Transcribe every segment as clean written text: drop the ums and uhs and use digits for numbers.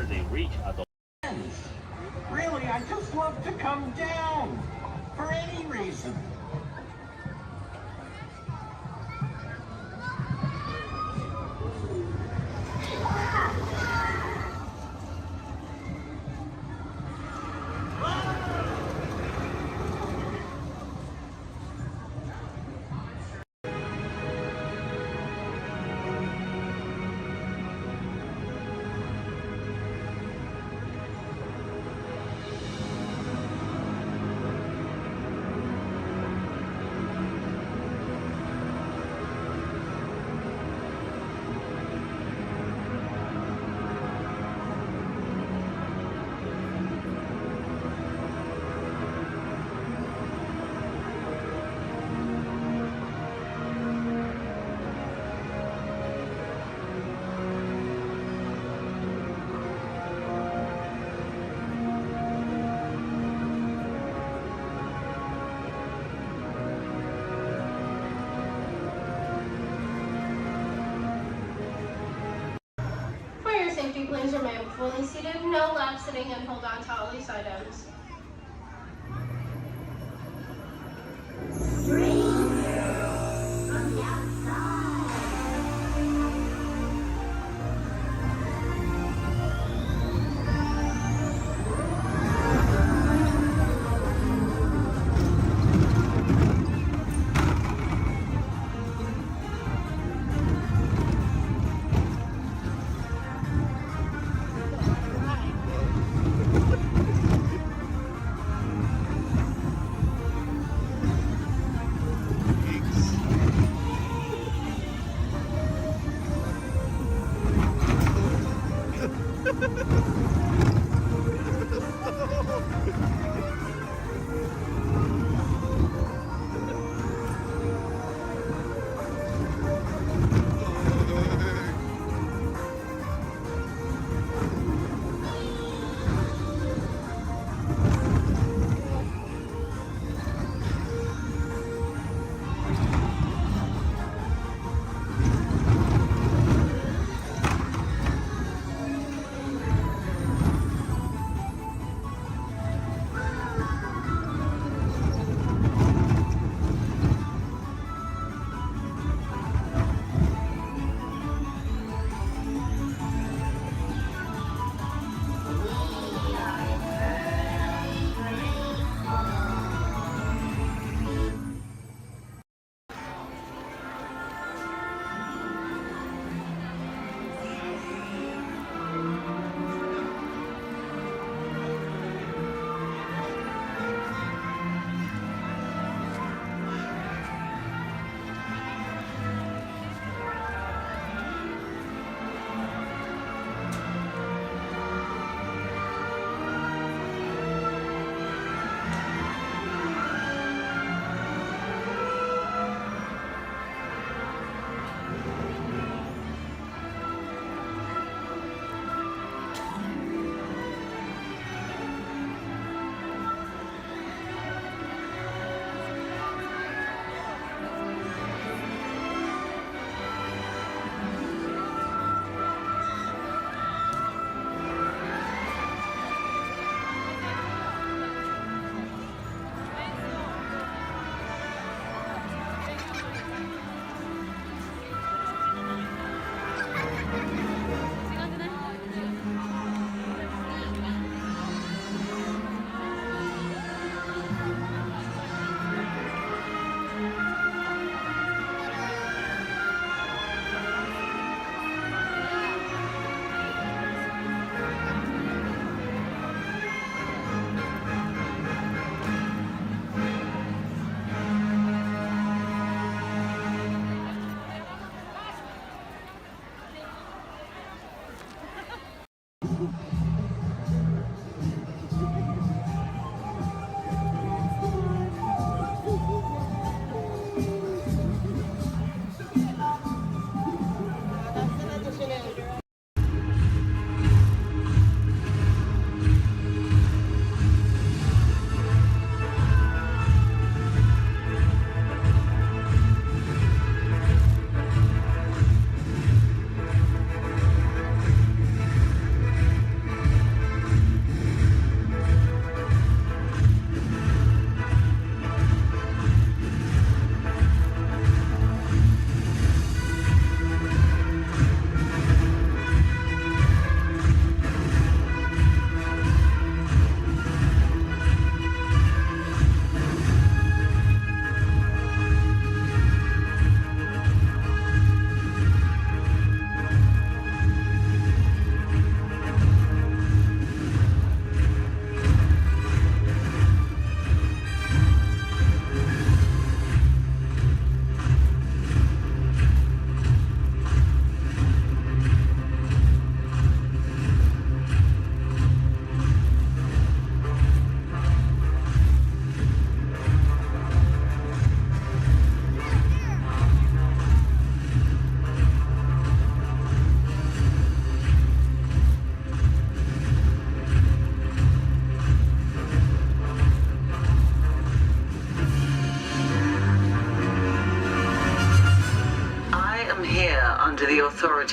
before they reach adult. Really, I just love to come down for any reason. Safety, please remain fully seated, no lap sitting, and hold on to all loose items. From the outside.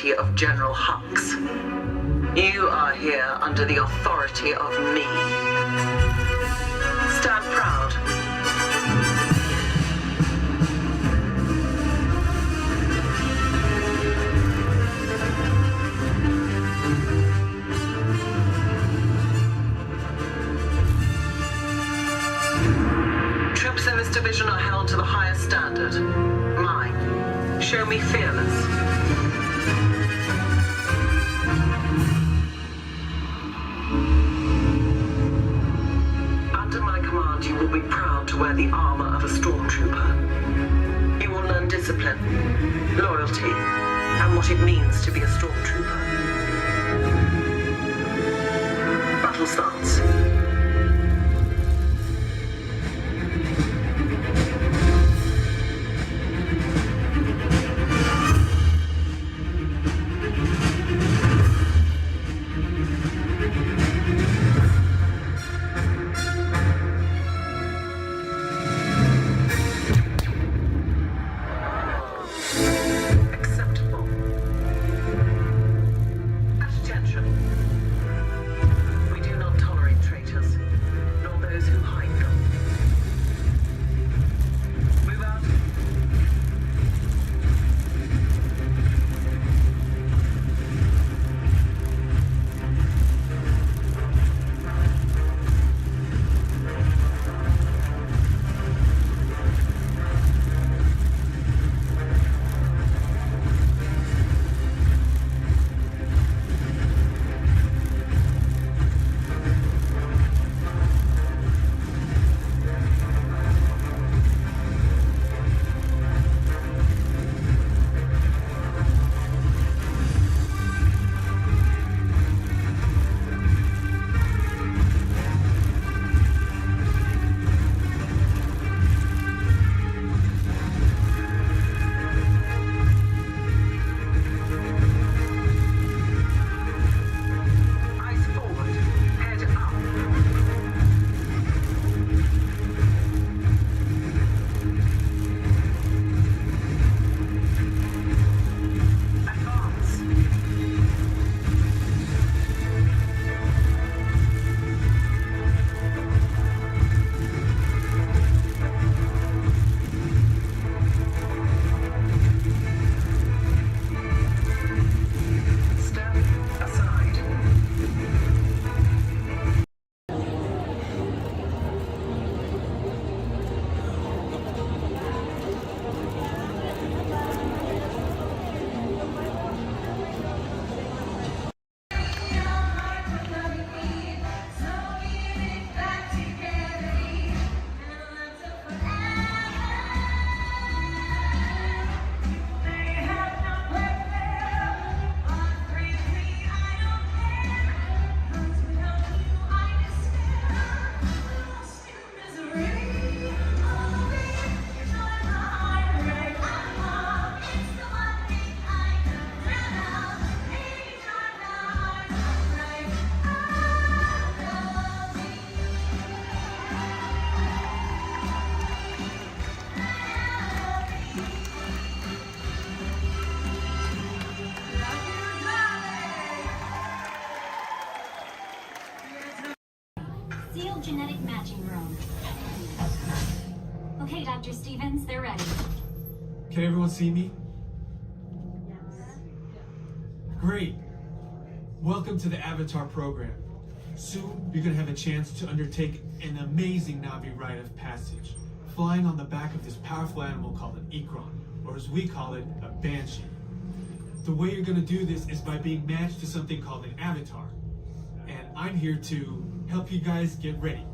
authority of General Hux. You are here under the authority of me. Stand proud. Troops in this division are held to the highest standard. Mine. Show me fearless. Under my command, you will be proud to wear the armor of a stormtrooper. You will learn discipline, loyalty, and what it means to be a stormtrooper. Battle starts. Sealed genetic matching room. Okay, Dr. Stevens, they're ready. Can everyone see me? Yes. Great. Welcome to the Avatar program. Soon, you're going to have a chance to undertake an amazing Navi rite of passage, flying on the back of this powerful animal called an Ikron, or as we call it, a Banshee. The way you're going to do this is by being matched to something called an avatar. And I'm here to help you guys get ready.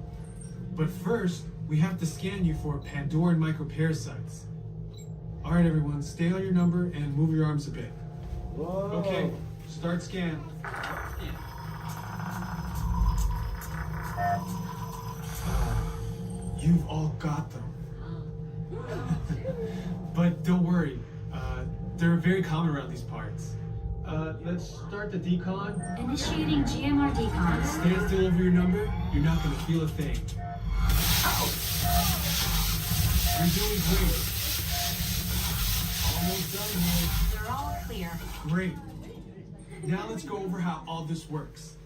But first, we have to scan you for Pandoran microparasites. All right, everyone, stay on your number and move your arms a bit. Whoa. Okay, start scan. You've all got them. But don't worry, they're very common around these parts. Let's start the decon. Initiating GMR decon. Stand still over your number. You're not going to feel a thing. You're doing great. Almost done, Walt. They're all clear. Great. Now let's go over how all this works.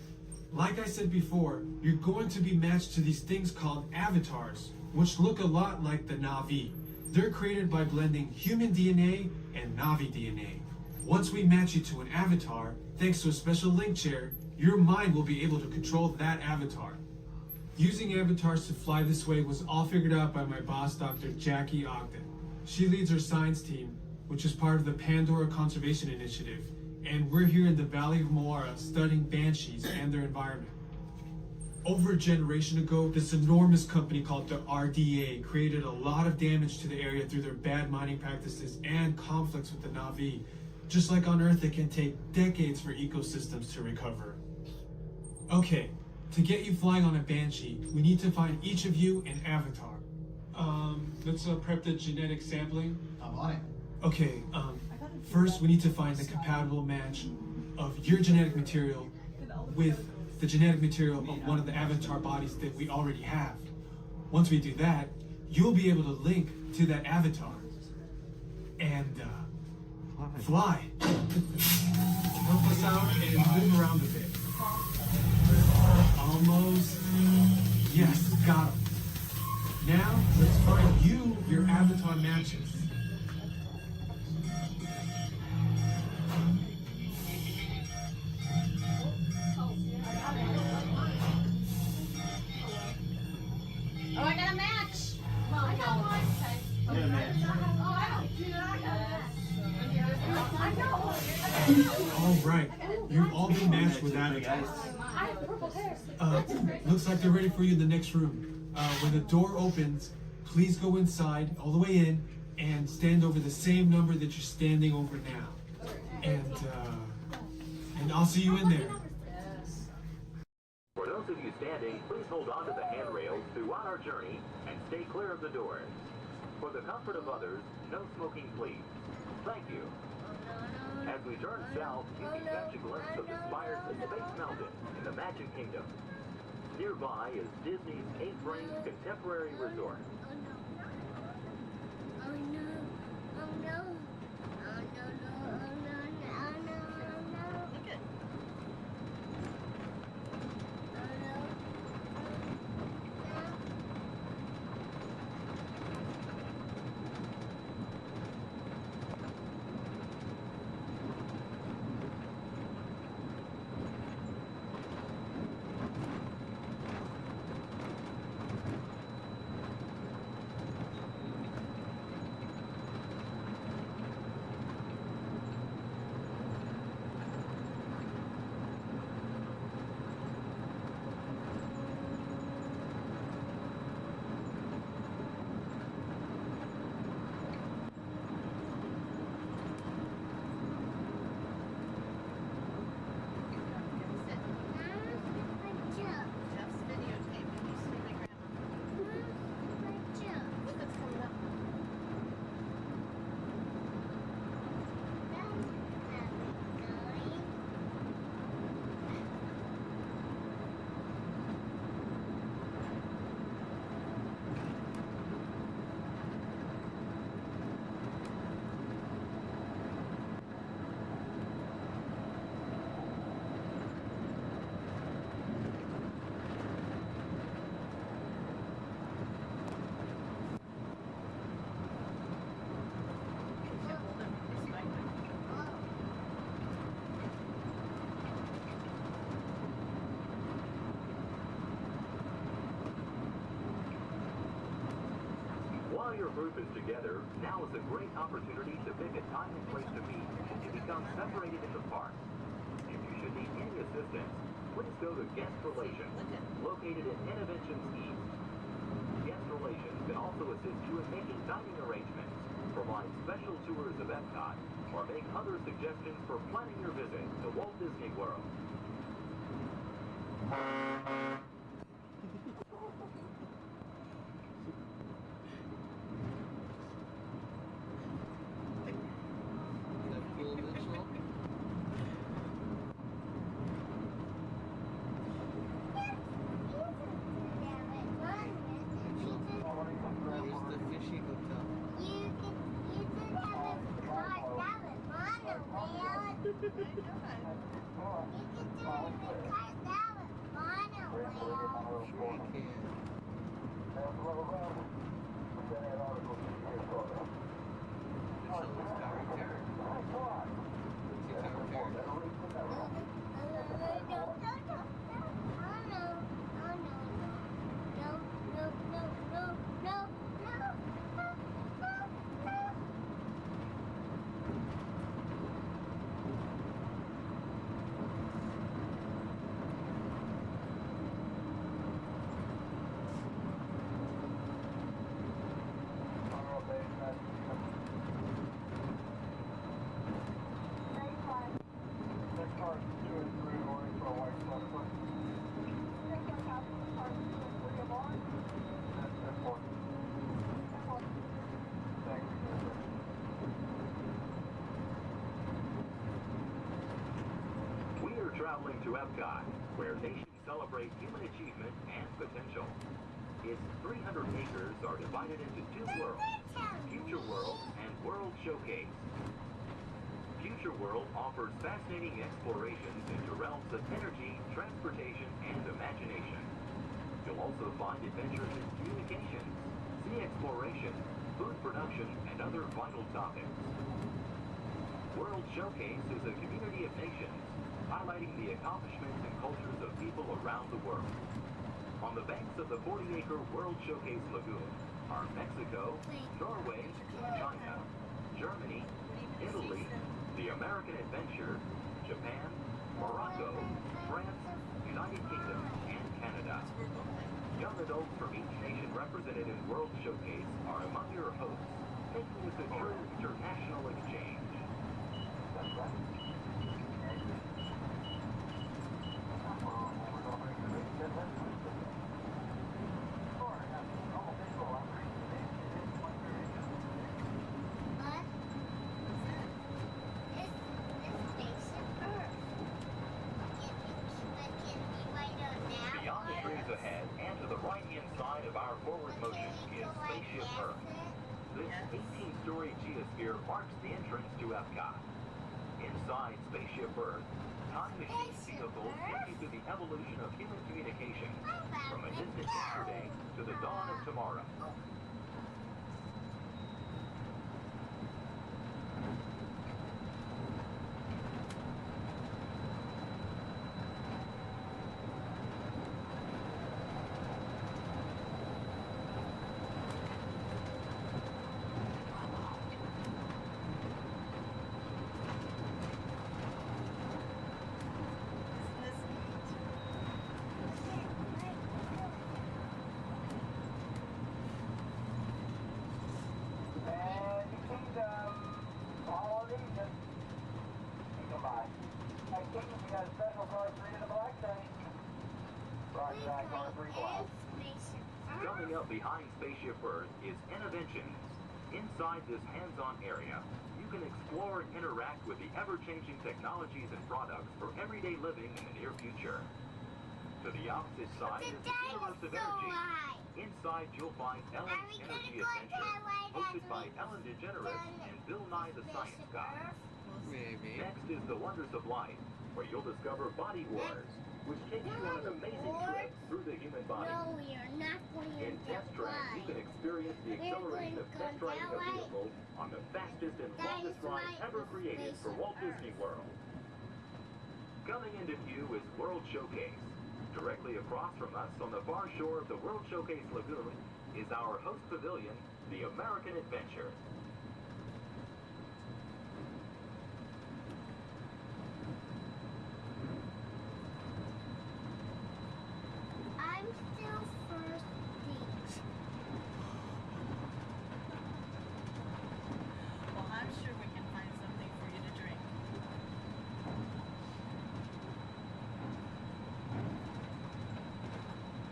Like I said before, you're going to be matched to these things called avatars, which look a lot like the Na'vi. They're created by blending human DNA and Na'vi DNA. Once we match you to an avatar, thanks to a special link chair, your mind will be able to control that avatar. Using avatars to fly this way was all figured out by my boss, Dr. Jackie Ogden. She leads our science team, which is part of the Pandora Conservation Initiative, and we're here in the Valley of Moara studying banshees and their environment. Over a generation ago, this enormous company called the RDA created a lot of damage to the area through their bad mining practices and conflicts with the Na'vi. Just like on Earth, it can take decades for ecosystems to recover. Okay, to get you flying on a banshee, we need to find each of you an avatar. Let's prep the genetic sampling. I'm on it. Okay, first we need to find the compatible match of your genetic material with the genetic material of one of the avatar bodies that we already have. Once we do that, you'll be able to link to that avatar and fly. Help us out and move around a bit. Almost. Yes, got him. Now, let's find you your avatar matches. Oh, I got a match. Well, I got one. Yeah, man. Oh, I don't do that. I got one. All right, you've all been matched with avatars. I have purple hair. Looks like they're ready for you in the next room. When the door opens, please go inside, all the way in, and stand over the same number that you're standing over now. And I'll see you in there. For those of you standing, please hold on to the handrails throughout our journey and stay clear of the doors. For the comfort of others, no smoking please. Thank you. As we turn south, you can catch a glimpse of the spires of Space Mountain in the Magic Kingdom. Nearby is Disney's 8th-ranked contemporary resort. Oh no. Oh no. Oh no, no, oh no, no, no, no. Look at Jeff's videotape. Can you see my grandma? Look, it's coming up. While your group is together, now is a great opportunity to pick a time and place to meet and to become separated in the park. If you should need any assistance, please go to Guest Relations, located in Interventions East. Guest Relations can also assist you in making dining arrangements, provide special tours of Epcot, or make other suggestions for planning your visit to Walt Disney World. You could have a car that was monorail. We are traveling to Epcot, where nations celebrate human achievement and potential. Its 300 acres are divided into two worlds, Future World and World Showcase. Future World offers fascinating explorations into realms of energy, transportation, and imagination. You'll also find adventures in communications, sea exploration, food production, and other vital topics. World Showcase is a community of nations, highlighting the accomplishments and cultures of people around the world. On the banks of the 40-acre World Showcase Lagoon are Mexico, Norway, China, Germany, Italy, the American Adventure, Japan, Morocco, France, United Kingdom, and Canada. Young adults from each nation represented in World Showcase are among your hosts, making this a true international exchange. Beyond the trees ahead and to the right-hand side of our forward motion is Spaceship Earth. This 18-story geosphere marks the entrance to Epcot. Inside Spaceship Earth, time machine vehicles take you through the evolution of human communication, from a distant yesterday to the dawn of tomorrow. Coming up behind Spaceship Earth is Innovations. Inside this hands-on area, you can explore and interact with the ever-changing technologies and products for everyday living in the near future. To the opposite side is the Universe of Energy. Inside you'll find Ellen's Energy Adventure, hosted by Ellen DeGeneres and Bill Nye the Science Guy. Maybe. Next is The Wonders of Life, where you'll discover Body Wars, which takes you on an amazing trip through the human body. No, we are not going In to Test Track, you can experience the acceleration of test driving a vehicle on the fastest and longest ride ever created for Walt Disney World. Coming into view is World Showcase. Directly across from us on the far shore of the World Showcase Lagoon is our host pavilion, the American Adventure. I'm still first beach. Well, I'm sure we can find something for you to drink.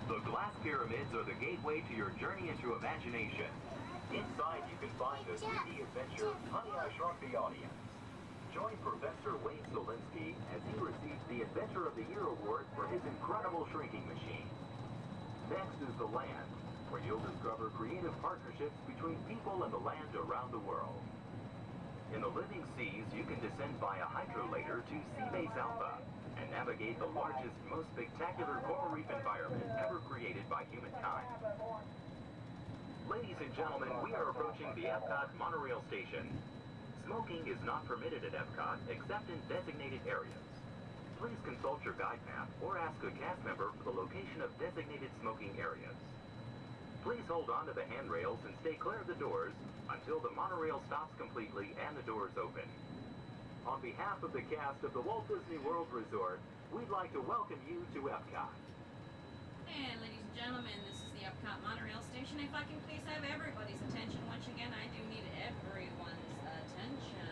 The glass pyramids are the gateway to your journey into imagination. Inside you can find the 3D adventure, Honey, I Shrunk the Audience. Join Professor Wayne Solinsky as he receives the Adventure of the Year award for his incredible shrinking machine. Next is The Land, where you'll discover creative partnerships between people and the land around the world. In the living seas, you can descend via hydrolator to Seabase Alpha and navigate the largest, most spectacular coral reef environment ever created by humankind. Ladies and gentlemen, we are approaching the Epcot monorail station. Smoking is not permitted at Epcot except in designated areas. Please consult your guide map or ask a cast member for the location of designated smoking areas. Please hold on to the handrails and stay clear of the doors until the monorail stops completely and the doors open. On behalf of the cast of the Walt Disney World Resort, we'd like to welcome you to Epcot. And ladies and gentlemen, this is the Epcot monorail station. If I can please have everybody's attention once again, I do need everyone's attention.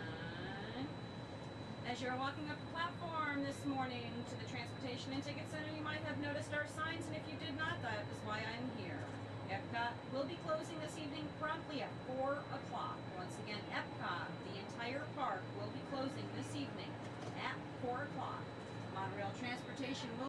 As you're walking up the platform this morning to the Transportation and Ticket Center, you might have noticed our signs, and if you did not, that is why I'm here. Epcot will be closing this evening promptly at 4 o'clock. Once again, Epcot, the entire park, will be closing this evening at 4 o'clock. Monorail transportation will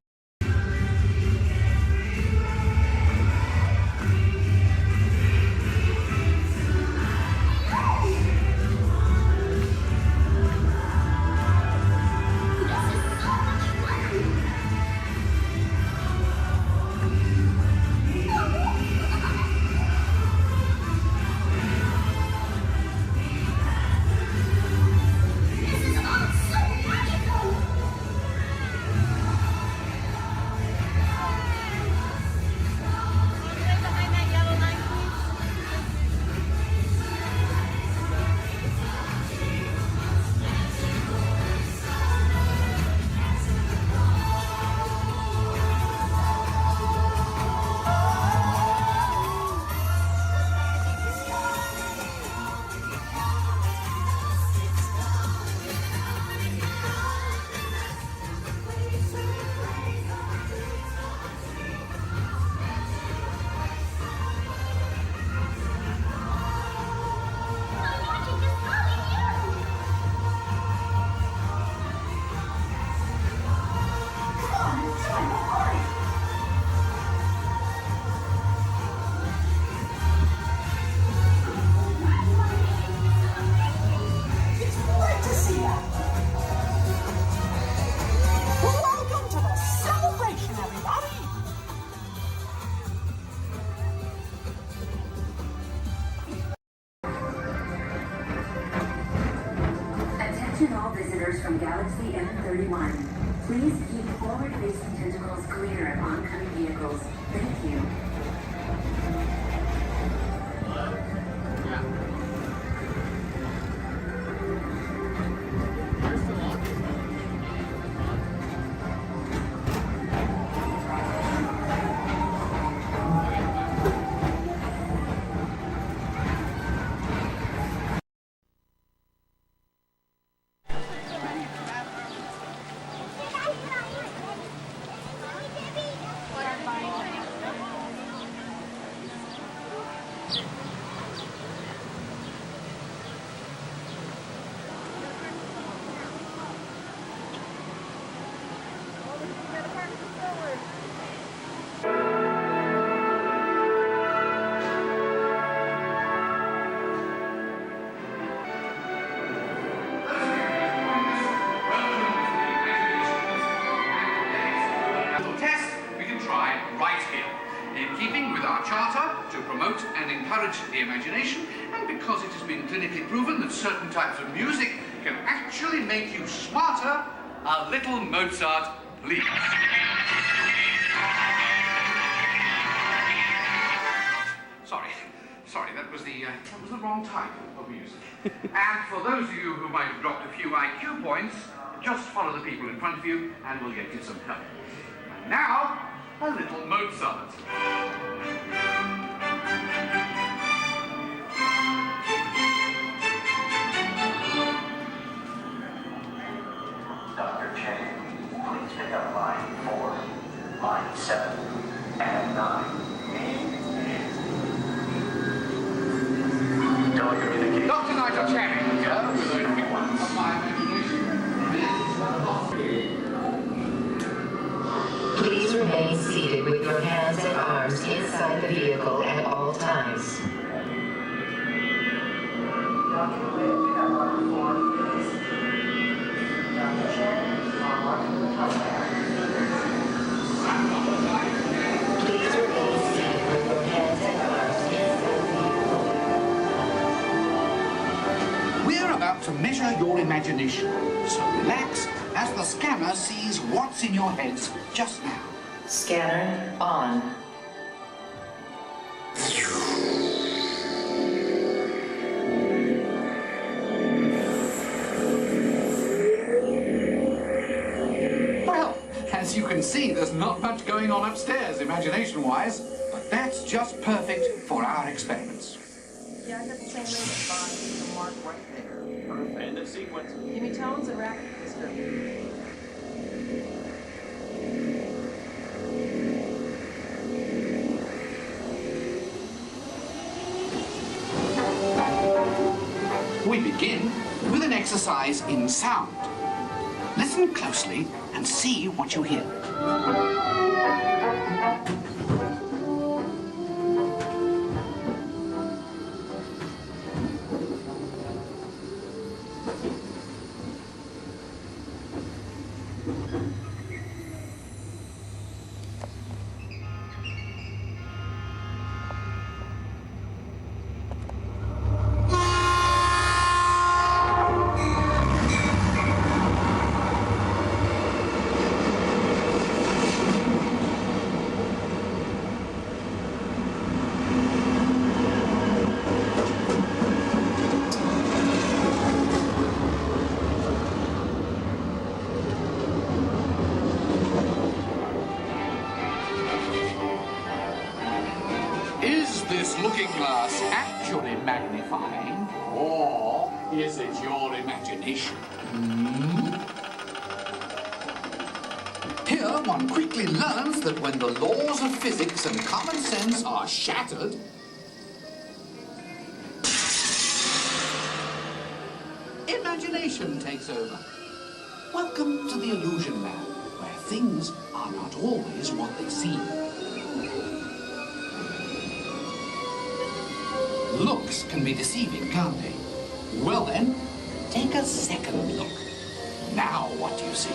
Attention all visitors from Galaxy M31. Please keep forward-facing tentacles clear of oncoming vehicles. Thank you. And encourage the imagination, and because it has been clinically proven that certain types of music can actually make you smarter, a little Mozart, please. Sorry, that was the wrong type of music. And for those of you who might have dropped a few IQ points, just follow the people in front of you and we'll get you some help. And now, a little Mozart. Dr. Chang, please pick up line 4, line 7, and 9. Telecommunications. Dr. Nigel Channing here with those big ones of my imagination. Please remain seated with your hands and arms inside the vehicle at all times. Dr. Witt, pick up line 4, please. Dr. Chen, on line Please remain seated with your hands and arms. We're about to measure your imagination, so relax as the scanner sees what's in your heads just now. Scanner on. Well, as you can see, there's not much going on upstairs, imagination-wise, but that's just perfect for our experiments. Yeah, I got the same ring at the mark right there. Perfect. End of sequence. Give me tones and racket description. We begin with an exercise in sound. Listen closely and see what you hear. Is this looking glass actually magnifying, or is it your imagination? Here one quickly learns that when the laws of physics and common sense are shattered, imagination takes over. Welcome to the illusion lab, where things are not always what they seem. Looks can be deceiving, can't they? Well then, take a second look. Now what do you see?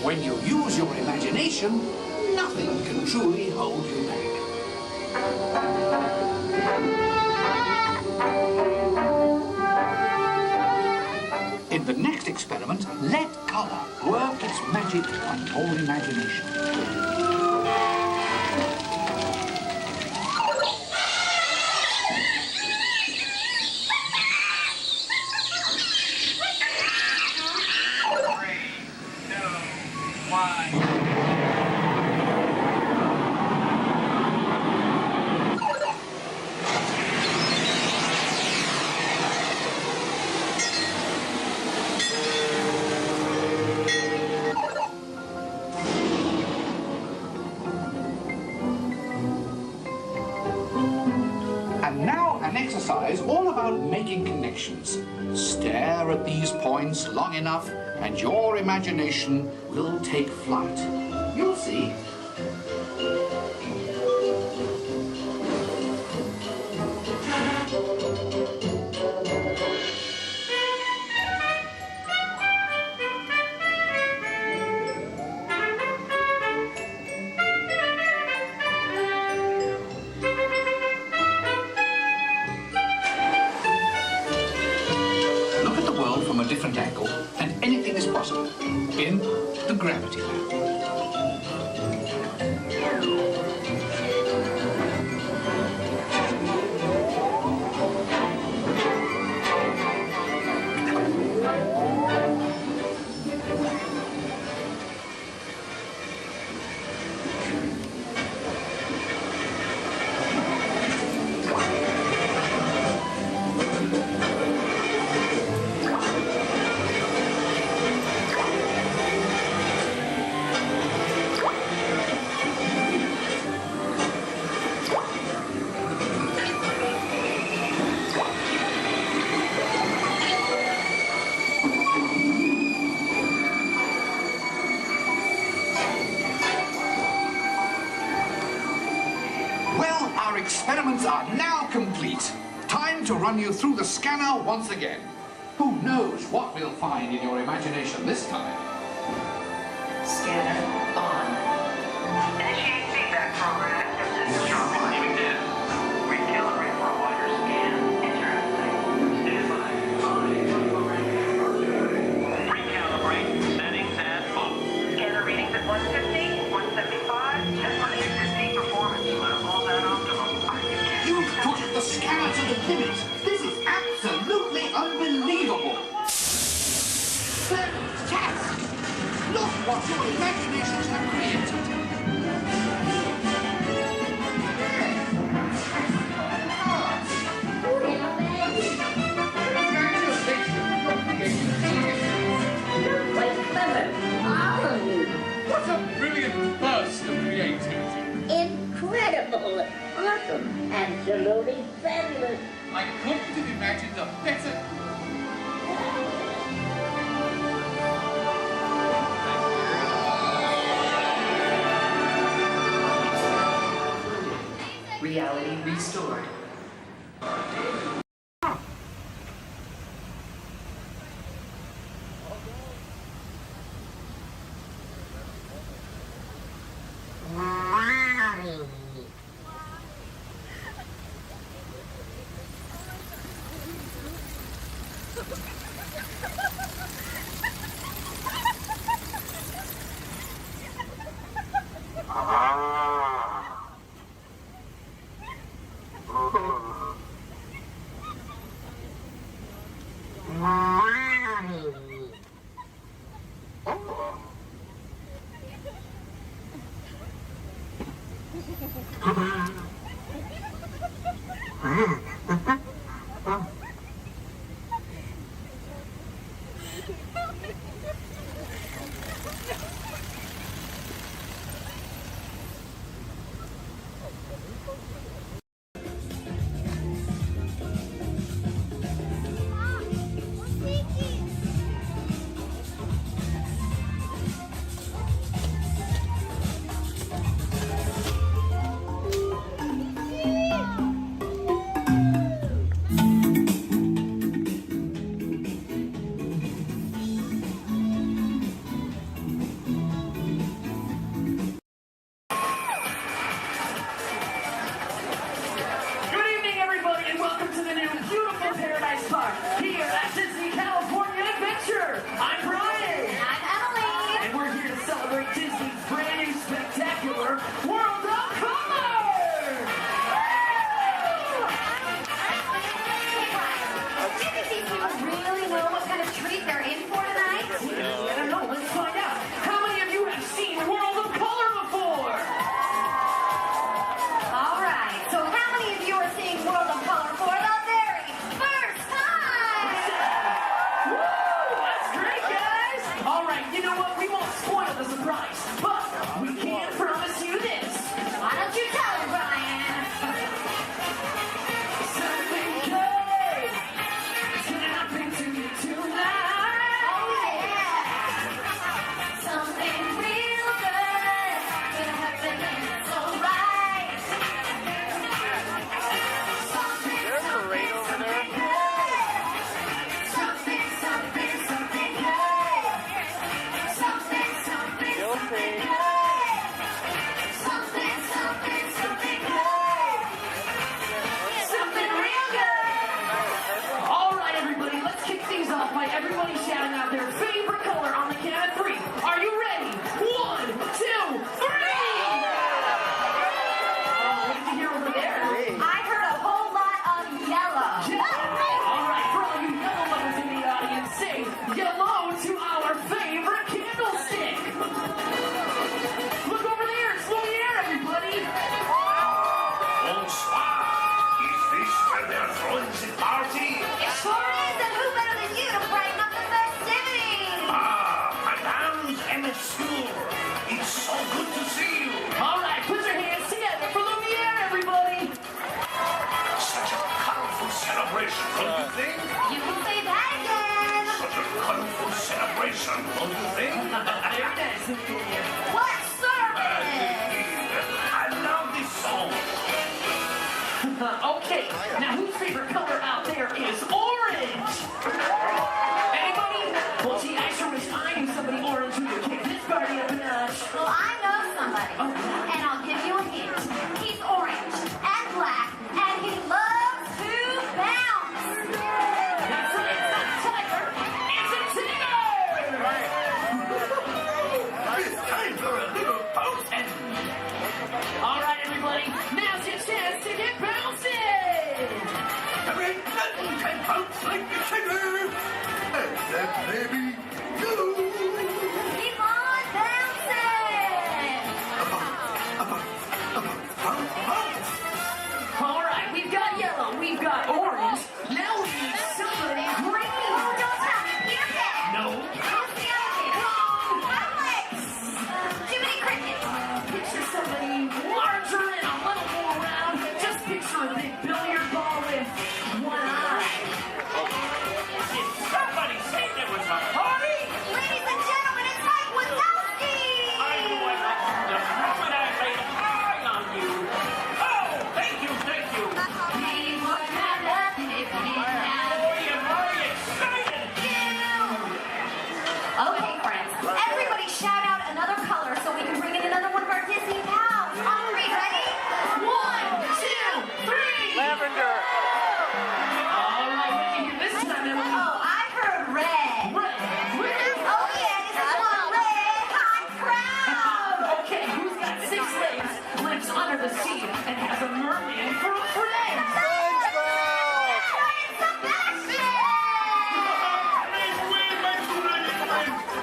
When you use your imagination, nothing can truly hold you back. In the next experiment, let color work its magic on your imagination. Exercise all about making connections. Stare at these points long enough and your imagination will take flight. You'll see. From a different angle, and anything is possible in the gravity lab. Experiments are now complete. Time to run you through the scanner once again. Who knows what we'll find in your imagination this time? Scanner on. Initiate feedback program. Strong believing this. Recalibrate for a wider scan. Interesting. Stand by. Recalibrate. Settings at full. Scanner readings at 150, 175. Just want to get this deep performance level at optimum. You've pushed the scanner to the limit. This is absolutely unbelievable. Fantastic! Look what your imaginations have created. What a brilliant burst of creativity. Incredible. Awesome. Absolutely fabulous. I couldn't have imagined a better... Reality restored. Good evening, everybody, and welcome to the new beautiful Paradise Park here at Disney California Adventure. I'm Brian. And I'm Emily. And we're here to celebrate Disney's brand new spectacular World of Color! Do these people really know what kind of treat they're in for tonight? I don't know, let's find out. How many of you have seen World of Color before? All right, so how many of you are seeing World of Color for the very first time? Woo! That's great, guys! All right, you know what? We won't spoil the surprise, but we can promise you this. Why don't you tell them, Brian? Something good is gonna happen to you tonight. Oh, yeah. Something real good gonna happen and it's all right. Something, something, something good. Something, something, something good. Something, something, something good. Something, something, something good. Something real good. All right, everybody, let's kick things off by everybody shouting out their favorite color on the count of three. Are you ready? 1, 2, 3! Oh, what did you hear over there? I heard a whole lot of yellow. All right, for all you yellow lovers in the audience, say yellow to our favorite candlestick. Look over there, it's Lumiere, everybody. Bonsoir. Is this where they're throwing the party? It sure is, and who better than you to brighten up the festivities? Ah, Madame and Monsieur. It's so good to see you. All right, put your hands together for Lumiere, everybody. Such a colorful celebration, don't you think? You can say that again. Such a colorful celebration, don't you think? Very nice, Lumiere. What service? I love this song. Okay, now whose favorite color out there is orange? everybody. And I'll give you a hint. He's orange and black, and he loves to bounce. That's right, it's not a tiger, it's a tiger! It's time for a little potent. All right, everybody, now's your chance to get bouncing! There ain't nothing can bounce like the sugar. Except maybe you. Keep on bouncing. All right, we've got yellow, we've got orange, now we need somebody green! Oh, don't tell me. Peter Pan. No. Who's the other kid? Alex. Jiminy Cricket. Picture somebody larger and a little more round. Just picture a big billiard ball with one eye. Did somebody say there was a party? Ladies and gentlemen, it's Mike Wazowski. I knew I liked you the moment I laid an eye on you. Oh, thank you, thank you. We would have nothing if we didn't have Boy, am I excited. you. Okay, friends. Everybody shout out another color so we can bring in another one of our Disney pals. On three, ready? 1, 2, 3! Lavender. All right, what do you hear this time, Emily? Oh, I heard red. Red. Oh yeah, this is one red hot crowd. Okay, who's got 6 legs, lives under the sea, and has a merman for a friend?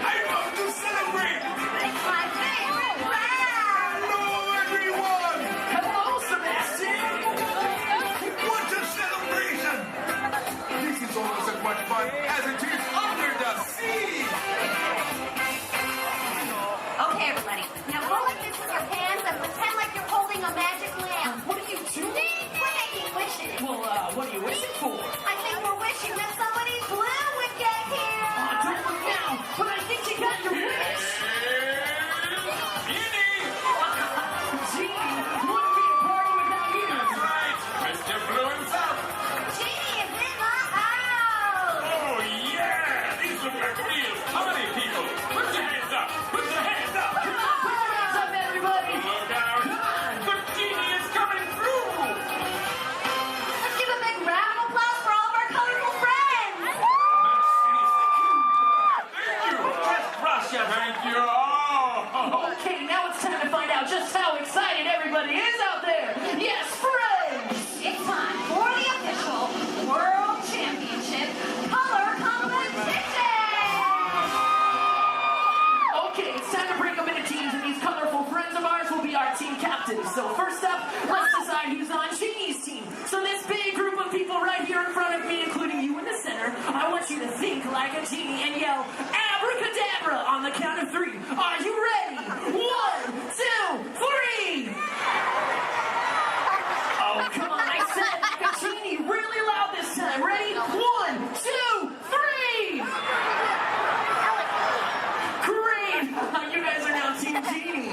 I love to celebrate. It's my favorite crowd. Hello, everyone. Hello, Sebastian! What a celebration. This is almost as much fun as it is under the sea. Okay, everybody. Now go like this with your hands and pretend like you're holding a magic lamp. What are you doing? We're making wishes. Well, what are you wishing for? I think we're wishing that somebody blue would get here. Don't look now, but I think you got your wish! Genie, wouldn't be a party without you! Right, Mr. Blue himself. Genie is in the house. Oh, yeah, these look like real comedy people. Put your hands up, put your hands up. Come on, put your hands up, everybody! Look out, the genie is coming through. Let's give a big round of applause for all of our colorful friends. Just Russia, thank you. Oh. Okay, now it's time to find out just how excited everybody is out there! Yes, friends! It's time for the official World Championship Color Competition. Okay, it's time to break up into teams, and these colorful friends of ours will be our team captains. So first up, let's decide who's on Genie's team. So this big group of people right here in front of me, including you in the center, I want you to think like a genie and yell abracadabra on the count of 3. Are you ready? 1, 2, 3! Oh, come on, I said like a genie really loud this time. Ready? 1, 2, 3! Great! You guys are now Team Genie.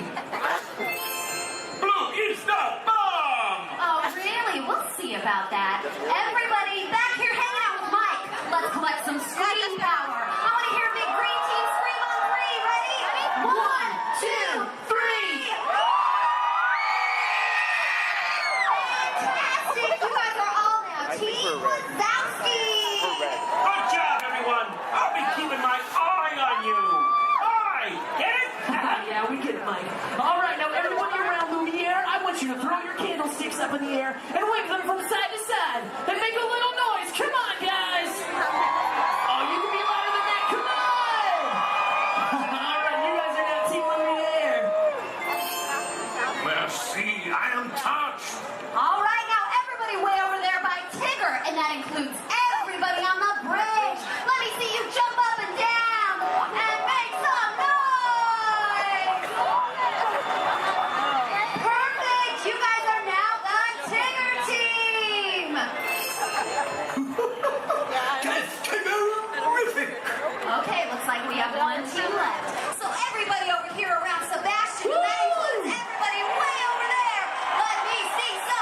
Blue is the bomb. Oh, really? We'll see about that. Everybody back here hanging out with Mike. Let's collect some scream power. I want to hear a big green team scream on 3. Ready? 1, 2, 3. Fantastic! You guys are all now Team Wazowski. Good job, everyone. I'll be keeping my eye on you. Eye, get it? Yeah, we get it, Mike. All right, now everybody around Lumiere, I want you to throw your candlesticks up in the air and wave them from side to side and make a little noise. Come on, guys. Oh, you can be louder than that. Come on. All right, you guys are now Team Lumiere. Merci, I am touched. All right, now everybody way over there by Tigger, and that includes everybody on the bridge. Let me see you jump up and down and make some noise. Perfect. You guys are now the Tigger team. That's terrific. Okay, looks like we have one team left. So everybody over here around Sebastian, and that includes everybody way over there. Let me see some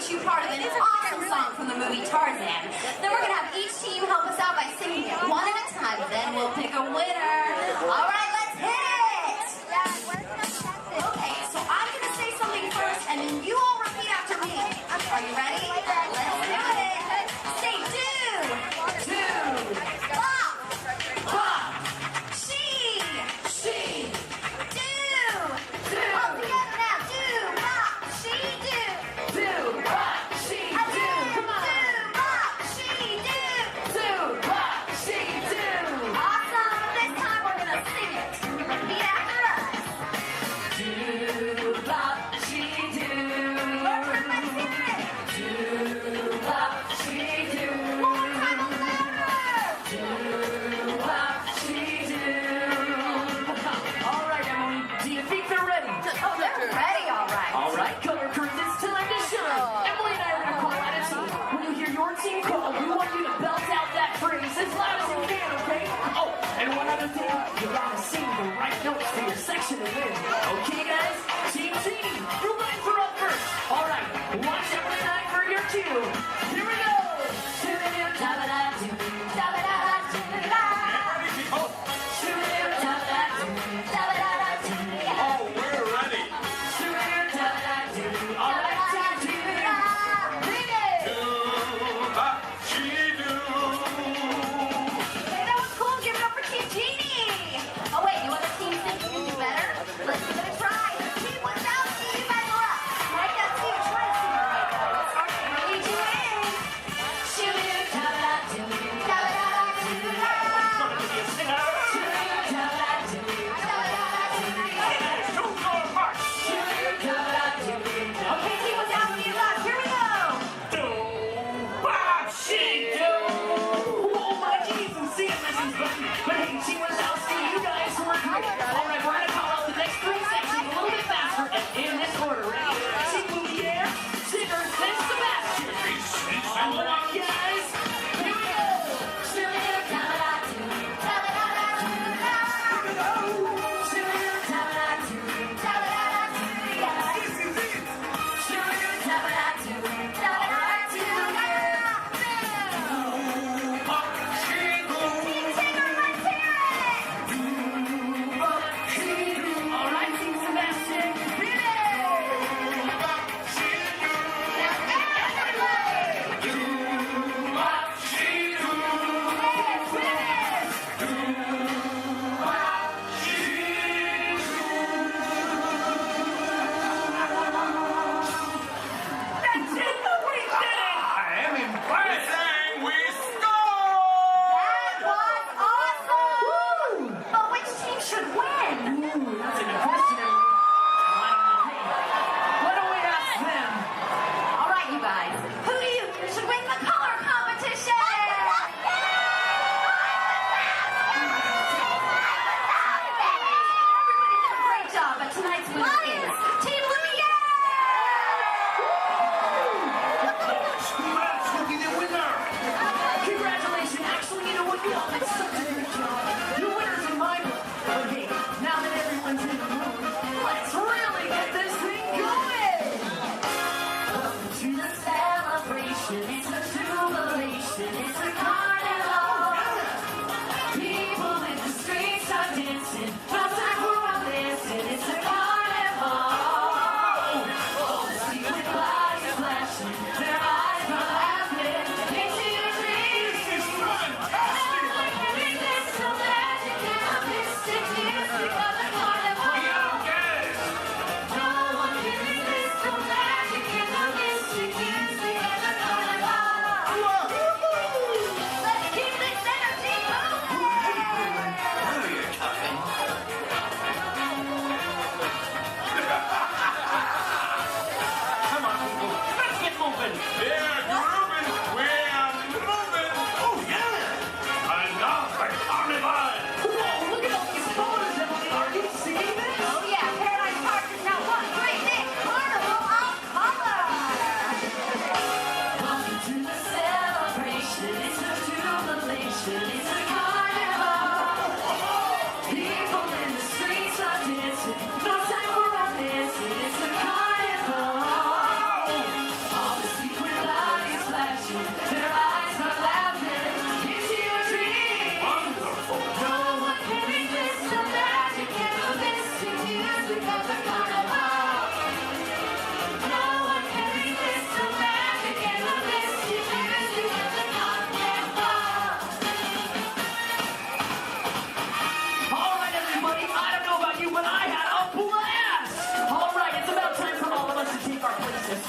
teach you part of an awesome song from the movie Tarzan. Then we're gonna have each team help us out by singing it one at a time. Then we'll pick a winner. All right, let's hit it. Okay, so I'm gonna say something first, and then you all repeat after me. Are you ready? Let's do it. Say do. Bop. Bop. She. Do. All together now. Do. Bop. She. Do. Do, bop, she, do. Come on. Do. Bop. She. Do. Do, bop, she, do. Awesome. This time we're gonna sing it. Repeat after us. Do, bop, she, do. Everybody sing it. Do, bop, she, do. One more time, louder. Do, bop, she, do. All right, Emily, do you think they're ready? Oh, they're ready, all right. All right, color crews, it's time to shine. Emily and I are gonna call out a team. When you hear your team call, we want you to belt out that phrase as loud as you can, okay? Oh, and one other thing, you gotta sing the right notes for your section to win. Okay, guys? Team Genie, your lines are up first. All right, watch Emily and I for your cue. Here we go. Do-do-do-da-ba-da-do, da-ba-da-da-do-da. Do-do-do-da-ba-da-do, da-ba-da-da-do. Oh, we're ready. Do-do-do-da-ba-da-do. All right, Team Genie. Bring it. Hey, that was cool. Give it up for Team Genie. Oh, wait, you other teams think you can do better? Let's give it a try. Team without you guys are up. Right now, team, try to sing the right notes. We need you in.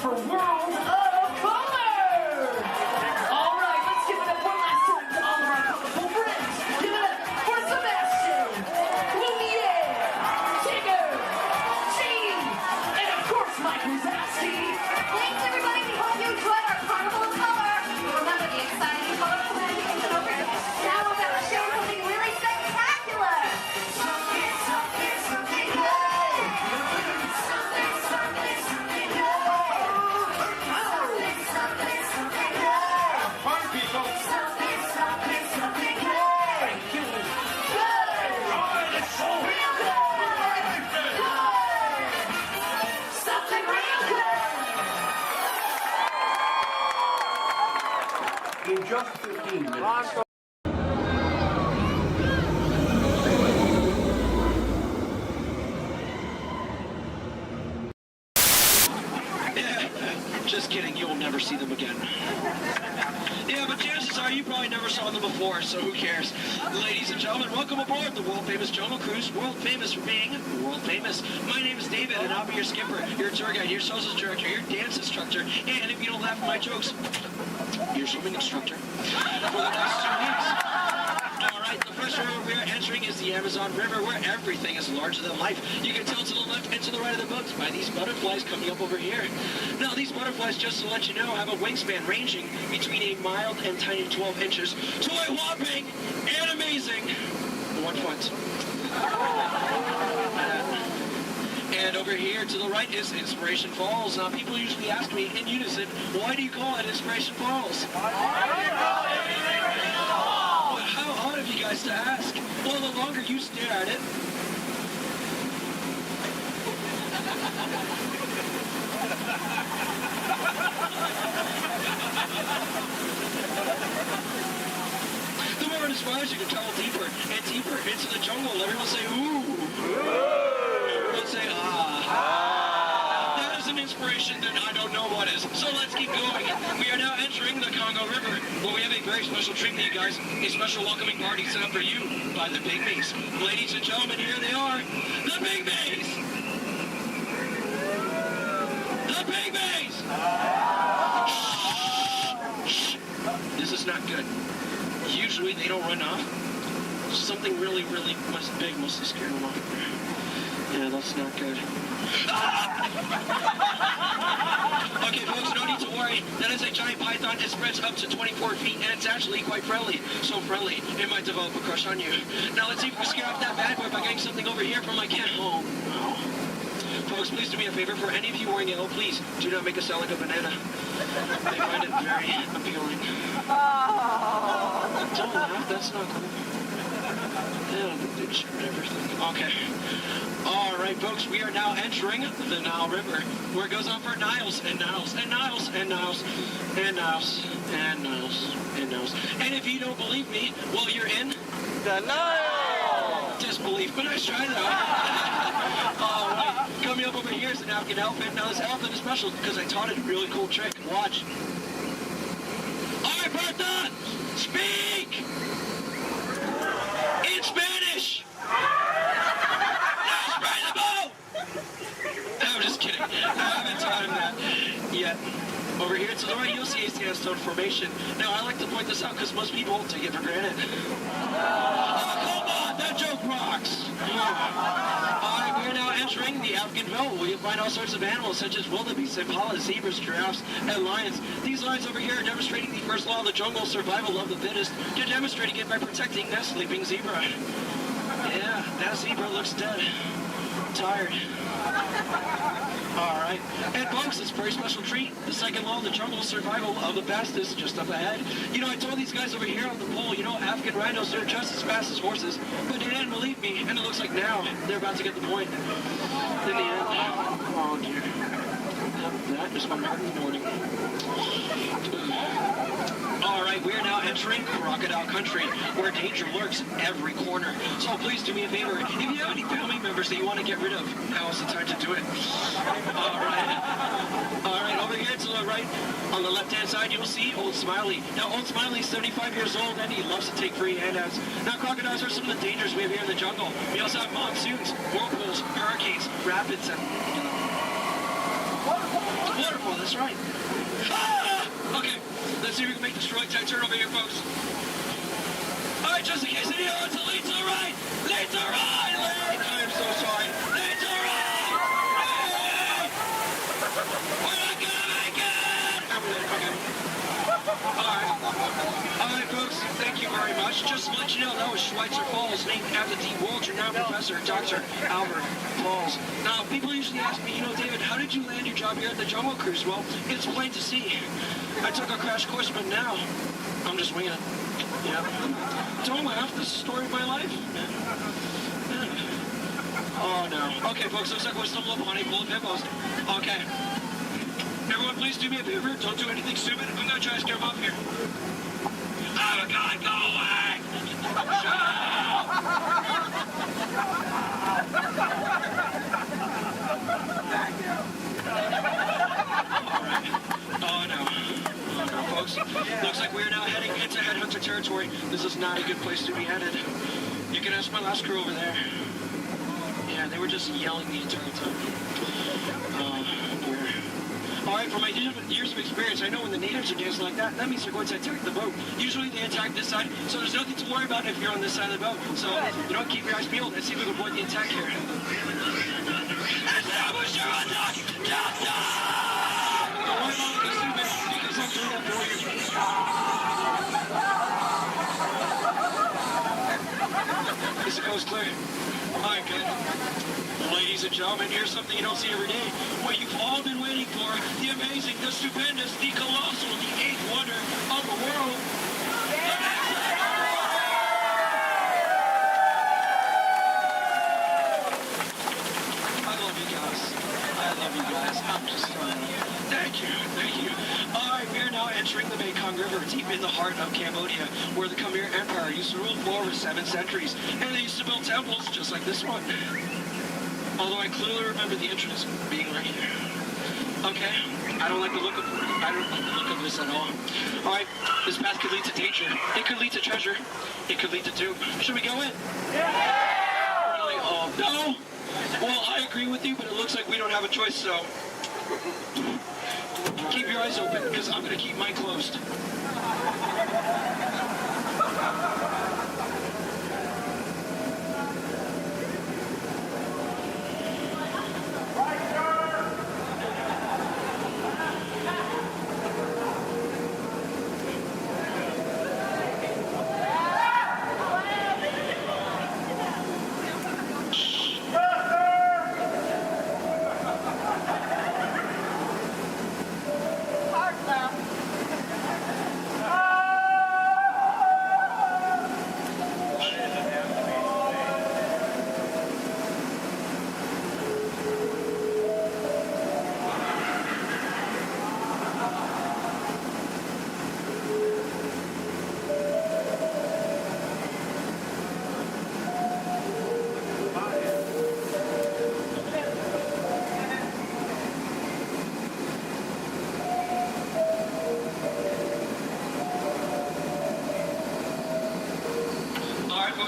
for World of Color! All right, let's give it up one last time to all of our colorful friends. Give it up for Sebastian, Lumiere, Tigger, Gene, and of course Mike Wazowski. Thanks, everybody. We hope you enjoyed our Carnival of Color. Remember the exciting, colorful magic and don't forget. Now we're going to show something really spectacular. Something, something, something good. Something, something, something good. Something, something, something good. Fun people. Something, something, something good. Good. Real good. Good. Something real good. In just 15 minutes. Just kidding, you will never see them again. Yeah, but chances are you probably never saw them before, so who cares? Ladies and gentlemen, welcome aboard the world-famous Jungle Cruise, world-famous for being world-famous. My name is David, and I'll be your skipper, your tour guide, your social director, your dance instructor, and if you don't laugh at my jokes, your swimming instructor for the next 2 weeks. Alright, the first river we are entering is the Amazon River, where everything is larger than life. You can tell to the left and to the right of the boat by these butterflies coming up over here. Now, these butterflies, just to let you know, have a wingspan ranging between a mild and tiny 12 inches to a whopping and amazing 1 foot. And over here to the right is Inspiration Falls. Now, people usually ask me in unison, why do you call it Inspiration Falls? How odd of you guys to ask. Well, the longer you stare at it, the more it inspires you to travel deeper and deeper into the jungle. Everyone say, ooh. Everyone say, ah. That is an inspiration that I don't know what is. So let's keep going. We are now entering the Congo River, where we have a very special treat for you guys. A special welcoming party set up for you by the Pygmies. Ladies and gentlemen, here they are. The Pygmies! The Pygmies! Shh. This is not good. Usually they don't run off. Something really, really big must have scared them off. Yeah, that's not good. Okay, folks, no need to worry. That is a giant python. It spreads up to 24 feet, and it's actually quite friendly. So friendly, it might develop a crush on you. Now, let's see if we can scare off that bad boy by getting something over here from my cat. Oh, no. Folks, please do me a favor. For any of you wearing yellow, please do not make us sound like a banana. They find it very appealing. Don't laugh, that's not cool. Yeah, the bitch and everything. Okay. Alright, folks, we are now entering the Nile River, where it goes on for Niles and Niles and Niles and Niles and Niles and Niles and Niles. And if you don't believe me, well, you're in the Nile! Disbelief, but nice try though. Alright, coming up over here is an African elephant. Now, this elephant is special because I taught it a really cool trick. Watch. Alright, Bertha! Speak! In Spanish! I'm just kidding. I haven't taught him that yet. Over here to the right, you'll see a sandstone formation. Now, I like to point this out because most people take it for granted. Oh, come on! That joke rocks! Alright, we're now entering the African belt, where you'll find all sorts of animals such as wildebeests, impalas, zebras, giraffes, and lions. These lions over here are demonstrating the first law of the jungle, survival of the fittest. They're demonstrating it by protecting that sleeping zebra. Yeah, that zebra looks dead. Tired. Alright. And folks, it's a very special treat. The second law of the jungle, survival of the fastest, just up ahead. You know, I told these guys over here on the pole, you know, African rhinos, they're just as fast as horses. But they didn't believe me, and it looks like now they're about to get the point. In the end. Oh, dear. That is my heart in the morning. Alright, we are now entering crocodile country, where danger lurks every corner. So please do me a favor. If you have any family members that you want to get rid of, now is the time to do it. Alright, over here to the right, on the left-hand side, you'll see Old Smiley. Now, Old Smiley is 75 years old, and he loves to take free handouts. Now, crocodiles are some of the dangers we have here in the jungle. We also have monsoons, whirlpools, hurricanes, rapids, and... Waterfall, that's right. Ah! Okay, let's see if we can make this really tight turn over here, folks. All right, just in case any of it's a lead to the right. Lead to the right. Lead. I'm so sorry. Lead to the right. Lead. We're not gonna make it. Okay. All right, folks. Thank you very much. Just to let you know, that was Schweitzer Falls, named after the world-renowned professor, Dr. Albert Falls. Now, people usually ask me, David, how did you land your job here at the Jungle Cruise? Well, it's plain to see. I took a crash course, but now I'm just winging it. Yeah. Don't laugh. This is the story of my life. Yeah. Oh, no. Okay, folks, looks like we're stumbling upon a pool of hippos. Okay. Everyone, please do me a favor. Don't do anything stupid. I'm going to try to scare them up here. Oh, God, go away! Oh, no. Oh, no, folks. Looks like we're now heading into headhunter territory. This is not a good place to be headed. You can ask my last crew over there. Yeah, they were just yelling the entire time. All right, from my years of experience, I know when the natives are dancing like that, that means they're going to attack the boat. Usually they attack this side, so there's nothing to worry about if you're on this side of the boat. So, keep your eyes peeled and see if we can avoid the attack here. Establish your attack! Don't worry about the stupid, because I'm doing that for you. Is the coast clear? All right, good. Ladies and gentlemen, here's something you don't see every day. What you've all been waiting for, the amazing, the stupendous, the colossal, the eighth wonder of the world. I love you guys. I'm just Thank you. All right, we are now entering the Mekong River, deep in the heart of Cambodia, where the Khmer Empire used to rule for over 7 centuries, and they used to build temples just like this one. Although I clearly remember the entrance being right here. Okay, I don't like the look of this at all. All right, this path could lead to danger. It could lead to treasure. It could lead to doom. Should we go in? Yeah! Really? Oh, no? Well, I agree with you, but it looks like we don't have a choice, so keep your eyes open, because I'm going to keep mine closed.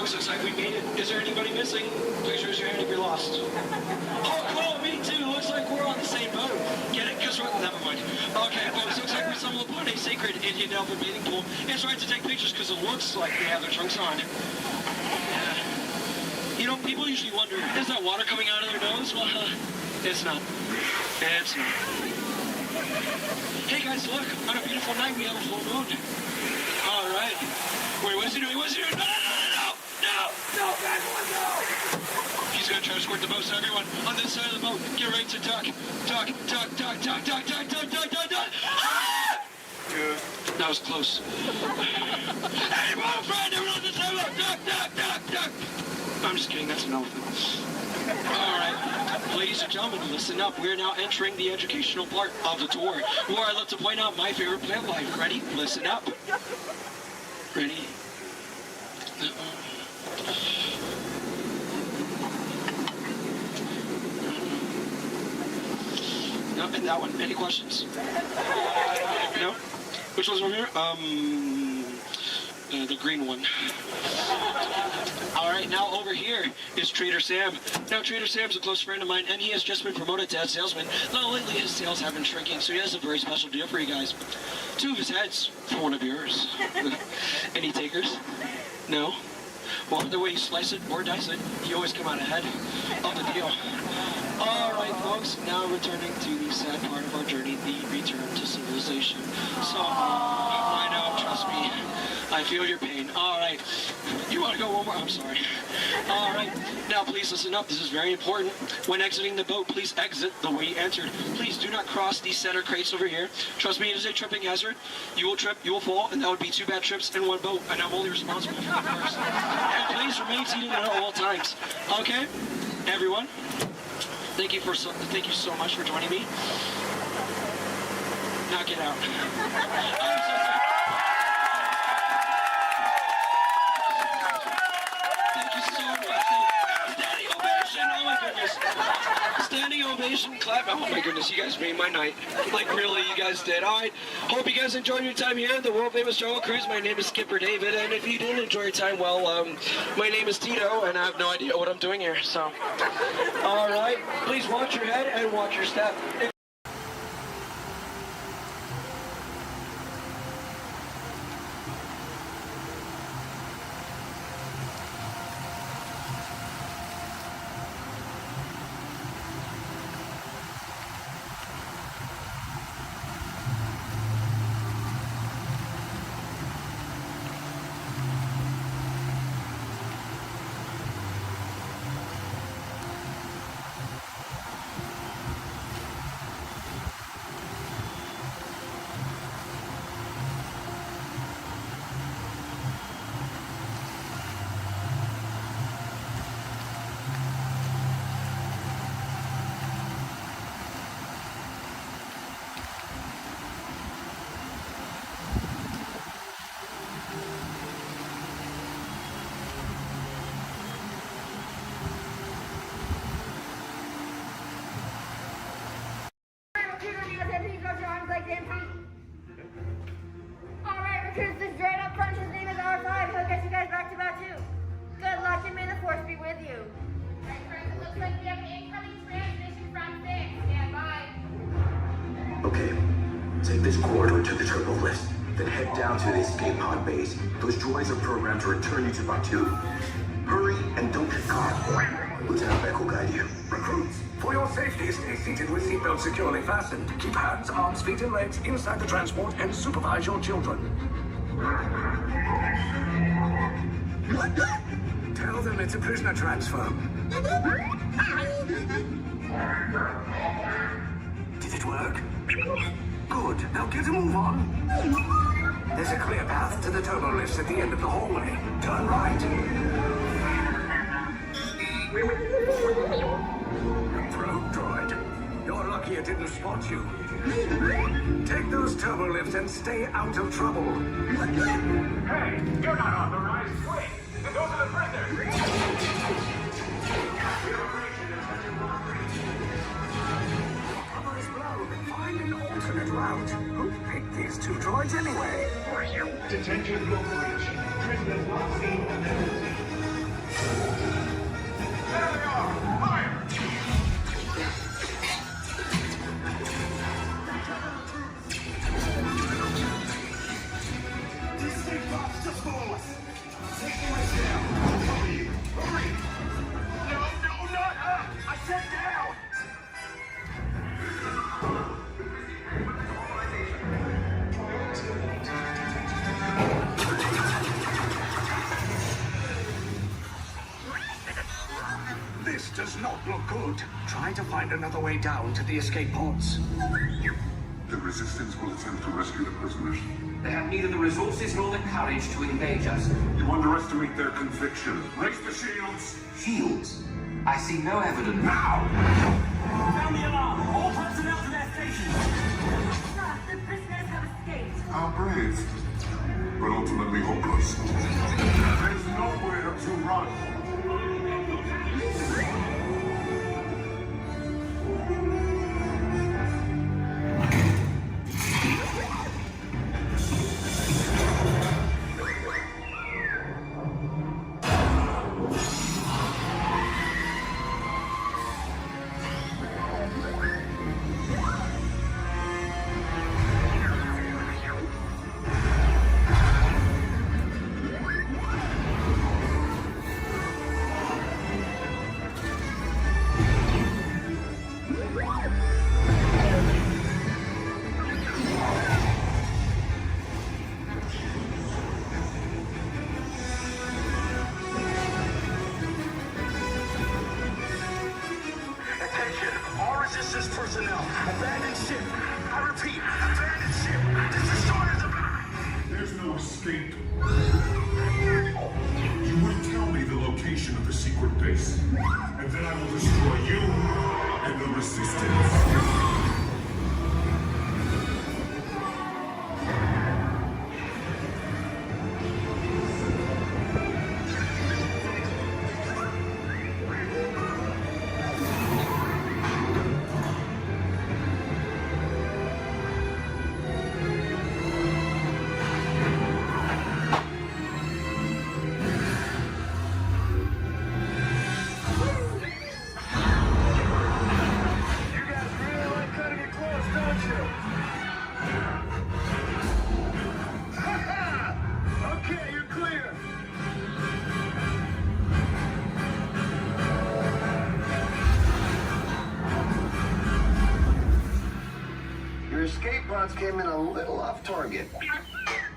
Looks like we made it. Is there anybody missing? Please raise your hand if you're lost. Oh, cool. Me too. Looks like we're on the same boat. Get it? Because we're... Never mind. Okay, folks. Looks like we stumbled upon a sacred Indian elephant bathing pool. It's right to take pictures because it looks like they have their trunks on. Yeah. People usually wonder, is that water coming out of their nose? Well, it's not. It's not. Hey, guys, look. On a beautiful night, we have a full moon. All right. Wait, what is he doing? What is he doing? No, bad one, no! He's gonna try to squirt the most of everyone on this side of the boat. Get ready to duck. Duck. Ah! That was close. Hey, my friend, everyone on this side of the boat. Duck. I'm just kidding, that's an elephant. All right, ladies and gentlemen, listen up. We're now entering the educational part of the tour, where I love to point out my favorite plant life. Ready? Listen up. Ready? No, and that one. Any questions? No? Which one's over here? The green one. All right. right, now over here is Trader Sam. Now, Trader Sam's a close friend of mine, and he has just been promoted to head salesman. Now, lately his sales have been shrinking, so he has a very special deal for you guys. 2 of his heads for one of yours. Any takers? No? Well, the way you slice it or dice it, you always come out ahead of the deal. All right, folks, now returning to the sad part of our journey, the return to civilization. So, I know, trust me, I feel your pain. All right, you want to go one more? I'm sorry. All right, now please listen up. This is very important. When exiting the boat, please exit the way you entered. Please do not cross these center crates over here. Trust me, it is a tripping hazard. You will trip, you will fall, and that would be 2 bad trips in one boat, and I'm only responsible for the first. And please remain seated at all times. Okay, everyone? Thank you so much for joining me. Now get out. I'm so sorry. Thank you so much. Standing ovation. Oh my goodness. Standing ovation, clap. Oh my goodness, you guys made my night. Like really, you guys did. All right. Hope you guys enjoyed your time here at the world famous Jungle Cruise. My name is Skipper David, and if you didn't enjoy your time, well, my name is Tito, and I have no idea what I'm doing here. So, all right. Please watch your head and watch your step. Alright, recruits, this droid up front, his name is R5. He'll get you guys back to Batuu. Good luck and may the force be with you. Alright, friends, it looks like we have an incoming transmission from 6. Stand by. Okay, take this corridor to the turbo lift, then head down to the escape pod base. Those droids are programmed to return you to Batuu. Hurry and don't get caught. Lieutenant Beck will guide you. Recruits, for your safety, stay seated with seatbelts securely fastened. Keep hands, arms, feet, and legs inside the transport and supervise your children. Tell them it's a prisoner transfer. Did it work? Good. Now get a move on. There's a clear path to the turbo lifts at the end of the hallway. Turn right. Probe droid. You're lucky it didn't spot you. Take those turbo lifts and stay out of trouble. Hey, you're not authorized. Wait, those are the prisoners. Cover is blown. Find an alternate route. Who picked these 2 droids anyway? Detention operation. Prisoners not seen on penalty. There they are! Fire! These escape pods just follow us. Take the way down. Hurry! Hurry! No, not up! I said down! This does not look good. Try to find another way down to the escape pods. The Resistance will attempt to rescue the prisoners. They have neither the resources nor the courage to engage us. You underestimate their conviction. Raise the shields! Shields? I see no evidence. Now! Sound the alarm! All personnel to their stations! Sir, the prisoners have escaped. How brave, but ultimately hopeless. There's nowhere to run. Resistance personnel, abandon ship. I repeat, abandon ship. This destroyer's about. There's no escape. You will tell me the location of the secret base, and then I will destroy you and the Resistance. Your escape pods came in a little off target.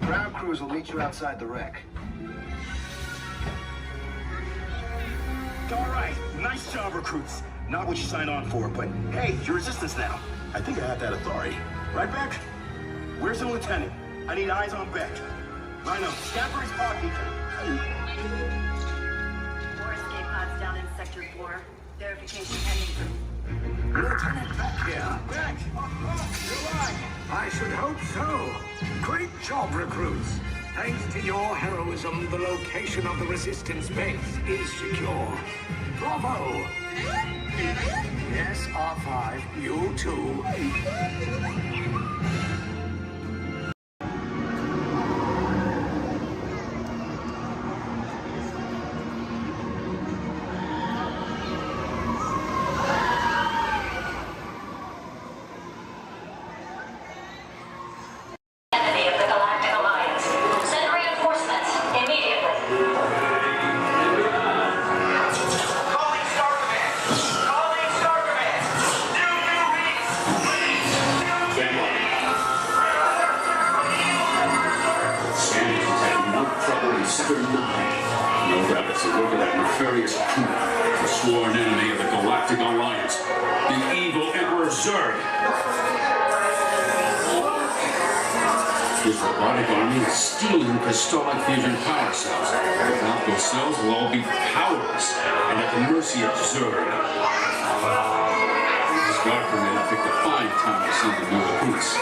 Ground crews will meet you outside the wreck. All right, nice job, recruits. Not what you signed on for, but hey, you're Resistance now. I think I have that authority. Right, Beck? Where's the lieutenant? I need eyes on Beck. Rhino, scan for his pod beacon. 4 escape pods down in Sector 4. Verification pending. Lieutenant Beck here. Beck! You're alive! I should hope so. Great job, recruits. Thanks to your heroism, the location of the Resistance base is secure. Bravo! Yes, R5, you too. Enemy of the Galactic Alliance. Send reinforcements immediately. Calling Star Command! Calling Star Command! New reads! Scanning detecting no trouble in Sector 9. No doubt it's the work of that nefarious coup, the sworn enemy of the Galactic Alliance, the evil Emperor Zurg. His robotic army is stealing crystallic fusion power cells. Without those cells, will all be powerless and at the mercy of Zurg. Star Command picked a fine time to send the new recruits.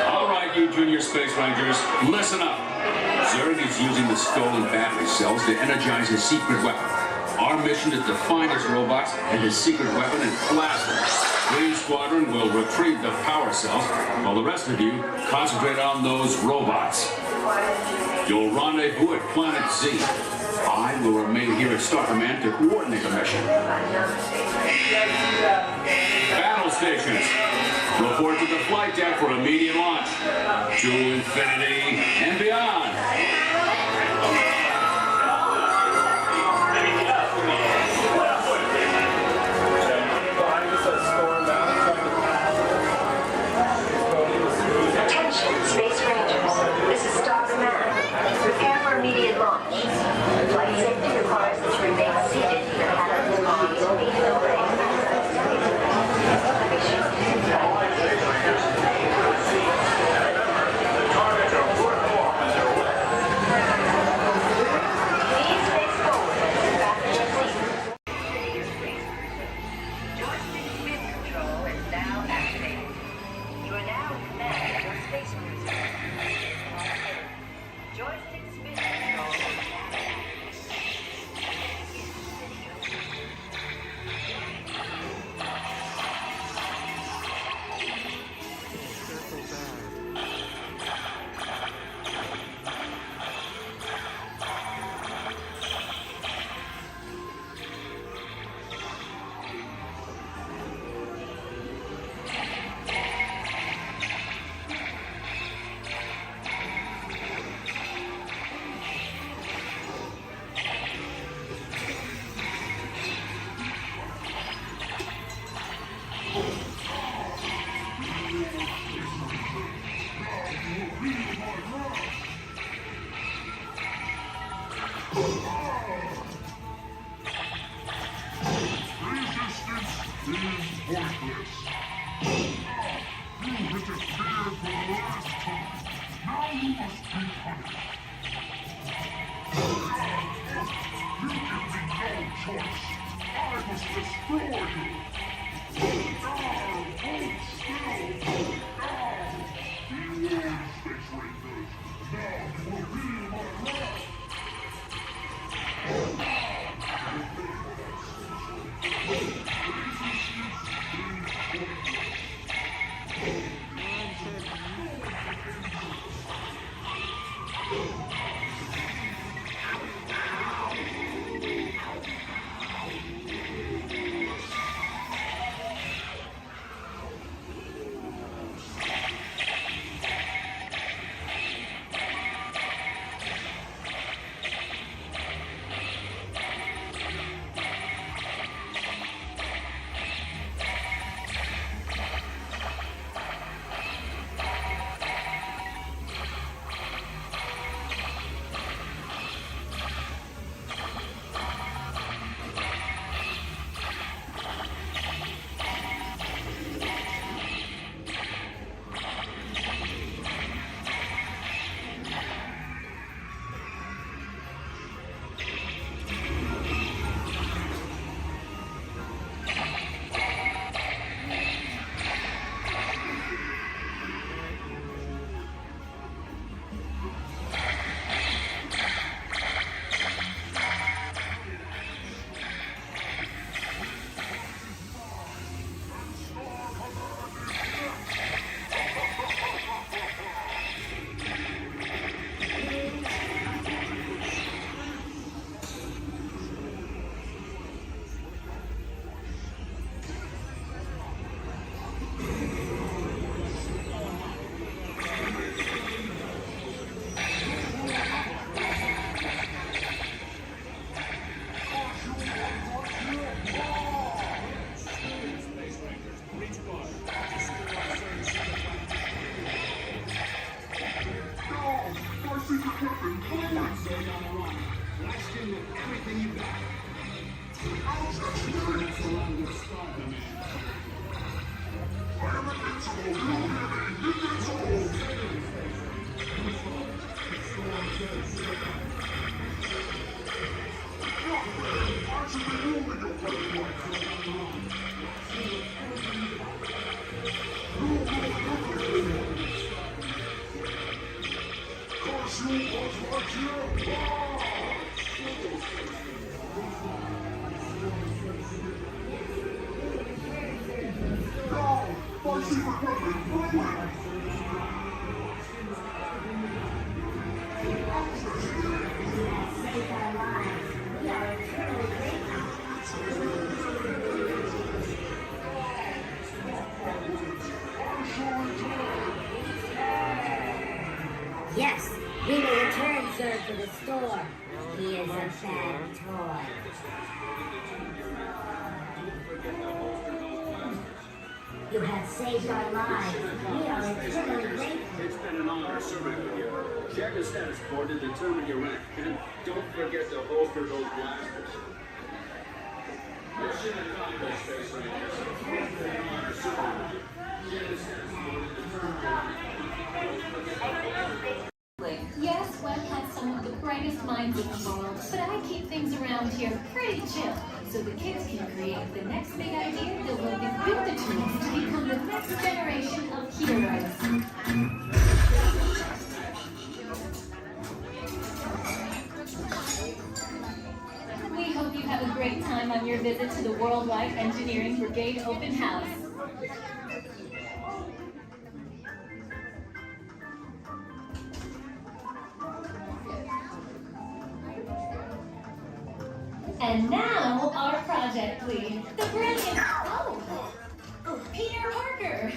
All right, you junior space rangers, listen up. Zurg is using the stolen battery cells to energize his secret weapon. Our mission is to find his robots and his secret weapon and blast them. Green Squadron will retrieve the power cells, while the rest of you concentrate on those robots. You'll rendezvous at Planet Z. I will remain here at Star Command to coordinate the mission. Battle stations, report to the flight deck for immediate launch. To infinity and beyond. Attention, Space Rangers. This is Star Command. Prepare for immediate launch. Flight safety requires that you remain seated in your cabin while you meet the brake. Target your foot off as your pointless. You interfered for the last time. Now you must be punished. You give me no choice. I must destroy you. Hold still. You won, Space Rangers. Now you will feel my wrath. Yes, we will return, sir, to the store. He is a bad toy. You have saved our lives. We are eternally grateful. It's been an honor serving with you. Check the status board to determine your rank. And don't forget to holster those blasters. Mission accomplished, Space Rangers. It's been an honor serving with you. Check the status board to determine your rank. Yes, Walt has some of the brightest minds in the world, but I keep things around here pretty chill, so the kids can create the next big idea that will equip the tools to become the next generation of heroes. We hope you have a great time on your visit to the Worldwide Engineering Brigade Open House. And now, our project lead, the brilliant... Peter Parker!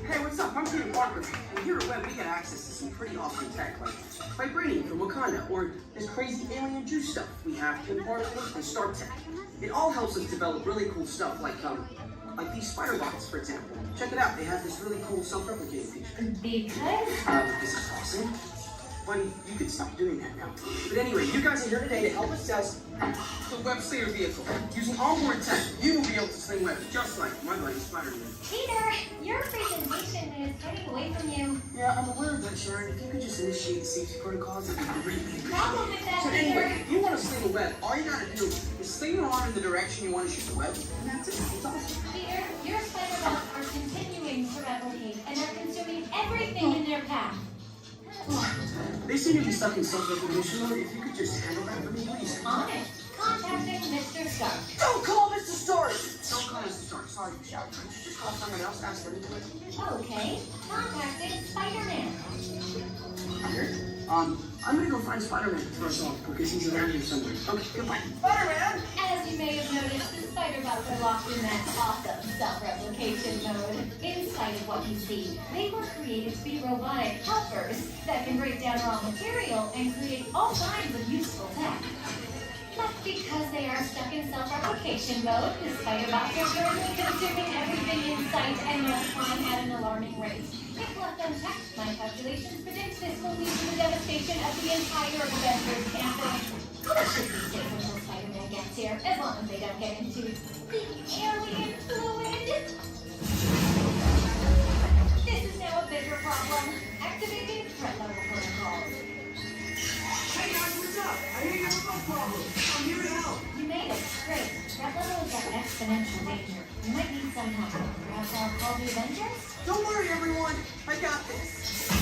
Hey, what's up? I'm Peter Parker. And here at Web, we get access to some pretty awesome tech, like vibranium from Wakanda, or this crazy alien juice stuff. We have pin particles and Star Tech. It all helps us develop really cool stuff, like these spider bots, for example. Check it out. They have this really cool self-replicating feature. Because? This is awesome. Buddy, you can stop doing that now. But anyway, you guys are here today to help us test the Web Slayer vehicle. Using onboard tech, you will be able to sling webs, just like my buddy Spider-Man. Peter, your presentation is getting away from you. Yeah, I'm aware of that, Sharon. If you could just initiate the safety protocols, it'd be really appreciated. Problem with that, So Peter. anyway, if you want to sling a web, all you gotta do is sling your arm in the direction you want to shoot the web, and that's it. It's awesome. Peter, your spider webs are continuing to replicate and are consuming everything in their path. They seem to be stuck in self-recognition mode. If you could just handle that for me, please. On it. Contacting Mr. Stark. Don't call Mr. Stark! Don't call Mr. Stark. Sorry, Michelle. Just call someone else. Ask them to do it. Okay. Contacting Spider-Man. Here. I'm gonna go find Spider-Man to throw us off because he's around here somewhere. Okay, goodbye. Spider-Man! As you may have noticed, the spider bots are locked in that awesome self-replication mode. In spite of what you see, they were created to be robotic helpers that can break down raw material and create all kinds of useful tech. But because they are stuck in self-replication mode, the spider bots are currently consuming everything in sight and multiplying at an alarming rate. If left unchecked, my calculations predict this will lead to the devastation of the entire Avengers campus. This should be safe until Spider-Man gets here, as long as they don't get into the alien fluid. This is now a bigger problem. Activating threat level protocols. Hey guys, what's up? I hear you have no problem. I'm here to help. You made it. Great. Threat level is at exponential danger. You might need some help. Perhaps I'll call the Avengers? Don't worry, everyone. I got this.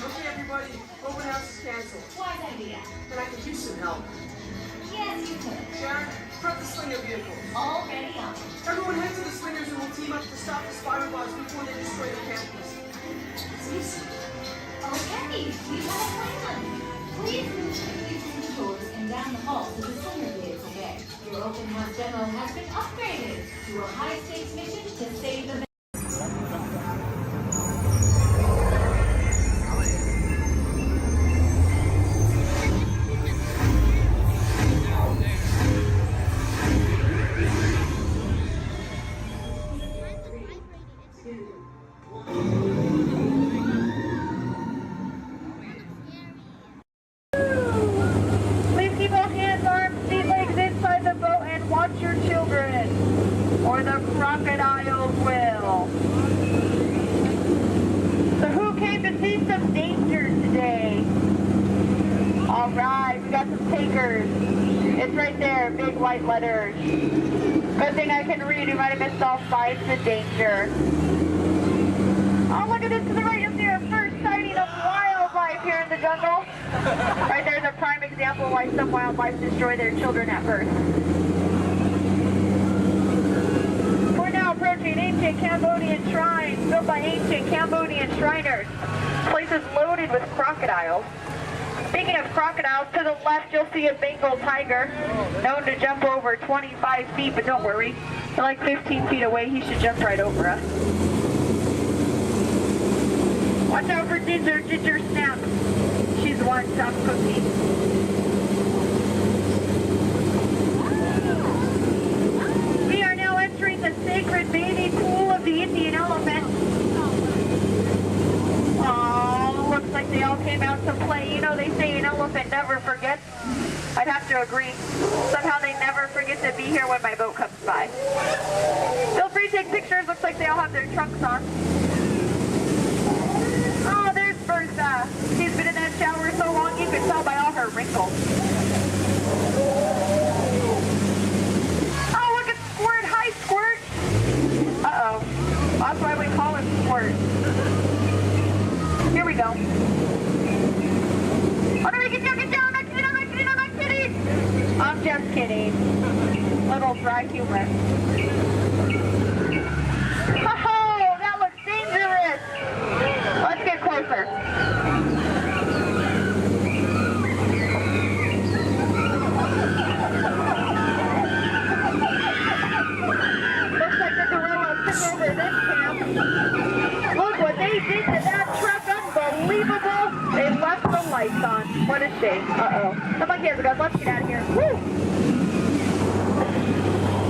Okay, everybody. Open house is canceled. Wise idea. And I could use some help. Yes, you could. Sharon, prep the slinger vehicle. Already on. Everyone head to the slingers and we'll team up to stop the spider bots before they destroy the campus. It's easy. Okay, we have a plan. Please move quickly through the doors and down the hall to the slinger vehicle bay. Your open house demo has been upgraded to a high-stakes mission to save the Please keep all hands, arms, feet, legs inside the boat and watch your children, or the crocodiles will. So who came to see some danger today? All right, we got some takers. It's right there, big white letters. Good thing I can read. You might have missed all signs of danger. Oh, look at this to the right. You'll see our first sighting of wildlife here in the jungle. Right there's a prime example of why some wildlife destroy their children at birth. We're now approaching ancient Cambodian shrines built by ancient Cambodian Shriners. This place is loaded with crocodiles. Speaking of crocodiles, to the left you'll see a Bengal tiger, known to jump over 25 feet, but don't worry, they're like 15 feet away, he should jump right over us. Watch out for Ginger, Ginger Snap. She's the one stop cookie. We are now entering the sacred bathing pool of the Indian elephant. Oh, looks like they all came out to play. You know, they say an elephant never forgets. I'd have to agree. Somehow they never forget to be here when my boat comes by. Feel free to take pictures. Looks like they all have their trunks on. Oh, there's Bertha. She's been in that shower so long you can tell by all her wrinkles. Oh, look at Squirt. Hi, Squirt. Uh-oh. That's why we call him Squirt. Here we go. Oh, no, get down, get down. I'm not kidding, I'm not kidding, I'm not kidding. I'm just kidding. Little dry humor. Oh, that looks dangerous. Let's get closer. Looks like the gorillas took over this camp. Look what they did to that truck. Unbelievable. They left the lights on. What a shame. Uh-oh. The monkey has a gun. Let's get out of here. Woo!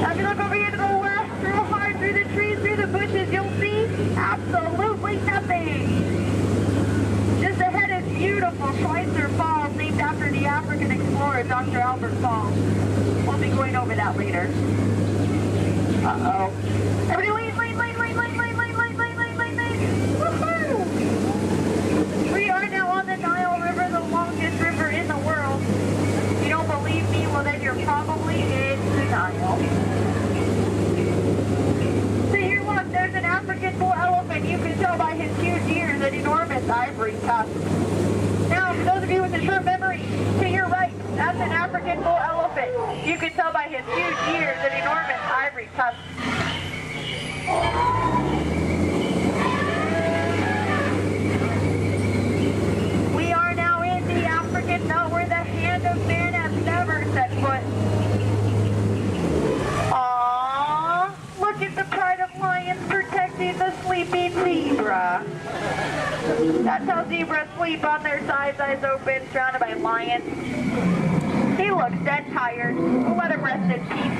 Now if you look over here to the left, through hard, through the trees, through the bushes, you'll see absolutely nothing. Just ahead is beautiful Schweitzer Falls, named after the African explorer, Dr. Albert Falls. We'll be going over over that later. Uh-oh. Everybody lean. Woohoo! We are now on the Nile River, the longest river in the world. If you don't believe me, well then you're probably in the Nile. So here, look, there's an African bull elephant. You can tell by his huge ears and enormous ivory tusks. Now, for those of you with a short memory, to your right, that's an African bull elephant. You can tell by his huge ears and enormous ivory tusks. We are now in the African belt where the hand of man has never set foot. Aww, look at the pride of lions protecting the sleeping zebra. That's how zebras sleep, on their sides, eyes open, surrounded by lions. He looks dead tired. We'll let him rest in peace.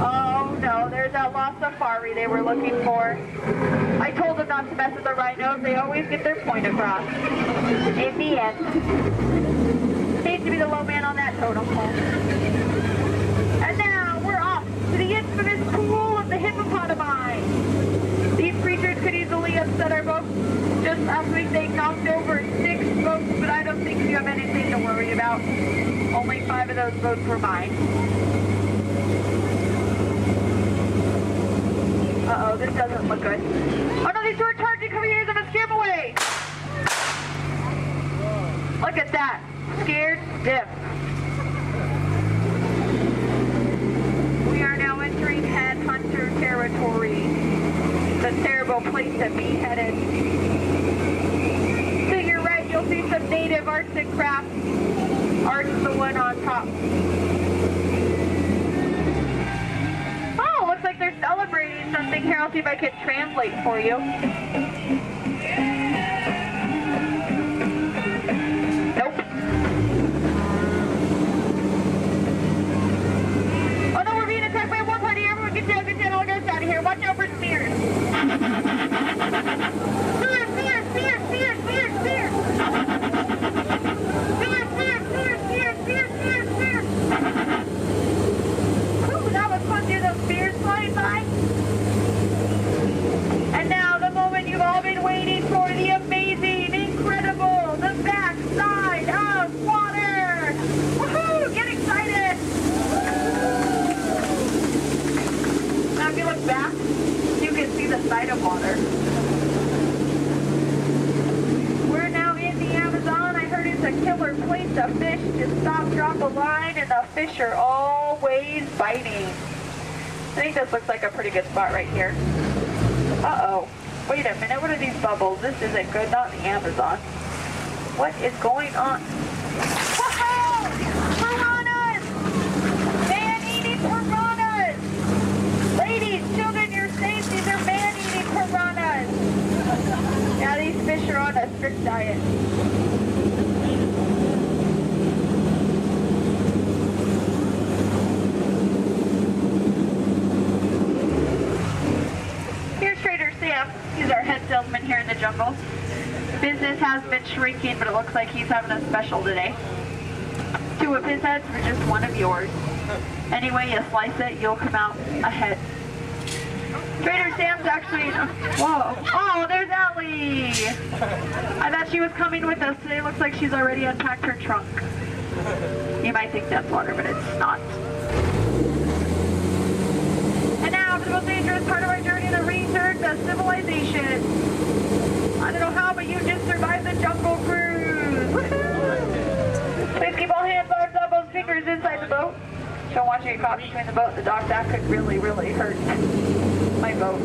Oh no, there's that lost safari they were looking for. I told them not to mess with the rhinos. They always get their point across. In the end. Needs to be the low man on that totem pole. And now we're off to the infamous pool of the hippopotami. These creatures could easily upset our boat. Just last week they knocked over 6 boats, but I don't think you have anything to worry about. Only 5 of those boats were mine. Uh-oh, this doesn't look good. Oh no, these two are charging, coming here, gonna scare them away! Look at that. Scared stiff. We are now entering headhunter territory. The terrible place to be headed. To your right, you'll see some native arts and crafts. Art's the one on top. Oh, looks like they're celebrating something here. I'll see if I can translate for you. Nope. Oh no, we're being attacked by a war party. Everyone get down, all goes out of here. Watch out for spears. Spears! Ooh, that was fun. See those spears flying by? And now the moment you've all been waiting for, the amazing, incredible, the backside of water! Woohoo! Get excited! Now if you look back, you can see the side of water. We're now in the Amazon. I heard it's a killer place to fish. Just stop, drop a line, and the fish are always biting. I think this looks like a pretty good spot right here. Uh-oh. Wait a minute, what are these bubbles? This isn't good, not in the Amazon. What is going on? Whoa! Piranhas! Man-eating piranhas! Ladies, children, you're safe. These are man-eating piranhas. Now these fish are on a strict diet. Here's Trader Sam. He's our head salesman here in the jungle. Business has been shrinking, but it looks like he's having a special today. 2 of his heads for just 1 of yours. Any way you slice it, you'll come out ahead. Trader Sam's actually... Whoa. Oh, there's Ellie! I thought she was coming with us today. Looks like she's already unpacked her trunk. You might think that's water, but it's not. And now for the most dangerous part of our journey, the return to civilization. I don't know how, but you just survived the jungle cruise. Woohoo! Please keep all hands, arms, elbows, fingers inside the boat. Don't want you to get caught between the boat and the dock. That could really, really hurt my boat.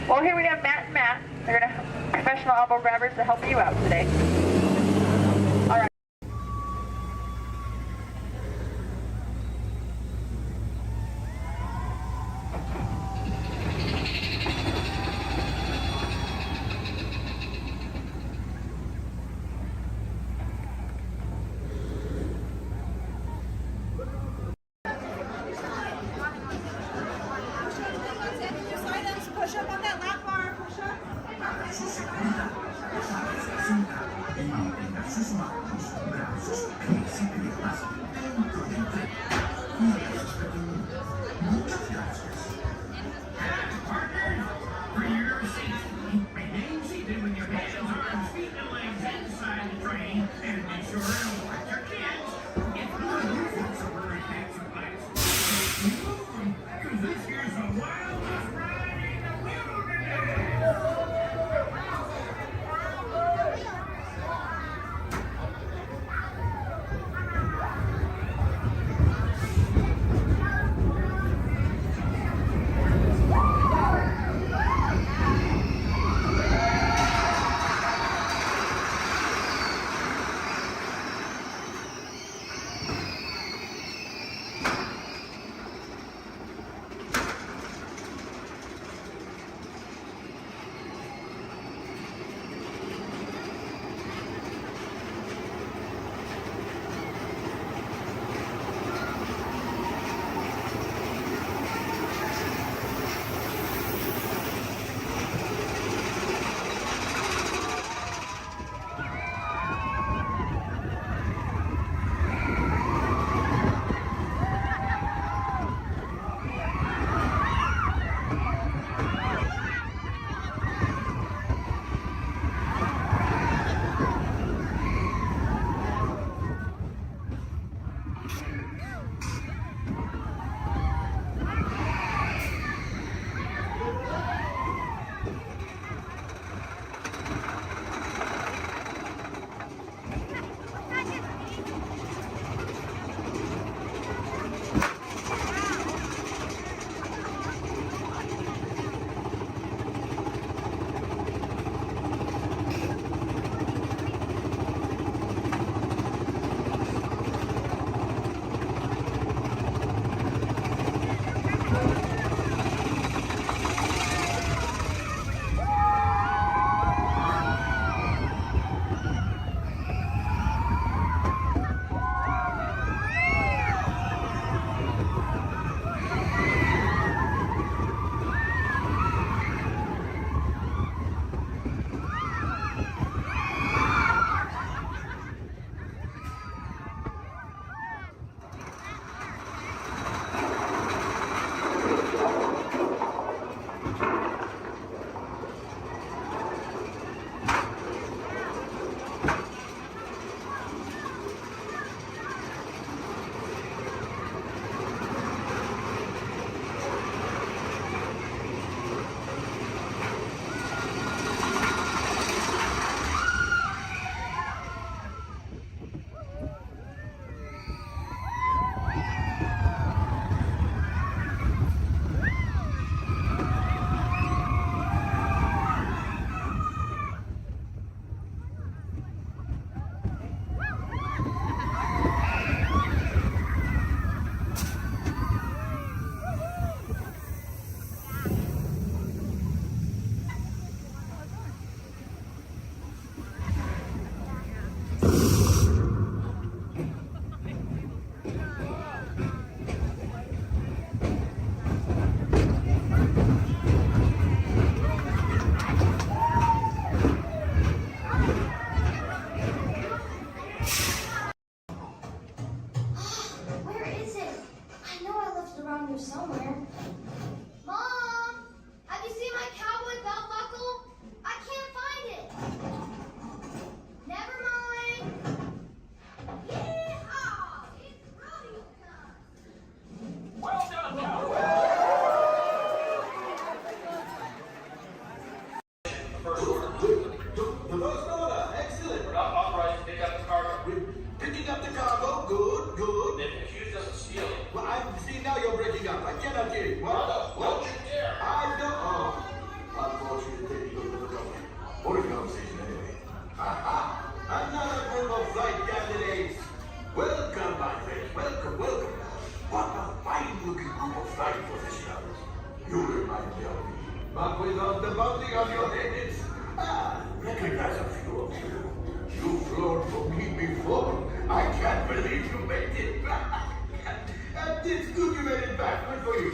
Well, here we have Matt and Matt. They're going to have professional elbow grabbers to help you out today. All right. Are made it back. And it's good you made it back. Good for you.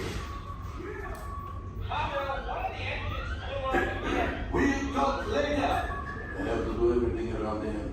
We'll talk later. I have to do everything around him.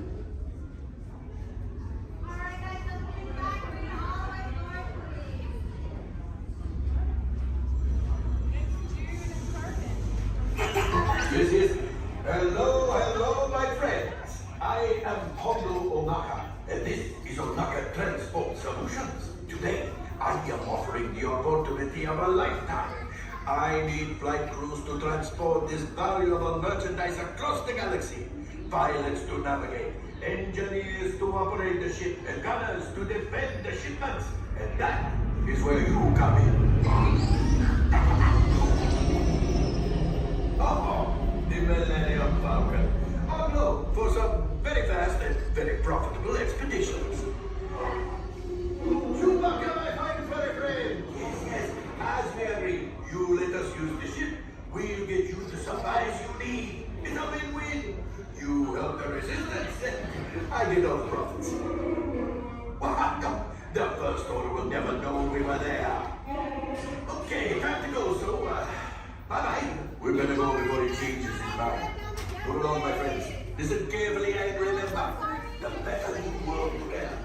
This is hello, my friends. I am Hondo Onaka, and this is Onaka Transport Solutions. Today, I am offering the opportunity of a lifetime. I need flight crews to transport this valuable merchandise across the galaxy, pilots to navigate, engineers to operate the ship, and gunners to defend the shipments. And that is where you come in. The Millennium Falcon. Oh no, for some very fast and very profitable expeditions. Chewbacca, my fine furry friend. Yes, as we agreed, you let us use the ship. We'll get you the supplies you need. It's a win-win. You help the resistance, and I get all the profits. Well, the First Order will never know we were there. Okay, time to go, so, bye-bye. We better go before he changes his mind. Go along, my friends. Listen carefully and remember, the better you work together.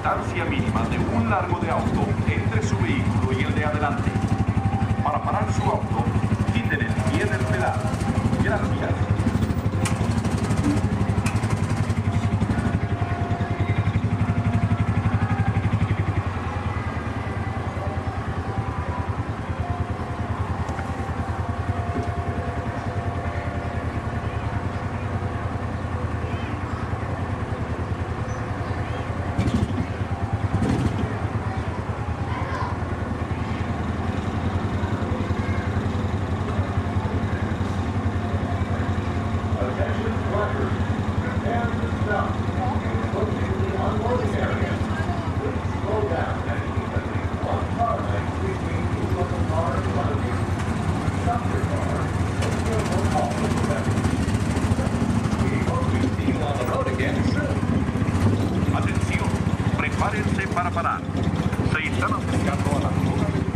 distancia mínima de un largo de auto entre su vehículo y el de adelante. Para parar su auto, quiten el pie del pedal. Gracias. Atención, prepárense para parar. Se están acercando a la zona de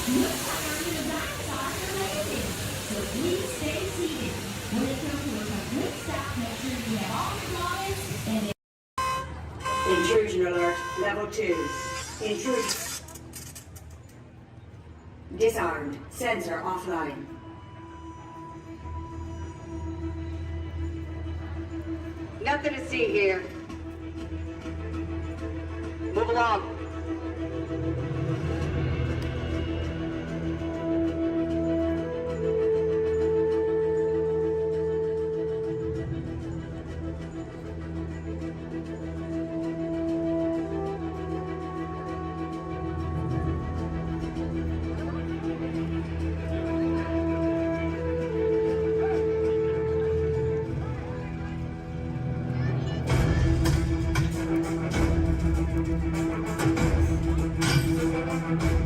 Looks like our new dinosaurs are landing. So please stay seated. When they come to a complete stop, make sure you have all your belongings and Intrusion alert, level 2. Intrusion. Disarmed. Sensor offline. Nothing to see here. Move along.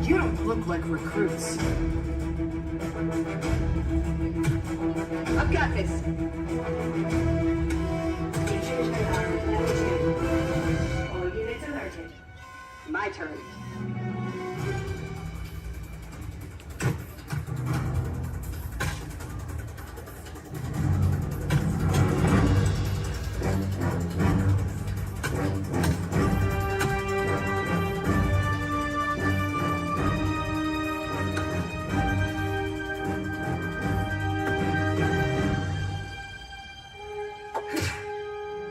You don't look like recruits. I've got this. Intrusion alert, level 2. All units alerted. My turn.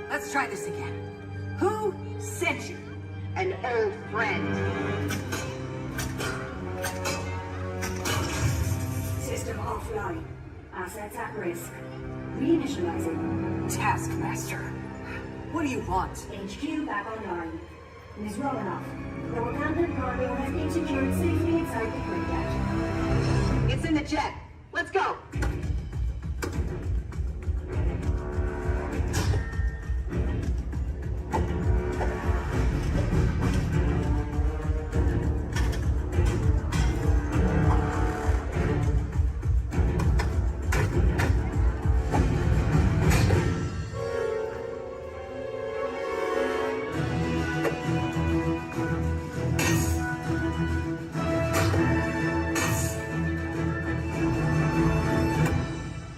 Let's try this again. Who sent you? An old friend. System offline. Assets at risk. Reinitializing. Taskmaster. What do you want? HQ back online. Ms. Romanoff, the Wakandan cargo has been secured safely inside the Quintet. It's in the jet. Let's go.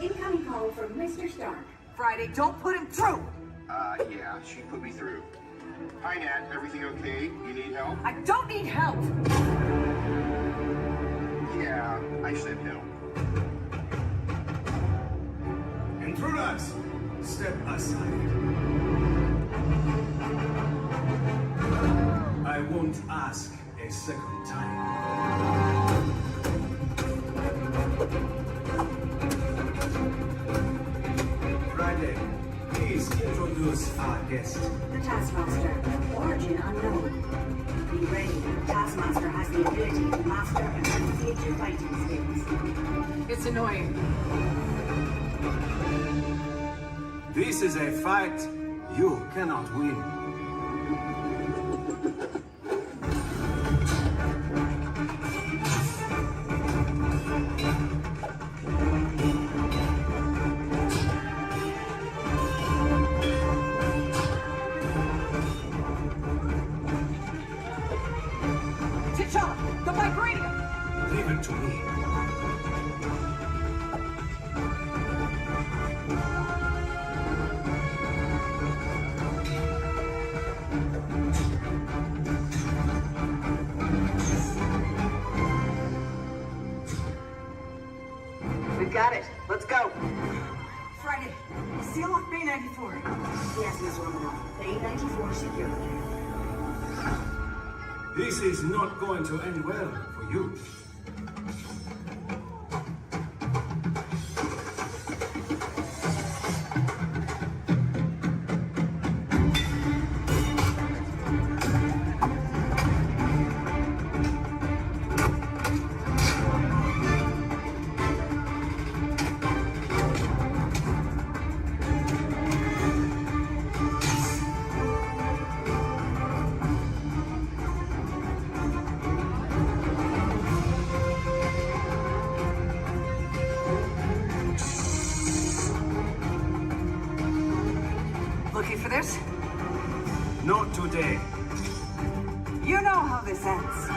Incoming call from Mr. Stark. Friday, don't put him through! Yeah, she put me through. Hi, Nat. Everything okay? You need help? I don't need help! Yeah, I said help. Intruders, step aside. I won't ask a second time. Friday, please introduce our guest. The Taskmaster. Origin unknown. Be ready. Taskmaster has the ability to master and replicate your fighting skills. It's annoying. This is a fight you cannot win. T'Challa, the vibranium! Leave it to me. We've got it. Let's go. Friday, seal off Bay 94. Yes, Ms. Romanoff. Bay 94 secured. This is not going to end well for you. Looking for this? Not today. You know how this ends.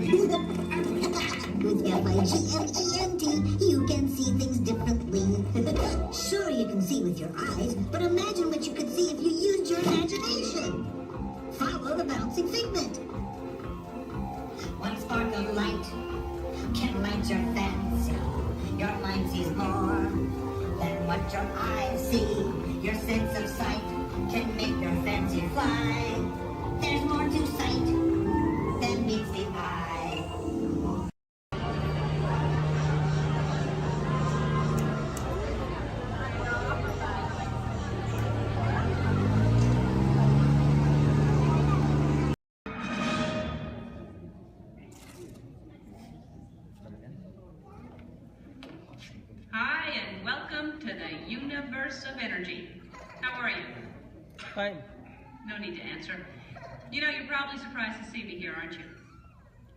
With F-I-G-M-E-N-T, you can see things differently. Sure, you can see with your eyes, but imagine what you could see if you used your imagination. Follow the bouncing figment. One spark of light can light your fancy. Your mind sees more than what your eyes see. Your sense of sight can make your fancy fly. There's more to sight than meets the eye. Hi, and welcome to the universe of energy. How are you? Fine. No need to answer. You know, you're probably surprised to see me here, aren't you?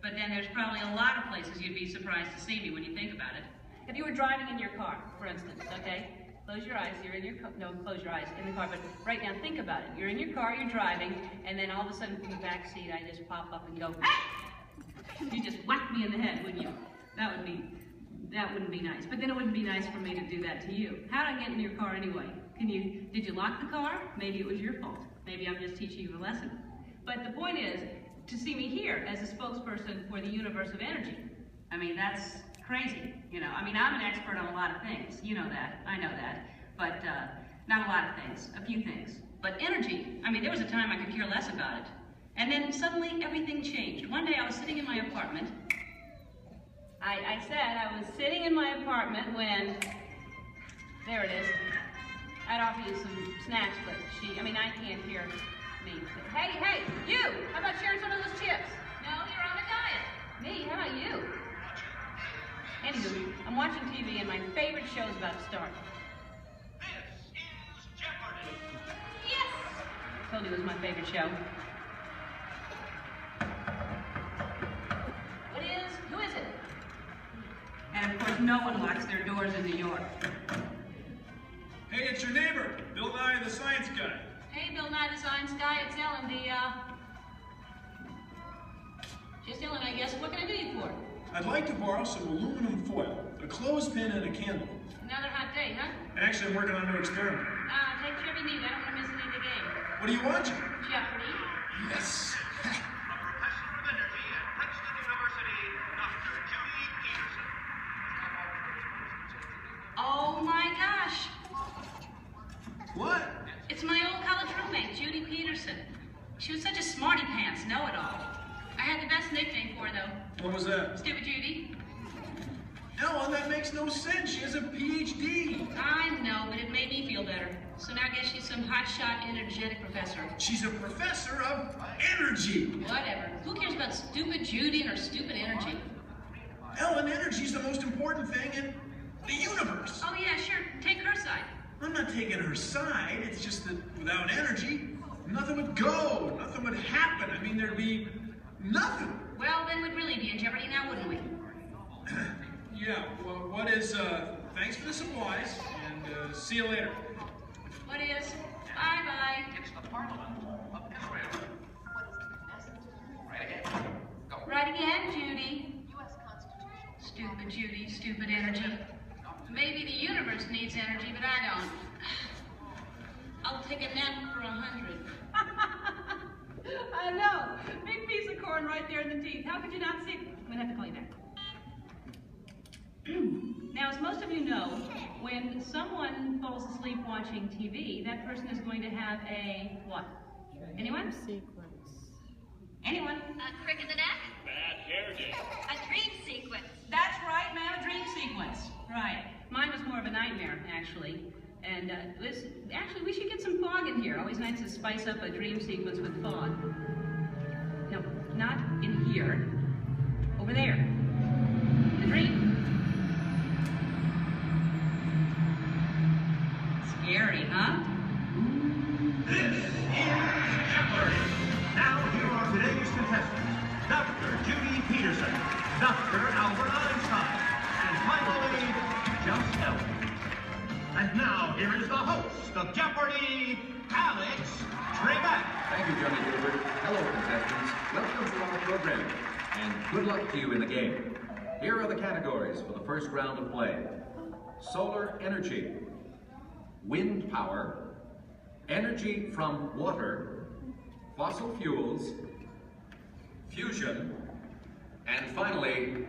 But then there's probably a lot of places you'd be surprised to see me when you think about it. If you were driving in your car, for instance, okay? Close your eyes, you're in your car. No, close your eyes in the car, but right now think about it. You're in your car, you're driving, and then all of a sudden from the back seat, I just pop up and go, hey! You just whack me in the head, wouldn't you? That wouldn't be nice. But then it wouldn't be nice for me to do that to you. How'd I get in your car anyway? Did you lock the car? Maybe it was your fault. Maybe I'm just teaching you a lesson. But the point is, to see me here as a spokesperson for the universe of energy. I mean, that's crazy, you know. I mean, I'm an expert on a lot of things. You know that, I know that. But not a lot of things, a few things. But energy, I mean, there was a time I could care less about it. And then suddenly everything changed. One day I was sitting in my apartment. I said I was sitting in my apartment when, there it is. I'd offer you some snacks, but I can't hear me. Hey, you! How about sharing some of those chips? No, you're on a diet. Me? How about you? Anywho, I'm watching TV and my favorite show's about to start. This is Jeopardy! Yes! I told you it was my favorite show. Who is it? And of course, no one locks their doors in New York. Hey, it's your neighbor, Bill Nye the Science Guy. Hey, Bill Nye the Science Guy, it's Ellen, just Ellen, I guess. What can I do you for? I'd like to borrow some aluminum foil, a clothespin, and a candle. Another hot day, huh? Actually, I'm working on a new experiment. Take whatever you need. I don't want to miss any of the game. What are you watching? Jeopardy. Yes. A professor of energy at Princeton University, Dr. Judy Peterson. Oh my gosh. What? It's my old college roommate, Judy Peterson. She was such a smarty pants, know-it-all. I had the best nickname for her, though. What was that? Stupid Judy. Ellen, that makes no sense. She has a PhD. I know, but it made me feel better. So now I guess she's some hotshot, energetic professor. She's a professor of energy. Whatever. Who cares about stupid Judy and her stupid energy? Ellen, energy's the most important thing in the universe. Oh yeah, sure. Take her side. I'm not taking her side. It's just that without energy, nothing would go. Nothing would happen. I mean, there'd be nothing. Well, then we'd really be in jeopardy now, wouldn't we? Yeah, well, what is, thanks for the supplies, and see you later. What is? Bye-bye. It's the Parliament of Israel. Right again. Go. Right again, Judy. Stupid Judy, stupid energy. Maybe the universe needs energy, but I don't. I'll take a nap for 100. I know. Big piece of corn right there in the teeth. How could you not see? I'm gonna have to call you back. Now, as most of you know, when someone falls asleep watching TV, that person is going to have a what? Anyone? Sequence. Anyone? A crick in the neck? Bad hair day. A dream sequence. That's right, ma'am, a dream sequence. Right. Mine was more of a nightmare, actually. And actually, we should get some fog in here. Always nice to spice up a dream sequence with fog. No, not in here. Over there. The dream. Scary, huh? This is Jeopardy! Now here are today's contestants. Dr. Judy Peterson, Dr. Albert Einstein, and finally, just Ellen. And now here is the host of Jeopardy, Alex Trebek. Thank you, Johnny Gilbert. Hello, contestants. Welcome to our program. And good luck to you in the game. Here are the categories for the first round of play. Solar energy, wind power, energy from water, fossil fuels, fusion, and finally,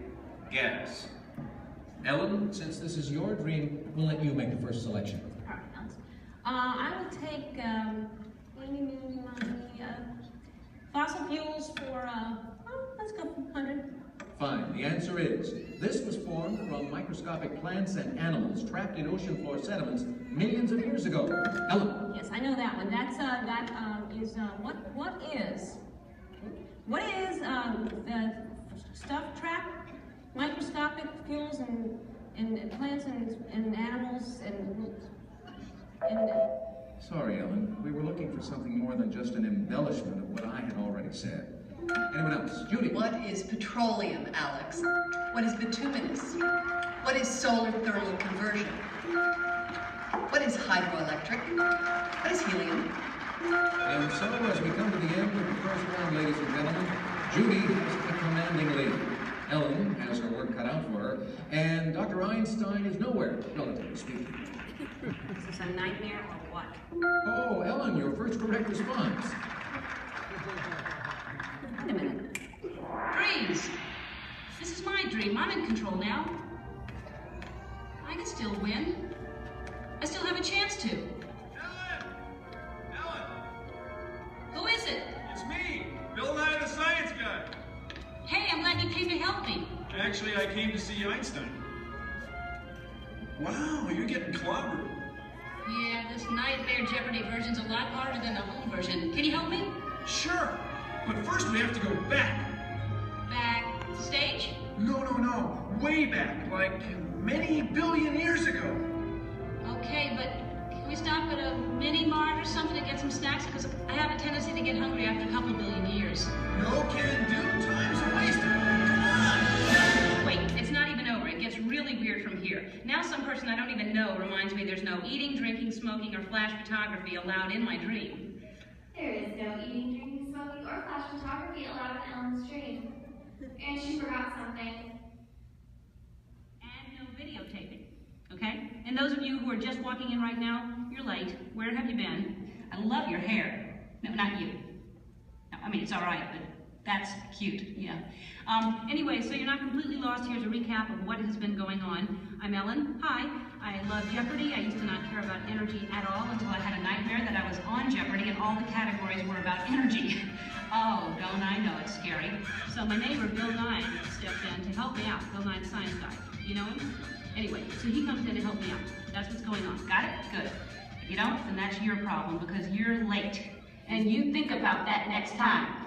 gas. Ellen, since this is your dream, we'll let you make the first selection. All right, Alex. I would take fossil fuels for, let's go 100. Fine. The answer is, this was formed from microscopic plants and animals trapped in ocean floor sediments millions of years ago. Ellen. Yes, I know that one. That's, what is the stuff trapped? Microscopic fuels and plants and animals and Sorry, Ellen. We were looking for something more than just an embellishment of what I had already said. Anyone else? Judy. What is petroleum, Alex? What is bituminous? What is solar thermal conversion? What is hydroelectric? What is helium? And so, as we come to the end of the first round, ladies and gentlemen, Judy has the commanding lead. Ellen has her work cut out for her, and Dr. Einstein is nowhere, relatively speaking. Is this a nightmare or what? Oh, Ellen, your first correct response. Wait a minute. Dreams. This is my dream. I'm in control now. I can still win. I still have a chance to. Ellen! Who is it? It's me, Bill Nye the Science Guy. Hey, I'm glad you came to help me. Actually, I came to see Einstein. Wow, you're getting clobbered. Yeah, this Nightmare Jeopardy version's a lot harder than the home version. Can you help me? Sure, but first we have to go back. Backstage? No, way back, like many billion years ago. Okay, but can we stop at a mini-mart or something to get some snacks? Because I have a tendency to get hungry after a couple billion years. No can do, time's wasted. Come on! Wait, it's not even over. It gets really weird from here. Now some person I don't even know reminds me there's no eating, drinking, smoking, or flash photography allowed in my dream. There is no eating, drinking, smoking, or flash photography allowed in Ellen's dream. And she forgot something. And no videotaping, okay? And those of you who are just walking in right now, you're late. Where have you been? I love your hair. No, not you. No, I mean, it's all right, but that's cute, yeah. Anyway, so you're not completely lost. Here's a recap of what has been going on. I'm Ellen. Hi. I love Jeopardy. I used to not care about energy at all until I had a nightmare that I was on Jeopardy and all the categories were about energy. Oh, don't I know, it's scary. So my neighbor, Bill Nye, stepped in to help me out. Bill Nye, the science guy. You know him? Anyway, so he comes in to help me out. That's what's going on. Got it? Good. If you don't, then that's your problem because you're late. And you think about that next time.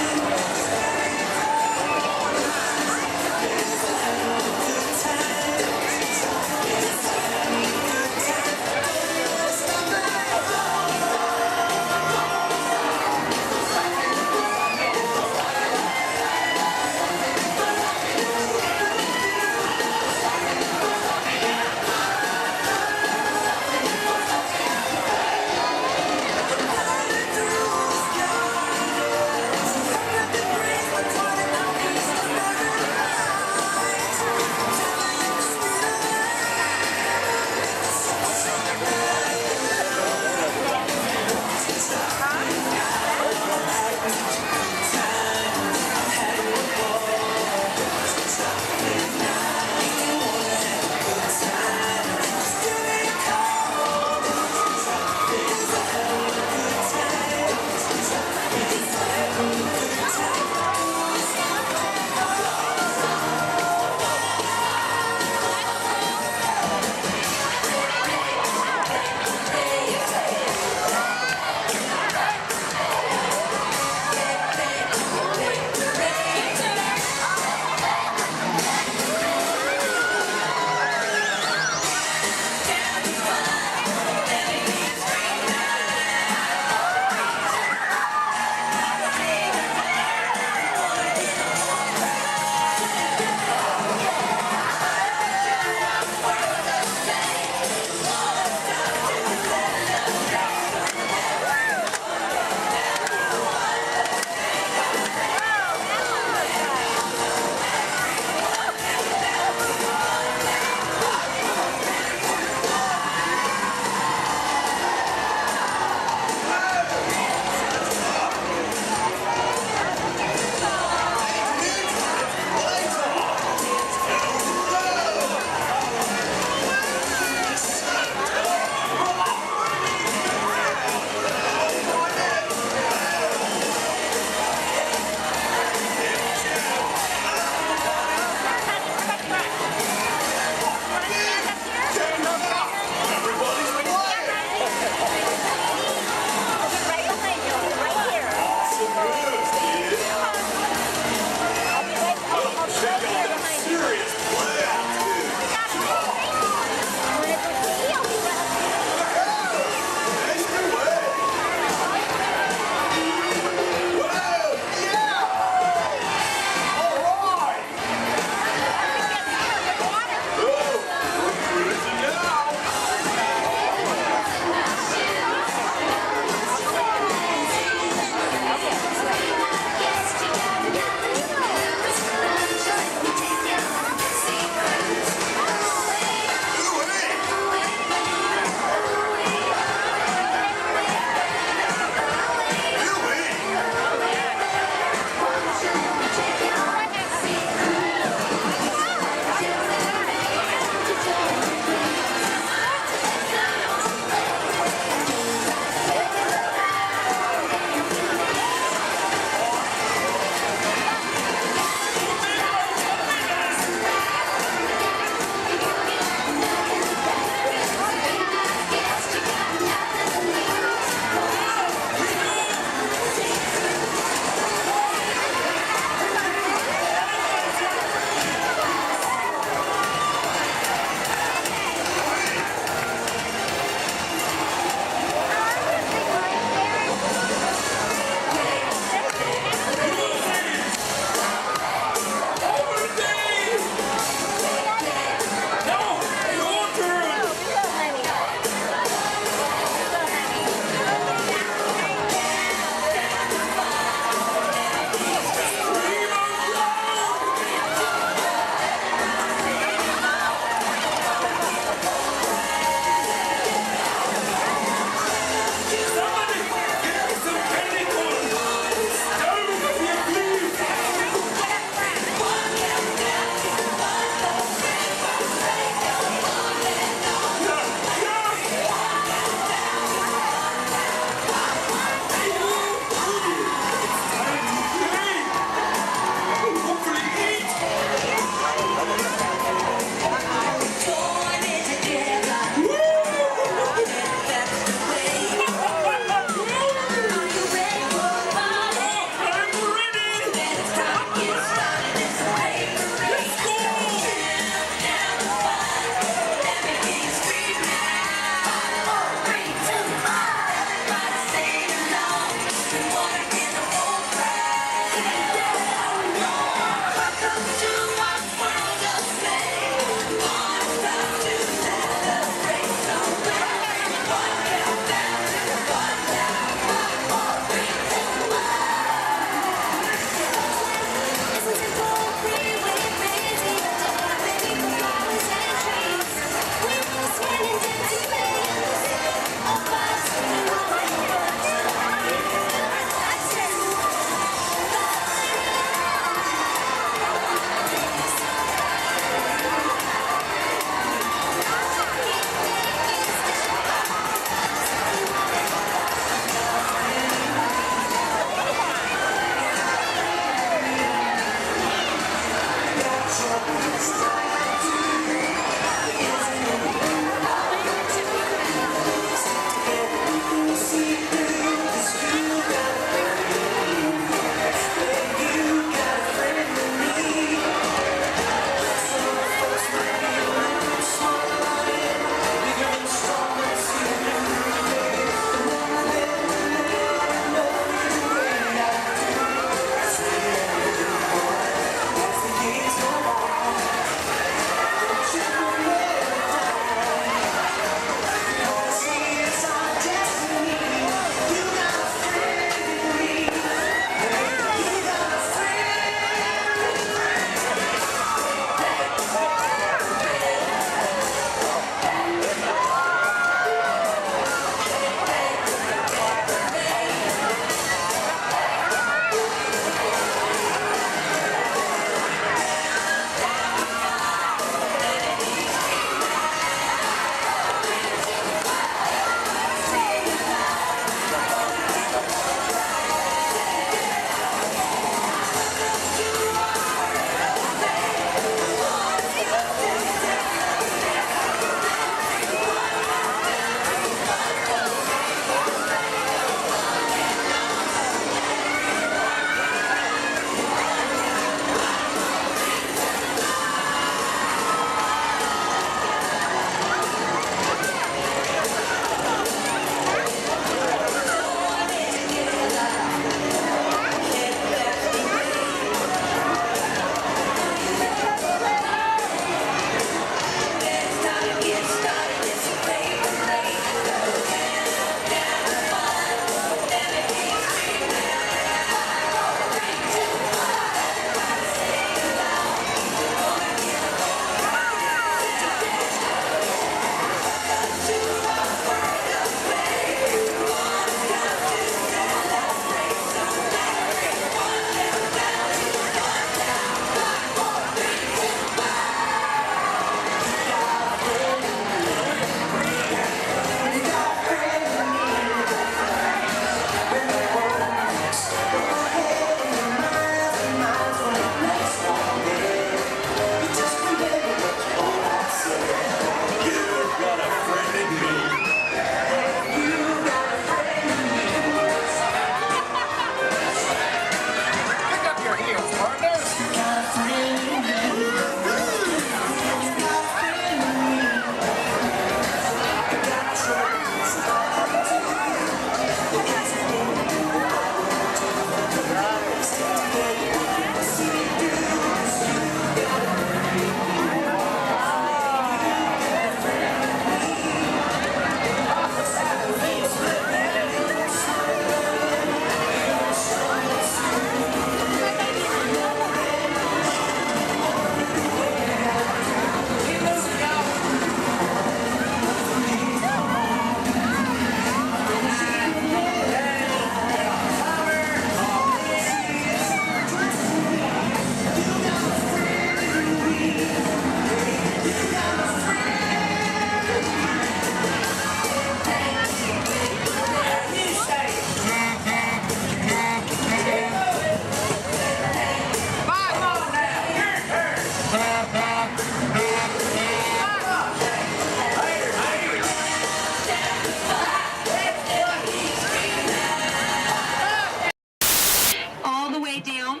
lie down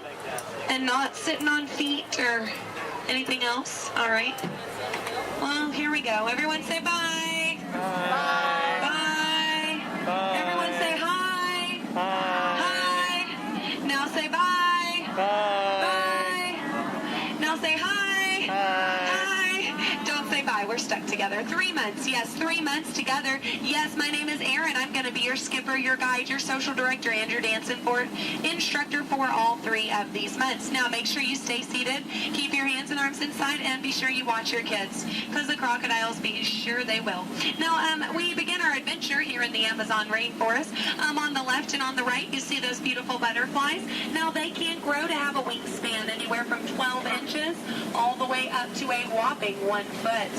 and not sitting on feet or anything else? All right. Well, here we go. Everyone say bye. Bye. Bye. Bye. Everyone say hi. Bye. Hi. Now say bye. Bye. Bye. Now say hi. Bye. Hi. Don't say bye. We're stuck together. 3 months. Yes, 3 months together. Yes, my name is Erin. I'm going to be your skipper, your guide, your social director, and your dance instructor for all 3 of these months. Now, make sure you stay seated. Keep your hands and arms inside, and be sure you watch your kids, because the crocodiles, be sure they will. Now, we begin our adventure here in the Amazon rainforest. On the left and on the right, you see those beautiful butterflies. Now, they can grow to have a wingspan anywhere from 12 inches all the way up to a whopping 1 foot.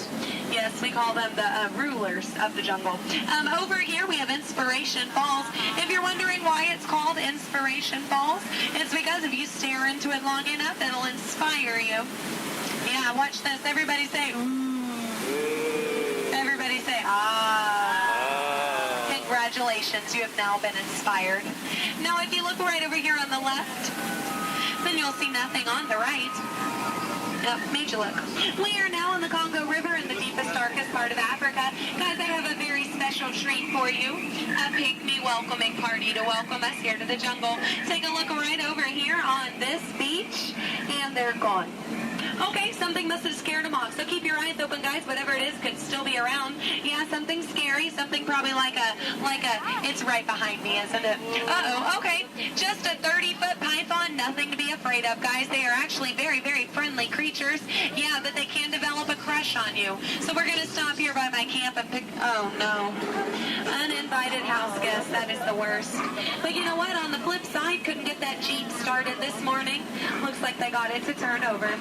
Yes, we call them the rulers of the jungle. Over here, we have Inspiration Falls. If you're wondering why it's called Inspiration Falls, it's because if you stare into it long enough, it'll inspire you. Yeah, watch this. Everybody say, ooh. Everybody say, ah. Congratulations, you have now been inspired. Now, if you look right over here on the left, then you'll see nothing on the right. Yep, made you look. We are now in the Congo River in the deepest, darkest part of Africa. Guys, I have a very special treat for you. A pygmy welcoming party to welcome us here to the jungle. Take a look right over here on this beach, and they're gone. Okay, something must have scared them off. So keep your eyes open, guys. Whatever it is could still be around. Yeah, something scary. Something probably like a, it's right behind me, isn't it? Uh-oh, okay. Just a 30-foot python. Nothing to be afraid of, guys. They are actually very, very friendly creatures. Yeah, but they can develop a crush on you. So we're going to stop here by my camp and pick, oh no. Uninvited house guests. That is the worst. But you know what? On the flip side, couldn't get that Jeep started this morning. Looks like they got it to turn over.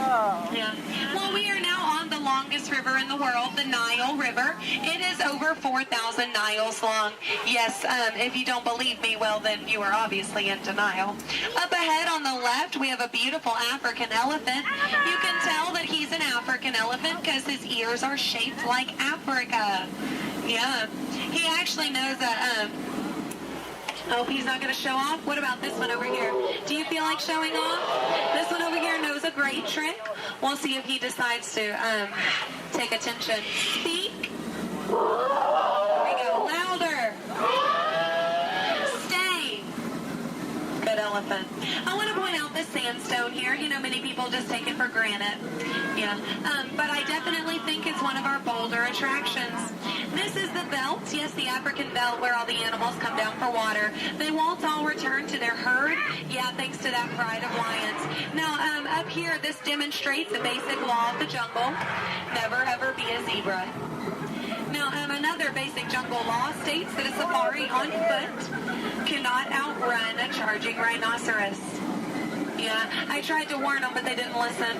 Oh. Yeah. Well, we are now on the longest river in the world, the Nile River. It is over 4,000 miles long. Yes, if you don't believe me, well, then you are obviously in denial. Up ahead on the left, we have a beautiful African elephant. You can tell that he's an African elephant because his ears are shaped like Africa. Yeah. He actually knows that, oh, he's not going to show off? What about this one over here? Do you feel like showing off? This one over here knows a great trick. We'll see if he decides to take attention. Speak. Here we go. Louder. Stay. Good elephant. I want to point out this sandstone here. You know, many people just take it for granted. Yeah. But I definitely think it's one of our bolder attractions. This is the belt, yes, the African belt where all the animals come down for water. They won't all return to their herd, yeah, thanks to that pride of lions. Now, up here, this demonstrates the basic law of the jungle. Never, ever be a zebra. Now, another basic jungle law states that a safari on foot cannot outrun a charging rhinoceros. Yeah, I tried to warn them, but they didn't listen.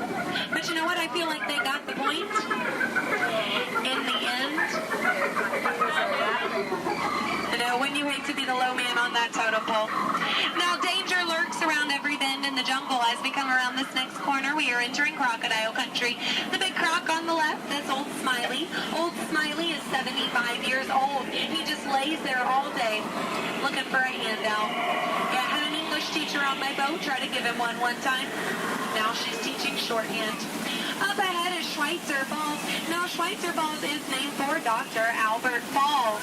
But you know what? I feel like they got the point. In the end, you know, when you hate to be the low man on that totem pole. Now, danger lurks around every bend in the jungle. As we come around this next corner, we are entering crocodile country. The big croc on the left, that's Old Smiley. Old Smiley is 75 years old. He just lays there all day looking for a handout. Yeah, I had an English teacher on my boat. Try to give him one time. Now she's teaching shorthand. Up ahead is Schweitzer Falls. Now, Schweitzer Falls is named for Dr. Albert Falls.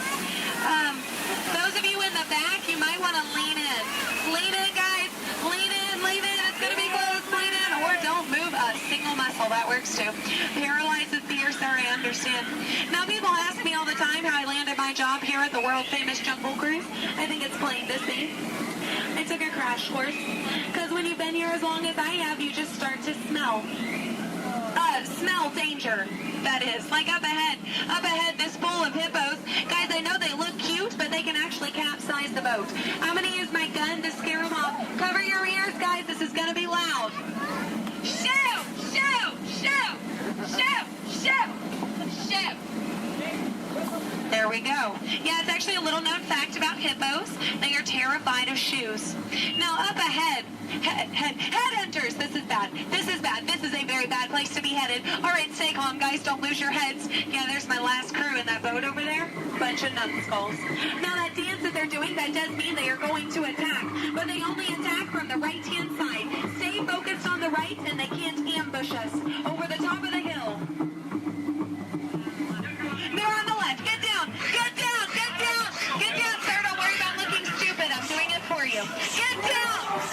Those of you in the back, you might want to lean in. Lean in, guys. Lean in, lean in. It's going to be close. Lean in. Or don't move a single muscle. That works too. Paralyzes fear, sir, I understand. Now, people ask me all the time how I landed my job here at the world-famous Jungle Cruise. I think it's plain to see. I took a crash course. Because when you've been here as long as I have, you just start to smell. Smell danger, that is. Like up ahead, this full of hippos. Guys, I know they look cute, but they can actually capsize the boat. I'm going to use my gun to scare them off. Cover your ears, guys. This is going to be loud. Shoot! Shoot! Shoot! Shoot! Shoot! Shoot! There we go. Yeah, it's actually a little known fact about hippos. They are terrified of shoes. Now, up ahead, headhunters. This is bad. This is bad. This is a very bad place to be headed. All right, stay calm, guys. Don't lose your heads. Yeah, there's my last crew in that boat over there. Bunch of numbskulls. Now, that dance that they're doing, that does mean they are going to attack. But they only attack from the right-hand All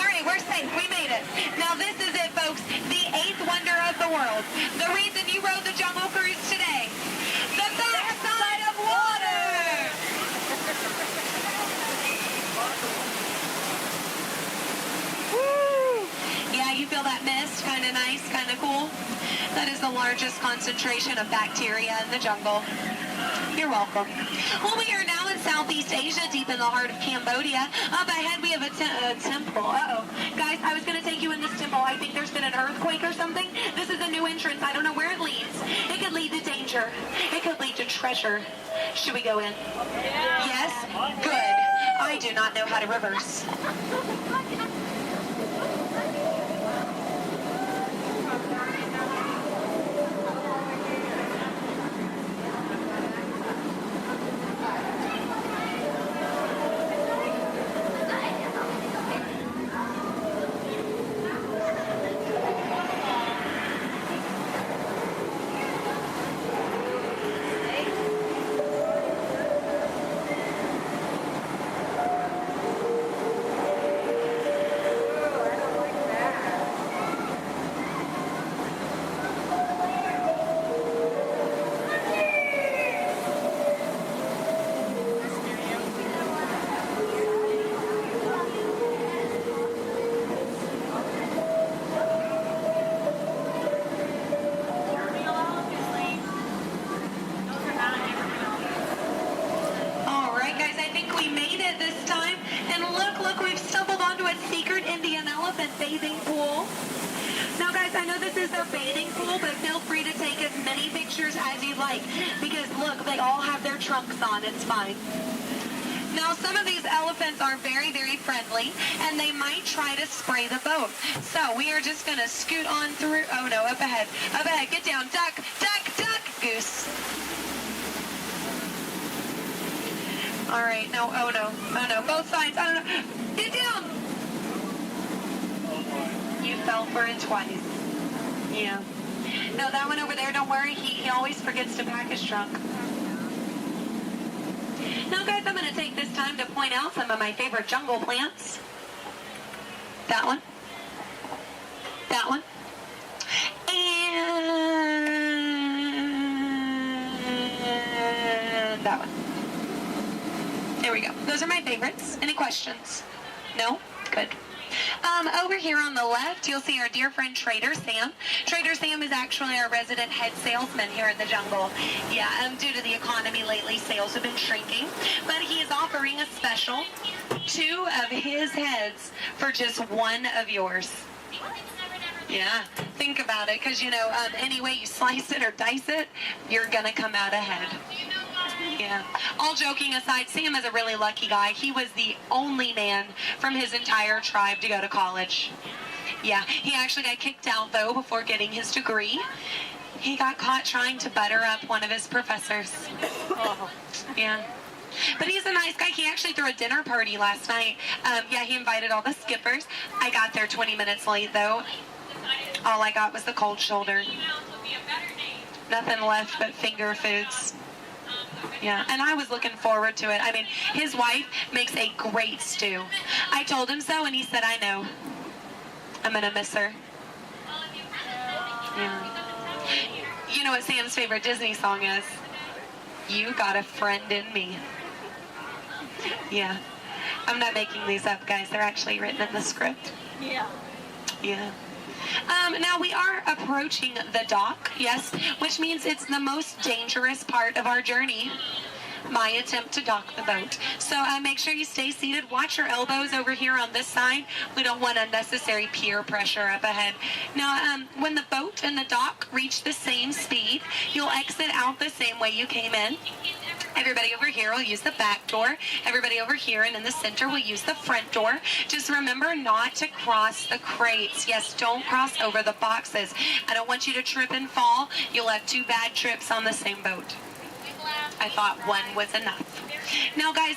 right, we're safe. We made it. Now this is it, folks. The 8th wonder of the world. The reason you rode the Jungle Cruise today. The backside of water. Woo! Yeah, you feel that mist? Kind of nice, kind of cool. That is the largest concentration of bacteria in the jungle. You're welcome. Well, we are now in Southeast Asia, deep in the heart of Cambodia. Up ahead, we have a temple. Uh-oh. Guys, I was going to take you in this temple. I think there's been an earthquake or something. This is a new entrance. I don't know where it leads. It could lead to danger. It could lead to treasure. Should we go in? Yes? Good. I do not know how to reverse. Bathing pool. Now guys, I know this is their bathing pool, but feel free to take as many pictures as you like, because look, they all have their trunks on. It's fine. Now some of these elephants are very, very friendly, and they might try to spray the boat. So we are just going to scoot on through. Oh no, up ahead, get down, duck, duck, duck, goose. All right, no, oh no, both sides, oh no, get down. You fell for it twice. Yeah. No, that one over there, don't worry. He always forgets to pack his trunk. Now, guys, I'm going to take this time to point out some of my favorite jungle plants. That one. That one. And that one. There we go. Those are my favorites. Any questions? No? Good. Over here on the left, you'll see our dear friend Trader Sam. Trader Sam is actually our resident head salesman here in the jungle. Yeah, due to the economy lately, sales have been shrinking. But he is offering a special, 2 of his heads for just 1 of yours. Yeah, think about it, because, you know, any way you slice it or dice it, you're going to come out ahead. Yeah. All joking aside, Sam is a really lucky guy. He was the only man from his entire tribe to go to college. Yeah, he actually got kicked out, though, before getting his degree. He got caught trying to butter up one of his professors. Yeah. But he's a nice guy. He actually threw a dinner party last night. Yeah, he invited all the skippers. I got there 20 minutes late, though. All I got was the cold shoulder. Nothing left but finger foods. Yeah, and I was looking forward to it. I mean, his wife makes a great stew. I told him so, and he said, I know. I'm going to miss her. Yeah. You know what Sam's favorite Disney song is? You Got a Friend in Me. Yeah. I'm not making these up, guys. They're actually written in the script. Yeah. Yeah. Now we are approaching the dock, yes, which means it's the most dangerous part of our journey. My attempt to dock the boat. So make sure you stay seated. Watch your elbows over here on this side. We don't want unnecessary peer pressure up ahead. Now, when the boat and the dock reach the same speed, you'll exit out the same way you came in. Everybody over here will use the back door. Everybody over here and in the center will use the front door. Just remember not to cross the crates. Yes, don't cross over the boxes. I don't want you to trip and fall. You'll have 2 bad trips on the same boat. I thought 1 was enough. Now, guys,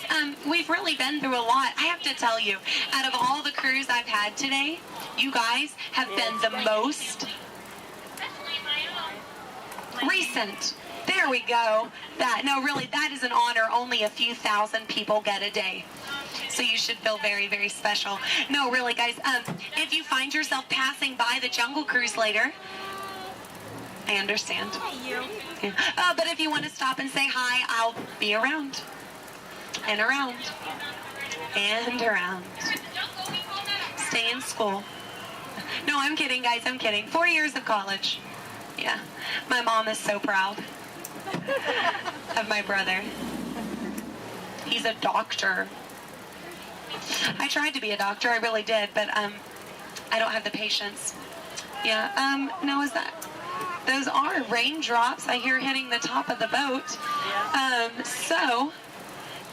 we've really been through a lot. I have to tell you, out of all the crews I've had today, you guys have been the most recent. There we go. No, really, that is an honor only a few thousand people get a day. So you should feel very, very special. No, really, guys, if you find yourself passing by the Jungle Cruise later, I understand. Yeah. But if you want to stop and say hi, I'll be around. And around. And around. Stay in school. No, I'm kidding, guys, I'm kidding. 4 years of college. Yeah. My mom is so proud of my brother. He's a doctor. I tried to be a doctor, I really did, but I don't have the patience. Yeah, now is that... Those are raindrops I hear hitting the top of the boat. So,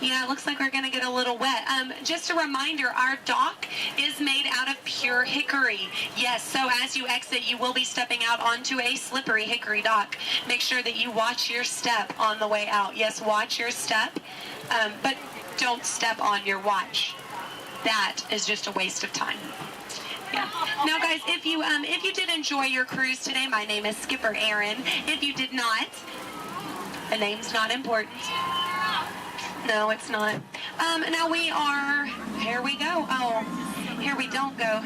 yeah, it looks like we're going to get a little wet. Just a reminder, our dock is made out of pure hickory. Yes, so as you exit, you will be stepping out onto a slippery hickory dock. Make sure that you watch your step on the way out. Yes, watch your step, but don't step on your watch. That is just a waste of time. Yeah. Now, guys, if you did enjoy your cruise today, my name is Skipper Aaron. If you did not, the name's not important. No, it's not. Now we are, here we go. Oh, here we don't go.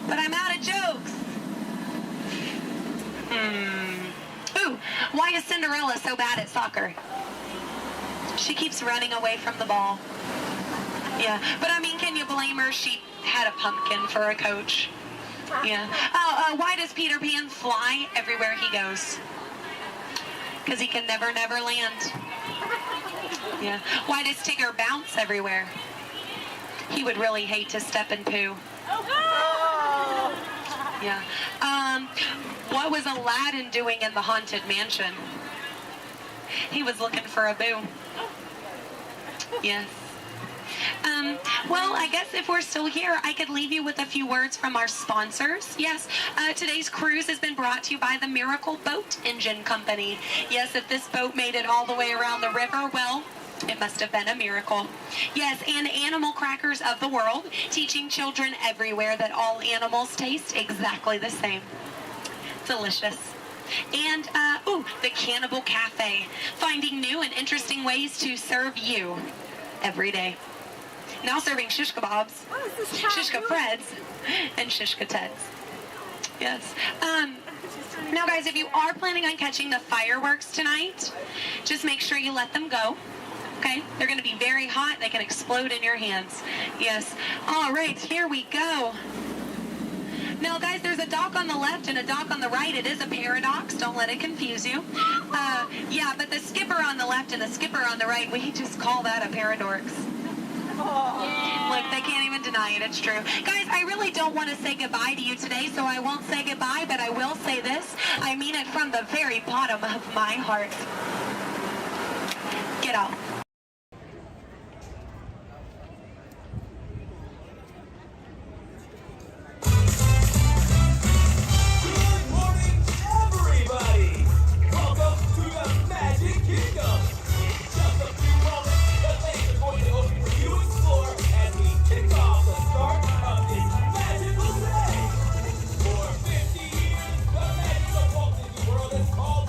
But I'm out of jokes. Ooh, why is Cinderella so bad at soccer? She keeps running away from the ball. Yeah, but I mean, can you blame her? She had a pumpkin for a coach. Yeah. Why does Peter Pan fly everywhere he goes? Because he can never land. Yeah. Why does Tigger bounce everywhere? He would really hate to step in poo. Yeah. What was Aladdin doing in the Haunted Mansion? He was looking for a boo. Yes. Well, I guess if we're still here, I could leave you with a few words from our sponsors. Yes, today's cruise has been brought to you by the Miracle Boat Engine Company. Yes, if this boat made it all the way around the river, well, it must have been a miracle. Yes, and Animal Crackers of the World, teaching children everywhere that all animals taste exactly the same. Delicious. And, the Cannibal Cafe, finding new and interesting ways to serve you every day. Now serving shish kebabs, shish freds, and shish teds. Yes. Now, guys, if you are planning on catching the fireworks tonight, just make sure you let them go. Okay? They're going to be very hot. They can explode in your hands. Yes. All right, here we go. Now, guys, there's a dock on the left and a dock on the right. It is a paradox. Don't let it confuse you. Yeah, but the skipper on the left and the skipper on the right, we just call that a paradorx. Look, they can't even deny it. It's true. Guys, I really don't want to say goodbye to you today, so I won't say goodbye, but I will say this. I mean it from the very bottom of my heart. Get out. All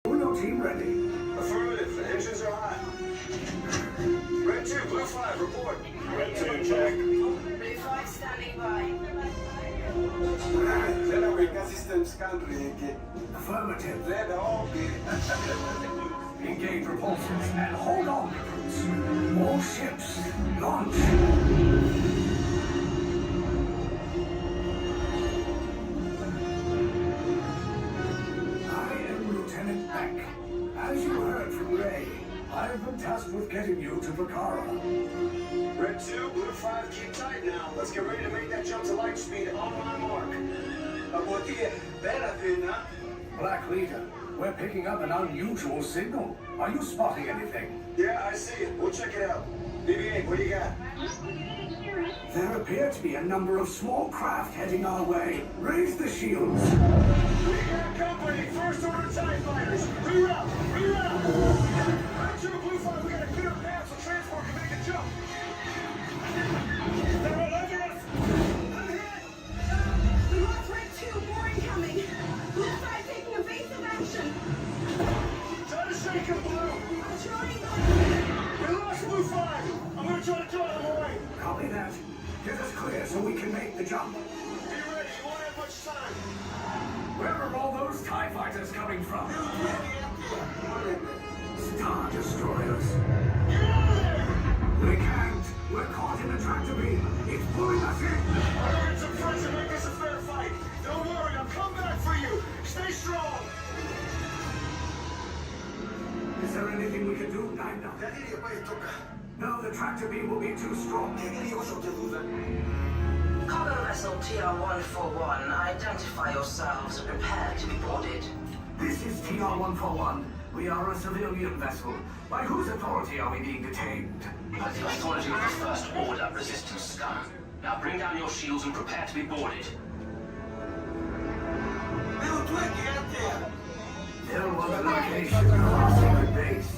Uno team ready. Affirmative. The engines are hot. Red 2, Blue 5, report. Red 2, check. Blue 5 standing by. Generator systems country. Affirmative. Red all Engage repulsors and hold on, recruits. All ships, launch. I am Lieutenant Beck. As you heard from Ray, I have been tasked with getting you to Vakara. Red 2, Blue 5, keep tight now. Let's get ready to make that jump to light speed on my mark. Black Leader, we're picking up an unusual signal. Are you spotting anything? Yeah, I see it. We'll check it out. BB-8, what do you got? There appear to be a number of small craft heading our way. Raise the shields. We got company. First order TIE fighters. Reroute. Reroute. Red 2, Blue 5, we got a clear path so transport can make a jump. They're all over us. I'm hit. We lost Red 2, more incoming. Blue 5 taking evasive action. Try to shake him, Blue. I'm trying. We lost Blue 5. I'm going to try to draw them away. Copy that. Get us clear so we can make the jump. Be ready. You won't have much time. Where are all those TIE fighters coming from? Star Destroyers. Get out of there! We can't. We're caught in a tractor beam. It's pulling us in. I'll earn some friends and make this a fair fight. Don't worry, I'll come back for you. Stay strong. Is there anything we can do, Nina? No, the tractor beam will be too strong. Cargo vessel TR-141, identify yourselves and prepare to be boarded. This is TR-141. We are a civilian vessel. By whose authority are we being detained? By the authority of the First Order Resistance Scum. Now bring down your shields and prepare to be boarded. They're on the location of our secret base.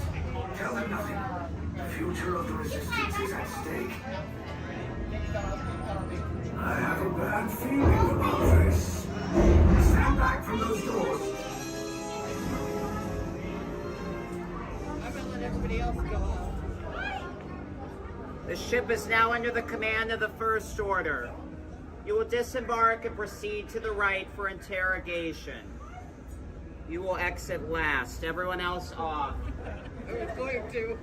Tell them nothing. The future of the Resistance is at stake. I have a bad feeling about this. Stand back from those doors. I'm gonna let everybody else go out. The ship is now under the command of the First Order. You will disembark and proceed to the right for interrogation. You will exit last. Everyone else off. I was going to.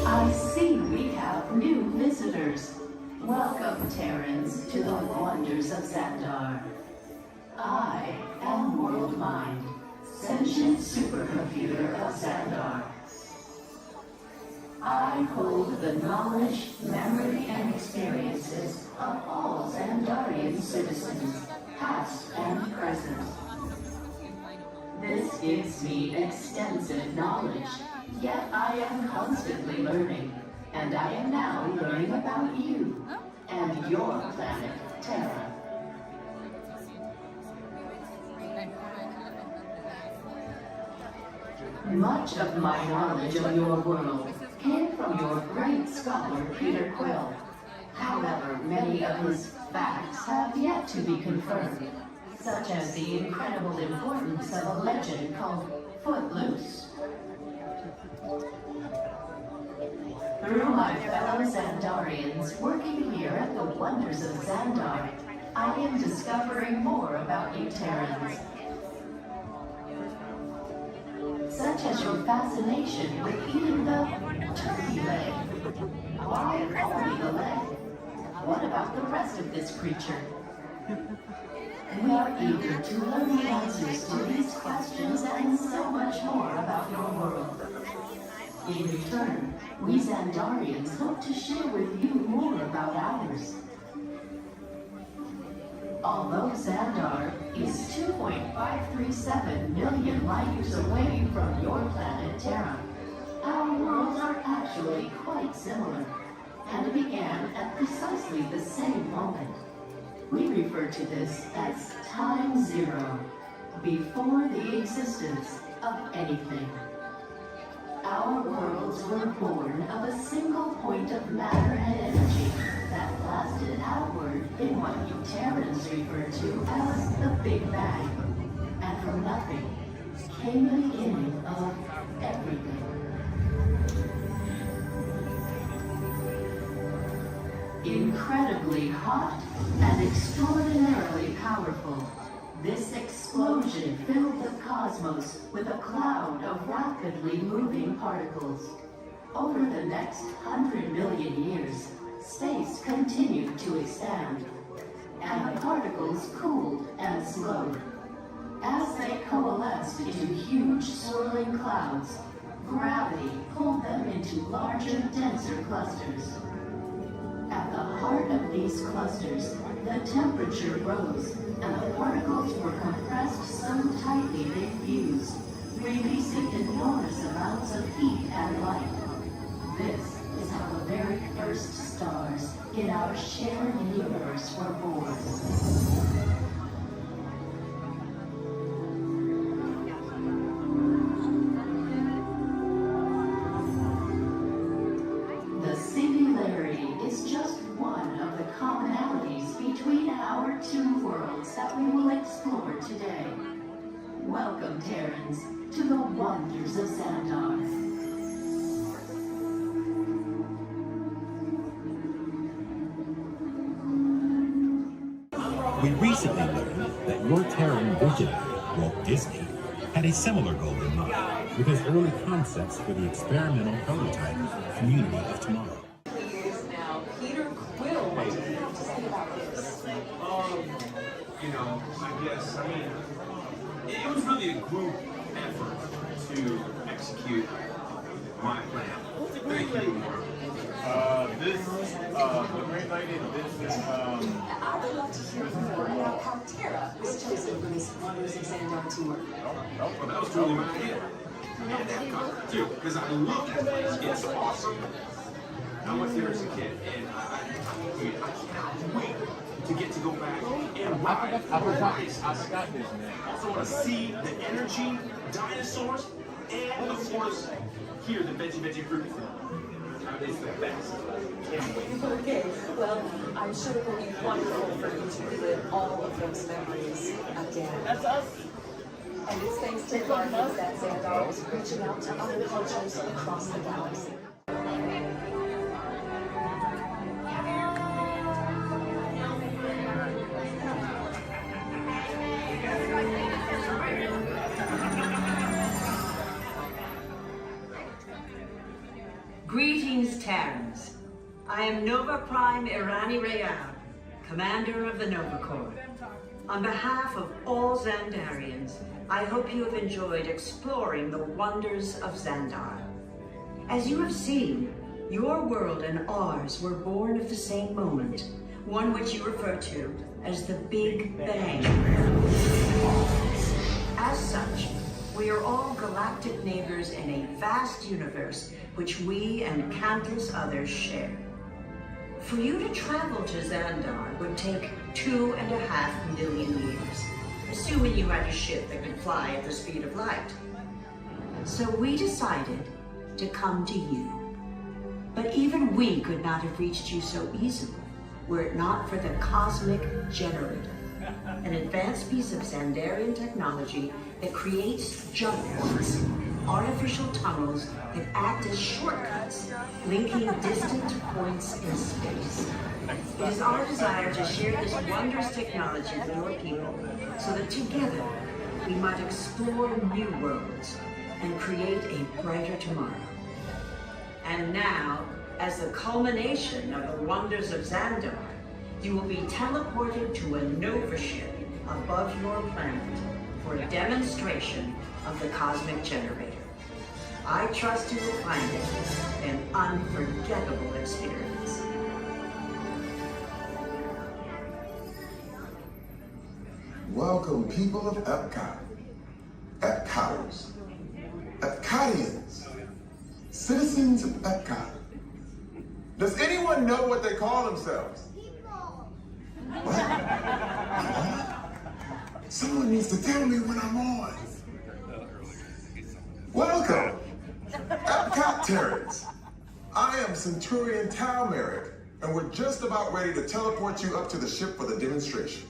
I see we have new visitors. Welcome, Terrans, to the wonders of Xandar. I am World Mind, sentient supercomputer of Xandar. I hold the knowledge, memory, and experiences of all Xandarian citizens, past and present. This gives me extensive knowledge, yet I am constantly learning, and I am now learning about you and your planet, Terra. Much of my knowledge of your world came from your great scholar, Peter Quill. However, many of his facts have yet to be confirmed, such as the incredible importance of a legend called Footloose. Through my fellow Xandarians working here at the Wonders of Xandar, I am discovering more about you Terrans. Such as your fascination with eating the turkey leg. Why only the leg? What about the rest of this creature? We are eager to learn the answers to these questions and so much more about your world. In return, we Xandarians hope to share with you more about ours. Although Xandar is 2.537 million light years away from your planet Terra, our worlds are actually quite similar, and began at precisely the same moment. We refer to this as time zero, before the existence of anything. Our worlds were born of a single point of matter and energy that lasted outward in what you Terrans refer to as the Big Bang. And from nothing came the beginning of everything. Incredibly hot and extraordinarily powerful, this explosion filled the cosmos with a cloud of rapidly moving particles. Over the next 100 million years, space continued to expand, and the particles cooled and slowed. As they coalesced into huge swirling clouds, gravity pulled them into larger, denser clusters. At the heart of these clusters, the temperature rose, and the particles were compressed so tightly they fused, releasing enormous amounts of heat and light. This is how the very first stars in our shared universe were born. The singularity is just one of the commonalities between our two worlds that we will explore today. Welcome, Terrans, to the Wonders of Xandar. We recently learned that your Terran visionary, Walt Disney, had a similar goal in mind with his early concepts for the experimental prototype Community of Tomorrow. Now, Peter Quill, what do you have to say about this? You know, I guess, it was really a group effort to execute my plan. Thank you, Mark. The Great Lady, I would love to hear more about how Terra was chosen for this Wonders of Xandar tour. Well, that was totally my idea. And that got too, because I love that place. It's awesome. I went there as a kid, and I cannot wait to get to go back and ride. I also want to see the energy, dinosaurs, and of course, hear the veggie fruit. It's the best. Can't wait. Okay, well, I'm sure it will be wonderful for you to relive all of those memories again. That's us. And it's thanks to Wonders that Xandar is reaching out to other cultures across the galaxy. Greetings, Terrans. I am Nova Prime Irani Rayal, Commander of the Nova Corps. On behalf of all Xandarians, I hope you have enjoyed exploring the wonders of Xandar. As you have seen, your world and ours were born of the same moment, one which you refer to as the Big Bang. As such, we are all galactic neighbors in a vast universe which we and countless others share. For you to travel to Xandar would take 2.5 million years, assuming you had a ship that could fly at the speed of light. So we decided to come to you. But even we could not have reached you so easily were it not for the Cosmic Generator, an advanced piece of Xandarian technology that creates jump points, artificial tunnels that act as shortcuts, linking distant points in space. It is our desire to share this wondrous technology with your people so that together we might explore new worlds and create a brighter tomorrow. And now, as the culmination of the wonders of Xandar, you will be teleported to a Nova ship above your planet for a demonstration of the Cosmic Generator. I trust you will find it an unforgettable experience. Welcome, people of Epcot, Epcoters, Epcotians, citizens of Epcot. Does anyone know what they call themselves? What? Someone needs to tell me when I'm on. Welcome, Epcot Terrans. I am Centurion Tal Merrick, and we're just about ready to teleport you up to the ship for the demonstration.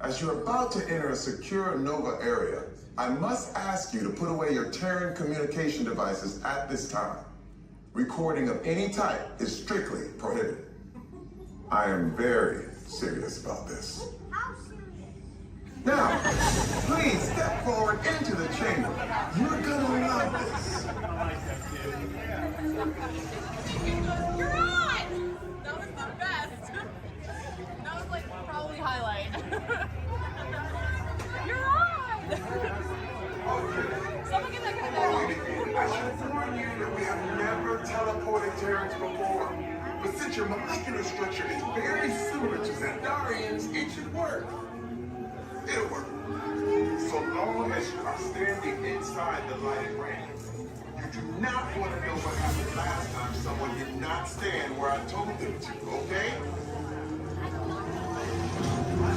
As you're about to enter a secure Nova area, I must ask you to put away your Terran communication devices at this time. Recording of any type is strictly prohibited. I am very serious about this. Now, please step forward into the chamber. You're gonna love this. You're on! That was the best. That was like probably highlight. You're on! Someone get that kind of I should warn you that we have never teleported Terrans before. But since your molecular structure is very similar to Xandarians, it should work. It'll work. So long as you are standing inside the lighted ring. You do not want to know what happened last time someone did not stand where I told them to, okay?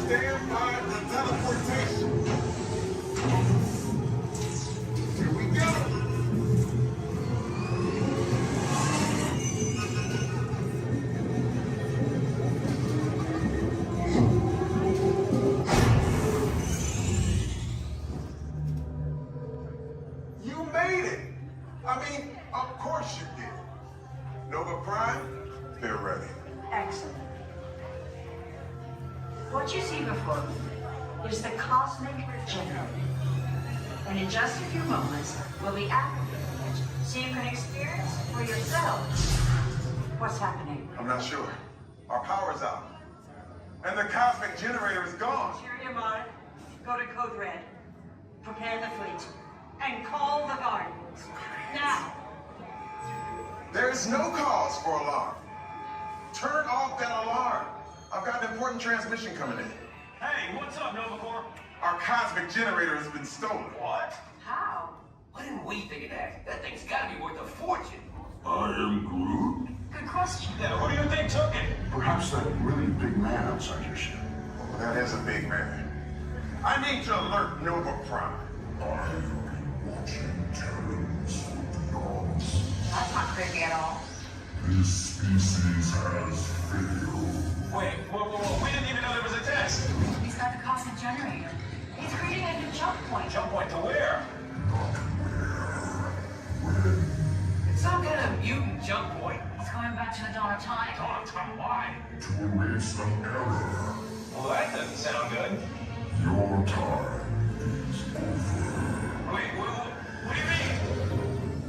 Stand by for teleportation. Here we go. You made it. I mean, of course you did. Nova Prime, they're ready. Excellent. What you see before you is the Cosmic Generator. And in just a few moments, we'll be activating it so you can experience for yourselves what's happening. I'm not sure. Our power's out. And the Cosmic Generator is gone. Interior Mark, go to Code Red. Prepare the fleet. And call the Guardians. Now. There is no cause for alarm. Turn off that alarm. I've got an important transmission coming in. Hey, what's up, Nova Corps? Our Cosmic Generator has been stolen. What? How? Why didn't we think of that? That thing's gotta be worth a fortune. I am Groot. Good question. Yeah, who do you think took it? Perhaps that really big man outside your ship. Oh, that is a big man. I need to alert Nova Prime. I'm watching Terrans for dogs. That's not creepy at all. This species has failed. Wait, whoa, we didn't even know there was a test. He's got the Cosmic Generator. He's creating a new jump point. Jump point to where? Not where. When? It's some kind of mutant jump point. He's going back to the dawn of time. Dawn of time, why? To erase some error. Well, that doesn't sound good. Your time is over. Wait, what do you mean?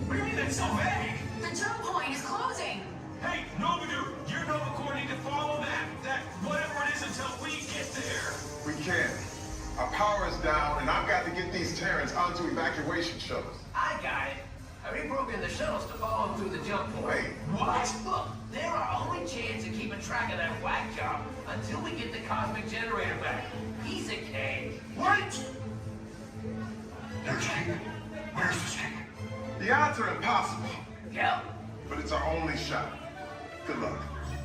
What do you mean that's so vague? The jump point is closing. Hey, Nova Dude, you're Nova Corps need to follow that whatever it is until we get there. We can. Our power is down, and I've got to get these Terrans onto evacuation shuttles. I got it. I reprogrammed the shuttles to follow them through the jump point. Wait, what? Look, they're our only chance of keeping track of that whack job until we get the Cosmic Generator back. Piece of cake. What? There's King. Where's this King? The odds are impossible, Yep. but it's our only shot. Good luck.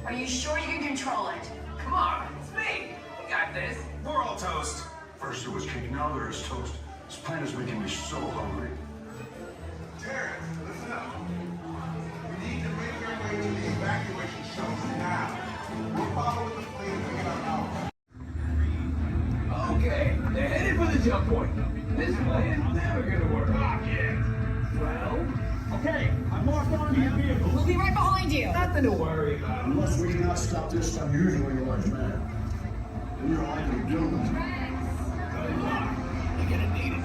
Are you sure you can control it? Come on, it's me. We got this. We're all toast. First there was King, now there is toast. This plan is making me so hungry. the jump point. This plan's never gonna work. Ah, yeah. Well, okay, I'm locked onto your vehicle. We'll be right behind you. Nothing to worry about. Unless we cannot stop this unusually large man, we are likely doomed. Good luck. You're gonna need it.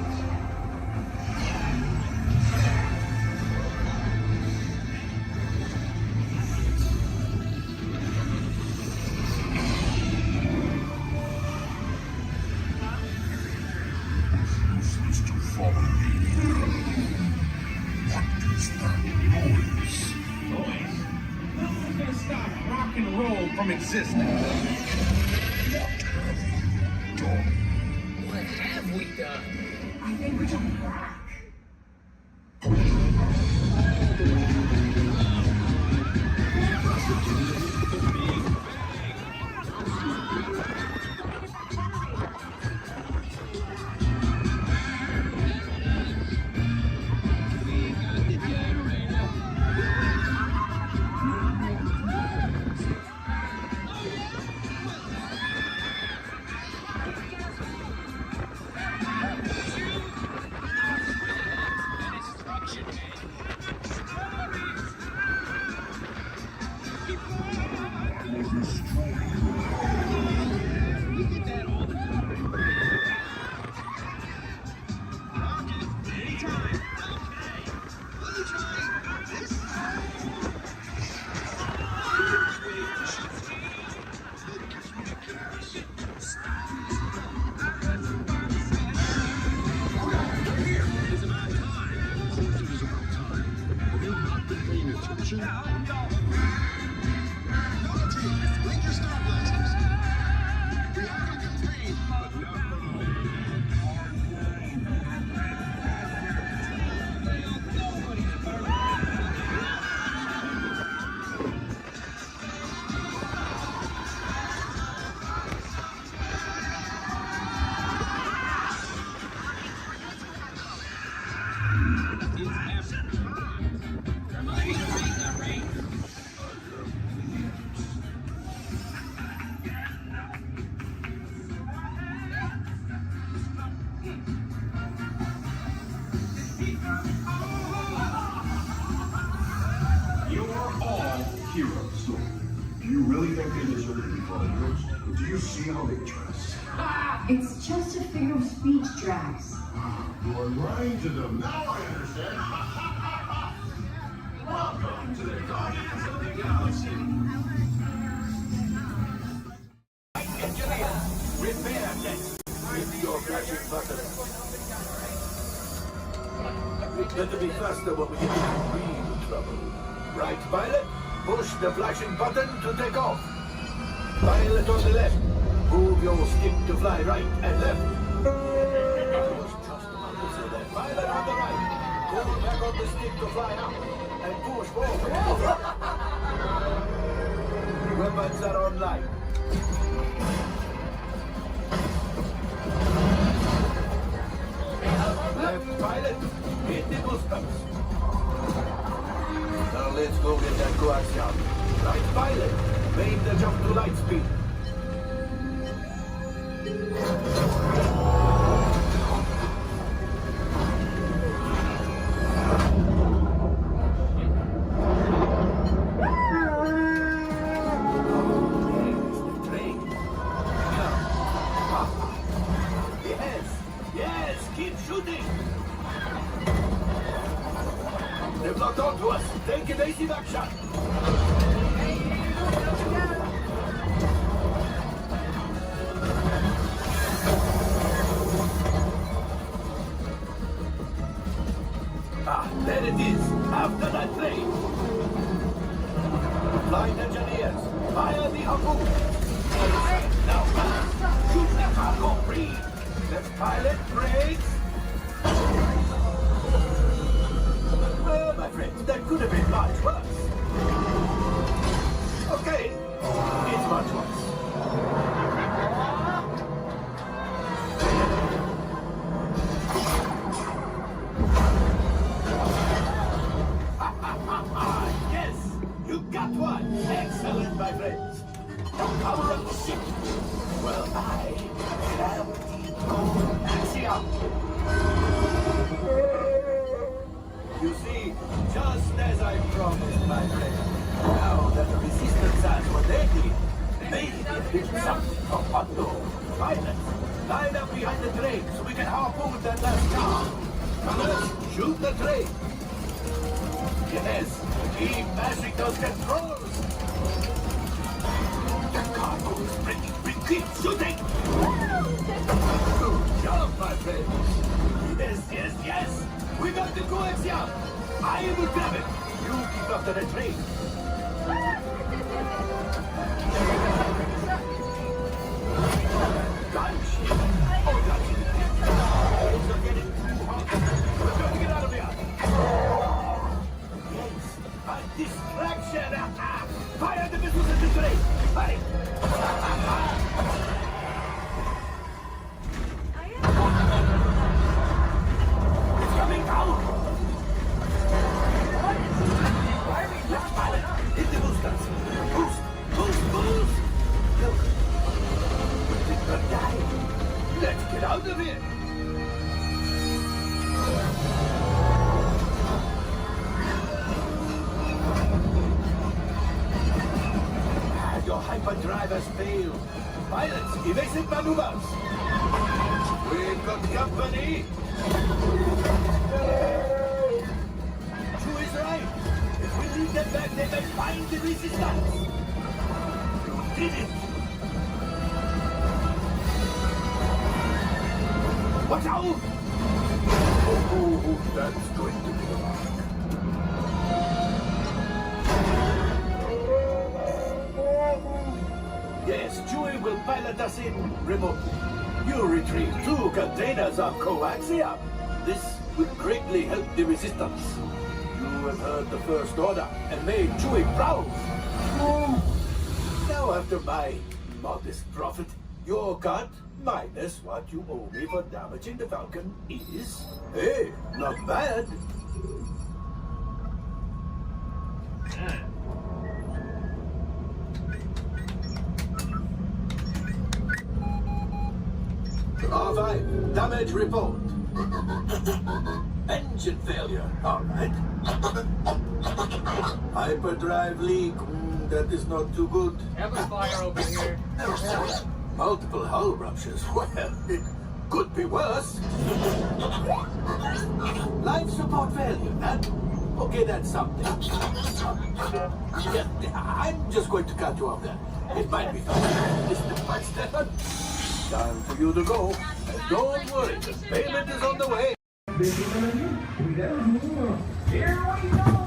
You're supposed to follow me. What is that noise? Boys, no one's gonna stop rock and roll from existing. What have we done? I think we're doing crack. Heroes. Do you really think they deserve to be called heroes? Do you see how they dress? It's just a figure of speech, Drax. You are lying to them. Now I understand. Welcome to the Guardians of the Galaxy. Repair next. With your flashing button. Better be faster when we get into real trouble. Right, pilot? Push the flashing button to take off. Pilot on the left. Move your stick to fly right and left. Trust the pilot there. Pilot on the right. Pull back on the stick to fly out. And push forward. Weapons are online. Left pilot. Hit the goosebumps. Now let's go get that coaxium. Right pilot, make the jump to light speed. Yes, keep shooting. They've locked onto us. Take evasive action. Ah, there it is. After that plane. Flight engineers, fire the harpoon. Now, shoot the cargo free. Left pilot, brakes. Oh, my friends, that could have been much worse. Okay, it's much worse. Yes, you got one. Excellent, my friends. Now power up the ship. Well, I have the gold axiom. up. You see, just as I promised, my friend, now that the resistance has what they need, maybe it's something for Wando. Pilots, line up behind the train so we can harpoon that last car. Fellas, shoot the train. Yes, keep mashing those controls. The cargo is breaking. Keep shooting. Good job, my friend. Yes. We got the coaxium. I will grab it. You keep after the train. Gunship. Oh, gunship. Things are getting too hot. We're going to get out of here. Yes, a distraction. Fire the missiles at the train. Hurry. It's coming down. Let's pilot. Hit the boosters. Boost. Look. We're not dying. Let's get out of here. Your hyperdrive has failed. Pilots, evasive maneuvers. We've got company. True is right. If we leave them back, they may find the resistance. You did it. Watch out! Oh, that's going to be a lot. Yes, Chewie will pilot us in remotely. You retrieve 2 containers of coaxium. This will greatly help the resistance. You have heard the First Order and made Chewie proud. Now, after my modest profit, your cut minus what you owe me for damaging the Falcon is, hey, not bad. R5, damage report. Engine failure, all right. Hyperdrive leak, that is not too good. Amplifier over here. Multiple hull ruptures, well, it could be worse. Life support failure, huh? Okay, that's something. Yeah, I'm just going to cut you off there. It might be fun. Mr. Buxton. Time for you to go. And don't worry, the payment is on the way. Here we go!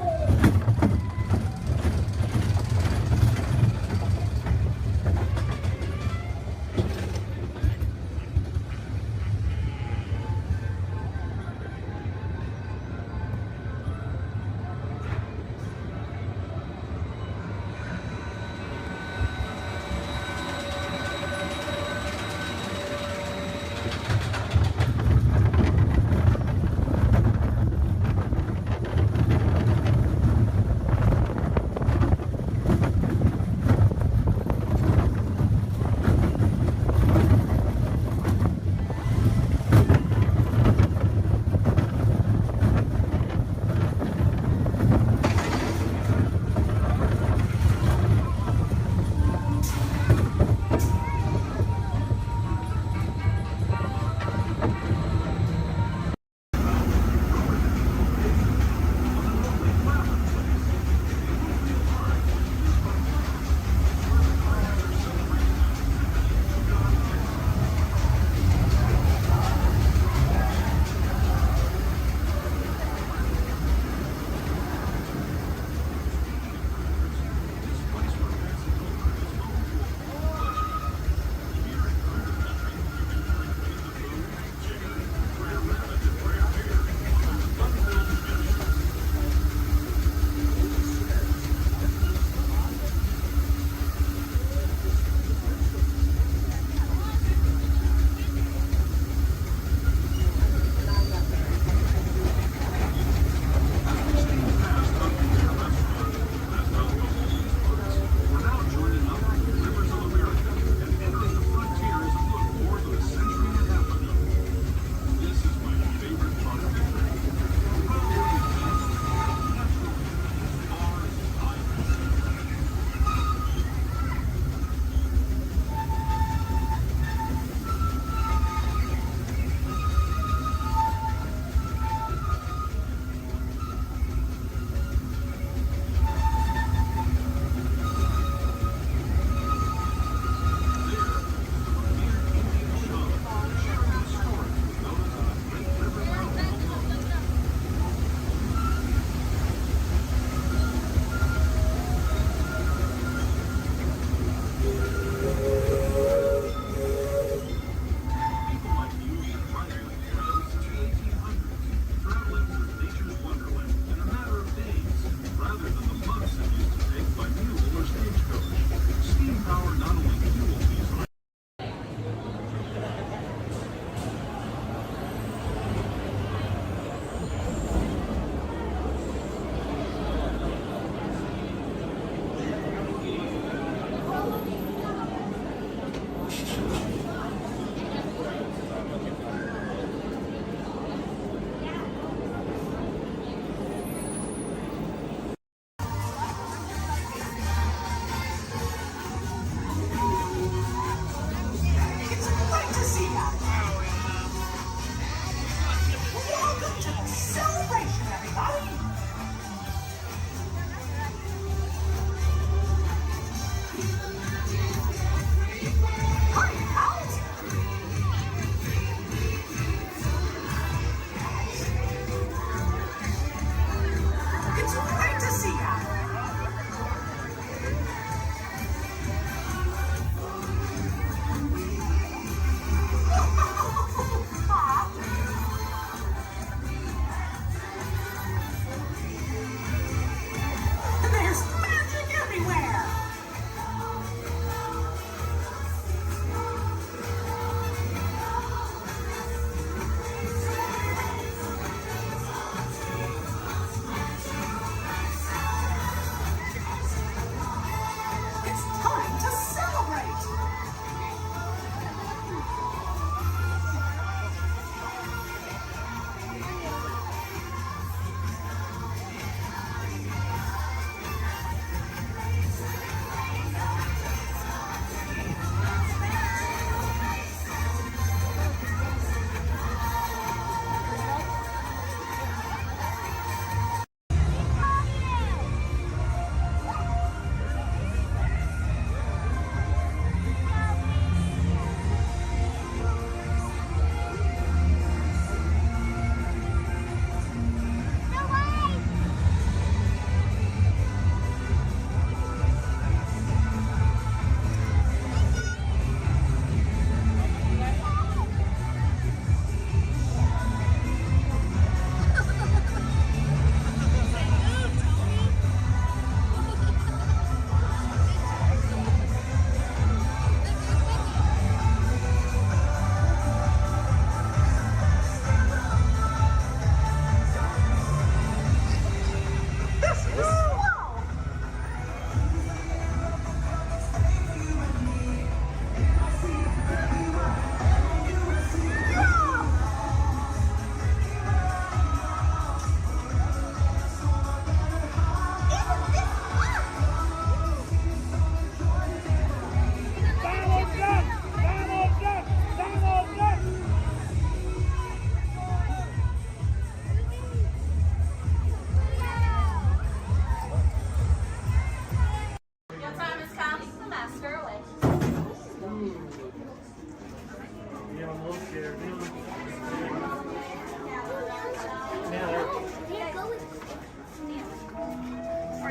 Are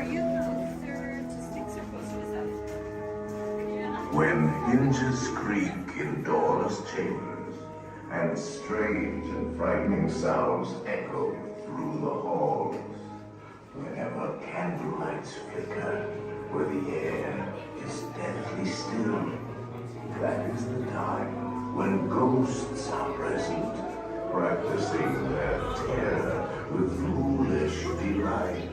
you closer to Sphinx or closer to Seven? When hinges creak in doorless chambers, and strange and frightening sounds echo through the halls, whenever candlelights flicker, where the air is deathly still, that is the time when ghosts are present, practicing their terror with foolish delight.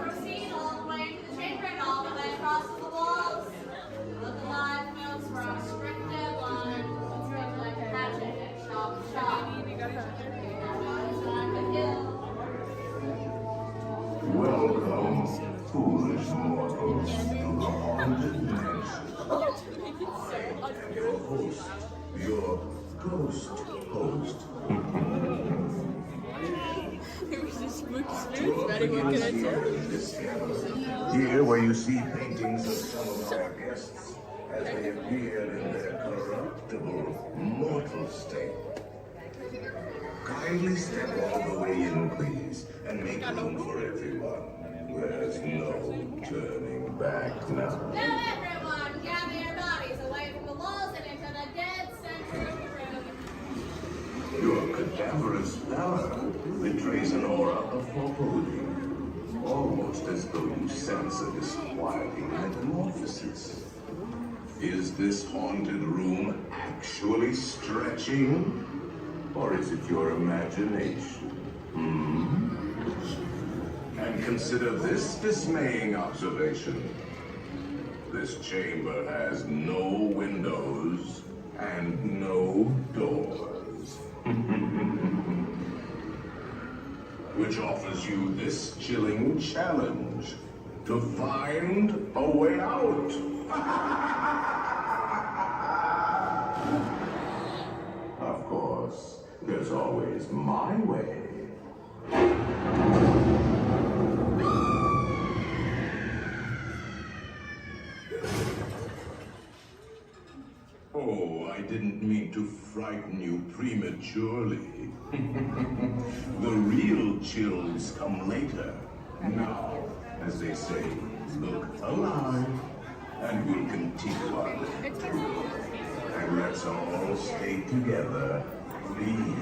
Proceed all the way to the chamber and all the way across the walls. Look alive, folks, we're on a strict deadline. It's going like a hatchet and chop, chop. Welcome, foolish mortals, to the haunted mansion. Your host, your ghost host. Here where you see paintings of some of our guests as they appeared in their corruptible, mortal state. Kindly step all the way in, please, and make room for everyone. There's no turning back now. Now everyone, gather your bodies away from the walls and into the dead center of the room. Your cadaverous pallor betrays an aura of foreboding, almost as though you sense a disquieting metamorphosis. Is this haunted room actually stretching? Or is it your imagination? And consider this dismaying observation. This chamber has no windows and no doors. Which offers you this chilling challenge to find a way out. Of course, there's always my way. Oh, I didn't mean to frighten you prematurely. The real chills come later. Now, as they say, look alive, and we'll continue on. And let's all stay together, please.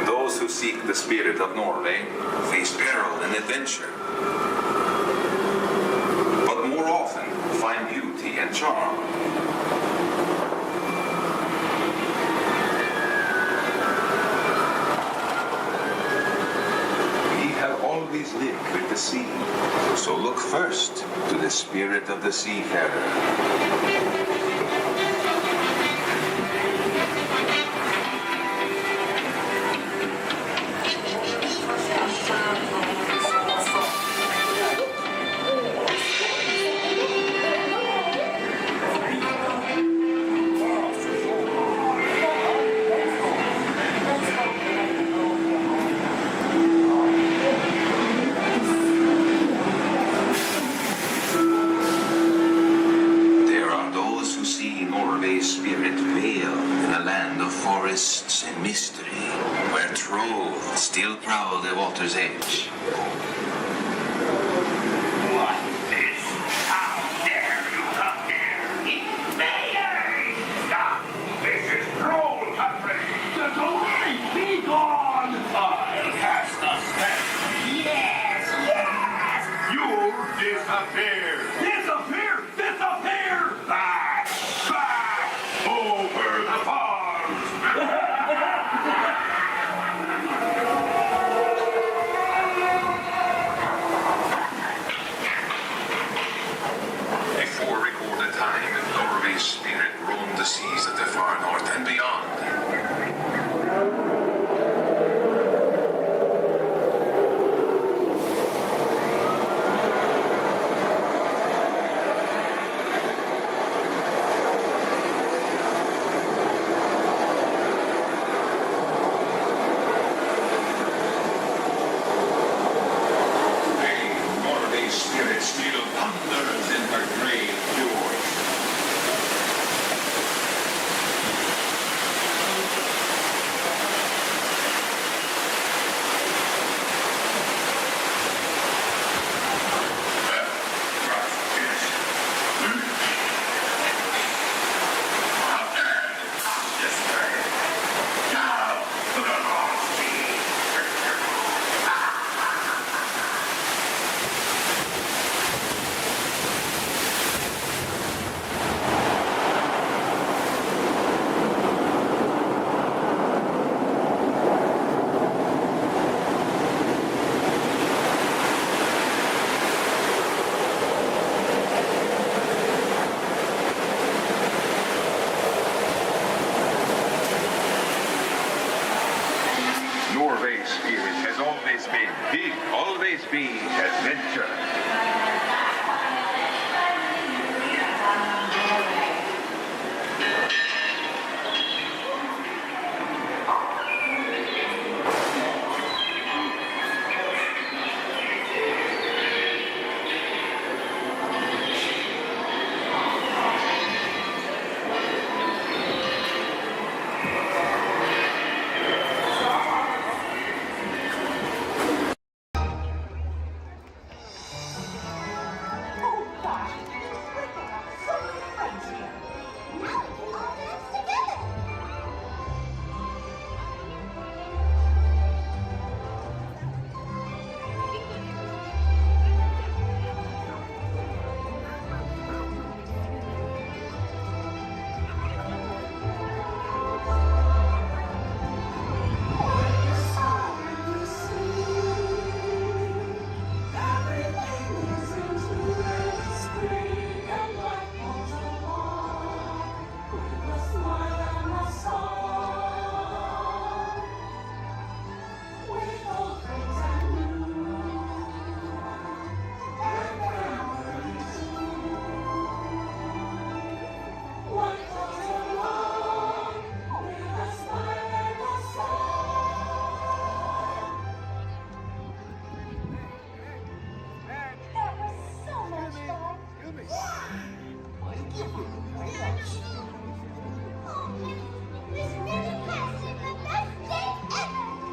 Those who seek the spirit of Norway face peril and adventure, but more often find beauty and charm. We have always lived with the sea, so look first to the spirit of the seafarer. Norway's spirit veiled in a land of forests and mystery, where trolls still prowl the water's edge. What is? How dare you come here? Invaders! Stop! This is troll country! The delay be gone! I'll cast the spell. Yes! Yes! You'll disappear! Disappear! Disappear! Back! Back! Over the farms! Before recorded time, Norway's spirit roamed the seas of the far north and beyond. Norway's spirit still thunders in her grave fjords. Norway's spirit has always been, will always be adventure.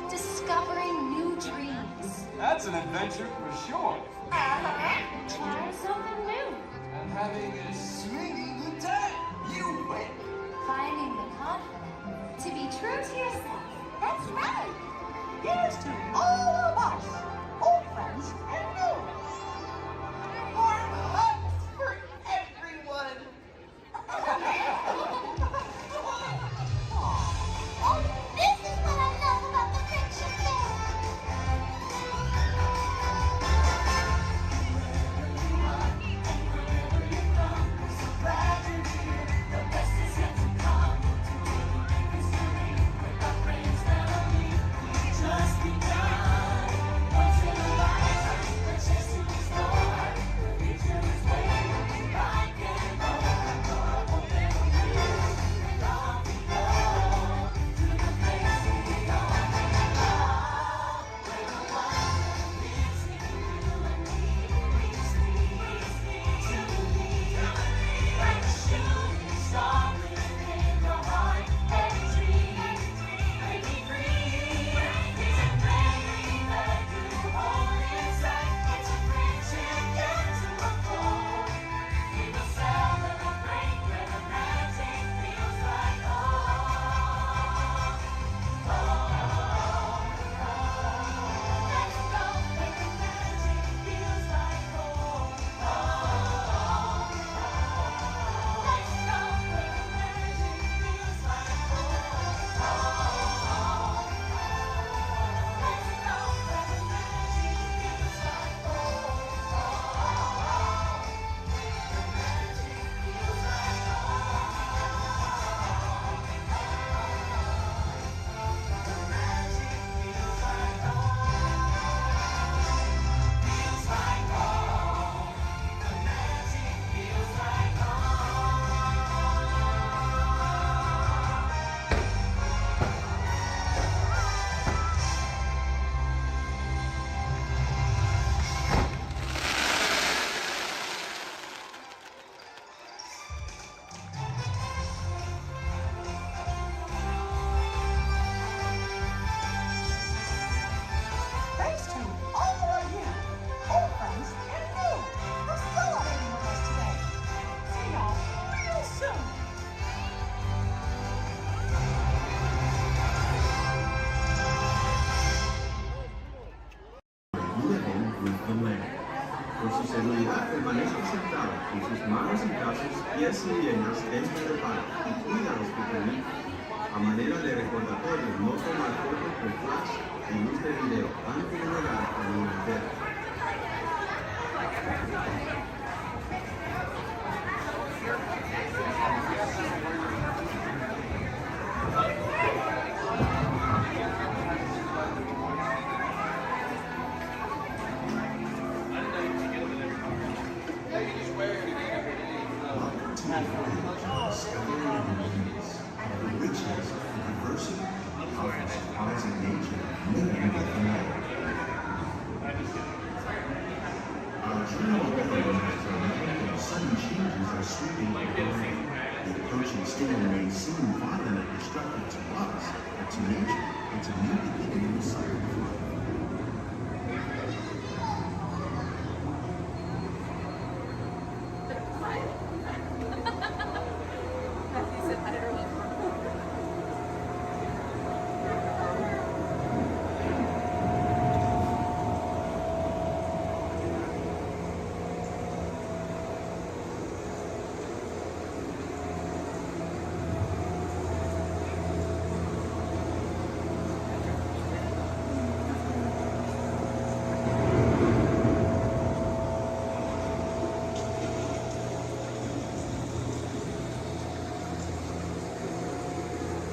Discovering new dreams. That's an adventure for sure. Trying something new. And having a sweetie good time. You win. Finding the confidence to be true to yourself. That's right. Here's to all of us, old friends and new ones. Warm hugs for everyone. Oh, this is what I love about the friendship fair. Just be kind. en este video antes de llegar al nivel. Sudden changes are sweeping over the land. The approaching storm may seem violent and destructive to us, but to nature, it's a new beginning in the cycle of life.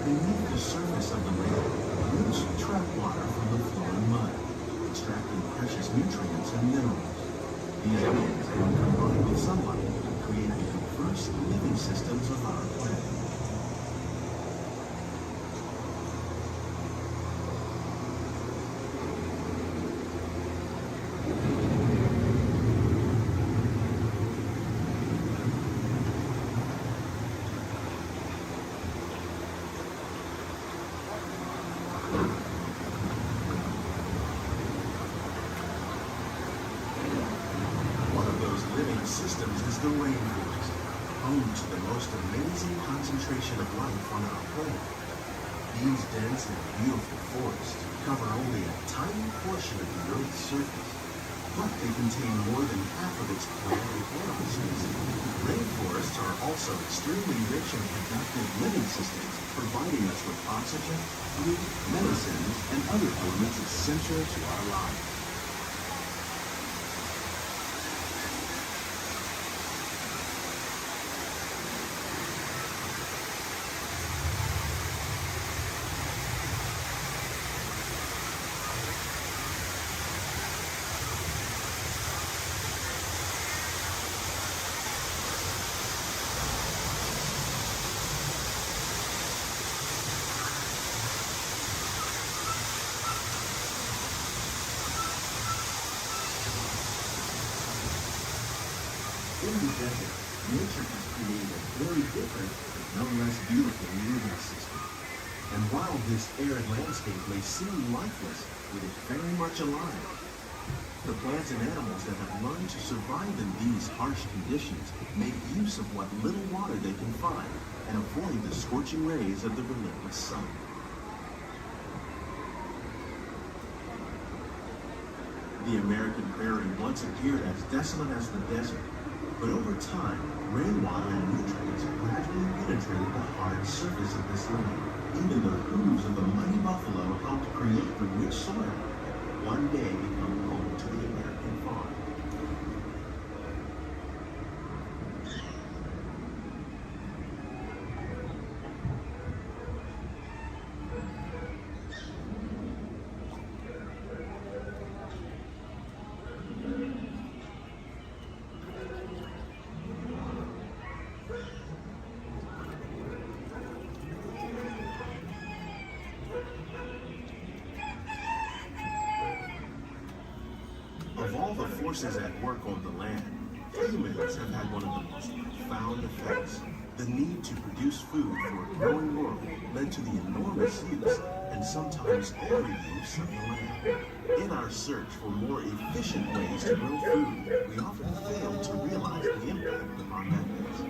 Beneath the surface of the lake, roots trap water from the flowing mud, extracting precious nutrients and minerals. These elements then combine with sunlight, creating the first living systems of our planet. Systems is the rainforest, home to the most amazing concentration of life on our planet. These dense and beautiful forests cover only a tiny portion of the Earth's surface, but they contain more than half of its plant and animal species. Rainforests are also extremely rich in productive living systems, providing us with oxygen, food, medicines, and other elements essential to our lives. In the desert, nature has created a very different, but no less beautiful living system. And while this arid landscape may seem lifeless, it is very much alive. The plants and animals that have learned to survive in these harsh conditions make use of what little water they can find and avoid the scorching rays of the relentless sun. The American prairie once appeared as desolate as the desert. But over time, rainwater and nutrients gradually penetrated the hard surface of this land. Even the hooves of the mighty buffalo helped create the rich soil that one day become home to the American farm. Of all the forces at work on the land, humans have had one of the most profound effects. The need to produce food for a growing world led to the enormous use and sometimes overuse of the land. In our search for more efficient ways to grow food, we often fail to realize the impact of our methods.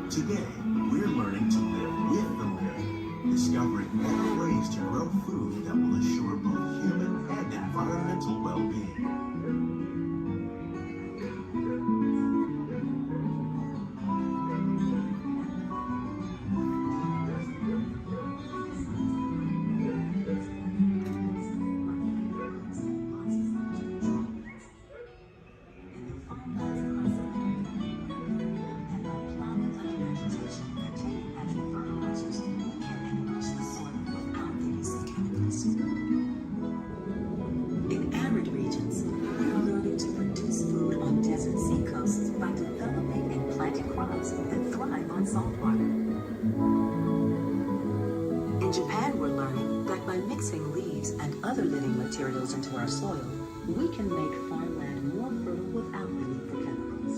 Today, we're learning to live with the land, discovering better ways to grow food that will assure both human and environmental well-being. saltwater. In Japan, we're learning that by mixing leaves and other living materials into our soil, we can make farmland more fertile without the need for chemicals.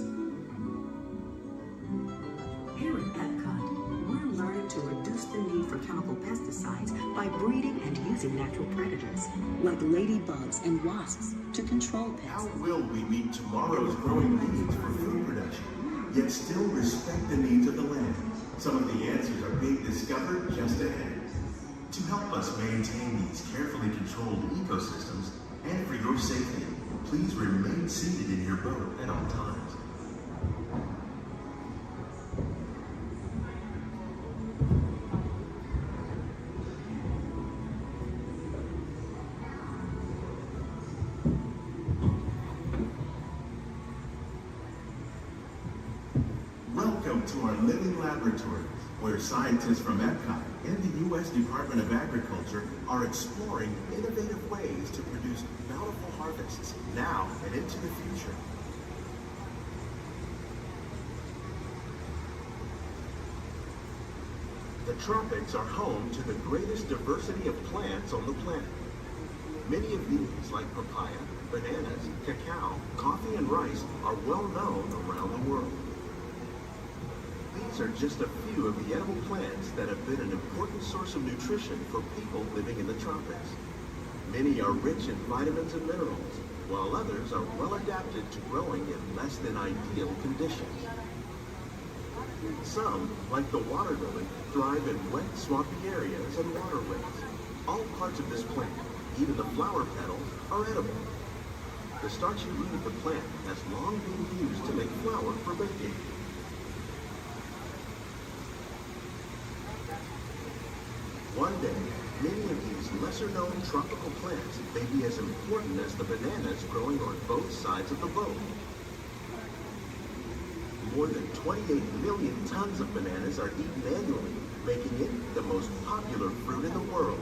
Here at Epcot, we're learning to reduce the need for chemical pesticides by breeding and using natural predators, like ladybugs and wasps, to control pests. How will we meet tomorrow's growing needs for food production, yet still respect the needs of the land? Some of the answers are being discovered just ahead. To help us maintain these carefully controlled ecosystems, and for your safety, please remain seated in your boat at all times. Welcome to our living laboratories, where scientists from Epcot and the U.S. Department of Agriculture are exploring innovative ways to produce bountiful harvests now and into the future. The tropics are home to the greatest diversity of plants on the planet. Many of these, like papaya, bananas, cacao, coffee, and rice, are well known around the world. These are just a few of the edible plants that have been an important source of nutrition for people living in the tropics. Many are rich in vitamins and minerals, while others are well adapted to growing in less than ideal conditions. Some, like the water lily, thrive in wet, swampy areas and waterways. All parts of this plant, even the flower petals, are edible. The starchy root of the plant has long been used to make flour for baking. One day, many of these lesser-known tropical plants may be as important as the bananas growing on both sides of the boat. More than 28 million tons of bananas are eaten annually, making it the most popular fruit in the world.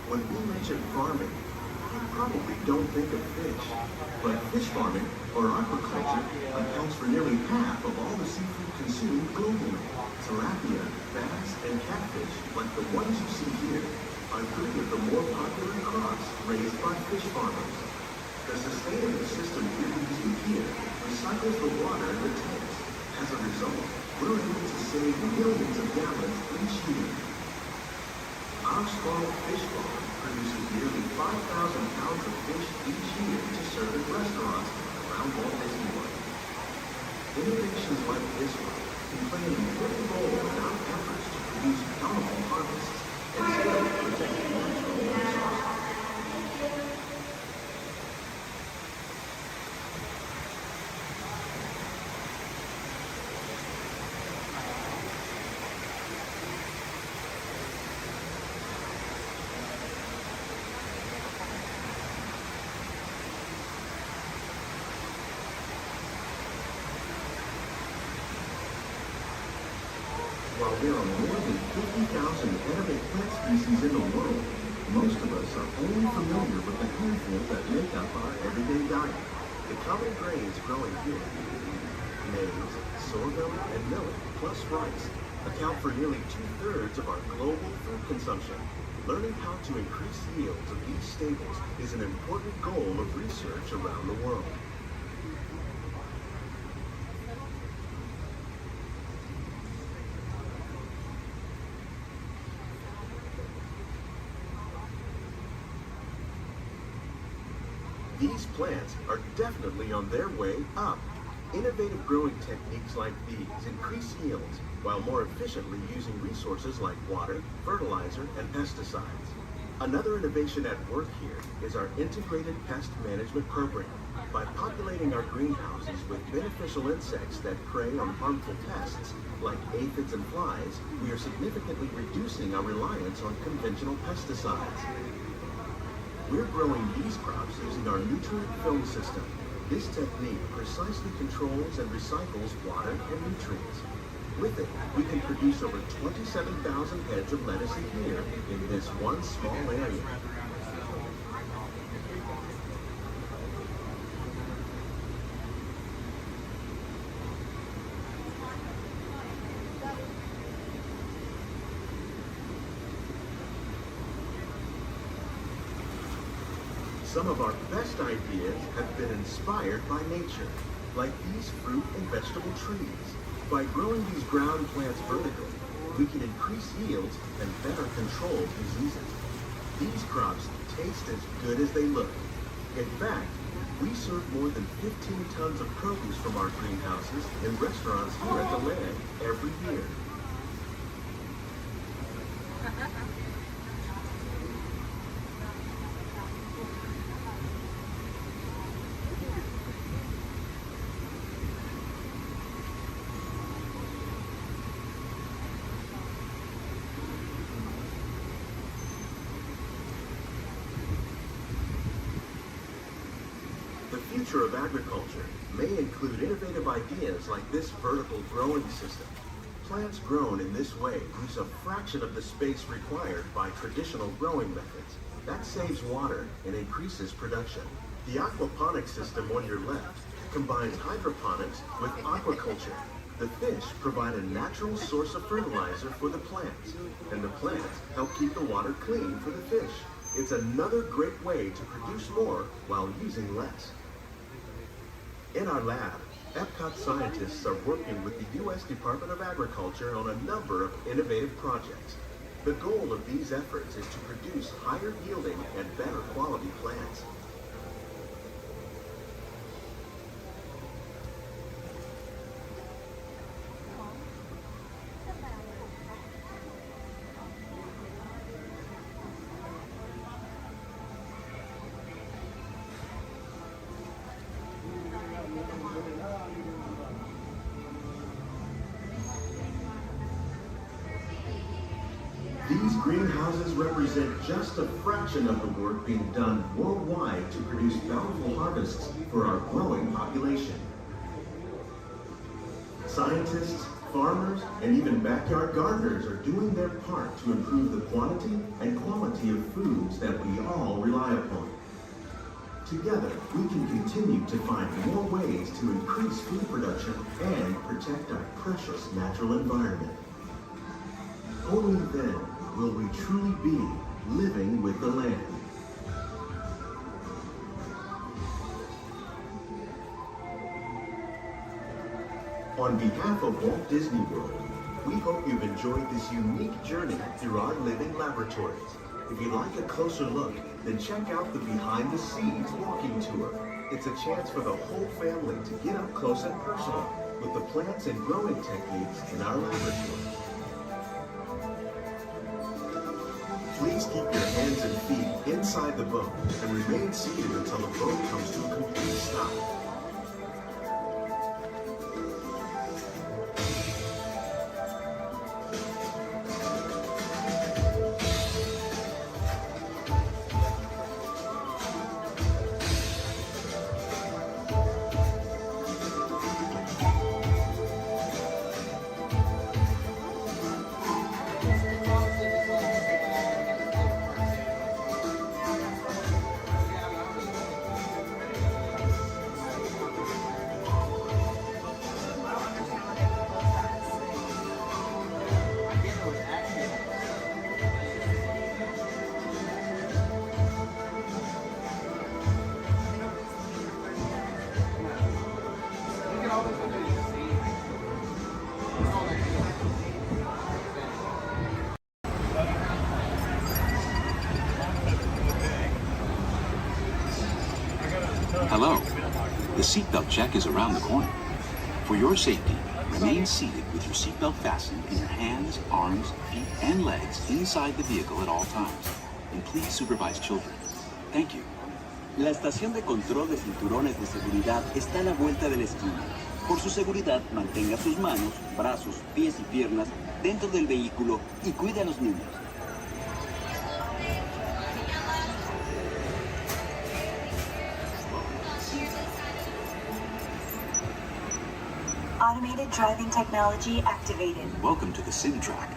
When we mention farming, you probably don't think of fish. But fish farming, or aquaculture, accounts for nearly half of all the seafood consumed globally. Tilapia, bass, and catfish, like the ones you see here, are three of the more popular crops raised by fish farmers. The sustainable system we're using here recycles the water in the tanks. As a result, we're able to save millions of gallons each year. Our small fish farm produces nearly 5,000 pounds of fish each year to serve in restaurants around Walt Disney World. Innovations like this one can play an important role in our efforts to produce bountiful harvests and still protect natural resources. While there are more than 50,000 edible plant species in the world, most of us are only familiar with the handful that make up our everyday diet. The common grains growing here, maize, sorghum, and millet, plus rice, account for nearly 2/3 of our global food consumption. Learning how to increase yields of these staples is an important goal of research around the world. These plants are definitely on their way up. Innovative growing techniques like these increase yields while more efficiently using resources like water, fertilizer, and pesticides. Another innovation at work here is our integrated pest management program. By populating our greenhouses with beneficial insects that prey on harmful pests, like aphids and flies, we are significantly reducing our reliance on conventional pesticides. We're growing these crops using our nutrient film system. This technique precisely controls and recycles water and nutrients. With it, we can produce over 27,000 heads of lettuce a year in this one small area. Some of our best ideas have been inspired by nature, like these fruit and vegetable trees. By growing these ground plants vertically, we can increase yields and better control diseases. These crops taste as good as they look. In fact, we serve more than 15 tons of produce from our greenhouses in restaurants here at the land every year. The future of agriculture may include innovative ideas like this vertical growing system. Plants grown in this way use a fraction of the space required by traditional growing methods. That saves water and increases production. The aquaponics system on your left combines hydroponics with aquaculture. The fish provide a natural source of fertilizer for the plants, and the plants help keep the water clean for the fish. It's another great way to produce more while using less. In our lab, Epcot scientists are working with the U.S. Department of Agriculture on a number of innovative projects. The goal of these efforts is to produce higher yielding and better quality plants. These greenhouses represent just a fraction of the work being done worldwide to produce bountiful harvests for our growing population. Scientists, farmers, and even backyard gardeners are doing their part to improve the quantity and quality of foods that we all rely upon. Together, we can continue to find more ways to increase food production and protect our precious natural environment. Only then will we truly be living with the land. On behalf of Walt Disney World, we hope you've enjoyed this unique journey through our living laboratories. If you'd like a closer look, then check out the Behind the Scenes walking tour. It's a chance for the whole family to get up close and personal with the plants and growing techniques in our laboratory. Please keep your hands and feet inside the boat and remain seated until the boat comes to a complete stop. Hello. The seatbelt check is around the corner. For your safety, remain seated with your seatbelt fastened in your hands, arms, feet, and legs inside the vehicle at all times. and please supervise children. Thank you. La estación de control de cinturones de seguridad está a la vuelta de la esquina. Por su seguridad, mantenga sus manos, brazos, pies y piernas dentro del vehículo y cuide a los niños. Automated driving technology activated. Welcome to the sim track.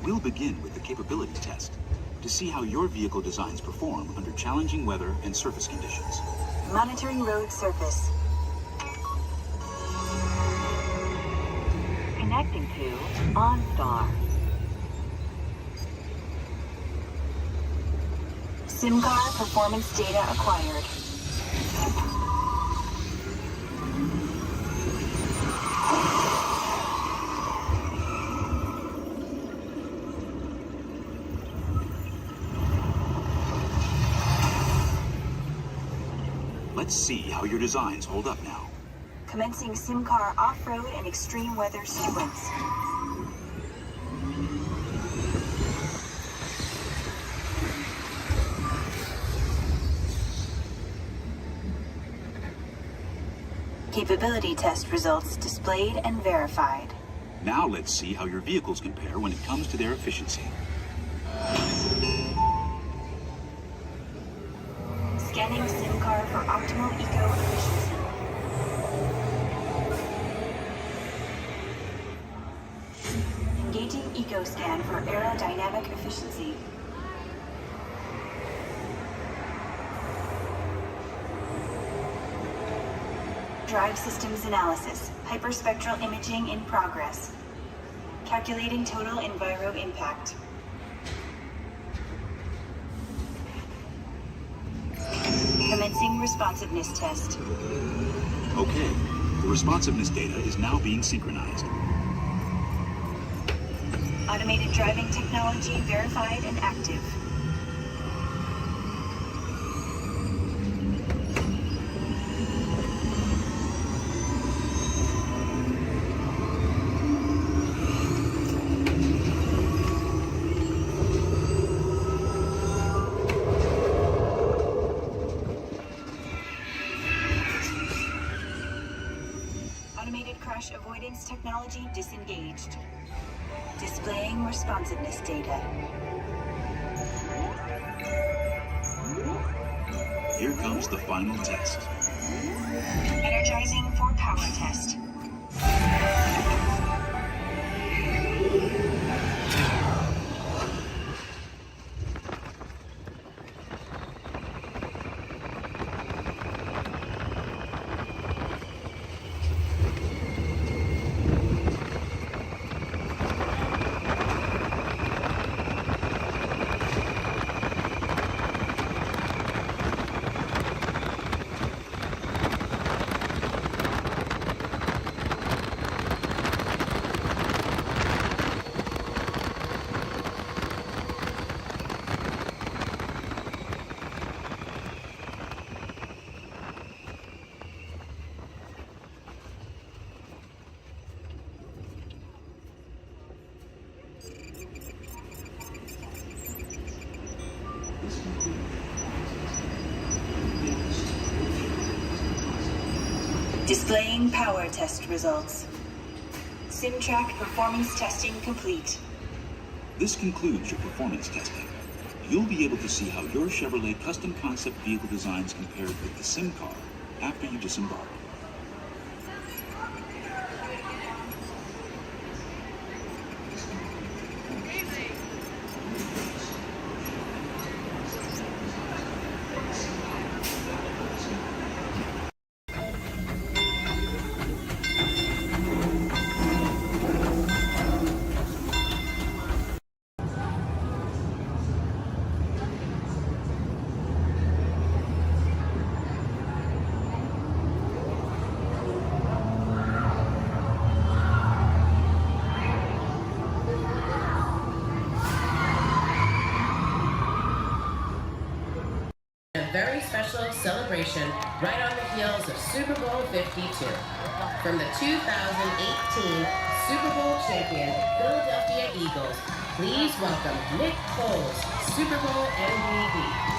We'll begin with the capabilities test to see how your vehicle designs perform under challenging weather and surface conditions. Monitoring road surface. Connecting to OnStar. SIM card performance data acquired. Let's see how your designs hold up now. Commencing SIM car off-road and extreme weather sequence. Capability test results displayed and verified. Now let's see how your vehicles compare when it comes to their efficiency. Scanning SIM card for optimal eco-efficiency. Engaging eco-scan for aerodynamic efficiency. Drive systems analysis. Hyperspectral imaging in progress. Calculating total enviro impact. Commencing responsiveness test. Okay, the responsiveness data is now being synchronized. Automated driving technology verified and active. Automated crash avoidance technology disengaged. Displaying responsiveness data. Here comes the final test. Energizing for power test. Displaying power test results. SimTrack performance testing complete. This concludes your performance testing. You'll be able to see how your Chevrolet custom concept vehicle designs compared with the sim car after you disembark. very special celebration right on the heels of Super Bowl 52. From the 2018 Super Bowl champion Philadelphia Eagles, please welcome Nick Foles, Super Bowl MVP.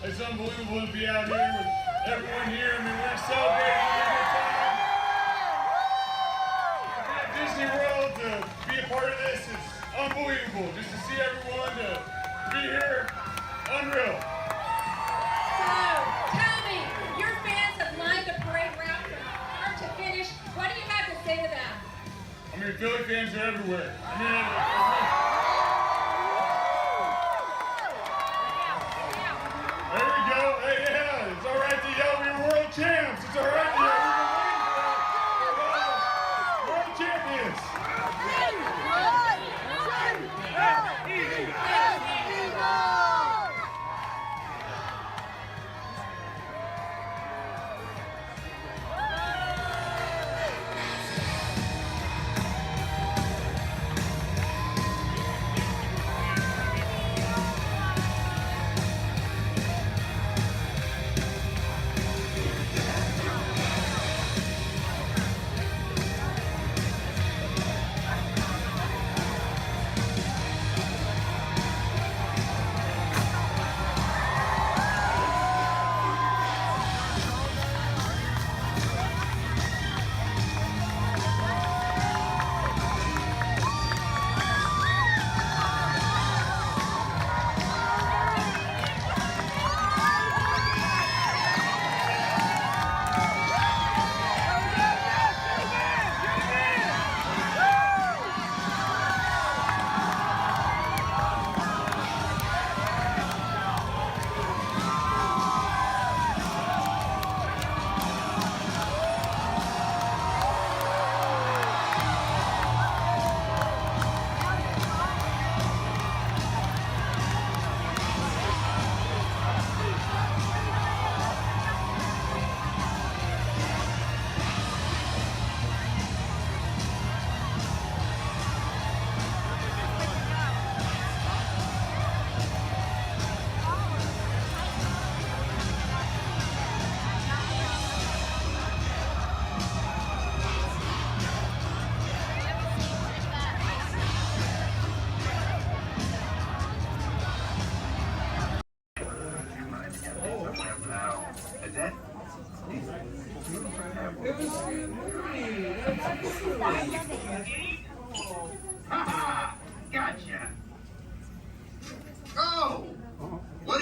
It's unbelievable to be out here with everyone here. I mean, we're celebrating a good time. To be at Disney World, to be a part of this, it's unbelievable. Just to see everyone, to be here, unreal. So, tell me, your fans have lined the parade route from start to finish. What do you have to say to them? I mean, Philly fans are everywhere. I mean, there we go. Hey, yeah, it's all right to yell we're world champs. It's all right to yell we're world champions.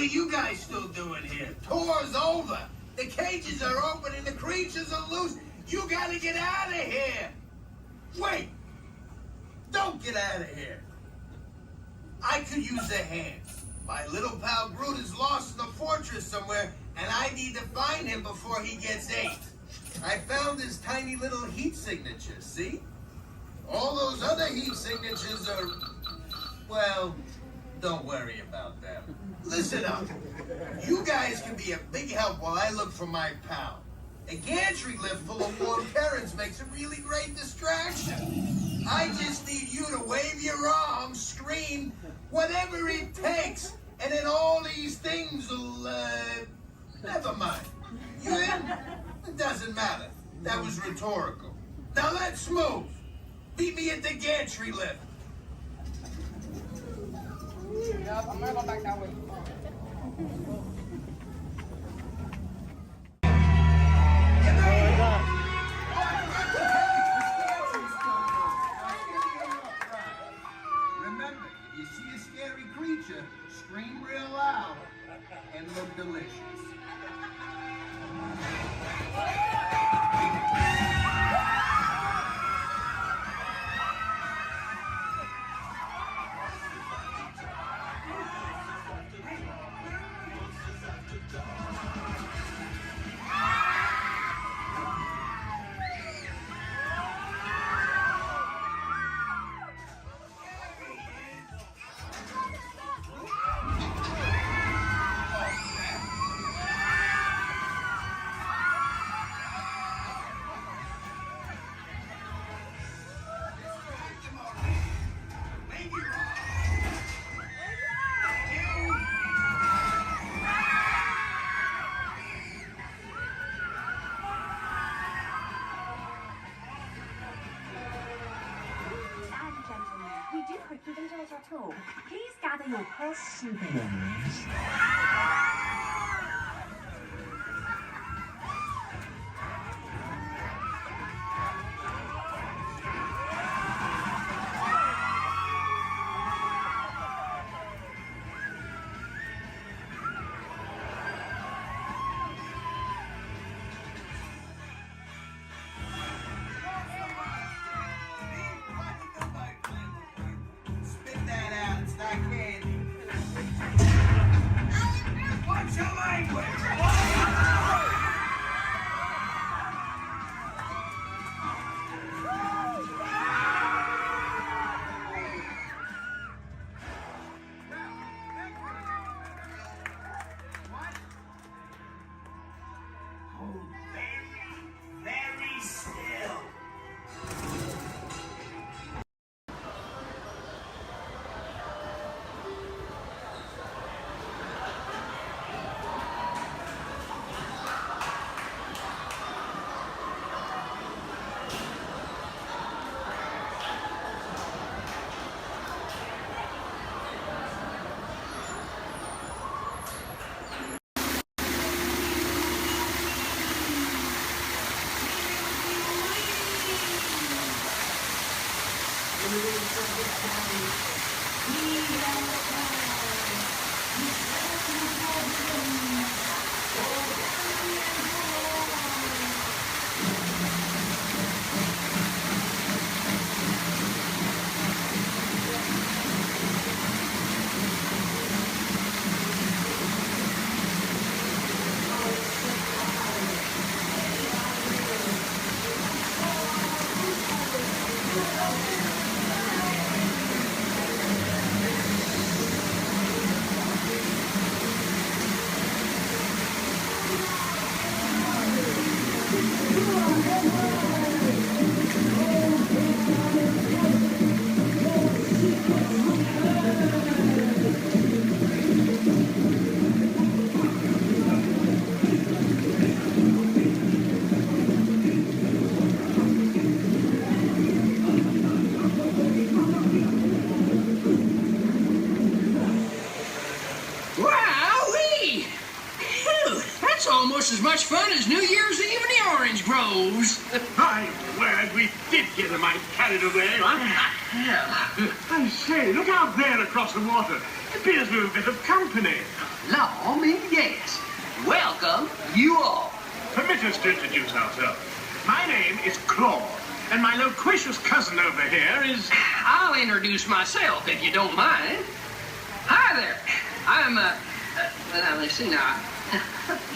are you guys still doing here? Tour's over. The cages are open and the creatures are loose. You gotta get out of here. Wait. Don't get out of here. I could use a hand. My little pal Groot is lost in the fortress somewhere, and I need to find him before he gets ate. I found his tiny little heat signature, see? All those other heat signatures are, well, don't worry about them. Listen up. You guys can be a big help while I look for my pal. A gantry lift full of warm currents makes a really great distraction. I just need you to wave your arms, scream, whatever it takes, and then all these things will, never mind. You in? It doesn't matter. That was rhetorical. Now let's move. Meet me at the gantry lift. Yep, I'm gonna go back that way. Remember, if you see a scary creature, scream real loud and look delicious. Please gather your precious souvenirs. What's your language? Very still. Wowee! Phew, that's almost as much fun as New Year's Eve in the orange groves. I'm glad we did get a mite carried away, huh? I say, look out there across the water. It bears me a bit of company. Law me, yes. Welcome, you all. Permit us to introduce ourselves. My name is Claude, and my loquacious cousin over here is... I'll introduce myself, if you don't mind. Hi there. I'm, well, let's see now.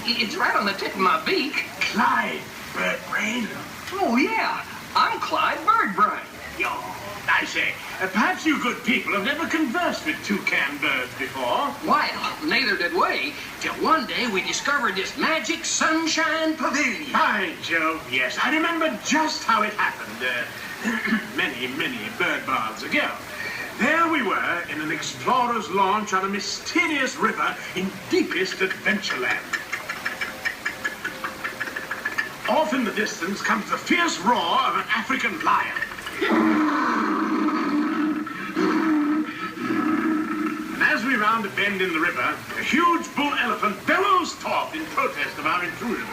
It's right on the tip of my beak. Clyde Birdbrain. Oh, yeah. I'm Clyde Birdbrain. Yo, I say, perhaps you good people have never conversed with toucan birds before. Well, neither did we, till one day we discovered this magic sunshine pavilion. By Jove, yes. I remember just how it happened, many bird baths ago. There we were in an explorer's launch on a mysterious river in deepest Adventureland. Off in the distance comes the fierce roar of an African lion. And as we round a bend in the river, a huge bull elephant bellows forth in protest of our intrusion.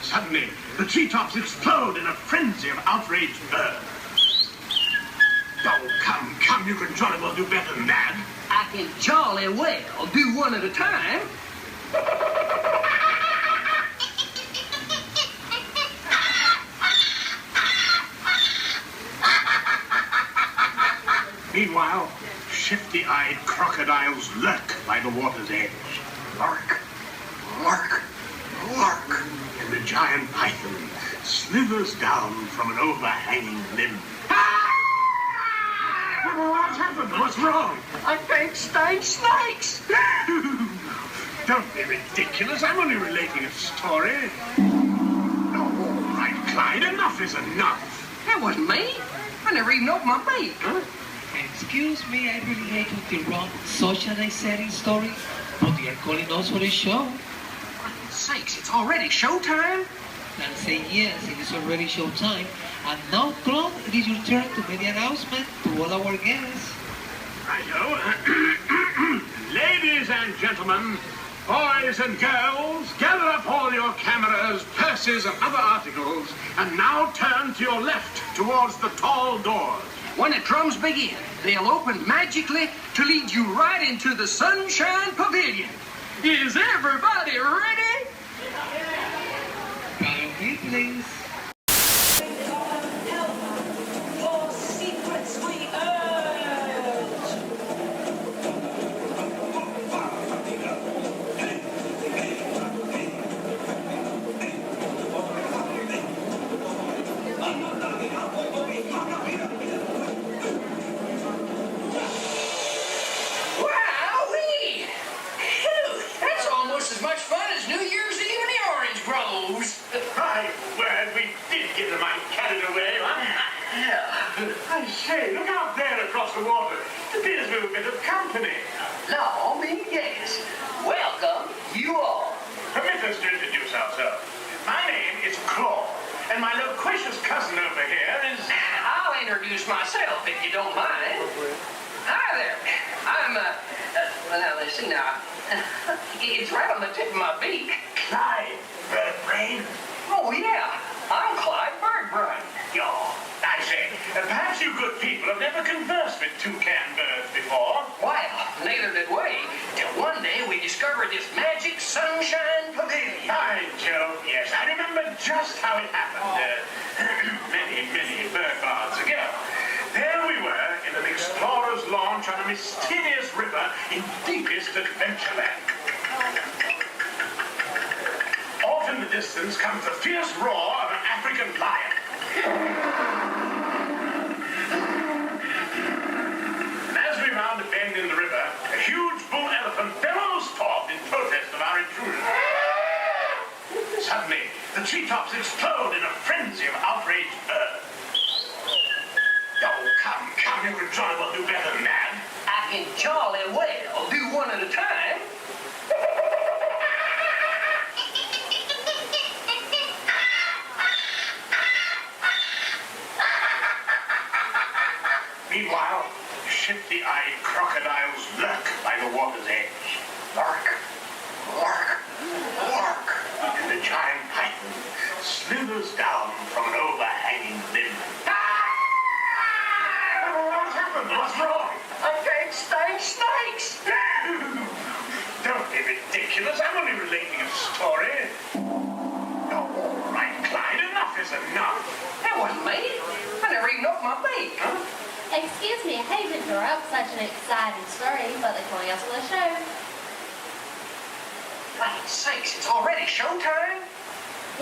Suddenly, the treetops explode in a frenzy of outraged birds. Oh, come, you can jolly well do better than that. I can jolly well do one at a time. Meanwhile, shifty-eyed crocodiles lurk by the water's edge. Lurk, lurk, lurk. And the giant python slithers down from an overhanging limb. What's happened? What's wrong? I think snakes. Don't be ridiculous. I'm only relating a story. Oh, all right, Clyde. Enough is enough. That wasn't me. I never even opened my beak. Huh? Excuse me, I really hate to interrupt socializing story, but they are calling us for a show. For sakes, it's already showtime? And say yes, it is already show time. And now, Claude, it is your turn to make the announcement to all our guests. Righto. Ladies and gentlemen, boys and girls, gather up all your cameras, purses, and other articles, and now turn to your left towards the tall doors. When the drums begin, they'll open magically to lead you right into the Sunshine Pavilion. Is everybody ready? Follow me, please. Your secrets we urge. Wowee! Phew, that's almost as much fun as New Year's Eve in the orange groves. My word, we did get the mind carried away, huh? Yeah. I say, look out there across the water. There's a bit of company. Law me, yes. Welcome, you all. Permit us to introduce ourselves. My name is Claude, and my loquacious cousin over here is... I'll introduce myself, if you don't mind. Hi there. I'm, well, let's see now. It's right on the tip of my beak. Clyde Birdbrain. Oh, yeah. I'm Clyde Birdbrain. Yo, I say, perhaps you good people have never conversed with toucan birds before. Well, neither did we, till one day we discovered this magic sunshine pavilion. By Jove, yes. I remember just how it happened, many bird baths ago. There we were in an explorer's launch on a mysterious river in deepest Adventureland. Off in the distance comes the fierce roar of an African lion. And as we round a bend in the river, a huge bull elephant bellows forth in protest of our intrusion. Suddenly, the treetops explode in a frenzy of outraged birds. Oh, come, you can jolly well do better than that. I can jolly well do one at a time. Meanwhile, shifty-eyed crocodiles lurk by the water's edge. Lurk, lurk, lurk. And the giant python slithers be ridiculous. I'm only relating a story. Oh, all right, Clyde, enough is enough. That wasn't me. I never even opened my beak. Huh? Excuse me, I hate to interrupt such an exciting story, but they're calling us for the show. Land's sakes, it's already showtime?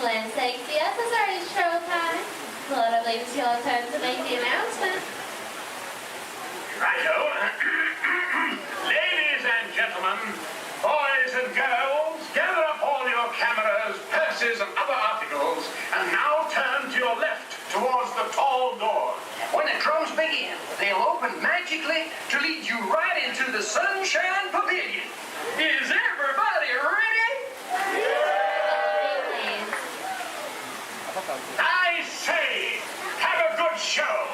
Land's sakes, yes, it's already showtime. But I believe it's your turn to make the announcement. Righto. Ladies and gentlemen, boys and girls, gather up all your cameras, purses, and other articles, and now turn to your left towards the tall door. When the drums begin, they'll open magically to lead you right into the Sunshine Pavilion. Is everybody ready? I say, have a good show.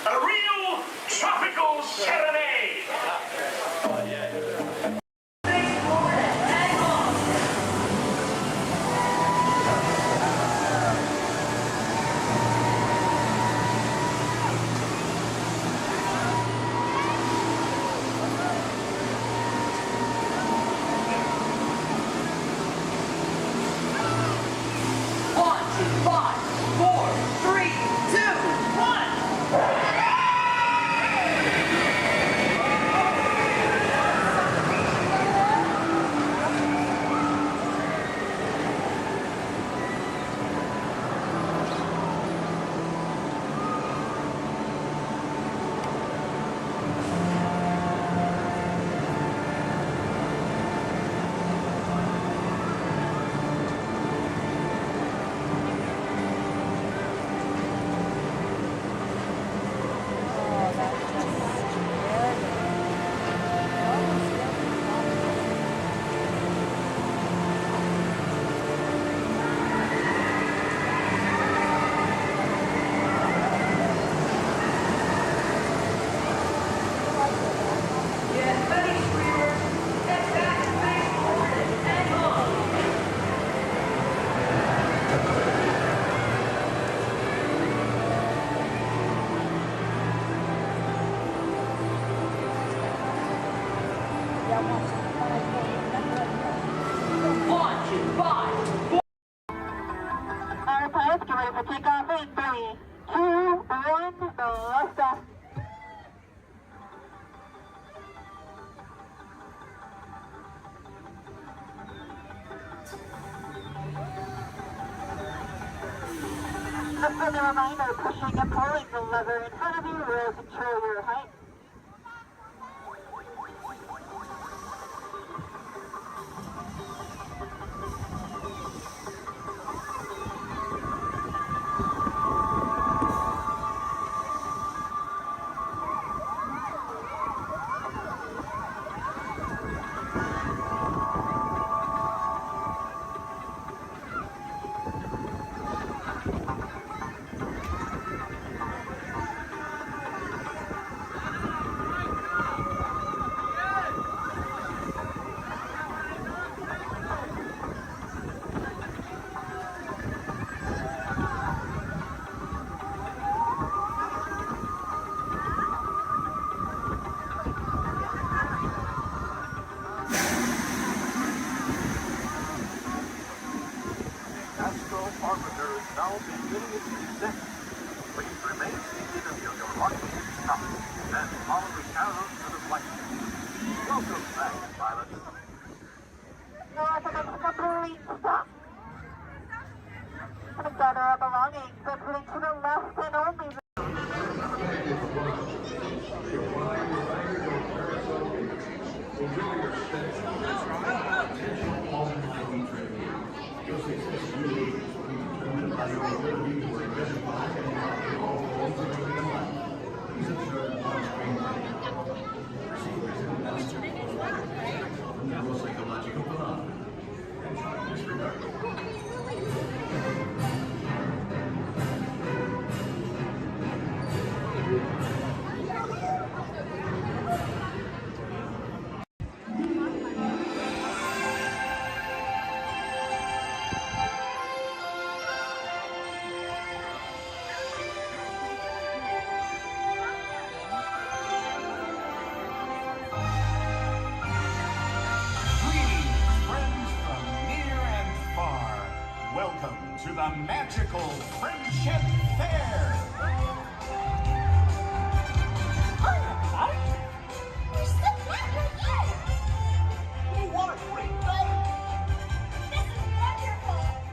A real tropical serenade. A friendly reminder, pushing and pulling the lever in front of you will control your height. Gather our belongings, but putting to the left and only. the magical Friendship Fair. What a great day! This is wonderful!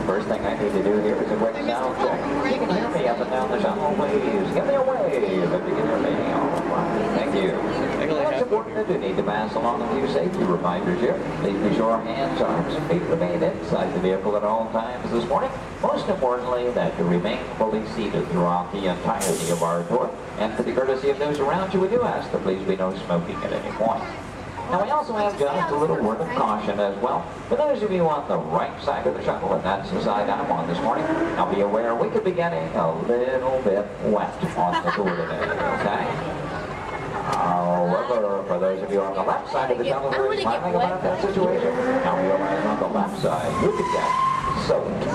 First thing I need to do here is a quick sound check. You can hear me up and down the shuttle, please. Give me a wave if you can hear me. All right. Thank you. It's important that you need to pass along a few safety reminders here. Please be sure hands, arms, and feet remain inside the vehicle at all times this morning. Most importantly, that you remain fully seated throughout the entirety of our tour. And for the courtesy of those around you, we do ask that please be no smoking at any point. Now we also have just a little word of caution as well. For those of you on the right side of the shuttle, and that's the side I'm on this morning, now be aware we could be getting a little bit wet on the tour today, okay? However, for those of you on the left side of the shuttle who are smiling about that situation, now realize on the left side you could get soaked.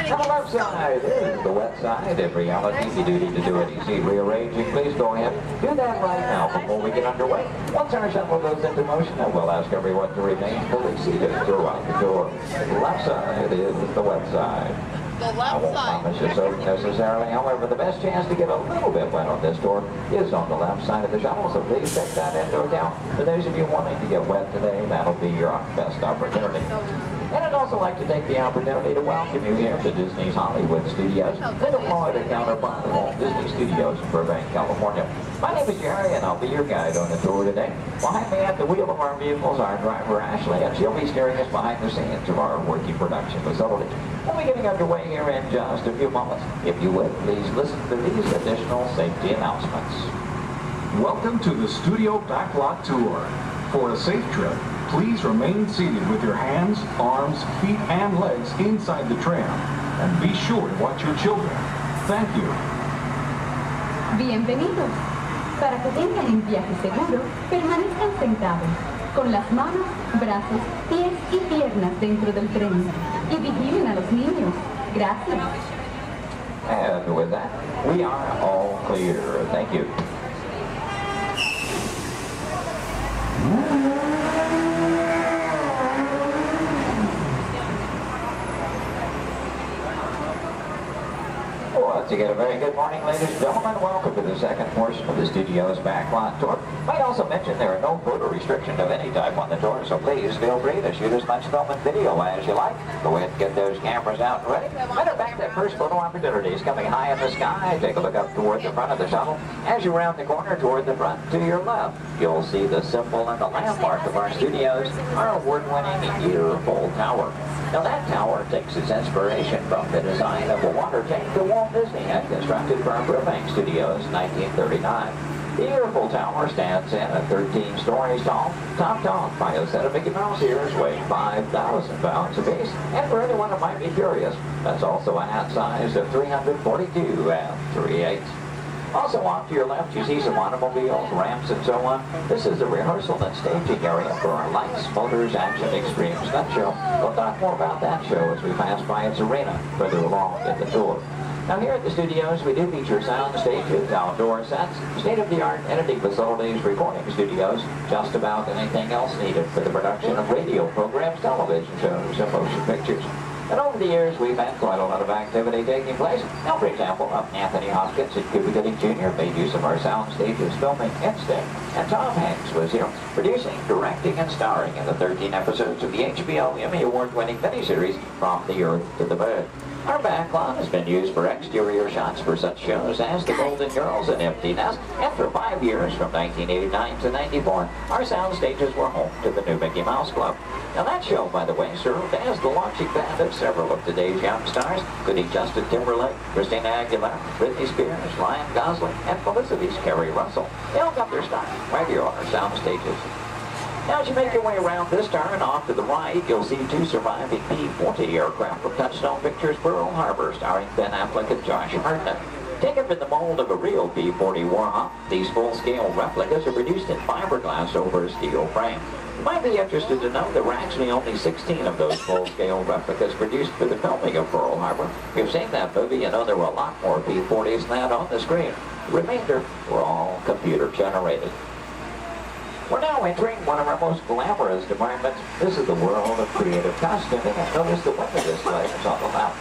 On the left side is the wet side. In reality, if you do need to do any seat rearranging, please go ahead. Do that right now before we get underway. Once our shuttle goes into motion, I will ask everyone to remain fully seated throughout the tour. Left side is the wet side. The left side. I won't promise you so necessarily. However, the best chance to get a little bit wet on this tour is on the left side of the shuttle, so please take that into account. For those of you wanting to get wet today, that'll be your best opportunity. And I'd also like to take the opportunity to welcome you here to Disney's Hollywood Studios, the Florida counterpart of Walt Disney Studios in Burbank, California. My name is Jerry, and I'll be your guide on the tour today. Behind me at the wheel of our vehicles, our driver Ashley, and she'll be steering us behind the scenes of our working production facility. We'll be getting underway here in just a few moments. If you would, please listen to these additional safety announcements. Welcome to the Studio Backlot Tour. For a safe trip, please remain seated with your hands, arms, feet, and legs inside the tram. And be sure to watch your children. Thank you. Bienvenidos. Para que tengan un viaje seguro, permanezcan sentados, con las manos, brazos, pies y piernas dentro del tren. y vigilen a los niños. Gracias. And with that, we are all clear. Thank you. Once again, a very good morning, ladies and gentlemen. Welcome to the second portion of the studio's backlot tour. Might also mention there are no photo restrictions of any type on the tour, so please feel free to shoot as much film and video as you like. Go ahead and get those cameras out and ready. Matter of fact, that first photo opportunity is coming high in the sky. Take a look up toward the front of the shuttle. As you round the corner toward the front to your left, you'll see the symbol and the landmark of our studios, our award-winning year-full tower. Now that tower takes its inspiration from the design of a water tank that Walt Disney had constructed for our Burbank Studios in 1939. The Yearful Tower stands in at 13 stories tall, topped off by a set of Mickey Mouse ears weighing 5,000 pounds apiece. And for anyone who might be curious, that's also a hat size of 342 3/8. Also off to your left, you see some automobiles, ramps, and so on. This is the rehearsal and staging area for our Lights, Motors, Action Extreme stunt show. We'll talk more about that show as we pass by its arena further along in the tour. Now here at the studios, we do feature sound stages, outdoor sets, state-of-the-art editing facilities, recording studios, just about anything else needed for the production of radio programs, television shows, and motion pictures. And over the years, we've had quite a lot of activity taking place. Now, for example, Anthony Hopkins and Cuba Gooding Jr. made use of our sound stages filming Instinct. And Tom Hanks was here, producing, directing, and starring in the 13 episodes of the HBO Emmy Award-winning miniseries From the Earth to the Moon. Our backlot has been used for exterior shots for such shows as The Golden Girls and Empty Nest, and for 5 years, from 1989 to 94, our sound stages were home to the new Mickey Mouse Club. Now that show, by the way, served as the launching pad of several of today's young stars, including Justin Timberlake, Christina Aguilera, Britney Spears, Ryan Gosling, and Felicity's Kerry Russell. They all got their start right here on our sound stages. Now, as you make your way around this turn, off to the right, you'll see 2 surviving P-40 aircraft from Touchstone Pictures Pearl Harbor, starring Ben Affleck and Josh Hartnett. Taken from the mold of a real P-40 Warhawk, these full-scale replicas are produced in fiberglass over a steel frame. You might be interested to know there were actually only 16 of those full-scale replicas produced for the filming of Pearl Harbor. If you've seen that movie, you know there were a lot more P-40s than that on the screen. The remainder were all computer-generated. We're now entering one of our most glamorous departments. This is the world of creative costuming, and notice the window displays on the left.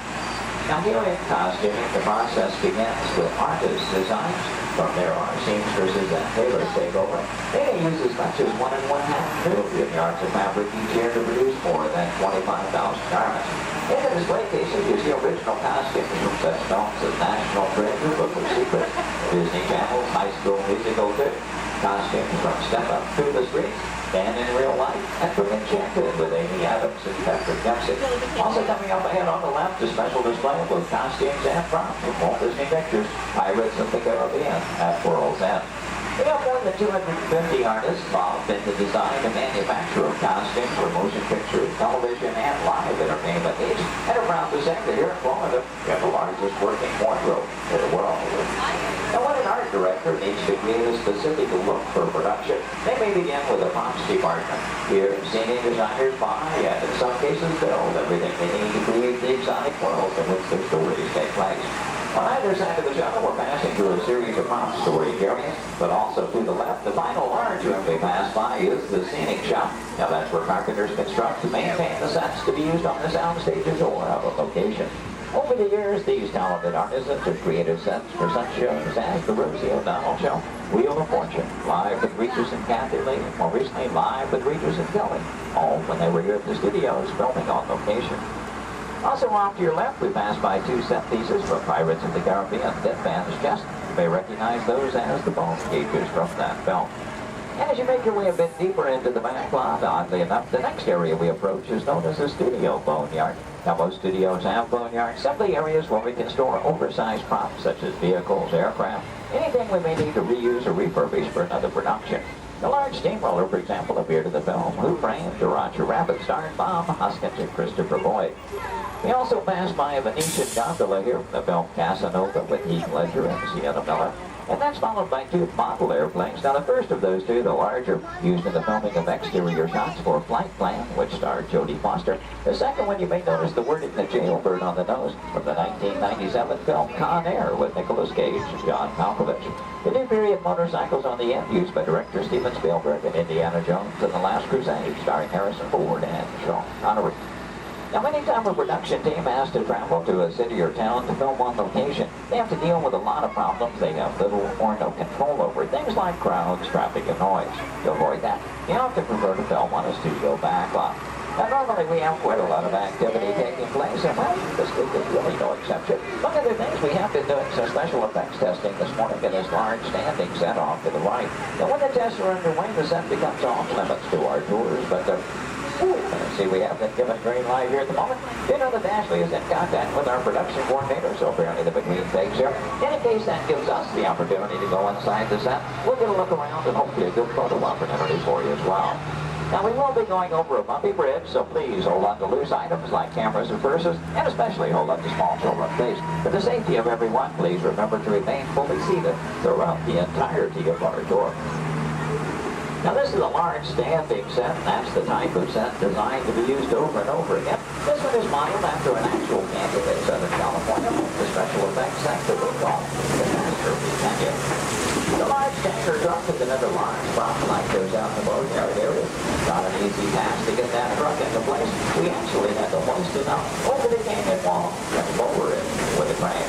Now here in costuming, the process begins with artist designs. From there, our seamstresses and tailors take over. They may use as much as 1 1/2 million yards of fabric each year to produce more than 25,000 garments. In the display cases, you see original costumes from such films as National Treasure, Book of Secrets, Disney Channel's High School Musical 2, costumes from Step Up Through the Streets, Dan in Real Life, and from Enchanted with Amy Adams and Patrick Dempsey. Also coming up ahead on the left, a special display of both costumes and props from Walt Disney Pictures, Pirates of the Caribbean at World's End. We have more than 250 artists involved in the design and manufacture of costumes for motion pictures, television, and live entertainment needs. And I'm proud to say that here in Florida, we have the largest working wardrobe in the world. Now, when an art director needs to create a specific look for production, they may begin with a props department. Here, scenery designers buy and in some cases build everything they need to create the exotic worlds in which their stories take place. On either side of the shuttle, we're passing through a series of prop storage areas, but also to the left, the final large room we pass by is the scenic shop. Now that's where carpenters construct to maintain the sets to be used on the sound stages or of a location. Over the years, these talented artisans have created sets for such shows as the Rosie O'Donnell Show, Wheel of Fortune, Live with Regis and Kathy Lee, and more recently, Live with Regis and Kelly, all when they were here at the studios filming on location. Also off to your left, we pass by 2 set pieces from Pirates of the Caribbean, Dead Man's Chest. You may recognize those as the bone cages from that film. And as you make your way a bit deeper into the backlot, oddly enough, the next area we approach is known as a studio boneyard. Now, most studios have boneyards, simply areas where we can store oversized props such as vehicles, aircraft, anything we may need to reuse or refurbish for another production. The large steamroller, for example, appeared in the film Who Framed Roger Rabbit, starring Bob Hoskins and Christopher Lloyd. We also passed by a Venetian gondola here from the film Casanova with Heath Ledger and Sienna Miller. And that's followed by two model airplanes. Now the first of those two, the larger, used in the filming of exterior shots for Flight Plan, which starred Jodie Foster. The second one, you may notice the wording "The Jailbird" on the nose from the 1997 film Con Air with Nicolas Cage and John Malkovich. The new period motorcycles on the end used by director Steven Spielberg in Indiana Jones and the Last Crusade, starring Harrison Ford and Sean Connery. Now, anytime a production team has to travel to a city or town to film on location, they have to deal with a lot of problems they have little or no control over. Things like crowds, traffic, and noise. To avoid that, you often prefer to film on a studio backlot. Now, normally we have quite a lot of activity taking place, and well, this week is really no exception. One of the things we have been doing some special effects testing this morning in this large standing set off to the right. Now, when the tests are underway, the set becomes off limits to our tours, but see, we have been given green light here at the moment. You know that Ashley is in contact with our production coordinator, so apparently the between takes here. In case that gives us the opportunity to go inside the set, we'll get a look around and hopefully a good photo opportunity for you as well. Now, we will be going over a bumpy bridge, so please hold on to loose items like cameras and purses, and especially hold on to small children, please. For the safety of everyone, please remember to remain fully seated throughout the entirety of our tour. Now, this is a large standing set. That's the type of set designed to be used over and over again. This one is modeled after an actual canyon in Southern California, the special effects set that we call the Master Canyon. The large tanker truck is another large prop like those out in the boatyard area. Not an easy task to get that truck into place. We actually had to hoist it up over the canyon wall and lower it with a crane.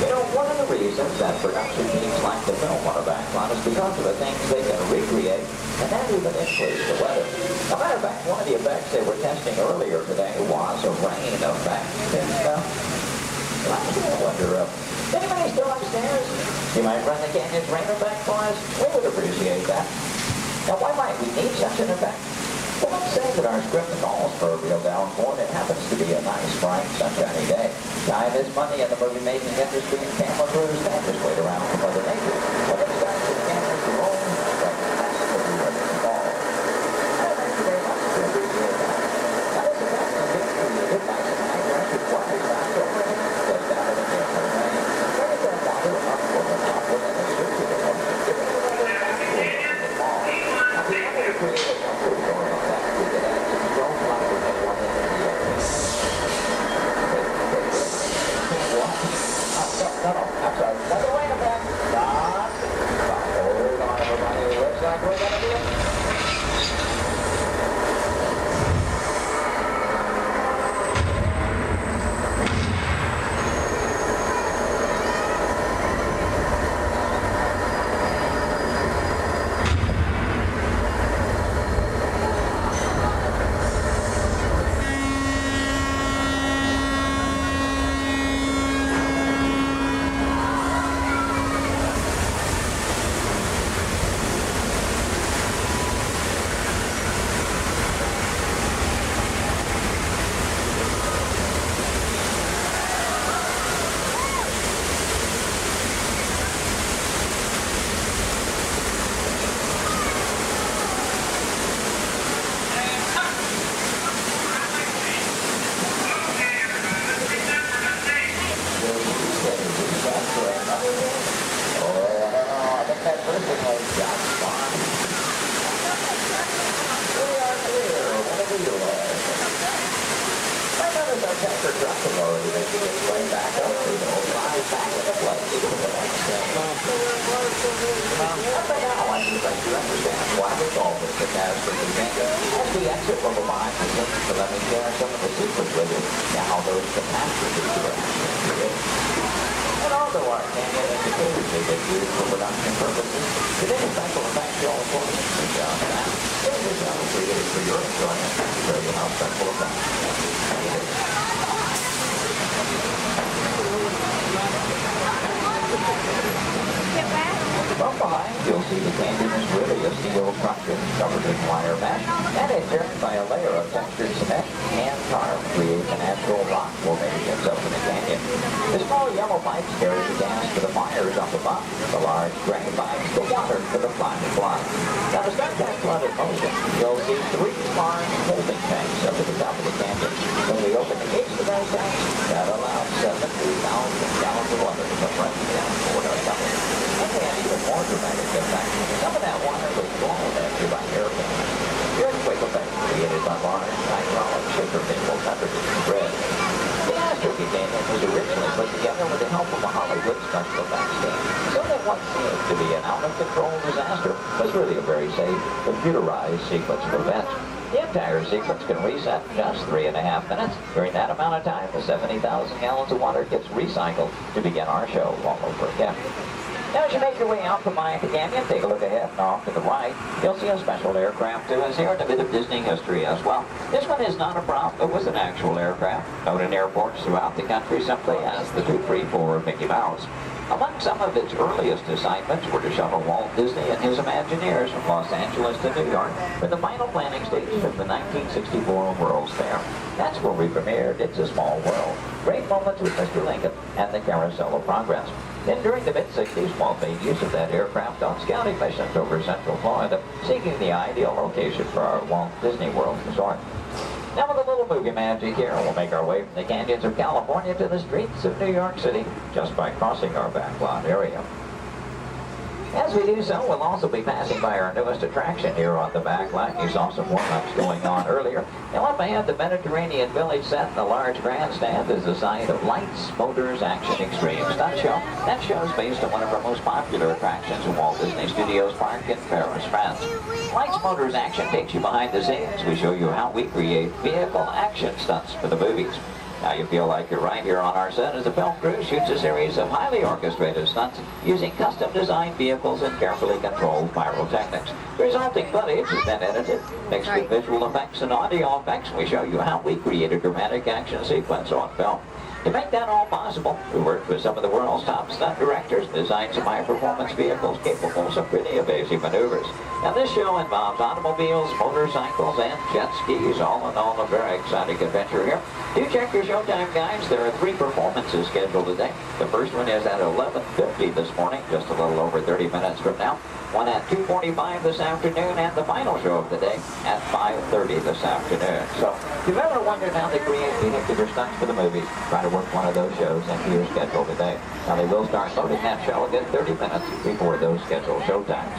You know, one of the reasons that production teams like to film on a backlot is because of the things they can recreate, and that even includes the weather. As a matter of fact, one of the effects they were testing earlier today was a rain effect. And, I wonder, anybody still upstairs? You might run the canyon's rain effect for us? We would appreciate that. Now, why might we need such an effect? Well, let's say that our script calls for a real downpour, and it happens to be a nice, bright, sunshiny day. Time is money in the movie-making industry, and camera crews can't just wait around for Mother Nature. When it starts to cameras to roll, that's what we want to call. Thank you very much. We appreciate that. Now, this effect is being created by some high-pressure water stopped over it, just out of the camera rain. Then it goes water up over the top within the structure of the motion, giving it another downpour in the fall. Now, we wanted to create a comfort zone on that. We could add some drone flyers and one in the air. No, I'm sorry. No, wait a minute. Stop. Hold on, everybody. It looks like we're going to do it. From behind, you'll see the canyon is really a steel structure covered in wire mesh, and adjoined by a layer of textured cement and tar creates a natural rock formation up in the canyon. The small yellow pipes carry the gas to the fires up above. The large gray pipes the water to the flying fly. Now, to start that flood in motion, you'll see 3 large holding tanks up at the top of the canyon. When we open the gates to those tanks, that allows 70,000 gallons of water to come running down toward our tunnel. and even more dramatic impact, some of that water was blown at you by airplanes. The earthquake effect created by large hydraulic shaker tables under the bridge. The Astro Canyon was originally put together with the help of a Hollywood special effects team, so that what seemed to be an out-of-control disaster was really a very safe, computerized sequence of events. The entire sequence can reset in just 3.5 minutes. During that amount of time, the 70,000 gallons of water gets recycled to begin our show all over again. Now, as you make your way out from Maya Canyon, take a look ahead and off to the right. You'll see a special aircraft too, is here in a bit of Disney history as well. This one is not a prop, it was an actual aircraft, known in airports throughout the country simply as the 234 of Mickey Mouse. Among some of its earliest assignments were to shuttle Walt Disney and his Imagineers from Los Angeles to New York for the final planning stages of the 1964 World's Fair. That's where we premiered It's a Small World. Great moments with Mr. Lincoln and the Carousel of Progress. Then during the mid-60s, Walt made use of that aircraft on scouting missions over Central Florida, seeking the ideal location for our Walt Disney World resort. Now with a little movie magic here, we'll make our way from the canyons of California to the streets of New York City just by crossing our backlot area. As we do so, we'll also be passing by our newest attraction here on the backlot. You saw some warm-ups going on earlier. Now up ahead, the Mediterranean Village set in the large grandstand is the site of Lights, Motors, Action Extreme Stunt Show. That show is based on one of our most popular attractions in Walt Disney Studios Park in Paris, France. Lights, Motors, Action takes you behind the scenes. We show you how we create vehicle action stunts for the movies. Now you feel like you're right here on our set as the film crew shoots a series of highly orchestrated stunts using custom-designed vehicles and carefully controlled pyrotechnics. The resulting footage is then edited, mixed with visual effects and audio effects. We show you how we create a dramatic action sequence on film. To make that all possible, we worked with some of the world's top stunt directors and designed some high-performance vehicles capable of some pretty evasive maneuvers. Now this show involves automobiles, motorcycles, and jet skis, all in all a very exciting adventure here. Do check your showtime guides. There are 3 performances scheduled today. The first one is at 11:50 this morning, just a little over 30 minutes from now. One at 2:45 this afternoon, and the final show of the day at 5:30 this afternoon. So if you've ever wondered how they create vehicular stunts for the movies, try to work one of those shows into your schedule today. Now they will start loading that show again 30 minutes before those scheduled showtimes.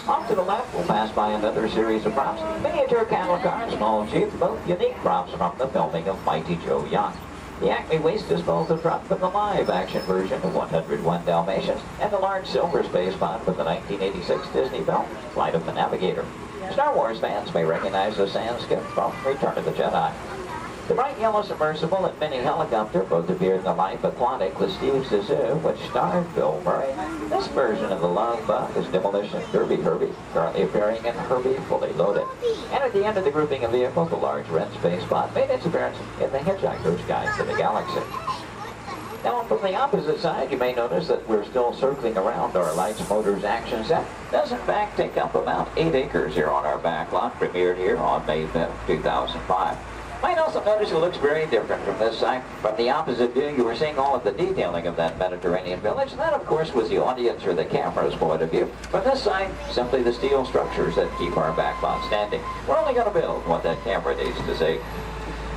Off to the left, we'll pass by another series of props. Miniature cattle cars, small jeep, both unique props from the filming of Mighty Joe Yacht. The Acme Waste Disposal truck from the live-action version of 101 Dalmatians, and the large silver space pod from the 1986 Disney film, Flight of the Navigator. Star Wars fans may recognize the sand skip from Return of the Jedi. The bright yellow submersible and mini helicopter both appeared in the Life Aquatic with Steve Zissou, which starred Bill Murray. This version of the Love Bug is Demolition Derby Herbie, currently appearing in Herbie Fully Loaded. And at the end of the grouping of vehicles, the large red space pod made its appearance in The Hitchhiker's Guide to the Galaxy. Now, from the opposite side, you may notice that we're still circling around our Lights, Motors, Action set. It does, in fact, take up about 8 acres here on our backlot, premiered here on May 5th, 2005. Might also notice it looks very different from this side. From the opposite view, you were seeing all of the detailing of that Mediterranean village. That, of course, was the audience or the camera's point of view. From this side, simply the steel structures that keep our backlot standing. We're only going to build what that camera needs to see.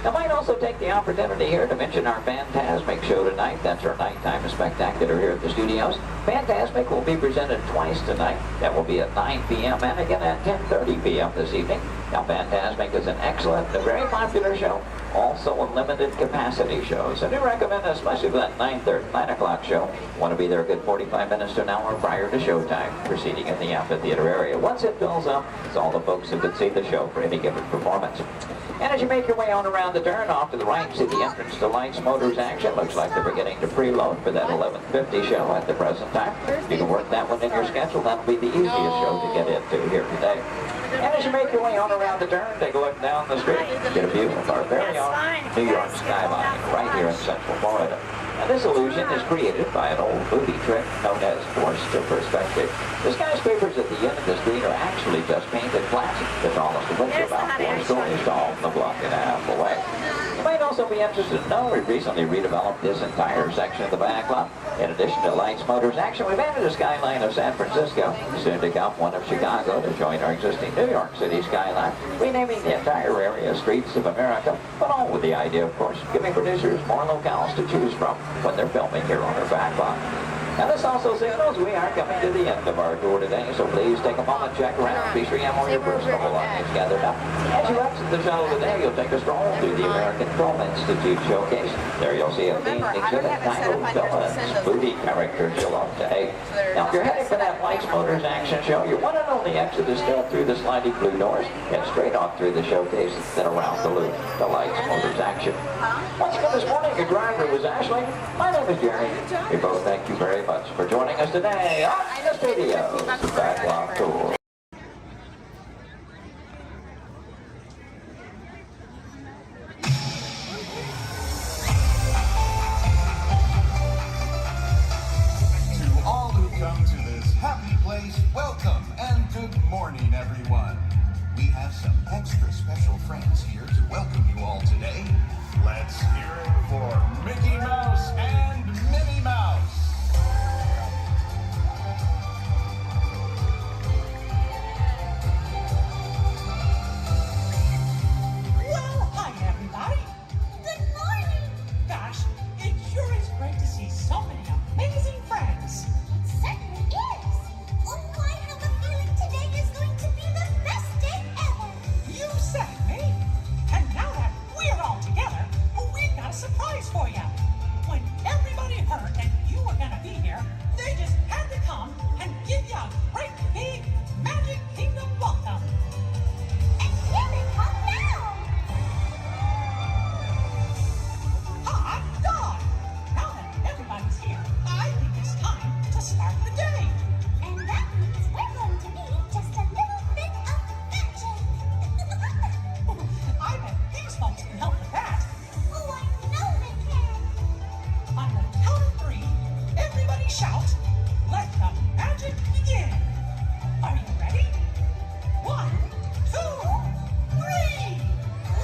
I might also take the opportunity here to mention our Fantasmic show tonight. That's our nighttime spectacular here at the studios. Fantasmic will be presented twice tonight. That will be at 9 p.m. and again at 10:30 p.m. this evening. Now, Fantasmic is an excellent and very popular show, also a limited capacity show. So I do recommend, especially for that 9 o'clock show, want to be there a good 45 minutes to an hour prior to showtime, proceeding in the amphitheater area. Once it fills up, it's all the folks who could see the show for any given performance. And as you make your way on around the turn, off to the right, see the entrance to Lights, Motors, Action. Looks like they're beginning to preload for that 11:50 show at the present time. You can work that one in your schedule. That'll be the easiest show to get into here today. And as you make your way on around the turn, take a look down the street. Get a view of our very own New York skyline right here in Central Florida. Now, this illusion is created by an old movie trick known as forced perspective. The skyscrapers at the end of the street are actually just painted plastic. The tallest of which is about 4 stories tall, a block and a half away. You might also be interested to know we recently redeveloped this entire section of the backlot. In addition to Lights, Motors, Action, we've added a skyline of San Francisco, soon to come one of Chicago to join our existing New York City skyline, renaming the entire area Streets of America, but all with the idea, of course, giving producers more locales to choose from when they're filming here on our backlot. Now this also signals we are coming to the end of our tour today, so please take a moment, check around, be sure you have all your personal belongings gathered up. As you exit the shuttle today, you'll take a stroll through the American Film Institute showcase. There you'll see a themed exhibit titled Villains, Booty Characters You'll Love to Hate. Now if you're heading for that Lights, Motors action show, your one and only exit is still through the sliding blue doors, and straight on through the showcase, then around the loop, the Lights, Motors action. Once again this morning, your driver was Ashley. My name is Jerry. We both thank you very much for joining us today on the Studios Backlot Tour. To all who come to this happy place, welcome and good morning, everyone. We have some extra special friends here to welcome you all today. Let's hear it for Mickey Mouse and Minnie Mouse. Well, hi everybody. Good morning. Gosh, it sure is great to see so many amazing friends. It certainly is. Oh, I have a feeling today is going to be the best day ever. You said it, Minnie. And now that we're all together, we've got a surprise for you. When everybody heard that you were going to be here, they just had to come and give you a great big Magic Kingdom welcome. And here they come now. Hot dog! Now that everybody's here, I think it's time to start the day. And that means we're going to need just a little bit of magic. I bet these folks can help with that. Oh, I know they can. On the count of three, everybody shout, let the magic begin. Are you ready? 1, 2, 3.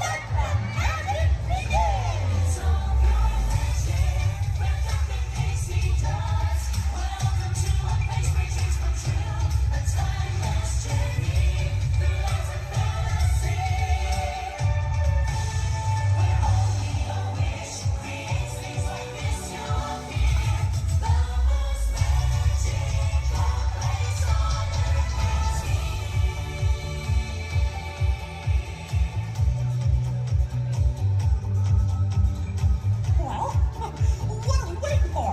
Let the magic begin. It's all your magic, wrapped up in pixie dust. Welcome to a place where dreams come true. A timeless journey through life and fantasy. Where only a wish creates things like this you'll hear. The most magical place on earth is here. Well, what are we waiting for?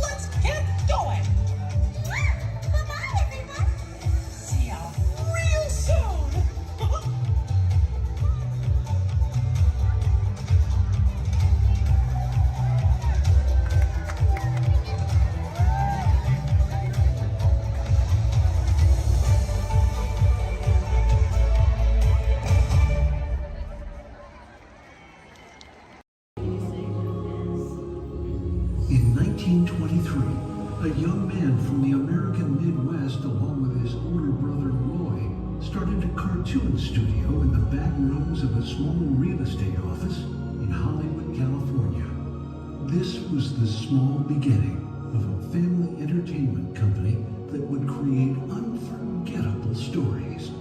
Let's get going. Bye-bye, everyone. See ya real soon. In 1923, a young man from the American Midwest, along with his older brother Roy, started a cartoon studio in the back rooms of a small real estate office in Hollywood, California. This was the small beginning of a family entertainment company that would create unforgettable stories,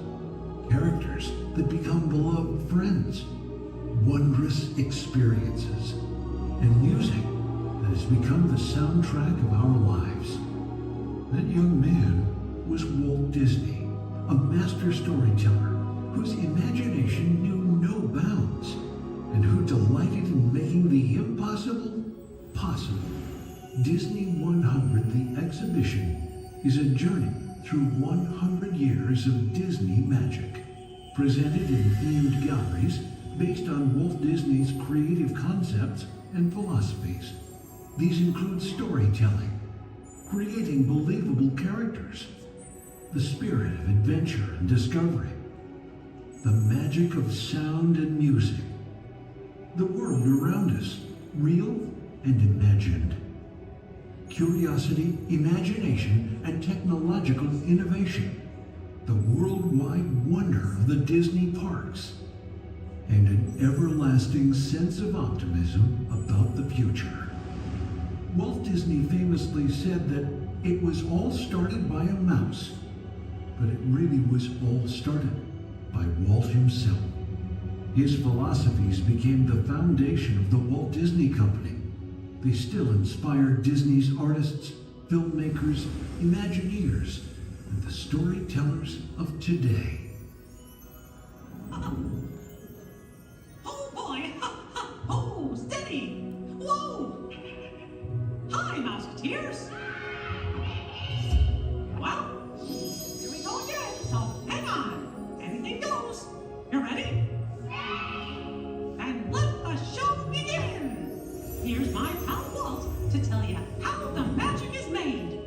characters that become beloved friends, wondrous experiences, and music that has become the soundtrack of our lives. That young man was Walt Disney, a master storyteller whose imagination knew no bounds and who delighted in making the impossible possible. Disney 100, the exhibition, is a journey through 100 years of Disney magic, presented in themed galleries based on Walt Disney's creative concepts and philosophies. These include storytelling, creating believable characters, the spirit of adventure and discovery, the magic of sound and music, the world around us, real and imagined, curiosity, imagination, and technological innovation, the worldwide wonder of the Disney parks, and an everlasting sense of optimism about the future. Walt Disney famously said that it was all started by a mouse, but it really was all started by Walt himself. His philosophies became the foundation of the Walt Disney Company. They still inspire Disney's artists, filmmakers, Imagineers, and the storytellers of today. Oh boy! Oh, steady! Whoa! Hi, Mouseketeers! Well, here we go again, so hang on. Anything goes. You ready? And let the show begin! Here's my pal Walt to tell you how the magic is made.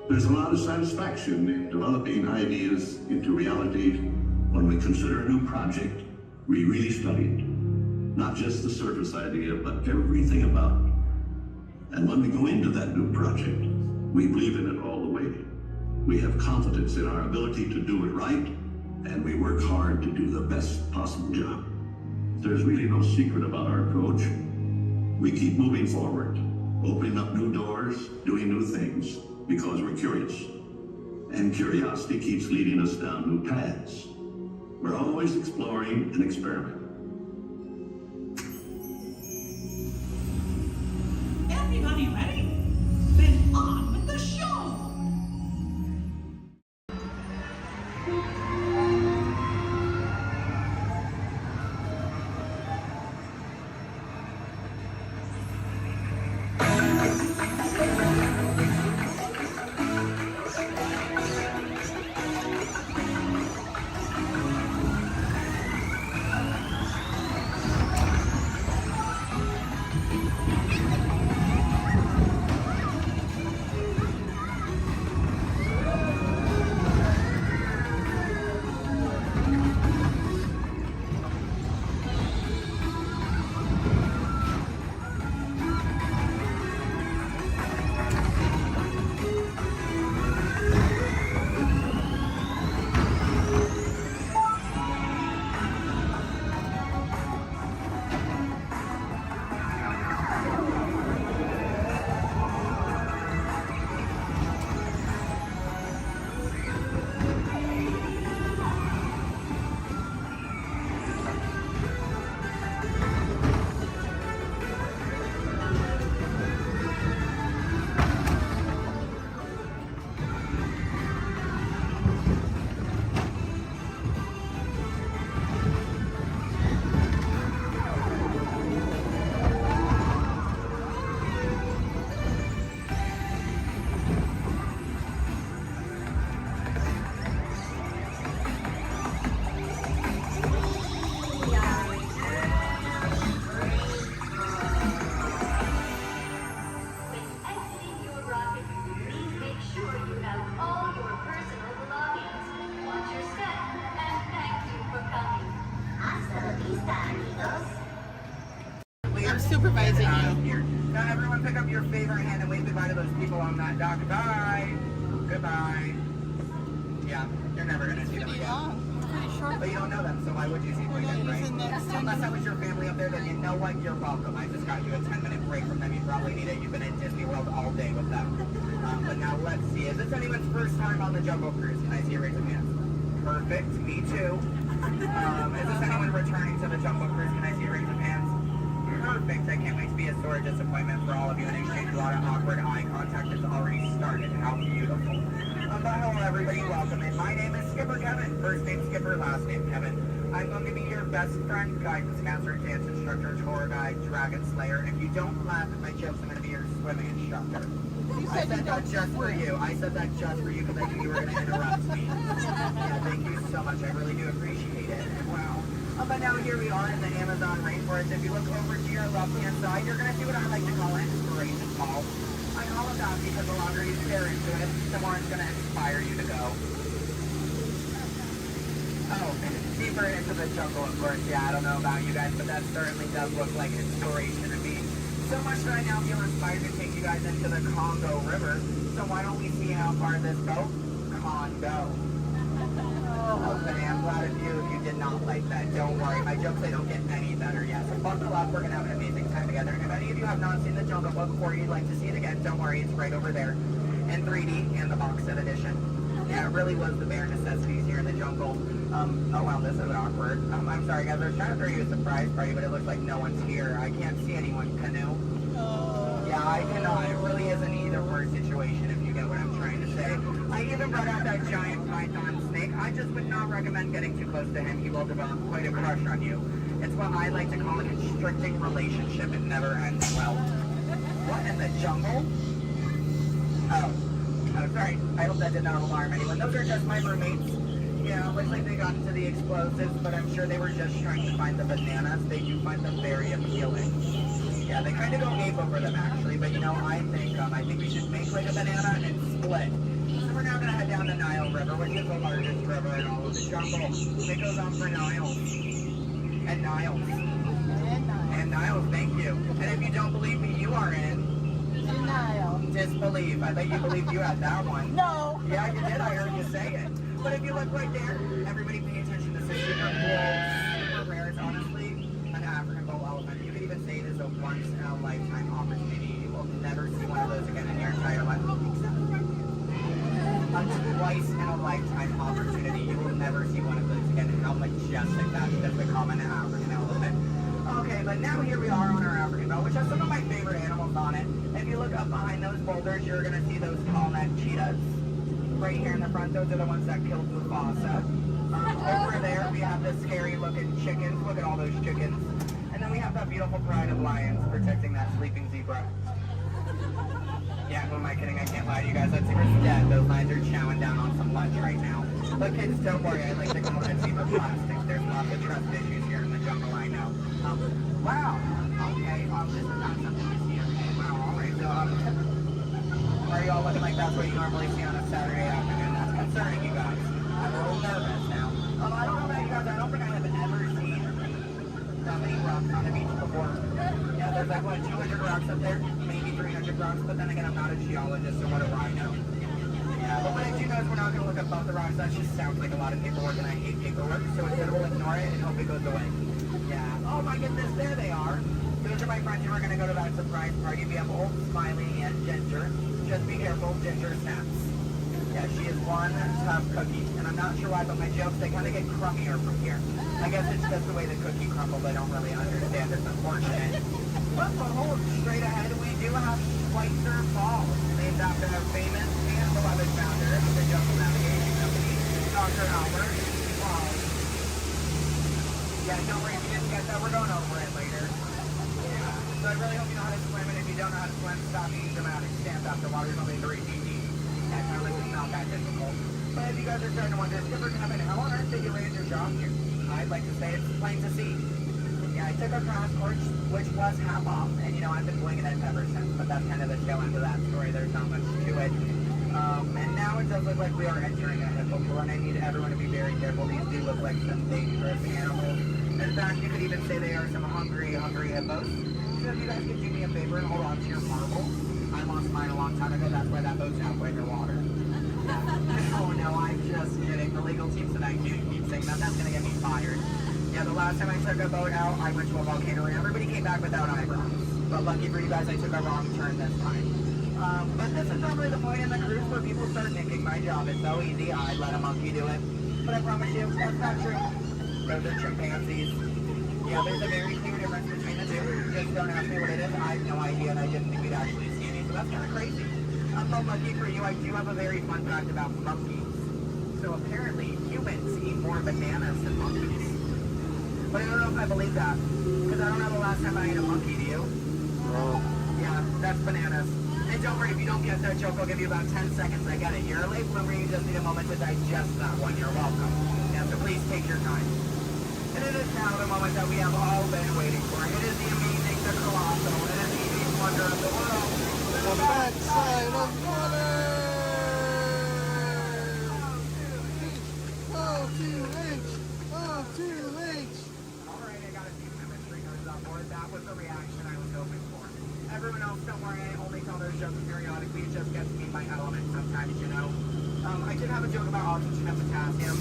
There's a lot of satisfaction in developing ideas into reality when we consider a new project we really studied. Not just the surface idea, but everything about it. And when we go into that new project, we believe in it all the way. We have confidence in our ability to do it right, and we work hard to do the best possible job. There's really no secret about our approach. We keep moving forward, opening up new doors, doing new things, because we're curious. And curiosity keeps leading us down new paths. We're always exploring and experimenting. Everybody ready? Then on with the show! I'm supervising you. Now everyone pick up your favorite hand and wave goodbye to those people on that dock. Goodbye. Goodbye. Yeah, you're never going to see them again. Pretty short. But you don't know them, so why would you see them again, right? Unless that was your family up there, then you know what? You're welcome. I just got you a 10-minute break from them. You probably need it. You've been in Disney World all day with them. But now let's see. Is this anyone's first time on the Jungle Cruise? Can I see you raise your hands? Perfect. Me too. Is this anyone returning to the Jungle Cruise? Can I see you raise your hands? Perfect. I can't wait to be a sore disappointment for all of you and exchange a lot of awkward eye contact has already started. How beautiful. But hello everybody, welcome in. My name is Skipper Kevin. First name Skipper, last name Kevin. I'm going to be your best friend, guidance counselor, dance instructor, tour guide, dragon slayer. And if you don't laugh at my jokes, I'm going to be your swimming instructor. I said that just for you. I said that just for you because I knew you were going to interrupt me. Yeah, thank you so much. I really do appreciate it. Wow. But now here we are in the Amazon rainforest. If you look over to your left-hand side, you're going to see what I like to call an inspiration ball. I call it that because the longer you stare into it, the more it's going to inspire you to go. Oh, deeper into the jungle, of course. Yeah, I don't know about you guys, but that certainly does look like inspiration to me. So much that I now feel inspired to take you guys into the Congo River. So why don't we see how far this goes? Congo. Okay, I'm glad of you if you did not like that. Don't worry, my jokes, they don't get any better yet. So buckle up, we're going to have an amazing time together. And if any of you have not seen The Jungle Book or you'd like to see it again, don't worry, it's right over there in 3D and the box set edition. Yeah, it really was the bare necessities here in the jungle. Oh wow, this is awkward. I'm sorry guys, I was trying to throw you a surprise party, but it looks like no one's here. I can't see anyone. Canoe? Yeah, I cannot. It really is an either-or situation, if you get what I'm trying to say. I even brought out that giant python snake. I just would not recommend getting too close to him. He will develop quite a crush on you. It's what I like to call a constricting relationship. It never ends well. What in the jungle? Oh, sorry. I hope that did not alarm anyone. Those are just my roommates. Yeah, looks like they got into the explosives, but I'm sure they were just trying to find the bananas. They do find them very appealing. Yeah, they kind of go ape over them actually, but you know, I think we should make like a banana and split. So we're now gonna head down the Nile River, which is the largest river in all of the jungle. It goes on for Niles. And Niles. And Niles, thank you. And if you don't believe me, you are in Denial. disbelief. I bet you believed you had that one. No. Yeah, you did. I heard you say it. But if you look right there, everybody pay attention. This is super cool, super rare. It's honestly an African bull elephant. You could even say it is a once-in-a-lifetime opportunity. You will never see one of those again in your entire life. A twice-in-a-lifetime opportunity. You will never see one of those again. How majestic that is the common African elephant. Okay, but now here we are on our African bell, which has some of my favorite animals on it. If you look up behind those boulders, you're going to see those tall-neck cheetahs. Right here in the front, those are the ones that killed Mufasa. Over there, we have the scary-looking chickens. Look at all those chickens. And then we have that beautiful pride of lions protecting that sleeping zebra. Yeah, who am I kidding? I can't lie to you guys. That zebra's dead. Those lions are chowing down on some lunch right now. But kids, don't worry. I like to call that zebra plastics. There's lots of trust issues here in the jungle, I know. Wow. Okay, this is not something you see every day. Wow, all right. So, are you all looking like that's what you normally see on a Saturday afternoon? That's concerning, you guys. I'm a little nervous now. I don't know about you guys. I don't think I have ever seen that many rocks on the beach before. Yeah, there's like, what, 200 rocks up there? Maybe 300 rocks. But then again, I'm not a geologist, so what do I know? Yeah, but what I do know is we're not going to look up both the rocks. That just sounds like a lot of paperwork, and I hate paperwork. So instead, we'll ignore it and hope it goes away. Yeah. Oh my goodness, there they are. Those are my friends who are going to go to that surprise party. We have Old Smiley and Ginger. Just be careful, Ginger snaps. Yeah, she is one tough cookie. And I'm not sure why, but my jokes, they kind of get crummier from here. I guess it's just the way the cookie crumbles. I don't really understand. It's unfortunate. But hold straight ahead, we do have Schweitzer Falls, named after our famous and beloved founder of the Jungle Navigation Company, Dr. Albert. Wow. Yeah, don't worry if you didn't get that. We're going over it later. Yeah. So I really hope you know how to swim, and if you don't know how to swim, stop being dramatic. Stand up. The water's only 3 feet deep. That kind of like it's not that difficult. But if you guys are starting to wonder, Skipper Kevin, how on earth did you land your job here? I'd like to say it's plain to see. Yeah, I took a crash course, which was half off, and you know, I've been winging it ever since, but that's kind of the tail end of that story. There's not much to it. And now it does look like we are entering a hippo pool, and I need everyone to be very careful. These do look like some dangerous animals. In fact, you could even say they are some hungry hippos. So if you guys could do me a favor and hold on to your marble. I lost mine a long time ago. That's why that boat's halfway underwater. Oh no, I'm just kidding. The legal team said I can't keep saying that. That's gonna get me fired. Yeah, the last time I took a boat out, I went to a volcano and everybody came back without eyebrows. But lucky for you guys, I took a wrong turn this time. But this is not really the point in the cruise where people start nicking my job. It's so easy, I'd let a monkey do it. But I promise you, that's not true. Those are chimpanzees. Yeah, there's a very clear difference between the two. Just don't ask me what it is. I have no idea, and I didn't think we'd actually see any, so that's kind of crazy. But lucky for you, I do have a very fun fact about monkeys. So apparently, humans eat more bananas than monkeys. But I don't know if I believe that, because I don't know the last time I ate a monkey, do you? Yeah, that's bananas. And don't worry, if you don't get that joke, I'll give you about 10 seconds. I get it. You're a late bloomer, you just need a moment to digest that one. You're welcome. Yeah, so please take your time. And it is now the moment that we have all been waiting for. It is the amazing, the colossal, it is the amazing wonder of the world. The backside of water! Oh, 2H! Oh, 2H! Alright, I got a few chemistry nerds on board. That was the reaction I was hoping for. Everyone else, don't worry, I only tell those jokes periodically. It just gets me my element sometimes, you know. I did have a joke about oxygen and potassium.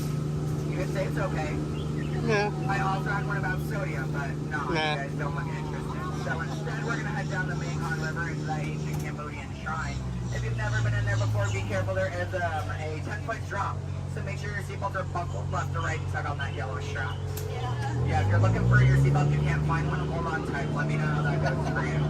You could say it's okay. Yeah. I also had one about sodium, but no, you guys don't look interested. So instead, we're going to head down the Mekong River into the ancient Cambodian shrine. If you've never been in there before, be careful. There is a 10-foot drop. So make sure your seatbelts are buckled left to right and tug on that yellow strap. Yeah, if you're looking for your seatbelt, you can't find one, hold on tight. Let me know how that goes for you.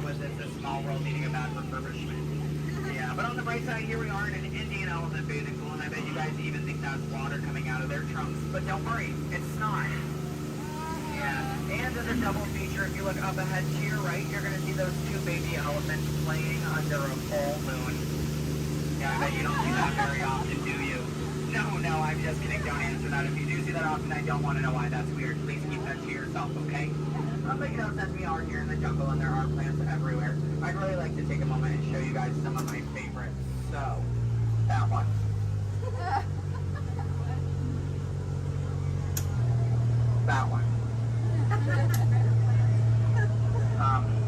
with it's a small world needing a bad refurbishment. Yeah, but on the bright side, here we are in an Indian elephant bathing pool, and I bet you guys even think that's water coming out of their trunks. But don't worry, it's not. Yeah, and as a double feature, if you look up ahead to your right, you're going to see those two baby elephants playing under a full moon. Yeah, I bet you don't see that very often, do you? No, I'm just kidding. Don't answer that. If you do see that often, I don't want to know why that's weird. Please keep that to yourself, okay? But you know, since we are here in the jungle and there are plants everywhere, I'd really like to take a moment and show you guys some of my favorites. So, that one. That one.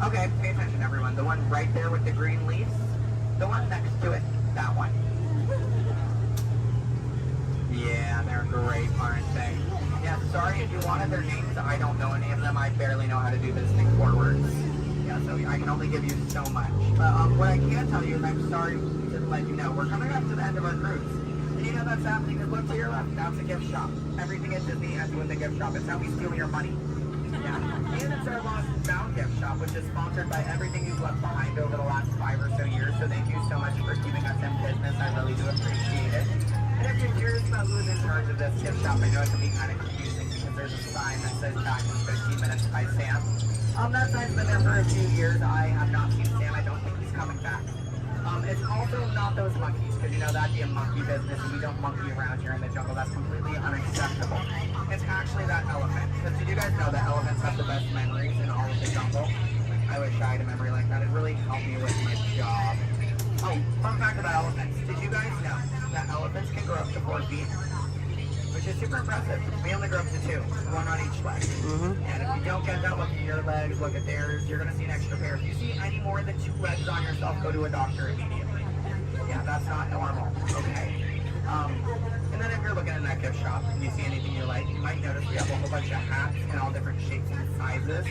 Okay, pay attention everyone. The one right there with the green leaves. The one next to it. That one. Yeah, they're great, aren't they? Yeah, sorry if you wanted their names. I don't know any of them. I barely know how to do this thing forwards. Yeah, so I can only give you so much. But what I can tell you is I'm sorry to let you know. We're coming up to the end of our cruise. And you know that's happening because look to your left. Now it's a gift shop. Everything at Disney ends with a gift shop. It's how we steal your money. Yeah. And it's our Lost and Found gift shop, which is sponsored by everything you've left behind over the last 5 or so years. So thank you so much for keeping us in business. I really do appreciate it. And if you're curious about who's in charge of this gift shop, I know it can be kind of confusing because there's a sign that says back in 15 minutes by Sam. That sign's been there for a few years. I have not seen Sam. I don't think he's coming back. It's also not those monkeys, because you know that'd be a monkey business, and we don't monkey around here in the jungle. That's completely unacceptable. It's actually that elephant. Because did you guys know that elephants have the best memories in all of the jungle? I wish I had a memory like that. It really helped me with my job. Oh, fun fact about elephants. Did you guys know that elephants can grow up to 4 feet? Which is super impressive. We only grow up to 2, one on each leg. And if you don't get that, look at your legs, look at theirs, you're going to see an extra pair. If you see any more than 2 legs on yourself, go to a doctor immediately. Yeah, that's not normal, okay? And then if you're looking in that gift shop and you see anything you like, you might notice we have a whole bunch of hats in all different shapes and sizes.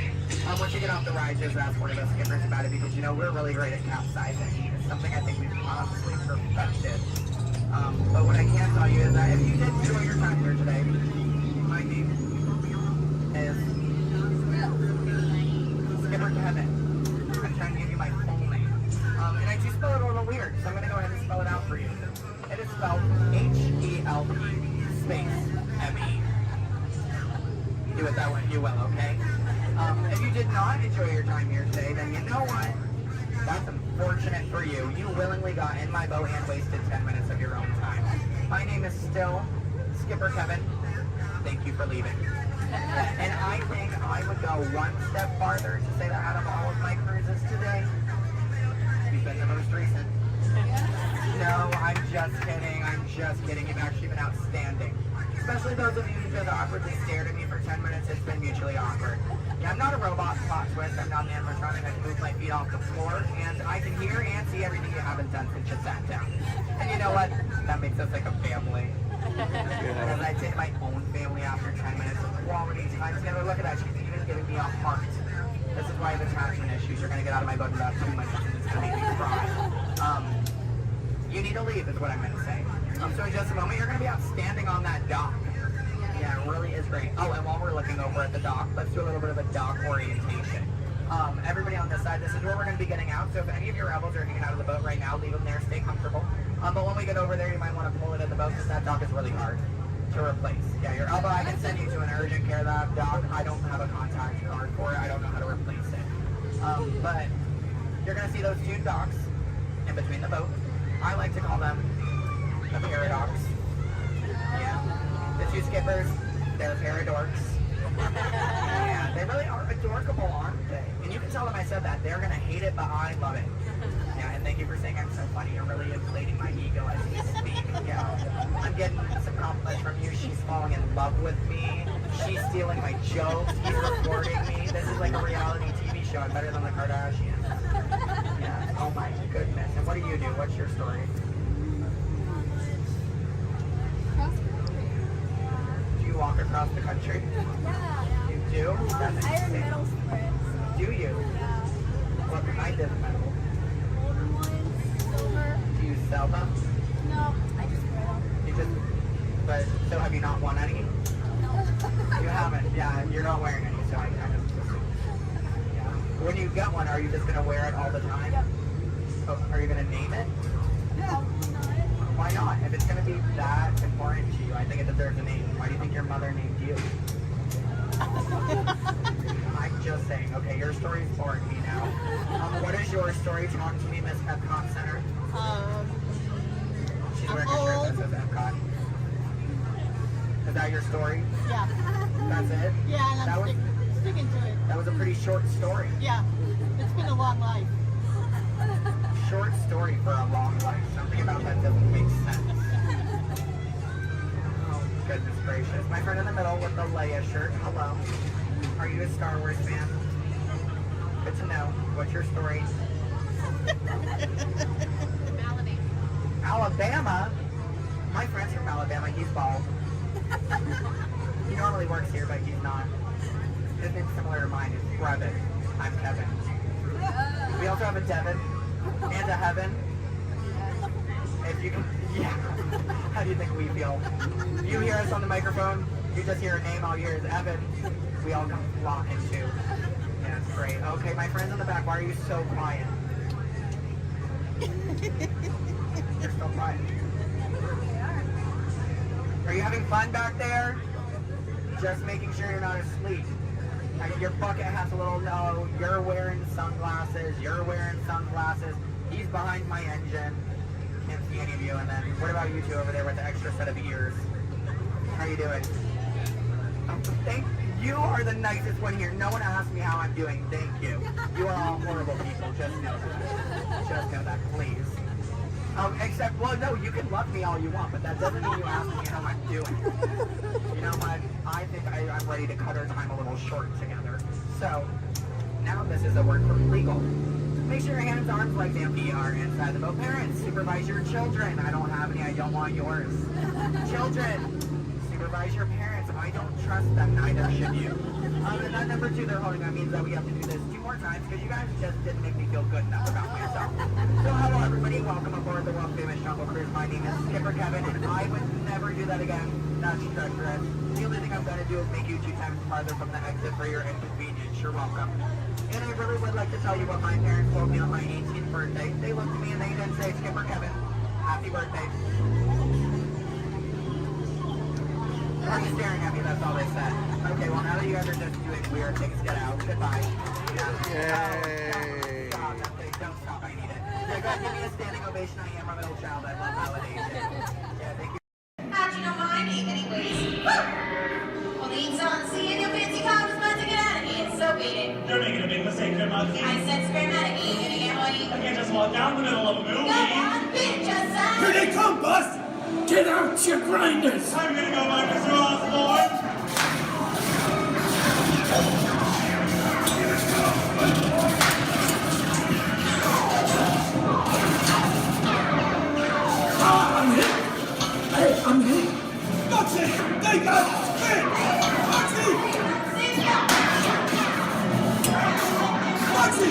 Once you get off the ride, just ask one of us skippers about it because, you know, we're really great at capsizing. It's something I think we've honestly perfected. But what I can tell you is that if you did enjoy your time here today, my name is Skipper Kevin. I'm trying to give you my full name. And I do spell it a little weird, so I'm going to go ahead and spell it out for you. It is spelled H-E-L-P space M-E. Do it that way, you will, okay? If you did not enjoy your time here today, then you know what? That's unfortunate for you. You willingly got in my boat and wasted 10 minutes of your own time. My name is still Skipper Kevin. Thank you for leaving. And I think I would go one step farther to say that out of all of my cruises today, you've been the most recent. No, I'm just kidding. You've actually been outstanding. Especially those of you who just awkwardly stared at me for 10 minutes. It's been mutually awkward. Yeah, I'm not a robot plot twist. I'm not an animatronic. I can move my feet off the floor, and I can hear and see everything you haven't done since you sat down. And you know what? That makes us like a family. Because I take my own family after 10 minutes of quality time together. Look at that. She's even giving me a heart. This is why I have attachment issues. You're going to get out of my boat in about 2 minutes, and it's going to make me cry. You need to leave is what I'm going to say. So in just a moment, you're going to be outstanding on that dock. Yeah, it really is great. Oh, and while we're looking over at the dock, let's do a little bit of a dock orientation. Everybody on this side, this is where we're going to be getting out. So if any of your rebels are hanging out of the boat right now, leave them there, stay comfortable. But when we get over there, you might want to pull it in the boat because that dock is really hard to replace. Yeah, your elbow, I can send you to an urgent care lab dock. I don't have a contact card for it. I don't know how to replace it. But you're going to see those 2 docks in between the boat. I like to call them the paradox. Yeah. The 2 skippers, they're paradorks. Yeah, they really are adorable, aren't they? And you can tell them I said that. They're going to hate it, but I love it. Yeah, and thank you for saying I'm so funny. You're really inflating my ego as we speak. Yeah. I'm getting some compliments from you. She's falling in love with me. She's stealing my jokes. He's recording me. This is like a reality TV show. I'm better than the Kardashians. Yeah. Oh my goodness. And what do you do? What's your story? Do you walk across the country? Yeah. You do? That's I have medals for it. Do you? Yeah. What kind of medal? Golden ones, silver. Do you sell them? No, I just wear them. You just, but, so have you not won any? No. You haven't? Yeah, you're not wearing any, so I kind of assumed. Yeah. when you get one, are you just gonna wear it all the time? Yep. Oh, are you gonna name it? No. Why not? If it's gonna be that important to you, I think it deserves a name. Why do you think your mother named you? I'm just saying. Okay, your story's boring me now. What is your story? Talk to me, Miss Epcot Center. She's wearing a shirt that says Epcot. Is that your story? Yeah. That's it? Yeah, and that I'm sticking to it. That was a pretty short story. Yeah. It's been a long life. Short story for a long life. Something about that doesn't make sense. Oh, goodness gracious. My friend in the middle with the Leia shirt. Hello. Are you a Star Wars fan? Good to know. What's your story? Alabama? My friend's from Alabama. He's bald. He normally works here, but he's not. His name's similar to mine. It's Brevin. I'm Kevin. We also have a Devin and a Heaven. If you can, yeah. How do you think we feel? You hear us on the microphone, you just hear a name, all you hear is Evan. We all come flocking too. Yeah, it's great. Okay, my friends in the back, why are you so quiet? You're so quiet. Are you having fun back there? Just making sure you're not asleep. Your bucket has a little no. You're wearing sunglasses. You're wearing sunglasses. He's behind my engine. Can't see any of you. And then what about you two over there with the extra set of ears? How are you doing? Thank you. Are the nicest one here. No one asked me how I'm doing. Thank you. You are all horrible people. Just know that. Just know that, please. Except, well, no, you can love me all you want, but that doesn't mean you ask me how I'm doing. You know what? I think I'm ready to cut our time a little short together. So, now this is a word for legal. Make sure your hands, arms, legs, and feet are inside the boat. Parents, supervise your children. I don't have any. I don't want yours. Children, supervise your parents. I don't trust them. Neither should you. And that number 2 they're holding, that means that we have to do this 2 more times because you guys just didn't make me feel good enough about myself. So hello everybody, welcome aboard the world famous Jungle Cruise. My name is Skipper Kevin and I would never do that again. That's treacherous. The only thing I'm going to do is make you 2 times farther from the exit for your inconvenience. You're welcome. And I really would like to tell you what my parents told me on my 18th birthday. They looked at me and they didn't say, Skipper Kevin, happy birthday. Why are you staring at me? That's all they said. Okay, well now that you guys are just doing weird things, get out. Goodbye. Yeah. Yay. Stop. Don't stop. I need it. Yeah, guys, give me a standing ovation. I am a middle child. I love validation. Yeah, thank you. How'd you know my name anyways? Well, leads on seeing your fancy cars about to get out of here, so beat it. You're making a big mistake here, Monkey. I said scrammatic, you gonna get what you... I can't just walk down the middle of a movie. Go on, bitch, just say... Here they come, Bus! Get out your grinders! I'm gonna go back to Osborne. I'm hit! Hey, I'm hit! Foxy! They got it! Foxy! Foxy!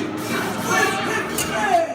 Please hit the man!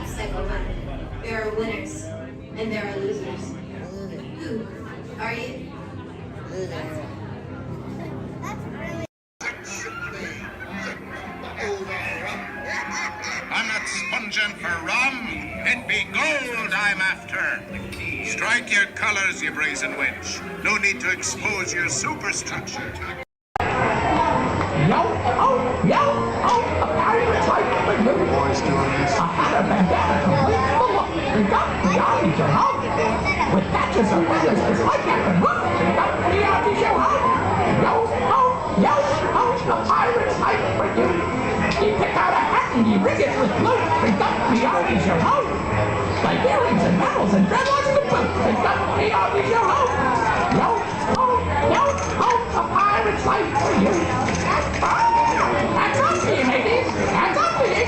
like Cycle Run. There are winners, and there are losers. Who are you? I'm not sponging for rum. It be gold I'm after. Strike your colors, you brazen wench. No need to expose your superstructure. Yo, oh, a pirate type of the boys doing this. I had a bandana complete full of we got the army to help. With patches of feathers just like that and look, we got the army to help. Yo, a pirate type for you. You pick out a hat and you rig it with blue. We got the army to help. Like earrings and medals and dreadlocks to boot. We got the army to help. Yo, a pirate's life for you. Hands up to you, ladies! Hands up to you!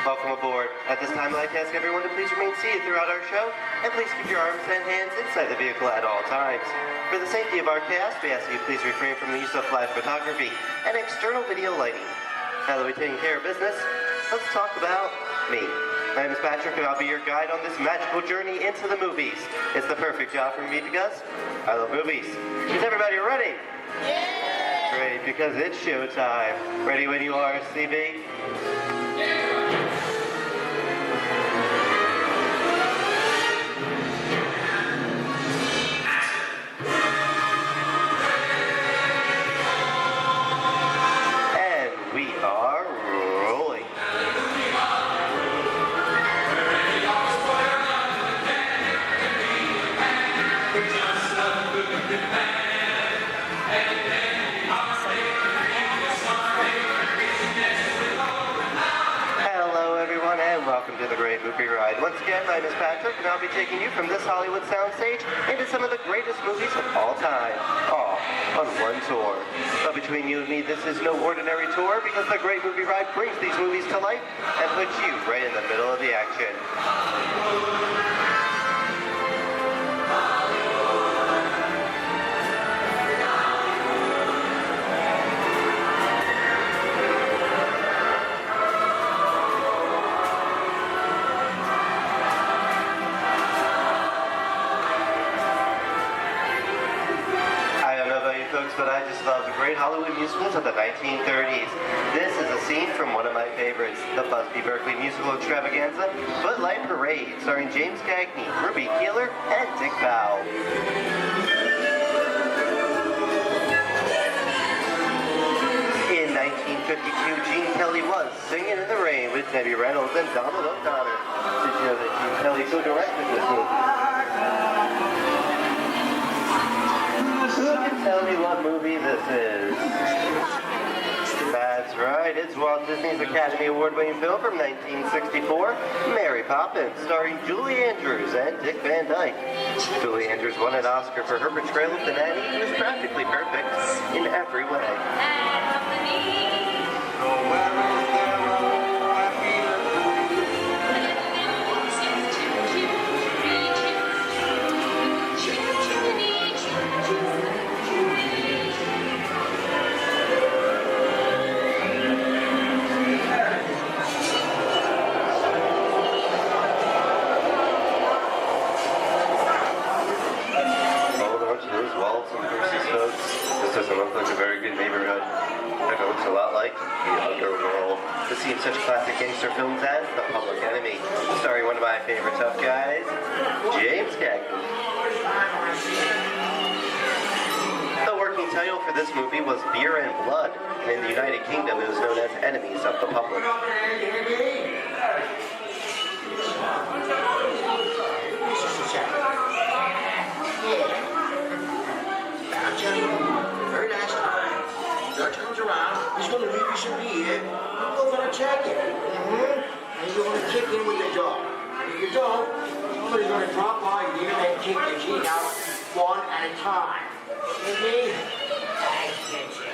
Welcome aboard. At this time, I'd like to ask everyone to please remain seated throughout our show, and please keep your arms and hands inside the vehicle at all times. For the safety of our cast, we ask you to please refrain from the use of flash photography and external video lighting. Now that we've taken care of business, let's talk about me. My name is Patrick, and I'll be your guide on this magical journey into the movies. It's the perfect job for me because I love movies. Is everybody ready? Yeah! Great, because it's showtime. Ready when you are, CB? Welcome to the Great Movie Ride. Once again, my name is Patrick, and I'll be taking you from this Hollywood soundstage into some of the greatest movies of all time, all on one tour. But between you and me, this is no ordinary tour, because the Great Movie Ride brings these movies to life and puts you right in the middle of the action. But I just love the great Hollywood musicals of the 1930s. This is a scene from one of my favorites, the Busby Berkeley musical extravaganza, Footlight Parade, starring James Cagney, Ruby Keeler, and Dick Bow. In 1952, Gene Kelly was Singing in the Rain with Debbie Reynolds and Donald O'Connor. Did you know that Gene Kelly co-directed this movie? Who can tell me what movie this is? That's right, it's Walt Disney's Academy Award-winning film from 1964, Mary Poppins, starring Julie Andrews and Dick Van Dyke. Julie Andrews won an Oscar for her portrayal of the nanny, who was practically perfect in every way. This doesn't look like a very good neighborhood seen such classic gangster films as The Public Enemy, starring one of my favorite tough guys, James Cagney. The working title for this movie was Beer and Blood, and in the United Kingdom it was known as Enemies of the Public. Very nice time. Your turns around. He's going to leave you some beer. You're going to check it. And you're going to kick in with your dog. If you don't, somebody's going to drop by you and kick your teeth out one at a time. With me? I get you.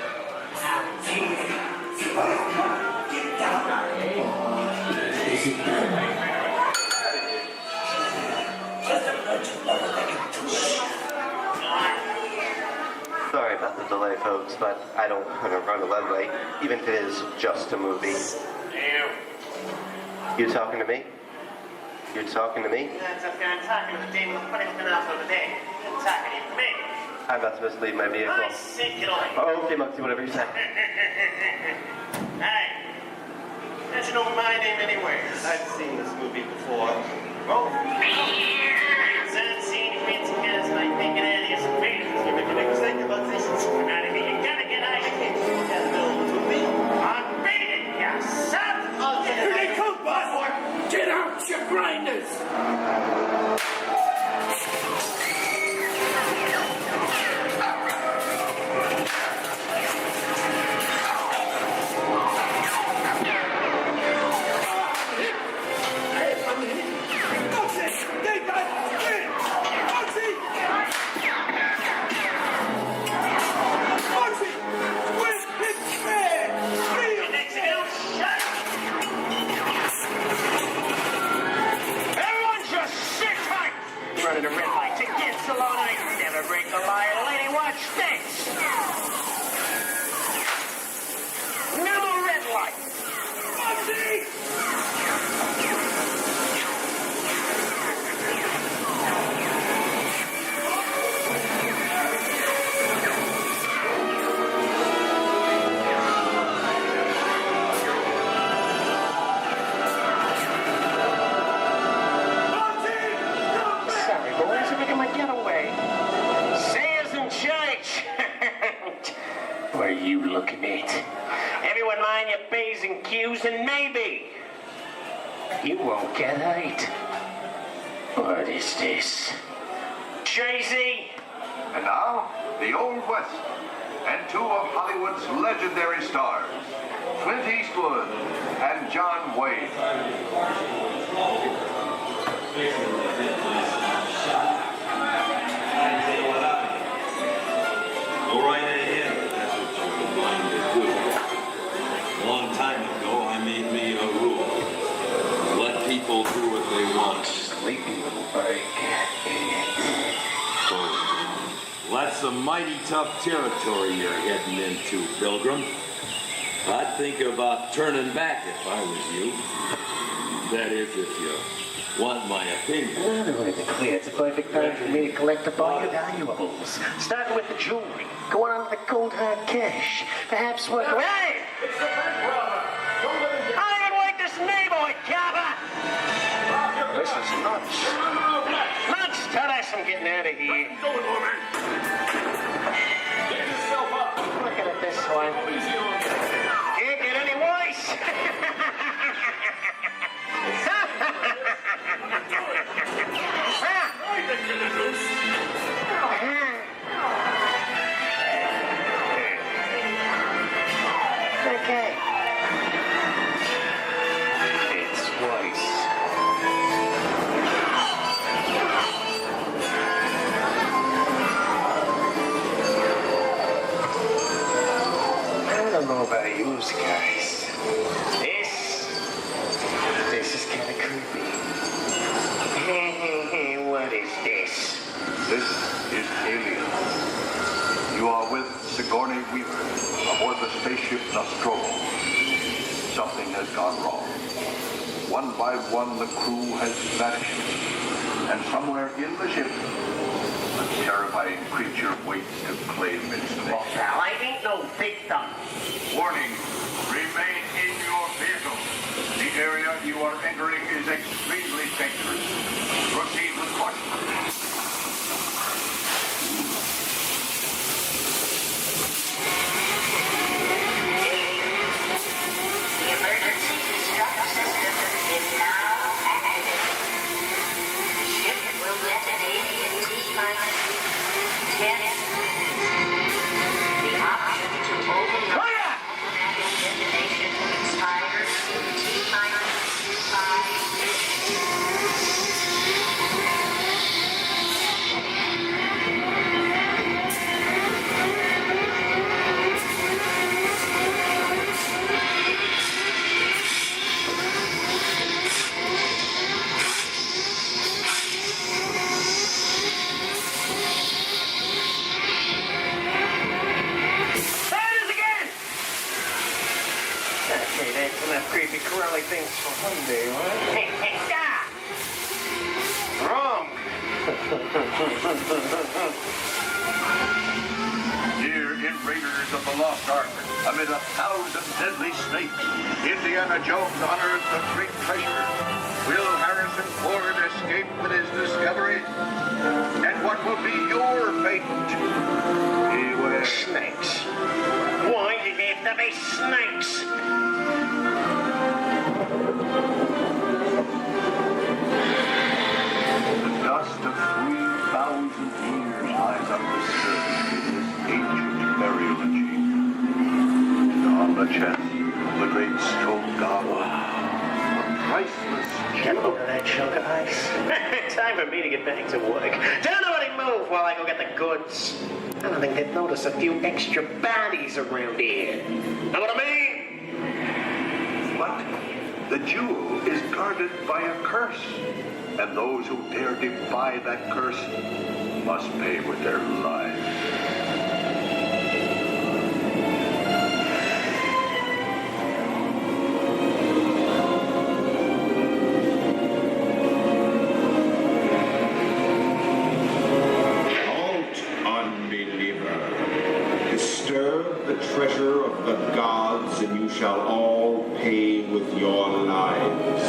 Sorry about the delay, folks, but I don't want to run a red light, even if it is just a movie. You talking to me? You talking to me? That's okay. I'm talking to the demon of punishment off of the day. I'm talking to me. I'm about to mislead my vehicle. I say get away. Oh, okay, Muggsy, whatever you say. Hey, how'd you know my name anyway? I've seen this movie before. Oh. It's unseen fancy guys like making out of here some favors. You make a big mistake about this. I'm out of here. You gotta get out of here. You gotta know the movie. I'm beating you, son. Here they come, boss. Get out, you grinders. Running a red light to get so long I never break the line. Lady, watch this. No more red light. What are you looking at? Everyone mind your P's and Q's and maybe. You won't get hurt. What is this? Tracy. And now, the Old West, and two of Hollywood's legendary stars, Clint Eastwood and John Wayne. Go right ahead. That's what you're going to do. A long time ago, I made me a rule. Let people do what they want. Sleepy little bug. So, that's a mighty tough territory you're heading into, Pilgrim. I'd think about turning back if I was you. That is, if you want my opinion. Well, to make it clear, it's a perfect time for me to collect up all your valuables. Starting with the jewelry, going on to the cold hard cash. Perhaps work. Hey! It's the bank robber! Don't let him get... I don't even like this neighborhood, Copper! This is nuts. Nuts! Tell us I'm getting out of here. What are you doing, old man? Get yourself up. Look at it this way. Can't get any worse! Okay. It's twice. I don't know about you guys. This is kind of creepy. What is this? This is Alien. You are with Sigourney Weaver aboard the spaceship Nostromo. Something has gone wrong. One by one, the crew has vanished. And somewhere in the ship, a terrifying creature waits to claim its name. Well, I ain't no victim. Warning, remain in your vehicle. extremely dangerous. Proceed with caution. The emergency distress system is now active. The ship will detonate in T-minus 10. The option to override automatic detonation expires in T-minus 5. There it is again! Okay, that's enough creepy crawly things for one day, right? Wrong! Here in Raiders of the Lost Ark, amid 1,000 deadly snakes, Indiana Jones unearthed a great treasure. Will Harrison Ford escape with his discovery? And what will be your fate? Beware. Snakes. Why did there have to be snakes? The dust of 3,000 years lies undisturbed in this ancient burial chamber. And on the chest of the great stone goblet, a priceless Get over that chunk of ice. Time for me to get back to work. Don't nobody move while I go get the goods. I don't think they'd notice a few extra bodies around here. Know what I mean? But the jewel is guarded by a curse, and those who dare defy that curse must pay with their lives. Disturb the treasure of the gods, and you shall all pay with your lives.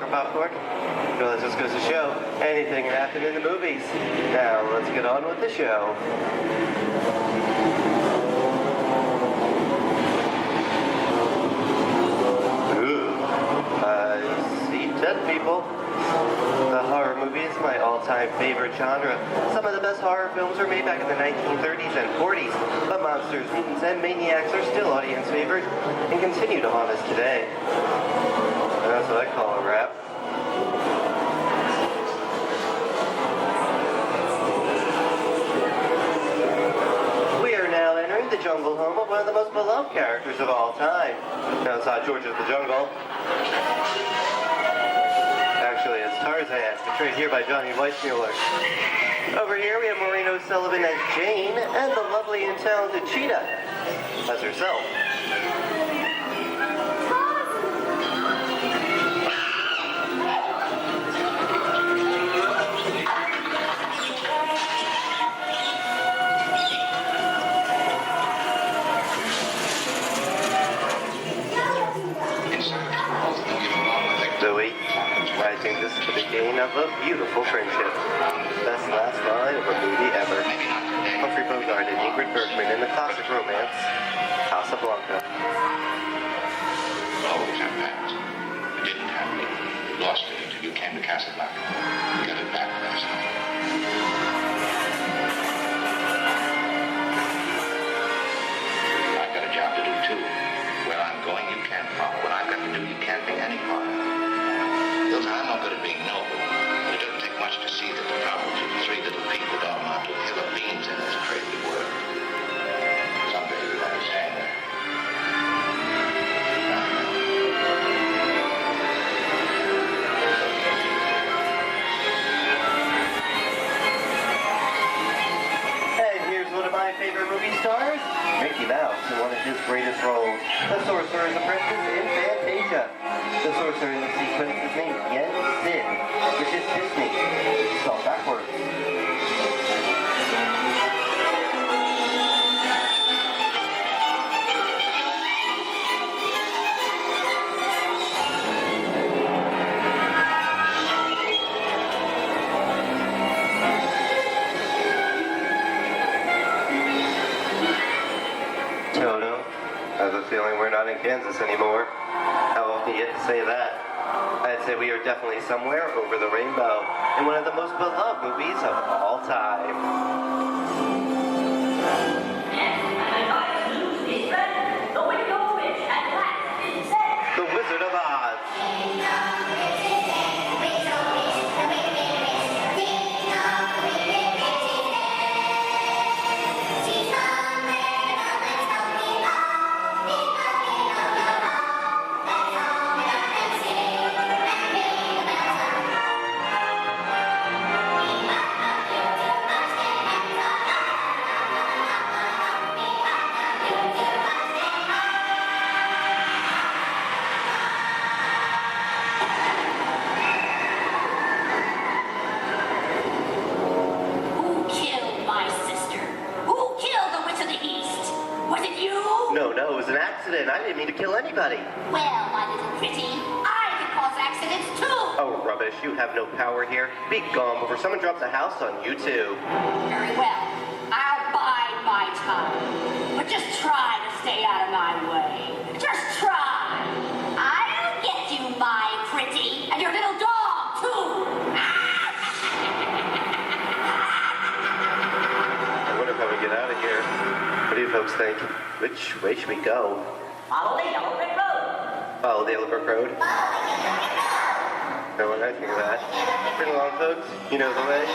Popcorn. Well, this just goes to show anything can happen in the movies. Now, let's get on with the show. See dead people. The horror movie is my all-time favorite genre. Some of the best horror films were made back in the 1930s and 40s, but monsters, mutants, and maniacs are still audience favorites and continue to haunt us today. That's what I call a wrap. We are now entering the jungle home of one of the most beloved characters of all time. Now it's George of the Jungle. Actually, it's Tarzan, portrayed here by Johnny Weissmuller. Over here we have Maureen O'Sullivan as Jane, and the lovely and talented Cheetah as herself. Zoe, I think this is the beginning of a beautiful friendship. Best last line of a movie ever. Humphrey Bogart and Ingrid Bergman in the classic romance, Casablanca. Always have that. You didn't have me. You lost it until you came to Casablanca. You got it back last night. I've got a job to do too. Where I'm going, you can't follow. What I've got to do, you can't be any part of. Hilton, I'm no good at being noble, but it doesn't take much to see that the problems of three little people don't amount to a hill of beans in this crazy world. Someday you'll understand that. And greatest roles. The Sorcerer's Apprentice in Fantasia. The sorcerer in the sequence is named Yen Sin, which is Disney, spelled backwards. Toto, I have a feeling we're not in Kansas anymore. How often do you get to say that? I'd say we are definitely somewhere over the rainbow in one of the most beloved movies of all time. The Wizard of Oz. Who killed my sister? Who killed the Witch of the East? Was it you? No, it was an accident. I didn't mean to kill anybody. Well, my little pretty, I can cause accidents too. Oh, rubbish. You have no power here. Be gone before someone drops a house on you, too. Very well. I'll bide my time. But just try to stay out of my way. Just try. I'll get you, my pretty. And your little dog, too. I wonder how we get out of here. What do you folks think? Which way should we go? Follow the yellow brick road. Follow the Yellow Brick Road? No one, I think of that. Bring along, folks. You know the way.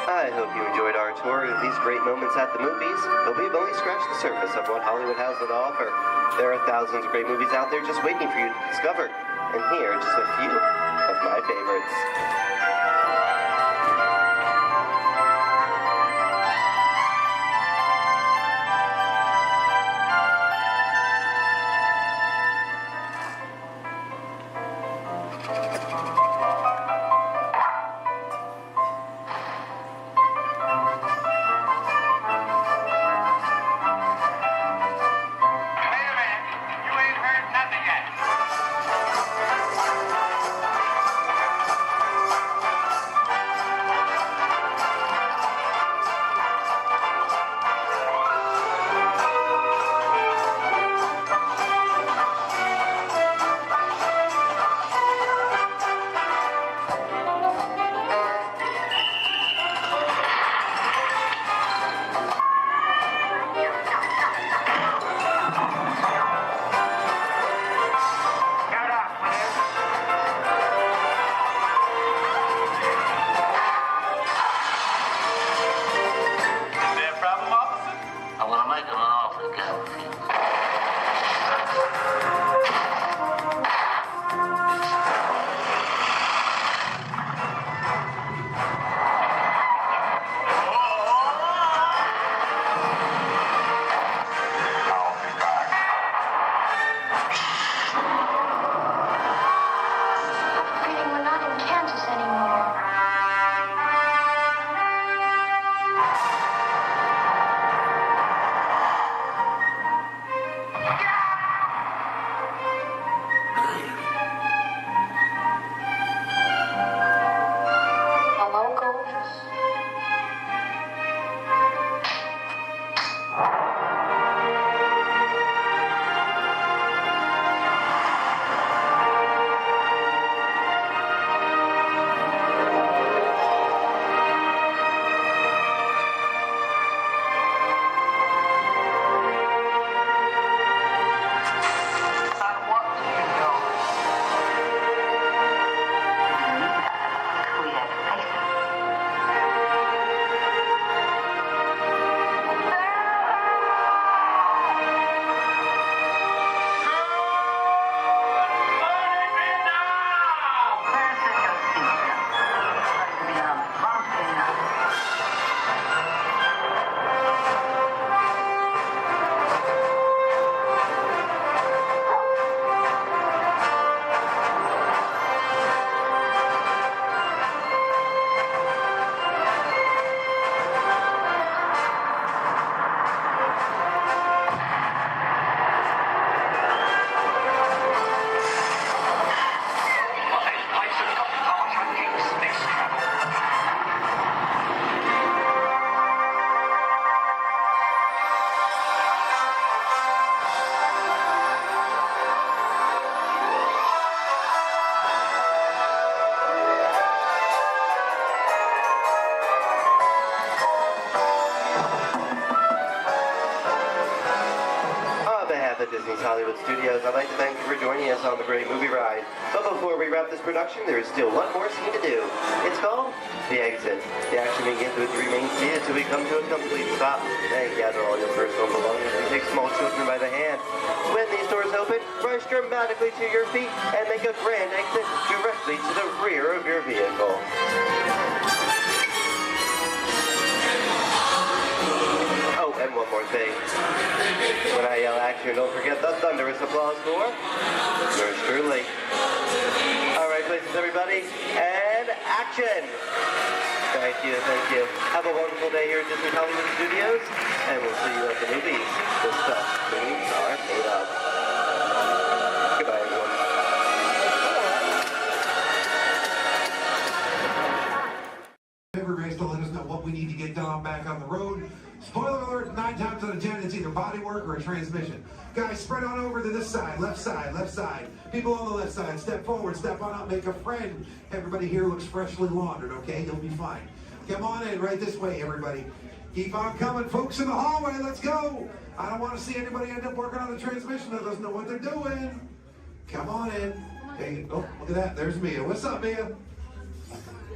I hope you enjoyed our tour of these great moments at the movies, but we've only scratched the surface of what Hollywood has to offer. There are thousands of great movies out there just waiting for you to discover, and here are just a few of my favorites. at Disney's Hollywood Studios. I'd like to thank you for joining us on the great movie ride. But before we wrap this production, there is still one more scene to do. It's called The Exit. The action begins with 3 main scenes until we come to a complete stop. Then gather all your personal belongings and take small children by the hand. When these doors open, rush dramatically to your feet and make a grand exit directly to the rear of your vehicle. Oh, and one more thing. When I yell action, don't forget the thunderous applause for yours truly. All right, places, everybody, and action! Thank you, thank you. Have a wonderful day here at Disney Hollywood Studios, and we'll see you at the movies. The stuff movies are made of. Goodbye, everyone. Every race to let us know what we need to get done back on the road. Spoiler alert, 9 times out of 10, it's either body work or a transmission. Guys, spread on over to this side, left side, left side. People on the left side, step forward, step on up, make a friend. Everybody here looks freshly laundered, okay? You'll be fine. Come on in, right this way, everybody. Keep on coming, folks in the hallway, let's go. I don't want to see anybody end up working on the transmission that doesn't know what they're doing. Come on in. Hey, oh, look at that, there's Mia. What's up, Mia?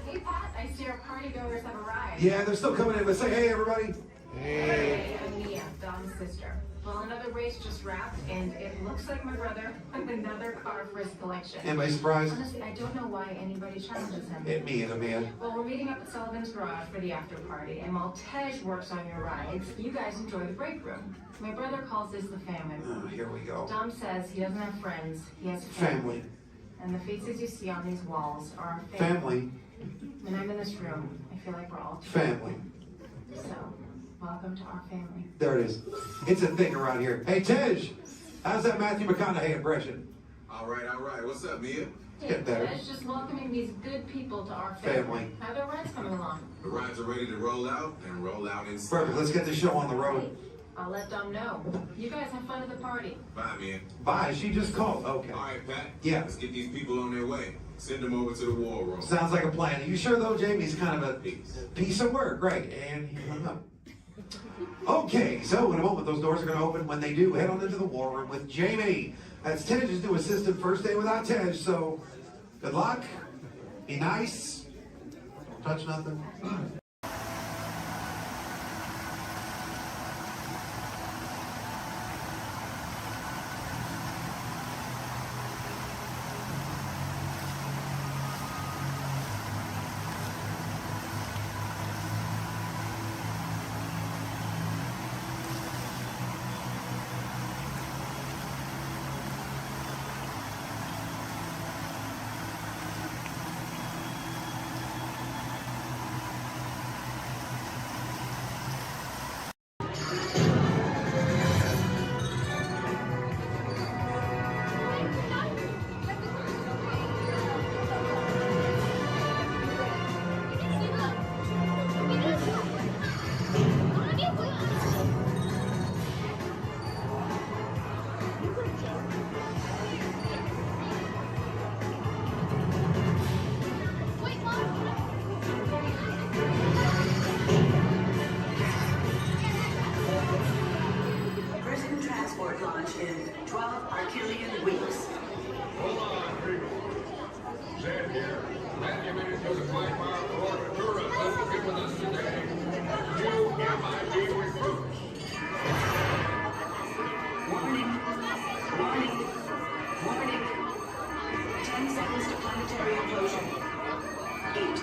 Hey, Pat, I see our party goers have arrived. Yeah, they're still coming in, but say hey, everybody. Hey, I'm Mia, Dom's sister. Well, another race just wrapped, and it looks like my brother won another car for his collection. Anybody surprised? Honestly, I don't know why anybody challenges him. Hit me in the man. Well, we're meeting up at Sullivan's Garage for the after party, and while Tej works on your rides, you guys enjoy the break room. My brother calls this the family room. Oh, here we go. Dom says he doesn't have friends, he has Family. And the faces you see on these walls are our Family. When I'm in this room, I feel like we're all Family. So, welcome to our family. There it is. It's a thing around here. Hey, Tej, how's that Matthew McConaughey impression? All right, all right. What's up, Mia? Get better. Tej, just welcoming these good people to our family. How are their rides coming along? The rides are ready to roll out and roll out inside. Perfect. Let's get the show on the road. I'll let Dom know. You guys have fun at the party. Bye, Mia. Bye. She just called. Okay. All right, Pat. Yeah. Let's get these people on their way. Send them over to the war room. Sounds like a plan. Are you sure, though, Jamie's kind of a piece of work? Right. And he hung up. Okay, so in a moment, those doors are going to open. When they do, head on into the war room with Jamie. That's Tej's new assistant. First day without Tej, so good luck. Be nice. Don't touch nothing. Prison transport launch in 12 Archelian weeks. Hold on, people. Zed here. Matthew made it through the flight power for the tourists who will get with us today. New MIB recruits. Warning. Warning. Warning. 10 seconds to planetary implosion. 8,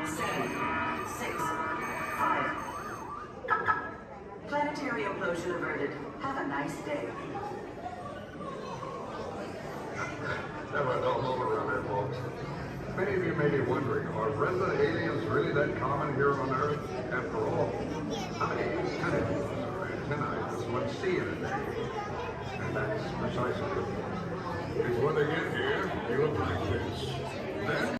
7, 6, 5. Planetary implosion averted. Have a nice day. Never a dull moment around here, folks. Many of you may be wondering, are resident aliens really that common here on Earth? After all, how many tentacles or antennae does one see in a day? And that's precisely the point. Because when they get here, they look like this. Then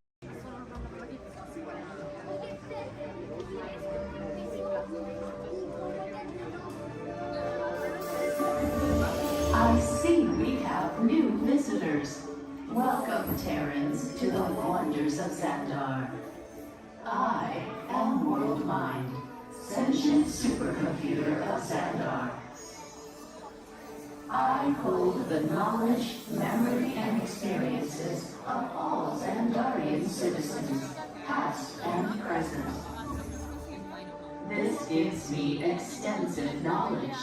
I see we have new visitors. Welcome, Terrans, to the wonders of Xandar. I am World Mind, sentient supercomputer of Xandar. I hold the knowledge, memory, and experiences of all Xandarian citizens, past and present. This gives me extensive knowledge,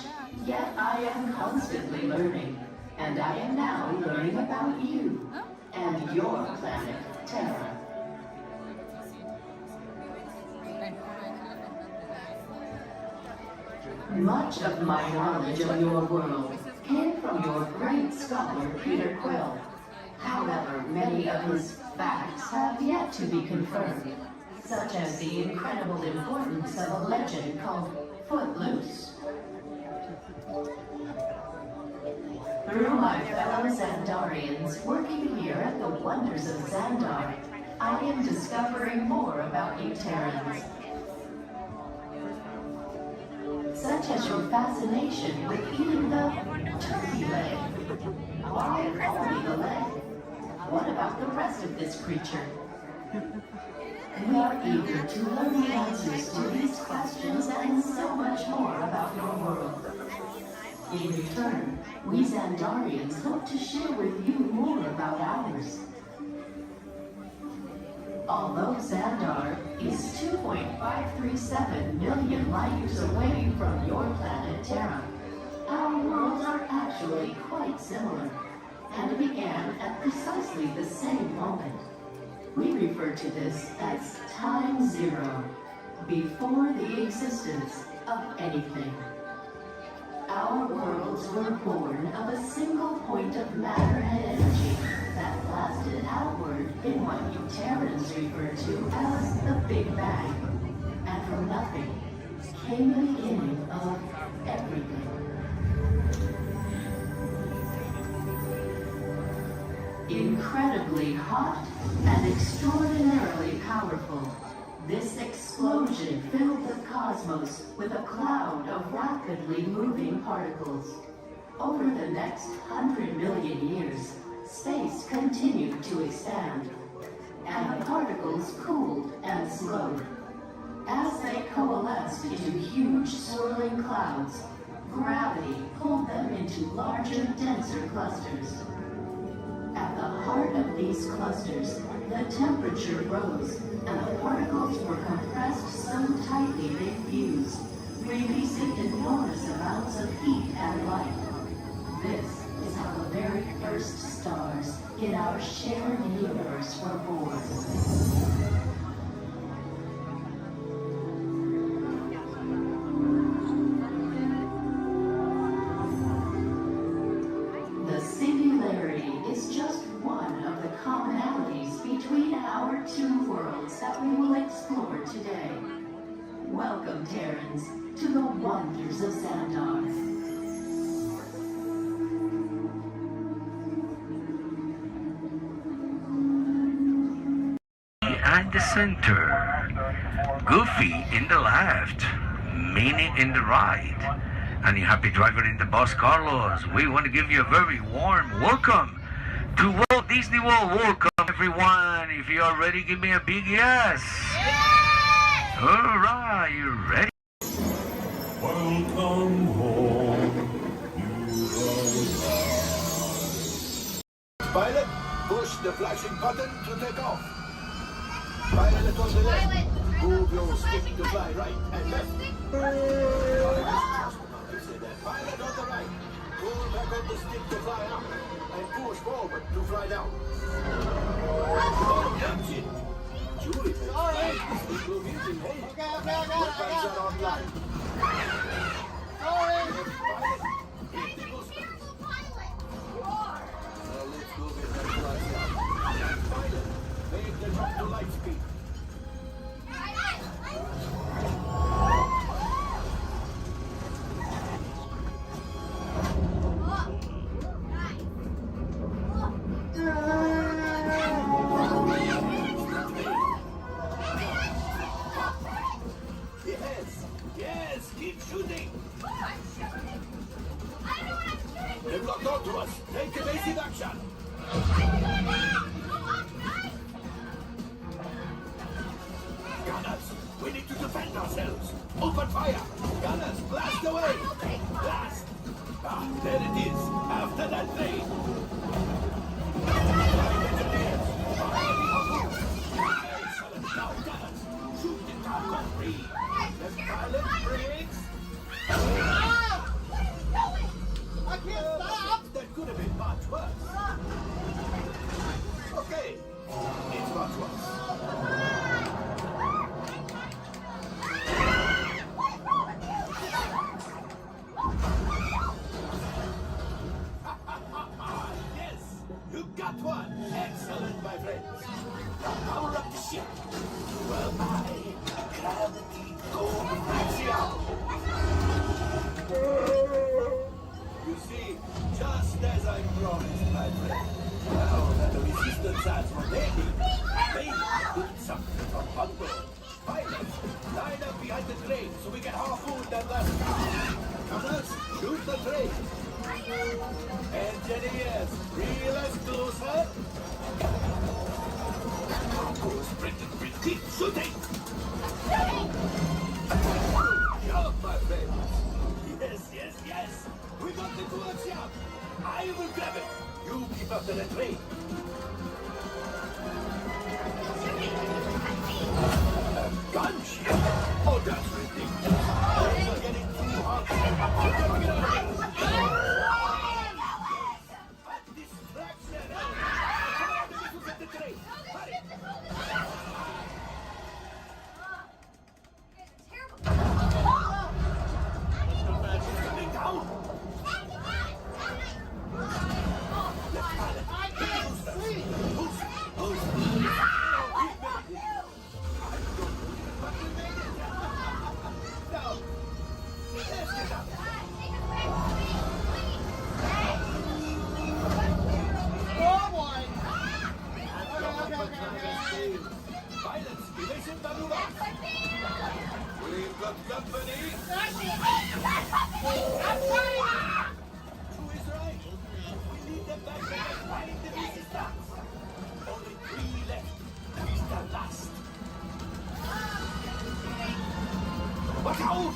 yet I am constantly learning, and I am now learning about you and your planet, Terra. Much of my knowledge of your world came from your great scholar, Peter Quill. However, many of his facts have yet to be confirmed, such as the incredible importance of a legend called Footloose. Through my fellow Xandarians working here at the Wonders of Xandar, I am discovering more about you Terrans. Such as your fascination with eating the turkey leg. Why only the leg? What about the rest of this creature? We are eager to learn the answers to these questions and so much more about your world. In return, we Xandarians hope to share with you more about ours. Although Xandar is 2.537 million light years away from your planet Terra, our worlds are actually quite similar, and began at precisely the same moment. We refer to this as Time Zero, before the existence of anything. Our worlds were born of a single point of matter and energy that blasted outward in what you Terrans refer to as the Big Bang. And from nothing came the beginning of everything. Incredibly hot and extraordinarily powerful, this explosion filled the cosmos with a cloud of rapidly moving particles. Over the next 100 million years, space continued to expand, and the particles cooled and slowed. As they coalesced into huge swirling clouds, gravity pulled them into larger, denser clusters. At the heart of these clusters, the temperature rose, and the particles were compressed so tightly they fused, releasing enormous amounts of heat and light. This is how the very first stars in our shared universe were born. The singularity is just one of the commonalities between our two worlds that we will explore today. Welcome, Terrans, to the Wonders of Xandar. At the center, Goofy in the left, Minnie in the right, and your happy driver in the bus, Carlos. We want to give you a very warm welcome to Walt Disney World. Welcome, everyone. If you are ready, give me a big yes. Yes! All right, you ready? Welcome home, Pilot, push the flashing button to take off. Pilot on the left. Move your stick to fly right and left. Pilot on the right. Pull back on the stick to fly up. And push forward to fly down. Oh, that's it. Julie, it will be in hey. Your flights are online. Sorry. Well, let's go get that flight out. Pilot, make the jump to light speed. Yes, keep shooting. I'm shooting. I know what I'm shooting. They've locked onto us. Take evasive action. Gunners, we need to defend ourselves. Open fire. Gunners, blast away. Blast. Ah, there it is. that train. Excellent. Now, gunners, shoot the cargo free. The pilot brakes. I can't stop! That could have been much worse. Okay, it's much worse. Yes, you got one. Excellent, my friends. Now power up the ship. Well, gravity coaxial. You see, just as I promised, my friend. Now that the resistance has what they need something from Bungo. Pilots, line up behind the train so we can harpoon that last car. Gunners, shoot the train. Engineers, reel us closer. Goes pretty shooting. Good job, my friends. Yes. We got the coaxium. I will grab it. You keep up to the train. Gunship? Oh, that's ridiculous. We're getting too hot. Distraction. Come on, let me get the train. Hurry. Coming down. I can't see! Oh boy! Pilots, erasing the Rurox. We've got company. Who is right? We need them back there fighting the resistance. Only 3 left. He's the last. Watch out!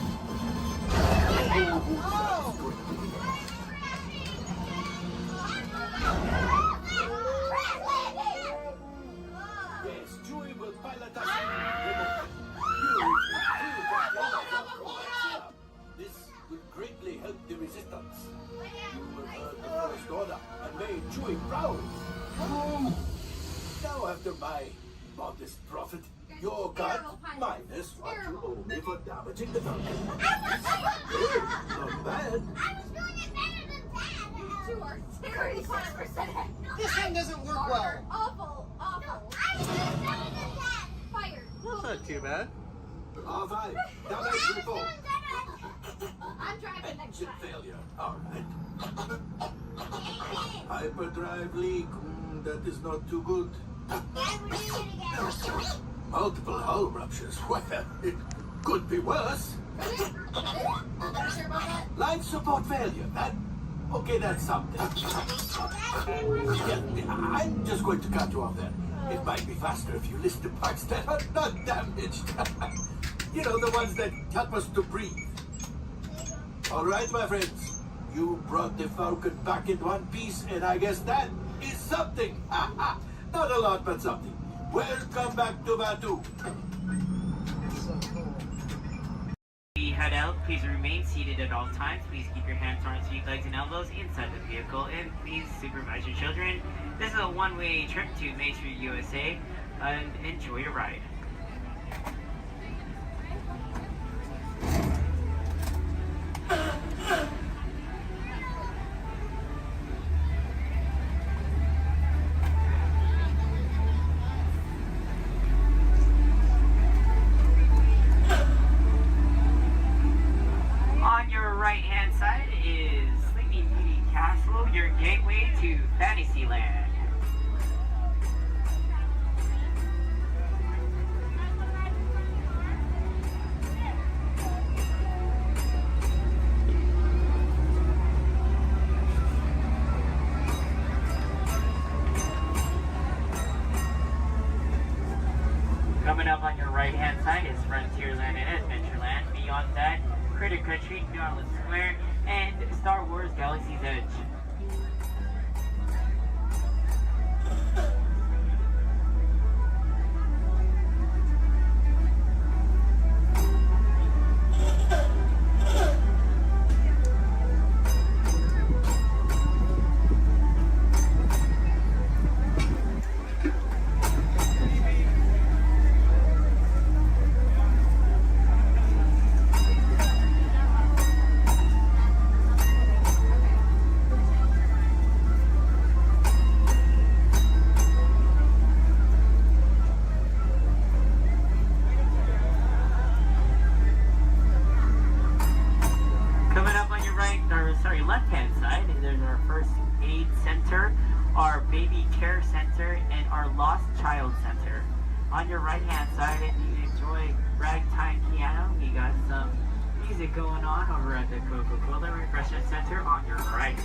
Yes, Chewie will pilot us remotely. This will greatly help the resistance. You will earn the first order and made Chewie proud. Now, after my modest profit, your cut minus what you owe me for damaging the Falcon. Not bad. You are seriously 100%. This thing doesn't work well. Awful. Fired. That's not too bad. All right, damage report. I'm driving next Engine time. failure. All right. Hyperdrive leak. That is not too good. Multiple hull ruptures. Well, it could be worse. Life support failure. That's something. Yeah, I'm just going to cut you off there. It might be faster if you list the parts that are not damaged. You know, the ones that help us to breathe. All right, my friends. You brought the Falcon back in one piece, and I guess that is something. Not a lot, but something. Welcome back to Batu. We head out. Please remain seated at all times. Please keep your hands, arms, feet, legs, and elbows inside the vehicle. And please supervise your children. This is a one-way trip to Matrix, USA. And enjoy your ride. On your right-hand side is Sleeping Beauty Castle, your gateway to Fantasyland. Coming up on your right-hand side is Frontierland and Adventureland. Beyond that, Critter Country, Garland Square, and Star Wars Galaxy's Edge. left-hand side, there's our first aid center, our baby care center, and our lost child center. On your right-hand side, if you enjoy ragtime piano, we got some music going on over at the Coca-Cola Refreshment Center on your right.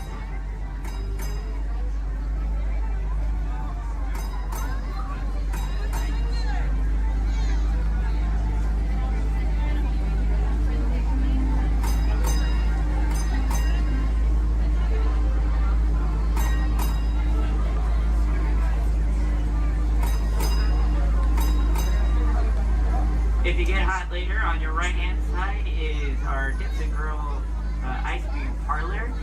If you get hot later, on your right-hand side is our Dips and Grill ice cream parlor.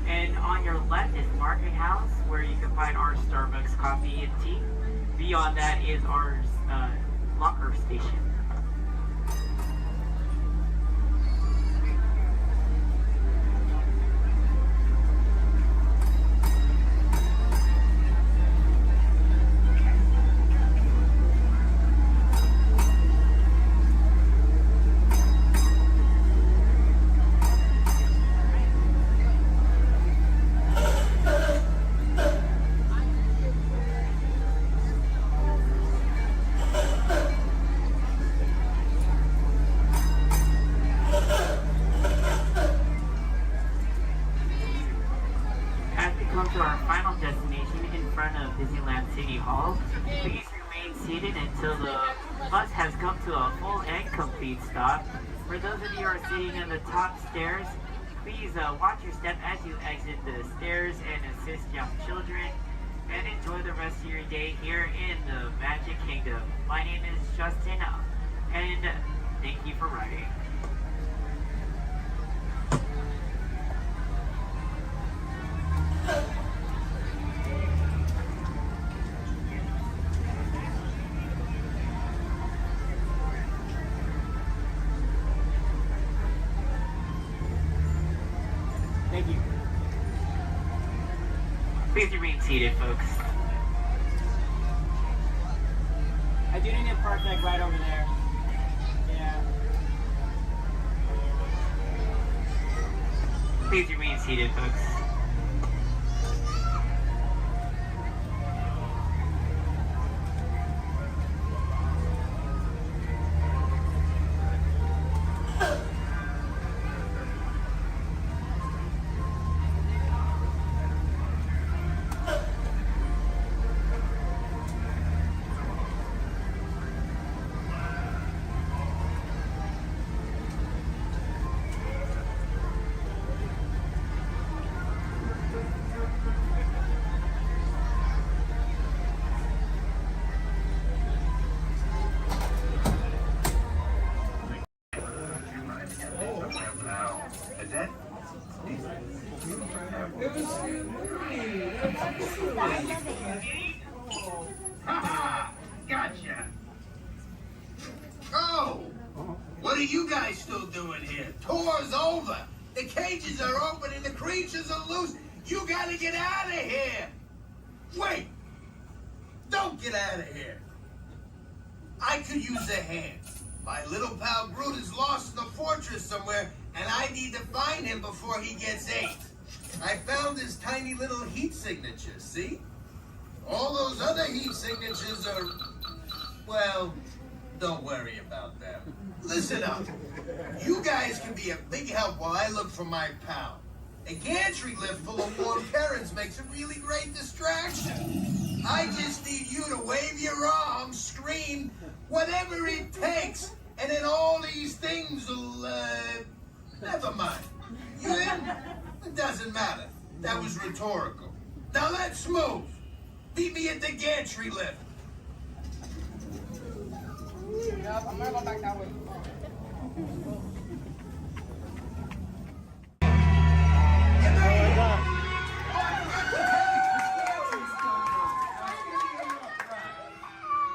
And on your left is Market House, where you can find our Starbucks coffee and tea. Beyond that is our locker station. To our final destination in front of Disneyland City Hall. Please remain seated until the bus has come to a full and complete stop. For those of you who are sitting in the top stairs, please watch your step as you exit the stairs and assist young children, and enjoy the rest of your day here in the Magic Kingdom. My name is Justin, and thank you for riding. Thank you. Please remain seated, folks. I do need a park like right over there. Yeah. Please remain seated, folks. Gotcha. Oh, what are you guys still doing here? Tour's over. The cages are open and the creatures are loose. You gotta get out of here. Wait. Don't get out of here. I could use a hand. My little pal Groot is lost in the fortress somewhere, and I need to find him before he gets ate. I found his tiny little heat signatures, see? All those other heat signatures are, well, don't worry about them. Listen up. You guys can be a big help while I look for my pal. A gantry lift full of warm currents makes a really great distraction. I just need you to wave your arms, scream, whatever it takes, and then all these things will, never mind. You in? It doesn't matter. That was rhetorical. Now let's move. Meet me at the gantry lift. Yeah, I'm gonna go back that way.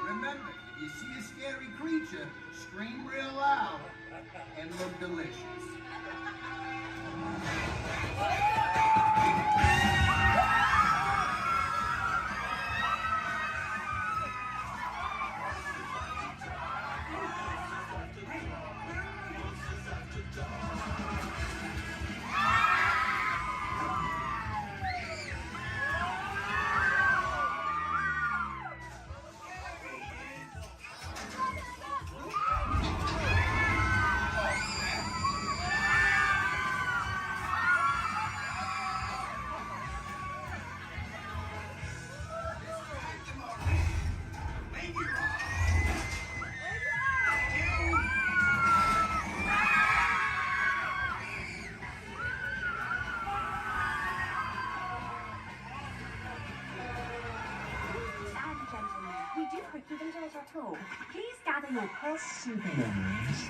Remember, if you see a scary creature, scream real loud and look delicious. all, please gather your personal belongings.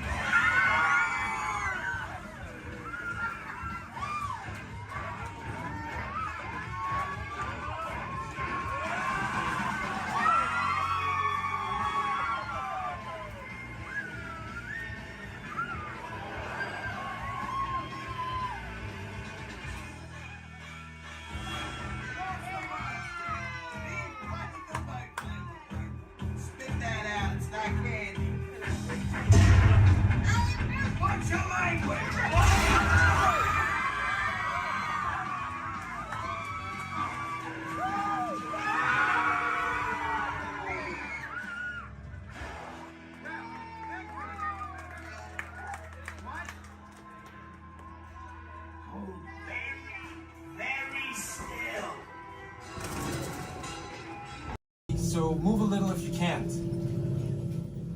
Spit that out. It's not candy. What's your language? Very still. So move a little if you can't.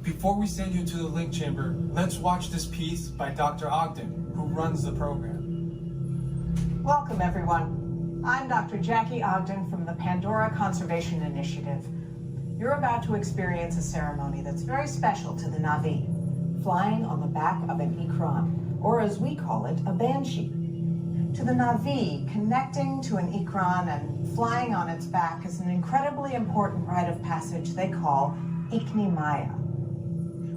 Before we send you into the link chamber, let's watch this piece by Dr. Ogden, who runs the program. Welcome, everyone. I'm Dr. Jackie Ogden from the Pandora Conservation Initiative. You're about to experience a ceremony that's very special to the Na'vi, flying on the back of an Ikran, or as we call it, a banshee. To the Na'vi, connecting to an Ikran and flying on its back is an incredibly important rite of passage they call Ikni Maya.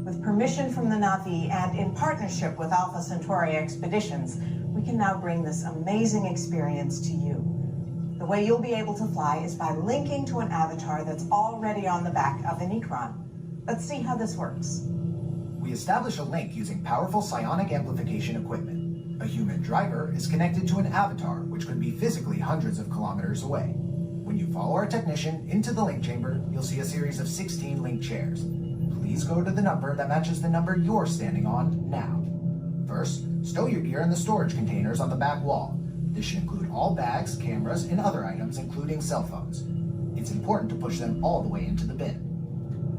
With permission from the Na'vi and in partnership with Alpha Centauri Expeditions, we can now bring this amazing experience to you. The way you'll be able to fly is by linking to an avatar that's already on the back of an Ikran. Let's see how this works. We establish a link using powerful psionic amplification equipment. A human driver is connected to an avatar, which could be physically hundreds of kilometers away. When you follow our technician into the link chamber, you'll see a series of 16 link chairs. Please go to the number that matches the number you're standing on now. First, stow your gear in the storage containers on the back wall. This should include all bags, cameras, and other items, including cell phones. It's important to push them all the way into the bin.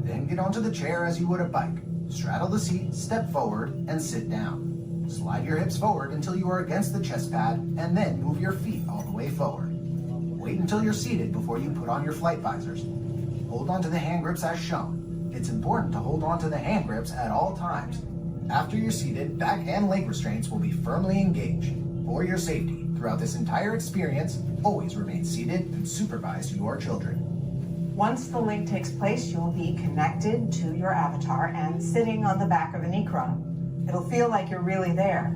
Then get onto the chair as you would a bike. Straddle the seat, step forward, and sit down. Slide your hips forward until you are against the chest pad, and then move your feet all the way forward. Wait until you're seated before you put on your flight visors. Hold onto the hand grips as shown. It's important to hold onto the hand grips at all times. After you're seated, back and leg restraints will be firmly engaged. For your safety, throughout this entire experience, always remain seated and supervise your children. Once the link takes place, you'll be connected to your avatar and sitting on the back of an Ikran. It'll feel like you're really there.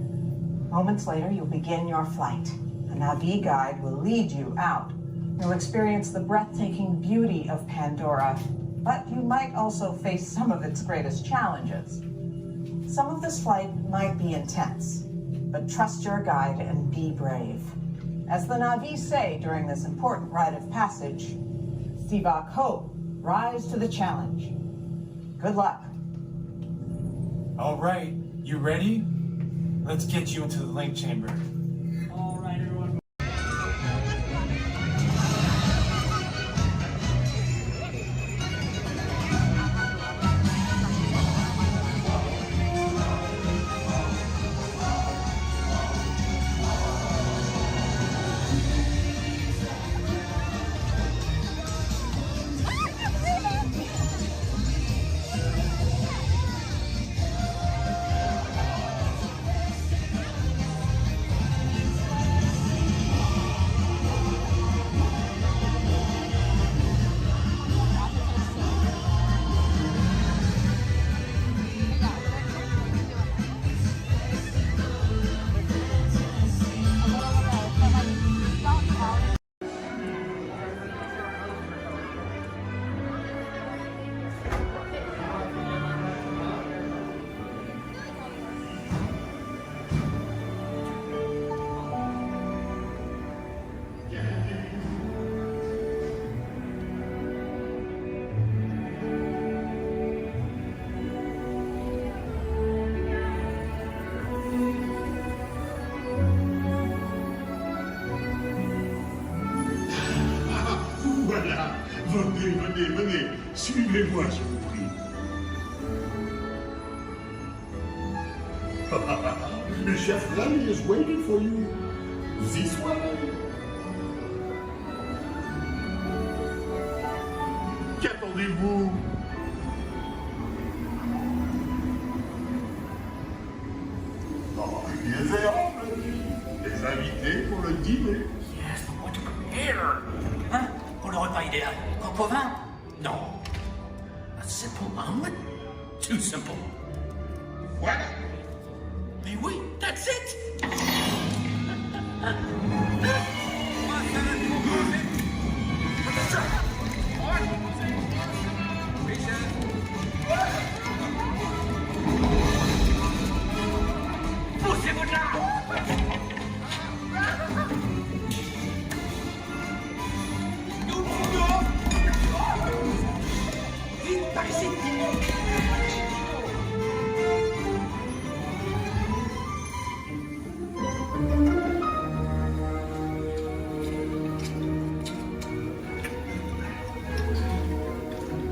Moments later, you'll begin your flight. A Na'vi guide will lead you out. You'll experience the breathtaking beauty of Pandora, but you might also face some of its greatest challenges. Some of this flight might be intense, but trust your guide and be brave. As the Na'vi say during this important rite of passage, Sivak Ho, rise to the challenge. Good luck. All right, you ready? Let's get you into the link chamber. All right, everyone. Voilà, venez, suivez-moi, je vous prie. Le chef Rami is waiting for you. This way. Qu'attendez-vous? des invités pour le dîner. Yes, but what to prepare? Hein? Pour le repas idéal? Coq au vin? Non. A simple omelet? Too simple. Voilà. Mais oui, that's it! Poussez-vous de là! Vite, par ici!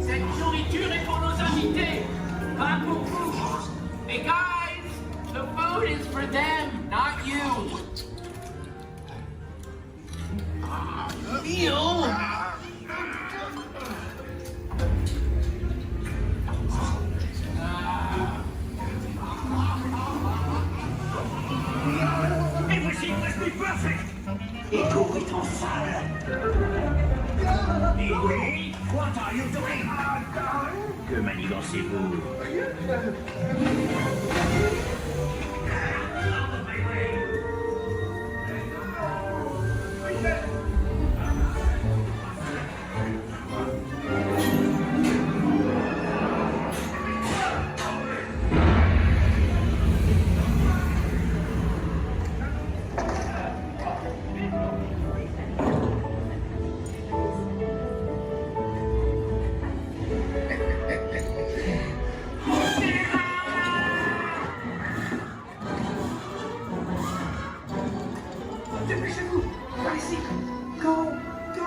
Cette nourriture est pour nos invités, pas pour vous. Hey guys, the food is for them, not you. Meal? Everything must be perfect. Écho est en salle. Et oui, what are you doing? Que manigancez-vous? Dépêchez-vous! Par ici! Go! Go!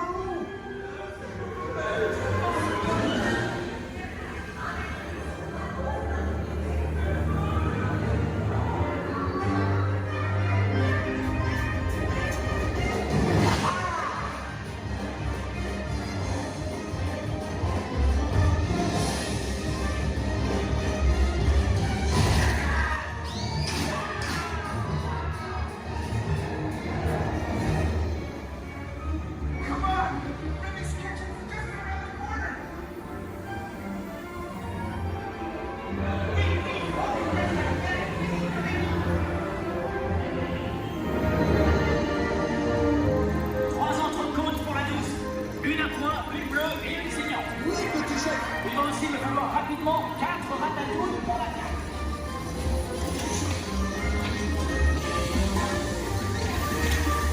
Rapidement, 4 ratatouilles pour la carte.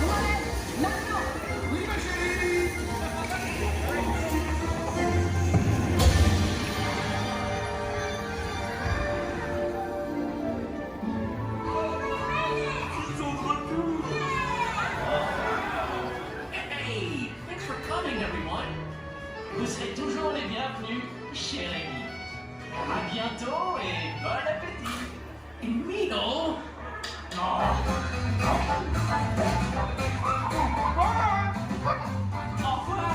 Ouais, maintenant. Oui, ma chérie. Ils sont de retour. Hey, thanks for coming, everyone. Vous serez toujours les bienvenus chez Rémi. À bientôt et bon appétit. Mino? Non. Au revoir.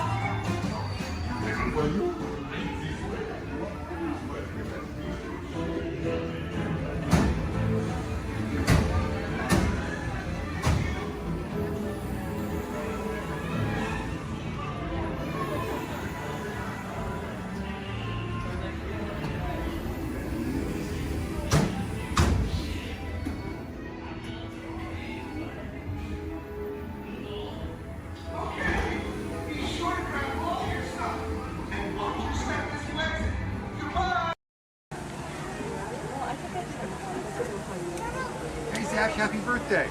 Hey, Zach, happy birthday.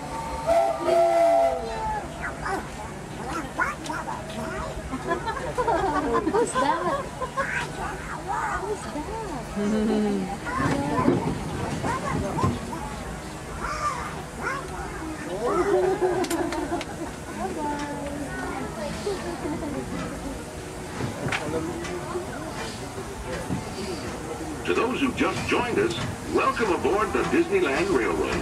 Who's that? To those who just joined us, welcome aboard the Disneyland Railroad.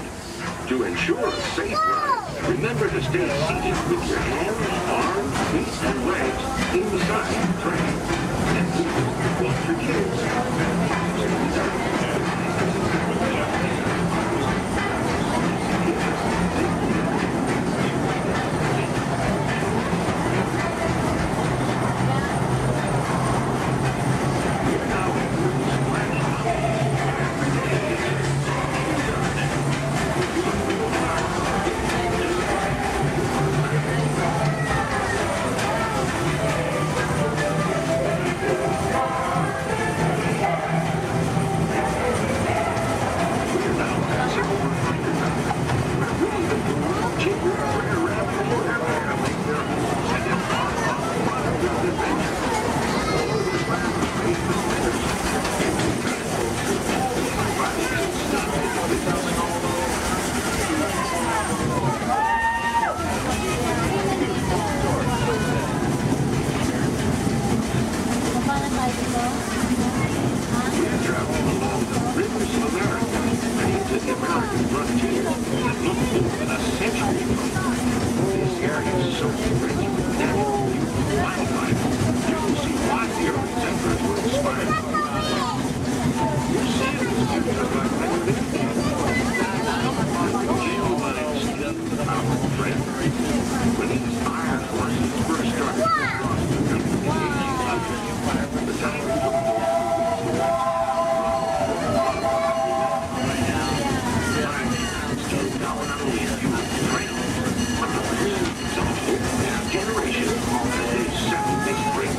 To ensure a safe ride, remember to stay seated with your hands, arms, feet, and legs inside the train. And please, watch your kids. so rich with natural beauty and wildlife, you will see why the early settlers were inspired. Your seals do look like many living things. Our friend, when these iron horses first started to cross the country in the 1800s, the time we took generation of today's 7 big break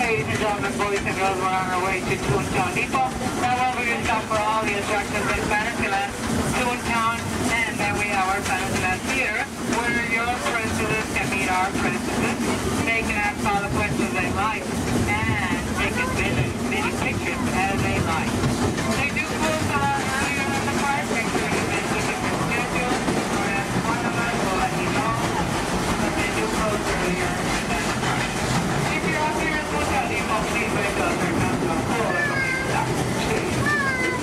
Ladies and gentlemen, boys and girls, we're on our way to Toontown Depot. Now we're going to stop for all the attractions in Fantasyland, Toontown, and then we have our Fantasyland Theater, where your princesses can meet our princesses. They can ask all the questions they like, and they can send as many pictures as they like. They do close a lot earlier in the park, make sure you mention different schedules, or ask one of us, we'll let you know, but they do close earlier in the park. If you're up here in Toontown Depot, please wake up. There comes a full stop.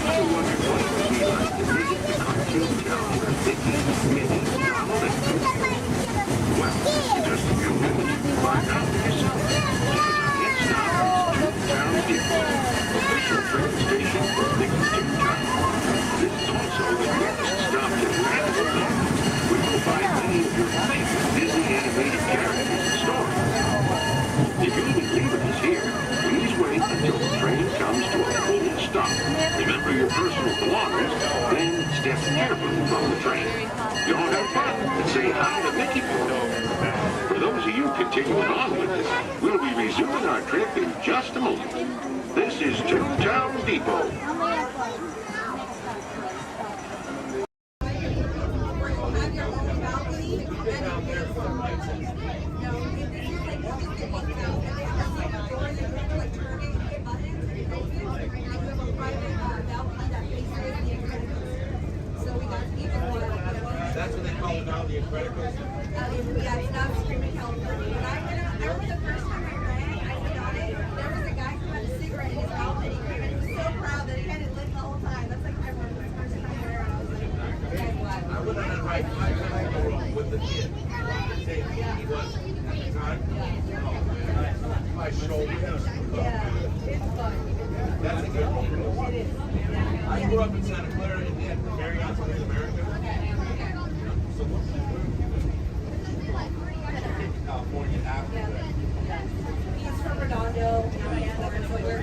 I wonder what it would be like to visit the cartoon town where Mickey, Minnie, Donald, and Goofy. Well, in just a few minutes, you'll find out for yourself. Because our next stop is Toontown Depot, official train station for Mickey's Toontown. This is also the nearest stop to Fantasyland, where you'll find many of your favorite Disney animated characters and stories. If you even leave us here, please wait until the train comes to a full stop. Remember your personal belongings, then step carefully from the train. Y'all have fun and say hi to Mickey for me. For those of you continuing on with us, we'll be resuming our trip in just a moment. This is Toontown Depot. That's what they call it now, the Incredibles. Yeah, it's not Screaming California. When I went out, I remember the first time I ran, I went on it, there was a guy who had a cigarette in his mouth and he came in, he was so proud that he had it lit the whole time. That's like, I remember the first time I ran, I was like, okay, what? I went on that ride 5 times with the kid. He was at the time. My shoulder. Yeah, it's fun. That's a good one. It is. I grew up in Santa Clara and then Marriott's in America. So California after that. He's from Redondo, and so we're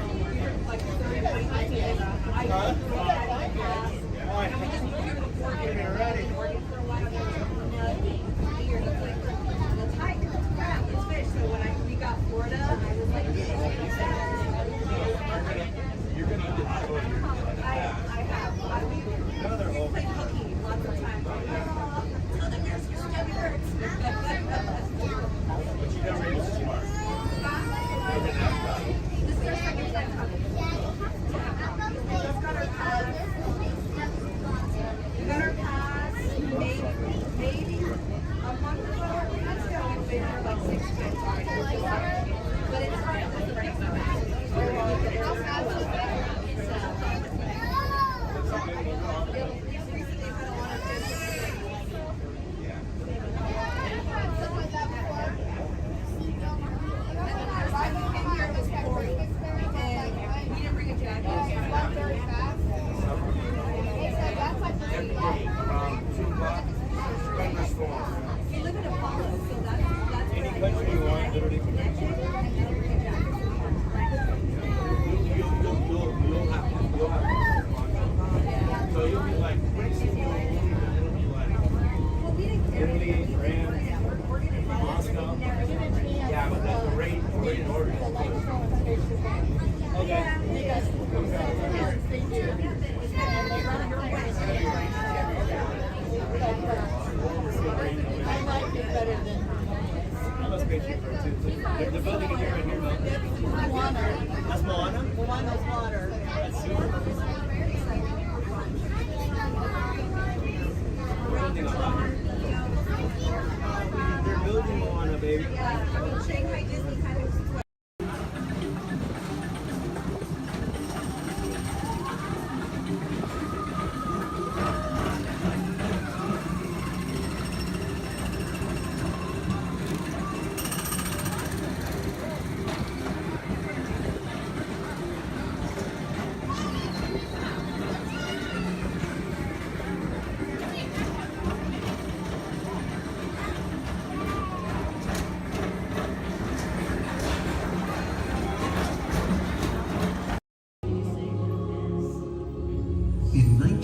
like 30 minutes. And we just moved here to Oregon. Oregon for a while. Years of like, let's hike, let's crab, let's fish. So when we got Florida, I was like, you're gonna enjoy your I have. We played hooky lots of times. Oh, the bears your stomach hurts. But you never able to smart. This is our second time coming. We just got our pass. We got our pass maybe a month ago. Let's go. We've been here like 6 times already. But it's hard to bring them back. Any country you want, literally from you'll have so you'll be like pretty soon it'll be like Italy, France, Moscow. Yeah, but that's the rate in order. I like it better than the building in here right here, Moana. That's Moana? Moana's water. That's super. They're building Moana, baby. Yeah, I mean, Shanghai Disney kind of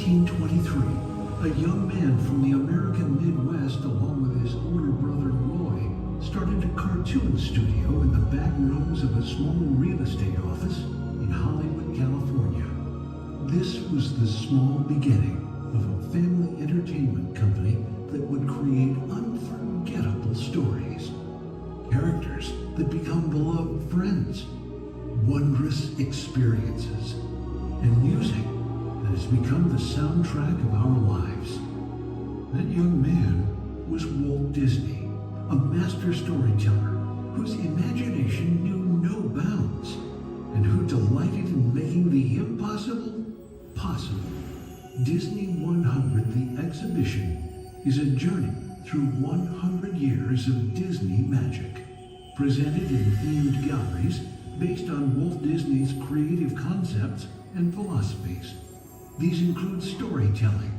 1923, a young man from the American Midwest, along with his older brother Roy, started a cartoon studio in the back rooms of a small real estate office in Hollywood, California. This was the small beginning of a family entertainment company that would create unforgettable stories, characters that become beloved friends, wondrous experiences, and music that has become the soundtrack of our lives. That young man was Walt Disney, a master storyteller whose imagination knew no bounds and who delighted in making the impossible possible. Disney 100, the exhibition, is a journey through 100 years of Disney magic, presented in themed galleries based on Walt Disney's creative concepts and philosophies. These include storytelling,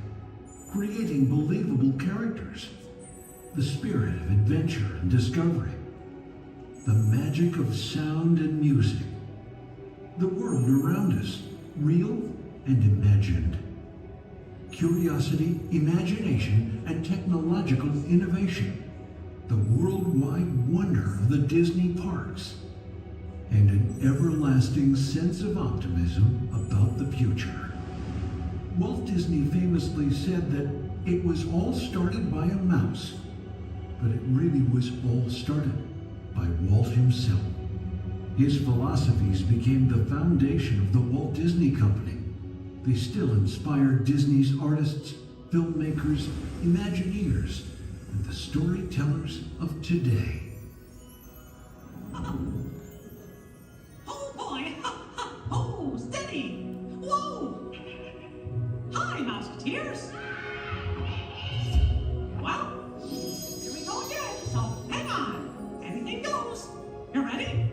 creating believable characters, the spirit of adventure and discovery, the magic of sound and music, the world around us, real and imagined, curiosity, imagination, and technological innovation, the worldwide wonder of the Disney parks, and an everlasting sense of optimism about the future. Walt Disney famously said that it was all started by a mouse, but it really was all started by Walt himself. His philosophies became the foundation of the Walt Disney Company. They still inspire Disney's artists, filmmakers, Imagineers, and the storytellers of today. Oh boy! Oh, steady! Whoa! Hi, Mouseketeers! Well, here we go again, so hang on. Anything goes. You ready?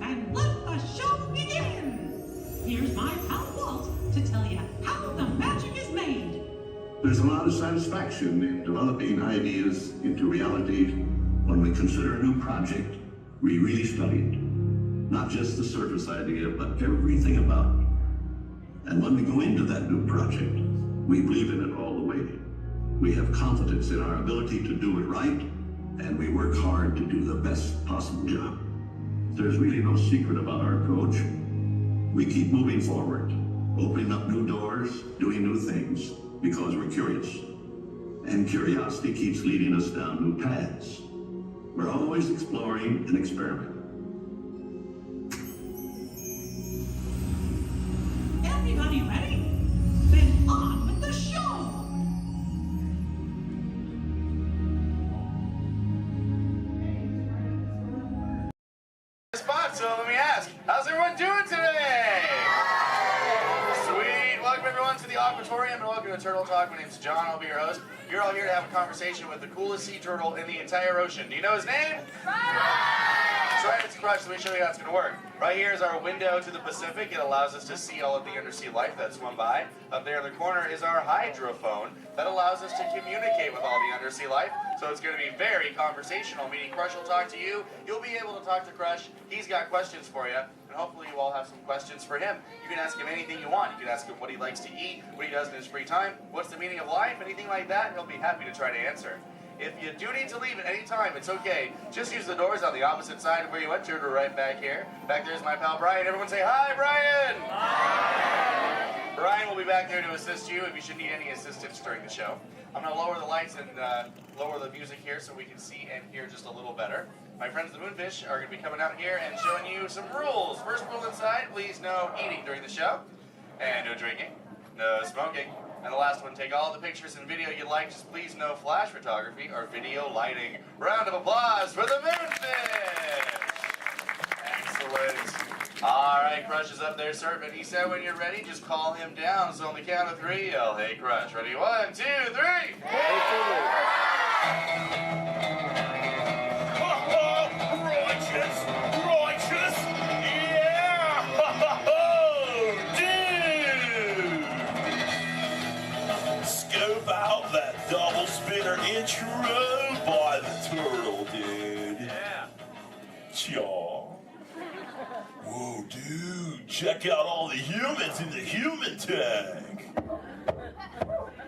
And let the show begin! Here's my pal Walt to tell you how the magic is made. There's a lot of satisfaction in developing ideas into reality when we consider a new project we really studied. Not just the surface idea, but everything about it. And when we go into that new project, we believe in it all the way. We have confidence in our ability to do it right, and we work hard to do the best possible job. There's really no secret about our approach. We keep moving forward, opening up new doors, doing new things, because we're curious. And curiosity keeps leading us down new paths. We're always exploring and experimenting. Everybody ready? Then on with the show! Spot, so let me ask, how's everyone doing today? Sweet. Welcome everyone to the Aquatorium and welcome to Turtle Talk. My name's John, I'll be your host. You're all here to have a conversation with the coolest sea turtle in the entire ocean. Do you know his name? That's right, it's Crush, so let me show you how it's going to work. Right here is our window to the Pacific. It allows us to see all of the undersea life that swim by. Up there in the corner is our hydrophone that allows us to communicate with all the undersea life. So it's going to be very conversational, meaning Crush will talk to you. You'll be able to talk to Crush. He's got questions for you. And hopefully you all have some questions for him. You can ask him anything you want. You can ask him what he likes to eat, what he does in his free time, what's the meaning of life, anything like that. He'll be happy to try to answer. If you do need to leave at any time, it's okay. Just use the doors on the opposite side of where you entered, or right back here. Back there's my pal Brian. Everyone say hi, Brian! Hi! Brian will be back there to assist you if you should need any assistance during the show. I'm going to lower the lights and lower the music here so we can see and hear just a little better. My friends the Moonfish are going to be coming out here and showing you some rules. First rule inside, please no eating during the show. And no drinking. No smoking. And the last one, take all the pictures and video you like, just please no flash photography or video lighting. Round of applause for the Moonfish! Excellent. All right, Crush is up there serving. He said when you're ready, just call him down. So on the count of three, yell, hey Crush. Ready? 1, 2, 3. Righteous, yeah! Dude! Scope out that double spinner intro by the turtle, dude. Yeah. Chaw. Whoa, dude, check out all the humans in the human tank.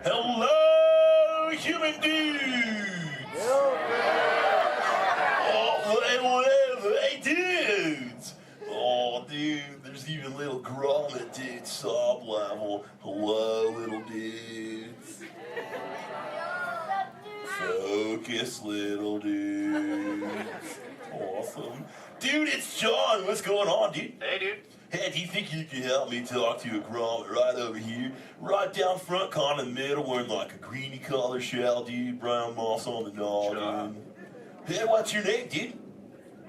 Hello, human dudes! Oh, hey, dudes! Oh, dude, there's even little grommet dudes, sub level. Hello, little dudes. Focus, little dudes. Awesome. Dude, it's John. What's going on, dude? Hey, dude. Hey, do you think you can help me talk to a grommet right over here? Right down front, kind of in the middle, wearing like a greeny color shell, dude. Brown moss on the noggin. Hey, what's your name, dude?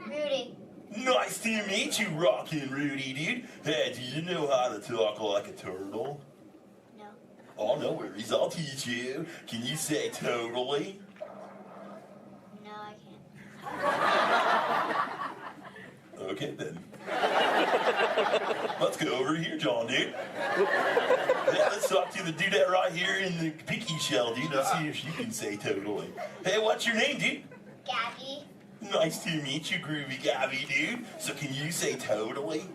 Rudy. Nice to meet you, Rockin' Rudy, dude. Hey, do you know how to talk like a turtle? No. Oh, no worries. I'll teach you. Can you say totally? No, I can't. Okay, then. Let's go over here, John, dude. Yeah, let's talk to the dudette right here in the pinky shell, dude. Let's see if she can say totally. Hey, what's your name, dude? Gabby. Nice to meet you, Groovy Gabby, dude. So can you say totally?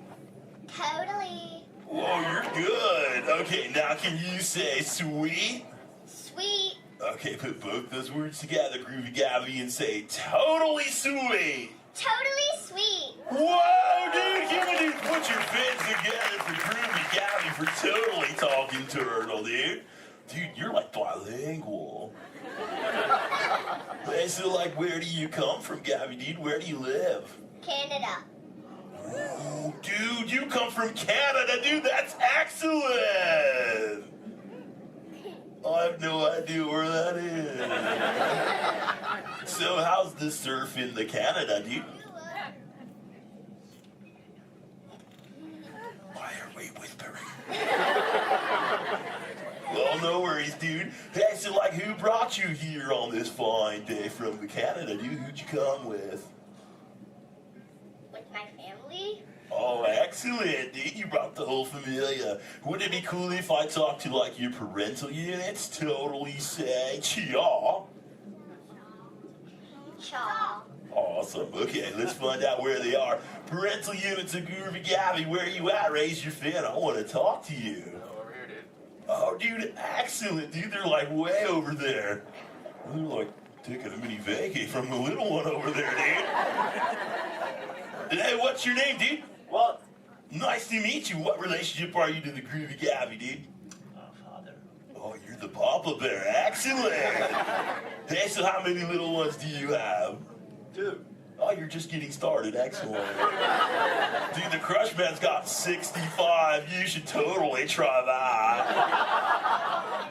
Totally. Whoa, you're good. Okay, now can you say sweet? Sweet. Okay, put both those words together, Groovy Gabby, and say totally sweet. Totally sweet. Whoa, dude, you dude, put your fins together for Groovy Gabby for totally talking turtle, dude. Dude, you're like bilingual. Hey, so like, where do you come from, Gabby, dude? Where do you live? Canada. Ooh, dude, you come from Canada, dude. That's excellent. I have no idea where that is. So how's the surf in the Canada, dude? Why are we whispering? Well, no worries, dude. Hey, so like, who brought you here on this fine day from the Canada, dude? Who'd you come with? With my family? Oh, excellent, dude. You brought the whole familia. Wouldn't it be cool if I talked to, like, your parental units? Totally say chaw. Chaw. Awesome. Okay, let's find out where they are. Parental units of Groovy Gabby, where are you at? Raise your fin. I want to talk to you. Over here, dude. Oh, dude, excellent, dude. They're, like, way over there. They're, like, taking a mini vacay from the little one over there, dude. Hey, what's your name, dude? Walt. Nice to meet you. What relationship are you to the Groovy Gabby, dude? Father. Oh, you're the Papa Bear. Excellent. Hey, so how many little ones do you have? 2. Oh, you're just getting started. Excellent. Dude, the Crush Man's got 65. You should totally try that.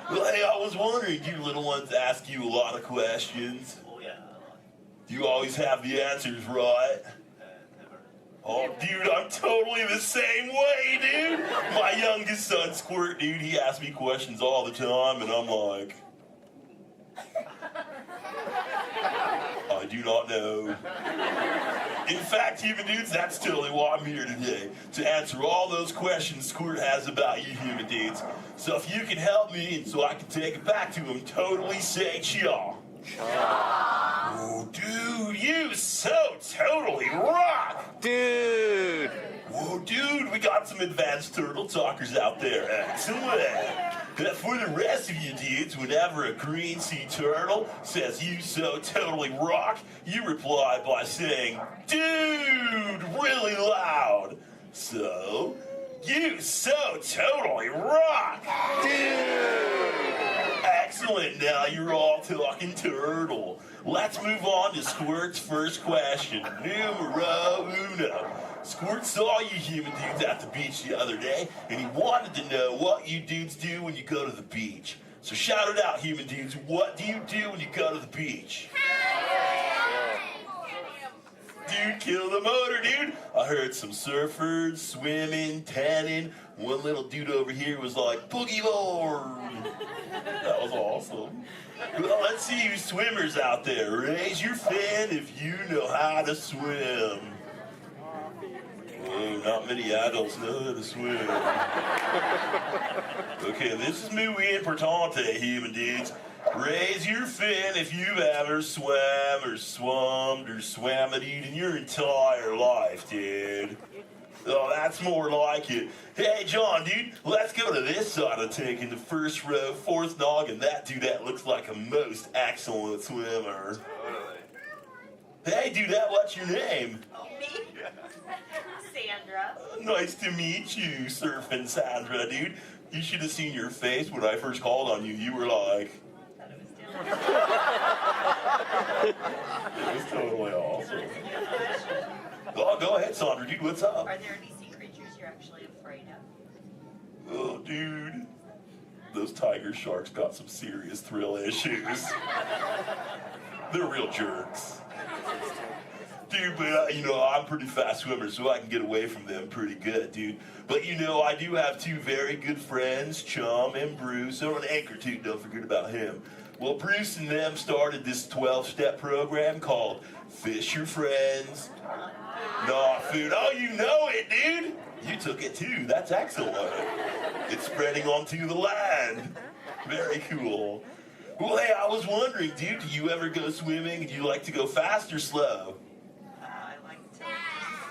Well, hey, I was wondering, do your little ones ask you a lot of questions? Oh, yeah. Do you always have the answers right? Oh, dude, I'm totally the same way, dude. My youngest son, Squirt, dude, he asks me questions all the time, and I'm like, I do not know. In fact, human dudes, that's totally why I'm here today, to answer all those questions Squirt has about you human dudes. So if you can help me, and so I can take it back to him, totally say chaw. Oh, dude, you so totally rock! Dude! Whoa, dude, we got some advanced turtle talkers out there. Excellent. For the rest of you dudes, whenever a green sea turtle says you so totally rock, you reply by saying, dude, really loud. So, you so totally rock! Dude! Excellent, now you're all talking turtle. Let's move on to Squirt's first question. Numero uno. Squirt saw you human dudes at the beach the other day, and he wanted to know what you dudes do when you go to the beach. So shout it out, human dudes. What do you do when you go to the beach? Dude, kill the motor, dude. I heard some surfers, swimming, tanning. One little dude over here was like, boogie board. That was awesome. Well, let's see you swimmers out there. Raise your fin if you know how to swim. Whoa, not many adults know how to swim. Okay, this is muy importante, human dudes. Raise your fin if you've ever swam or swummed or swam it in your entire life, dude. Oh, that's more like it. Hey, John, dude, let's go to this side of the tank in the first row, fourth noggin. That dudette looks like a most excellent swimmer. Hey, dudette, what's your name? Me? Sandra. Nice to meet you, Surfing Sandra, dude. You should have seen your face when I first called on you. You were like... It was totally awesome. Oh, go ahead, Sandra, dude, what's up? Are there any sea creatures you're actually afraid of? Oh, dude. Those tiger sharks got some serious thrill issues. They're real jerks. Dude, but, I'm pretty fast swimmer, so I can get away from them pretty good, dude. But, I do have two very good friends, Chum and Bruce. Oh, and Anchor, too, don't forget about him. Well, Bruce and them started this 12-step program called Fish Your Friends, Not Food. Oh, you know it, dude. You took it, too. That's excellent. It's spreading onto the land. Very cool. Well, hey, I was wondering, dude, do you ever go swimming? Do you like to go fast or slow? I like to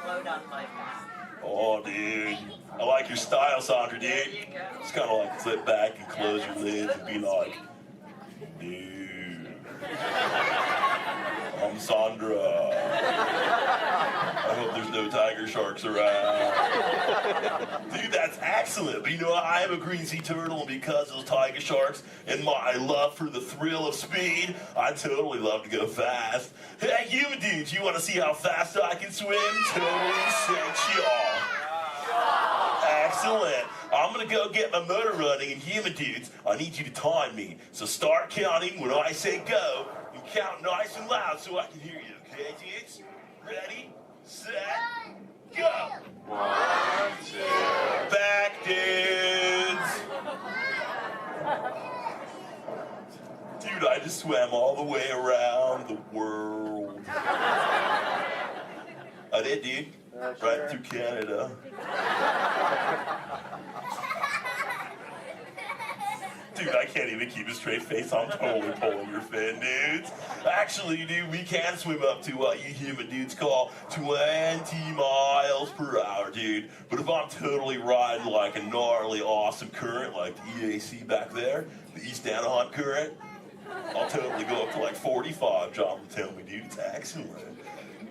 slow down my fast. Oh, dude. I like your style, Sandra, dude. There you go. Just kind of like sit back and close your lids and be like, dude, I'm Sandra. I hope there's no tiger sharks around. Dude, that's excellent. But I am a green sea turtle, and because of those tiger sharks and my love for the thrill of speed, I totally love to go fast. Hey, human dudes, you want to see how fast I can swim? Totally six, y'all. Excellent. I'm going to go get my motor running, and human dudes, I need you to time me. So start counting when I say go, and count nice and loud so I can hear you, okay, dudes? Ready, set, go. 1, 2. Back, dudes. Dude, I just swam all the way around the world. I did, dude. Right through Canada. Dude, I can't even keep a straight face. I'm totally pulling your fin, dudes. Actually, dude, we can swim up to what you human dudes call 20 miles per hour, dude. But if I'm totally riding like a gnarly, awesome current, like the EAC back there, the East Anaheim current, I'll totally go up to like 45, John will tell me, dude. It's excellent.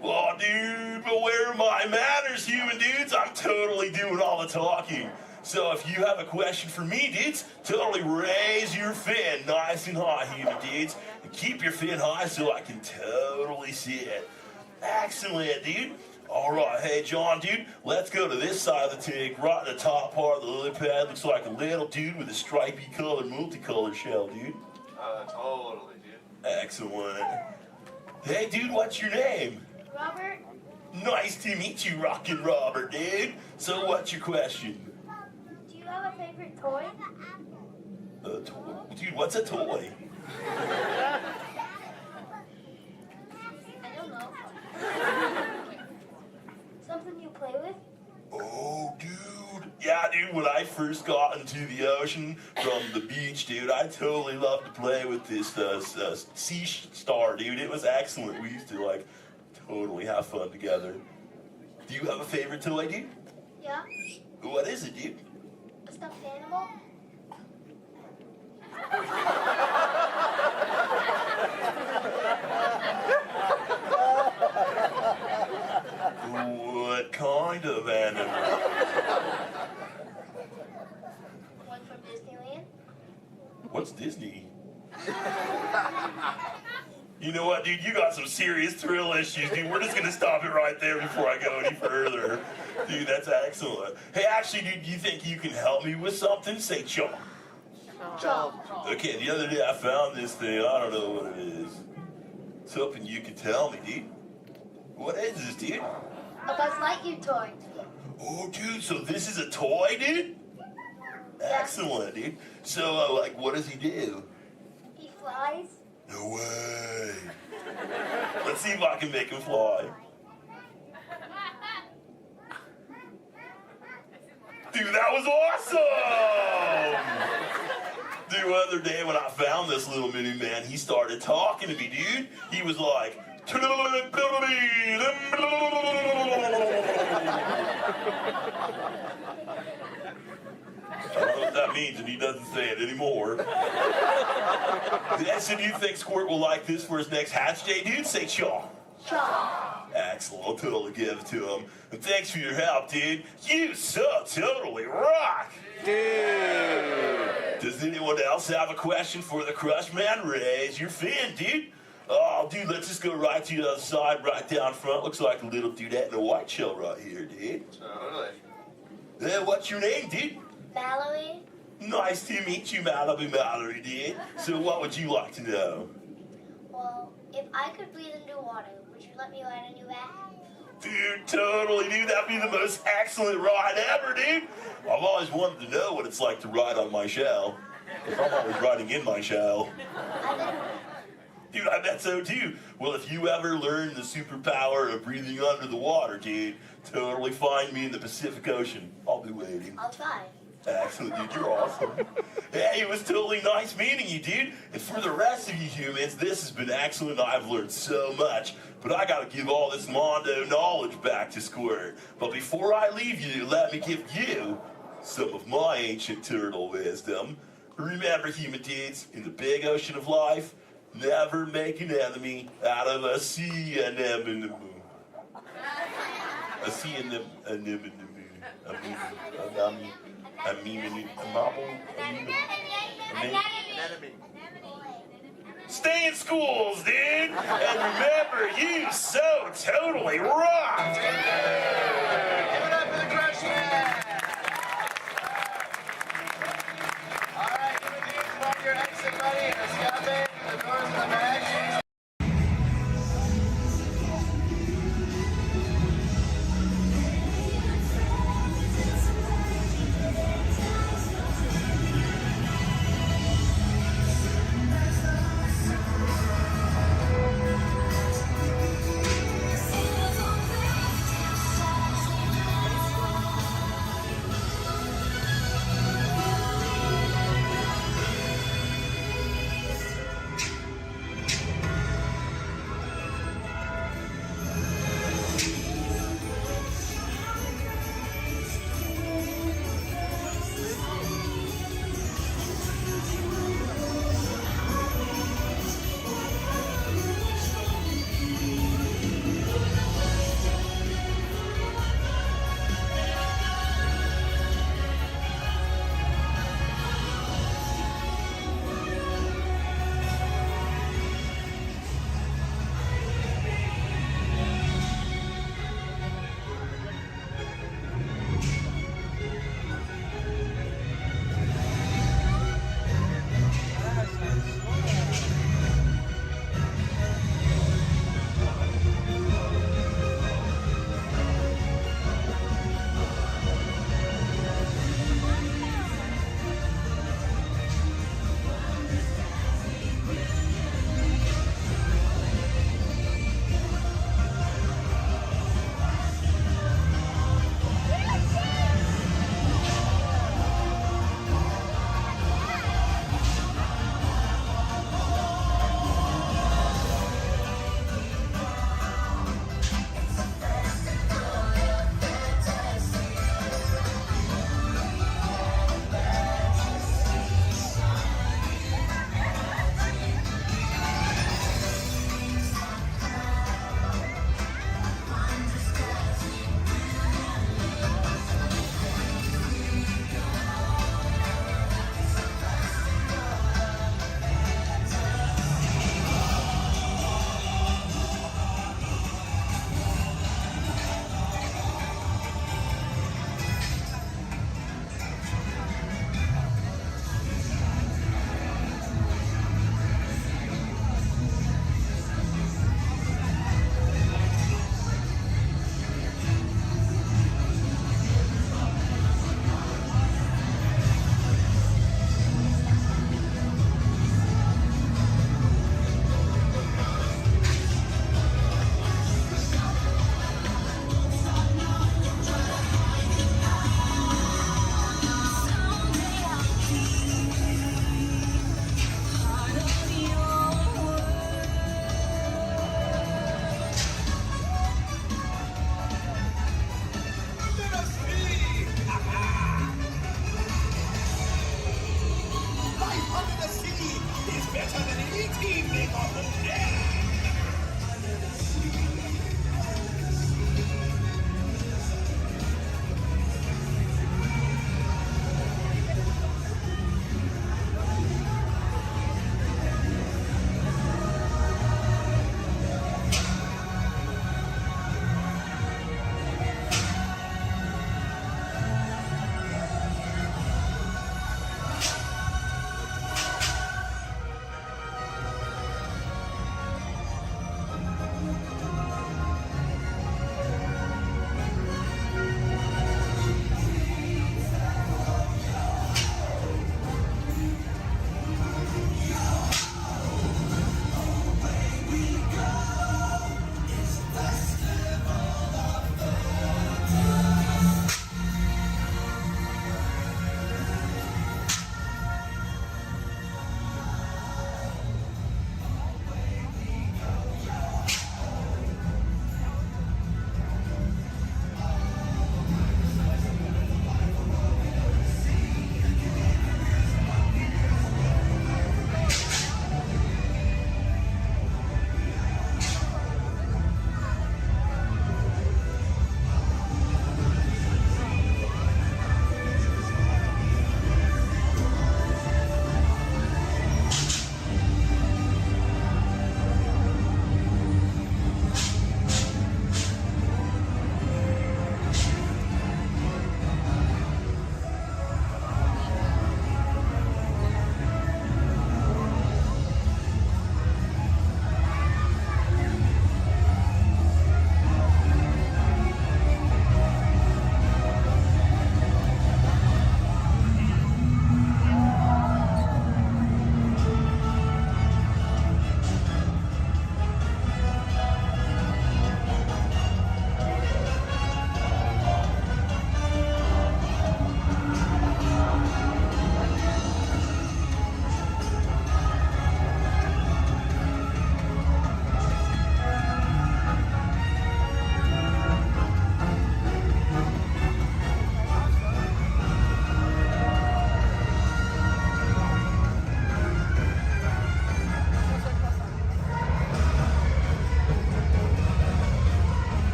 Well, dude, but where are my manners, human dudes? I'm totally doing all the talking. So if you have a question for me, dudes, totally raise your fin nice and high, human dudes. And keep your fin high so I can totally see it. Excellent, dude. All right, hey, John, dude, let's go to this side of the tank. Right in the top part of the lily pad looks like a little dude with a stripy colored, multicolored shell, dude. Totally, dude. Excellent. Hey, dude, what's your name? Robert? Nice to meet you, Rockin' Robert, dude. So what's your question? Do you have a favorite toy? A toy? Dude, what's a toy? I don't know. Something you play with? Oh, dude. Yeah, dude, when I first got into the ocean from the beach, dude, I totally loved to play with this sea star, dude. It was excellent. We used to, like, totally have fun together. Do you have a favorite toy, dude? Yeah. What is it, dude? A stuffed animal? What kind of animal? One from Disneyland? What's Disney? You know what, dude? You got some serious thrill issues, dude. We're just gonna stop it right there before I go any further. Dude, that's excellent. Hey, actually, dude, do you think you can help me with something? Say chomp. Chomp. Okay, the other day I found this thing. I don't know what it is. I was hoping you could tell me, dude. What is this, dude? A Buzz Lightyear toy. Oh, dude, so this is a toy, dude? Excellent, dude. So, like, what does he do? He flies. No way. Let's see if I can make him fly. Dude, that was awesome! Dude, the other day when I found this little mini man, he started talking to me, dude. He was like, I don't know what that means, and he doesn't say it anymore. So do you think Squirt will like this for his next hatch day, dude? Say chaw. Chaw. Excellent, I'll totally give it to him. And thanks for your help, dude. You so totally rock! Dude! Does anyone else have a question for the Crush Man? Raise your fin, dude. Oh, dude, let's just go right to the other side, right down front. Looks like a little dudette in a white shell right here, dude. Totally. What's your name, dude? Mallory. Nice to meet you, Malibu Mallory, dude. So what would you like to know? Well, if I could breathe into water, would you let me ride on your back? Dude, totally, dude. That'd be the most excellent ride ever, dude. I've always wanted to know what it's like to ride on my shell. Because I'm always riding in my shell. Dude, I bet so too. Well, if you ever learn the superpower of breathing under the water, dude, totally find me in the Pacific Ocean. I'll be waiting. I'll try. Excellent, dude. You're awesome. Hey, it was totally nice meeting you, dude. And for the rest of you humans, this has been excellent. I've learned so much. But I gotta give all this Mondo knowledge back to Squirt. But before I leave you, let me give you some of my ancient turtle wisdom. Remember, human dudes, in the big ocean of life, never make an enemy out of a sea anemone. A sea anemone. Stay in schools, dude! And remember, you so totally rocked! Give it up for the Crush Man! Alright, human beings, while your exit ready, escape the doors in the back.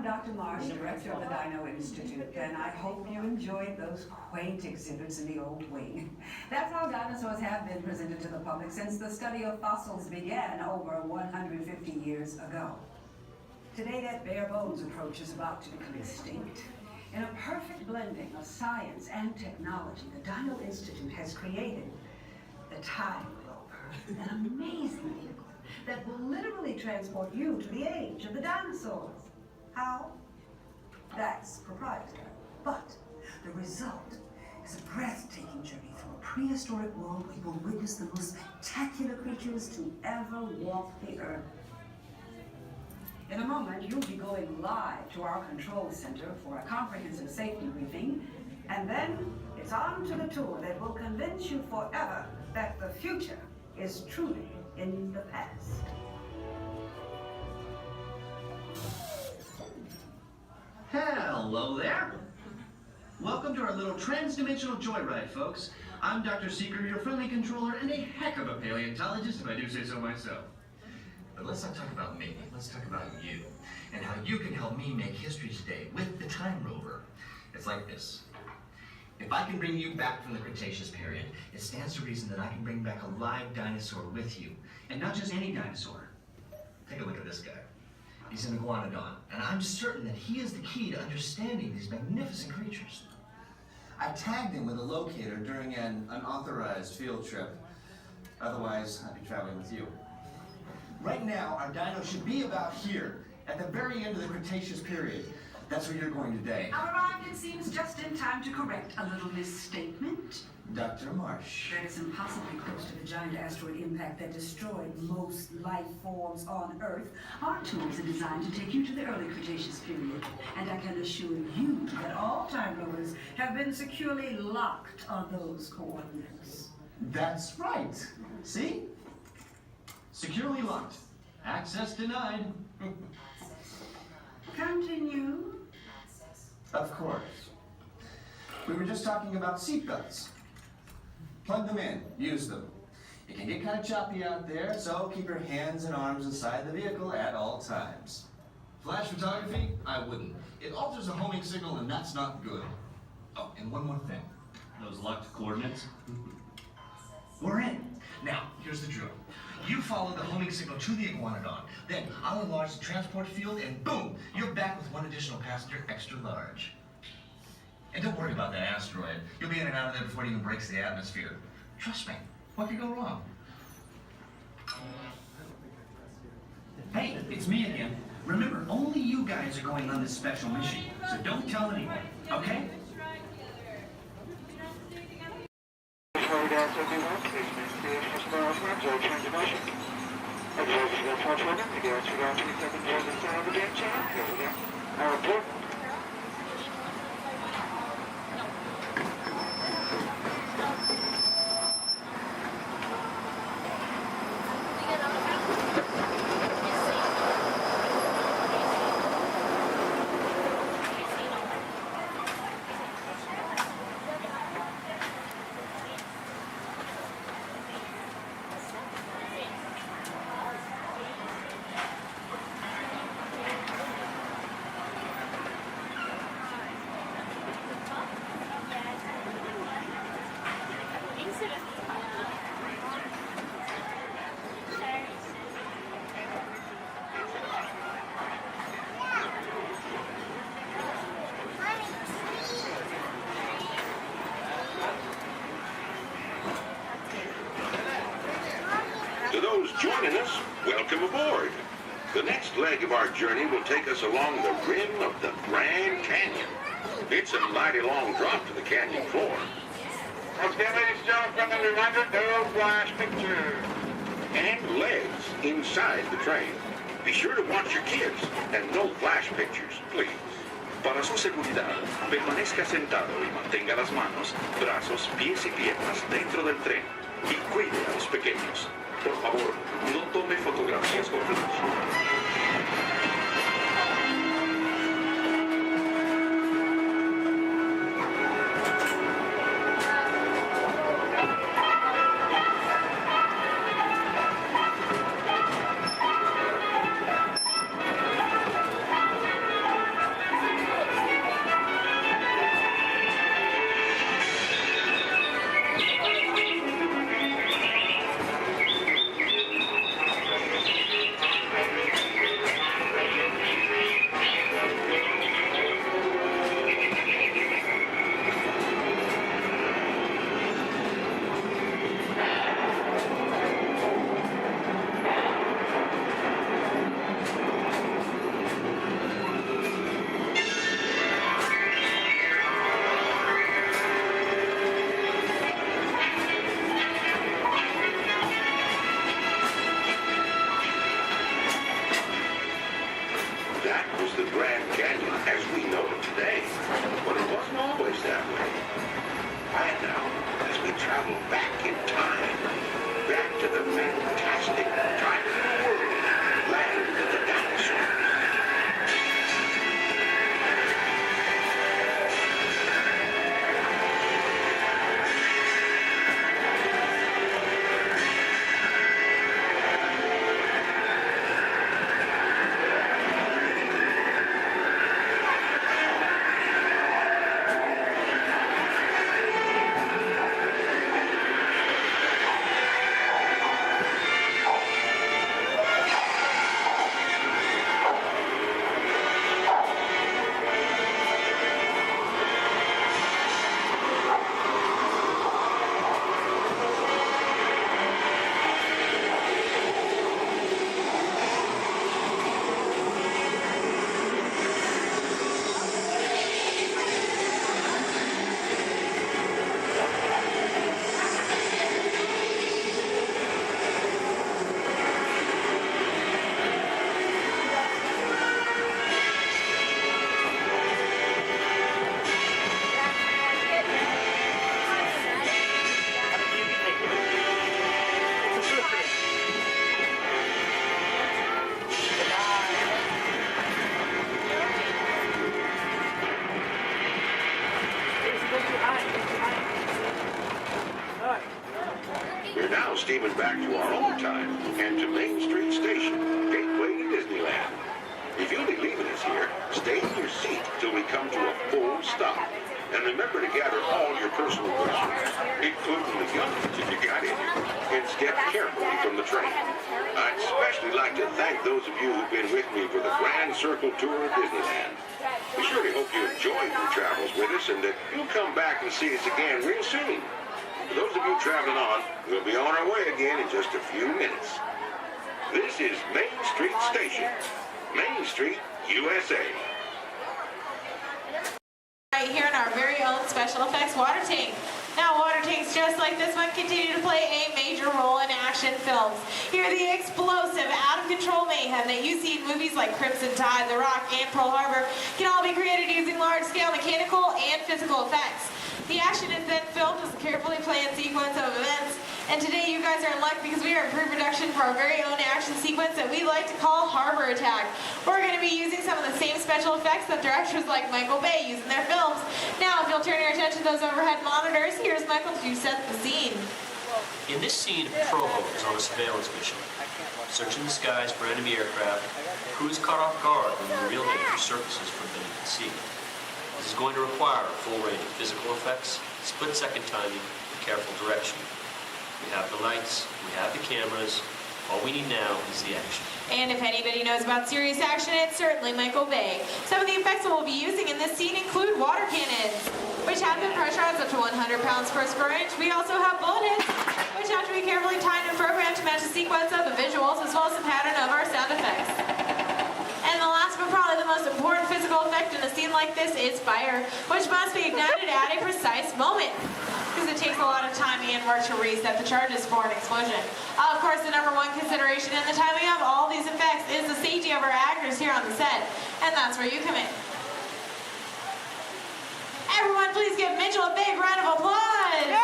I'm Dr. Marsh, director of the Dino Institute, and I hope you enjoyed those quaint exhibits in the old wing. That's how dinosaurs have been presented to the public since the study of fossils began over 150 years ago. Today, that bare bones approach is about to become extinct. In a perfect blending of science and technology, the Dino Institute has created the Time Rover, an amazing vehicle that will literally transport you to the age of the dinosaurs. How? That's proprietary. But the result is a breathtaking journey through a prehistoric world where you will witness the most spectacular creatures to ever walk the earth. In a moment, you'll be going live to our control center for a comprehensive safety briefing, and then it's on to the tour that will convince you forever that the future is truly in the past. Hello there. Welcome to our little trans-dimensional joyride, folks. I'm Dr. Seeker, your friendly controller, and a heck of a paleontologist, if I do say so myself. But let's not talk about me. Let's talk about you, and how you can help me make history today with the Time Rover. It's like this. If I can bring you back from the Cretaceous period, it stands to reason that I can bring back a live dinosaur with you. And not just any dinosaur. Take a look at this guy. He's an iguanodon, and I'm certain that he is the key to understanding these magnificent creatures. I tagged him with a locator during an unauthorized field trip. Otherwise, I'd be traveling with you. Right now, our dino should be about here, at the very end of the Cretaceous period. That's where you're going today. I arrived, it seems, just in time to correct a little misstatement. Dr. Marsh. That is impossibly close to the giant asteroid impact that destroyed most life forms on Earth. Our tools are designed to take you to the early Cretaceous period. And I can assure you that all time rovers have been securely locked on those coordinates. That's right. See? Securely locked. Access denied. Continue. Of course. We were just talking about seatbelts. Plug them in, use them. It can get kind of choppy out there, so keep your hands and arms inside the vehicle at all times. Flash photography? I wouldn't. It alters the homing signal, and that's not good. Oh, and one more thing. Those locked coordinates? We're in. Now, here's the drill. You follow the homing signal to the iguanodon. Then I'll enlarge the transport field, and boom, you're back with one additional passenger extra large. And don't worry about that asteroid. You'll be in and out of there before it even breaks the atmosphere. Trust me, what could go wrong? Hey, it's me again. Remember, only you guys are going on this special mission, so don't tell anyone, okay? To those joining us, welcome aboard. The next leg of our journey will take us along the rim of the Grand Canyon. It's a mighty long drop to the canyon floor. Okay, ladies and gentlemen, friendly reminder, no flash pictures. And legs inside the train. Be sure to watch your kids and no flash pictures, please. Para su seguridad, permanezca sentado y mantenga las manos, brazos, pies y piernas dentro del tren. Y cuide a los pequeños. Por favor, no tome fotografías con flash. was the Grand Canyon as we know it today. But it wasn't always that way. And now, as we travel back in time, back to the fantastic time of the world, land of the dinosaurs. We're now steaming back to our own time and to Main Street Station, gateway to Disneyland. If you'll be leaving us here, stay in your seat till we come to a full stop. And remember to gather all your personal belongings, including the guns if you got any, and step carefully from the train. I'd especially like to thank those of you who've been with me for the Grand Circle Tour of Disneyland. We surely hope you enjoyed your travels with us and that you'll come back and see us again real soon. For those of you traveling on, we'll be on our way again in just a few minutes. This is Main Street Station, Main Street, USA. Right here in our very own special effects water tank. Now, water tanks just like this one continue to play a major role in action films. Here, the explosive, out-of-control mayhem that you see in movies like Crimson Tide, The Rock, and Pearl Harbor can all be created using large-scale mechanical and physical effects. The action is then filmed as a carefully planned sequence of events. And today you guys are in luck because we are in pre-production for our very own action sequence that we like to call Harbor Attack. We're going to be using some of the same special effects that directors like Michael Bay use in their films. Now, if you'll turn your attention to those overhead monitors, here's Michael to set the scene. In this scene, a patrol boat is on a surveillance mission. Searching the skies for enemy aircraft, the crew is caught off guard when the real danger surfaces from beneath the sea. This is going to require a full range of physical effects, split-second timing, and careful direction. We have the lights, we have the cameras. All we need now is the action. And if anybody knows about serious action, it's certainly Michael Bay. Some of the effects that we'll be using in this scene include water cannons, which have been pressurized up to 100 pounds per square inch. We also have bullet hits, which have to be carefully timed and programmed to match the sequence of the visuals as well as the pattern of our sound effects. And the last but probably the most important physical effect in a scene like this is fire, which must be ignited at a precise moment, because it takes a lot of time and work to reset the charges for an explosion. Of course, the number one consideration in the timing of all these effects is the safety of our actors here on the set, and that's where you come in. Everyone, please give Mitchell a big round of applause! Yay!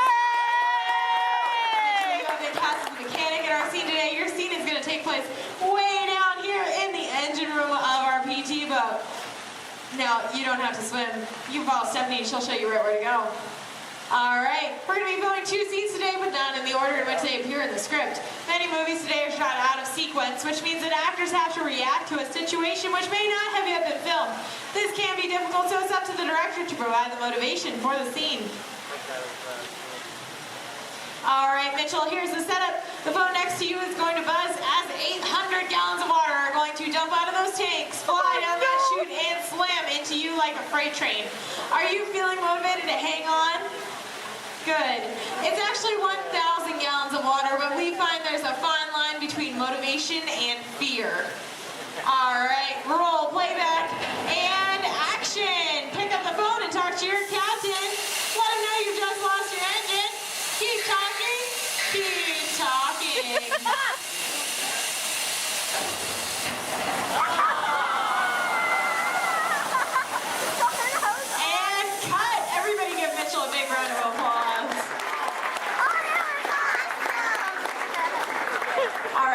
You have been cast as the mechanic in our scene today. Your scene is going to take place way down here in the engine room of our PT boat. Now, you don't have to swim. You can follow Stephanie and she'll show you right where to go. Alright, we're going to be filming 2 scenes today, but not in the order in which they appear in the script. Many movies today are shot out of sequence, which means that actors have to react to a situation which may not have yet been filmed. This can be difficult, so it's up to the director to provide the motivation for the scene. Alright, Mitchell, here's the setup. The boat next to you is going to buzz as 800 gallons of water are going to dump out of those tanks, fly down that chute, and slam into you like a freight train. Are you feeling motivated to hang on? Good. It's actually 1,000 gallons of water, but we find there's a fine line between motivation and fear. Alright, roll, playback, and action! Pick up the phone and talk to your captain. Let him know you just lost your engine. Keep talking. Keep talking.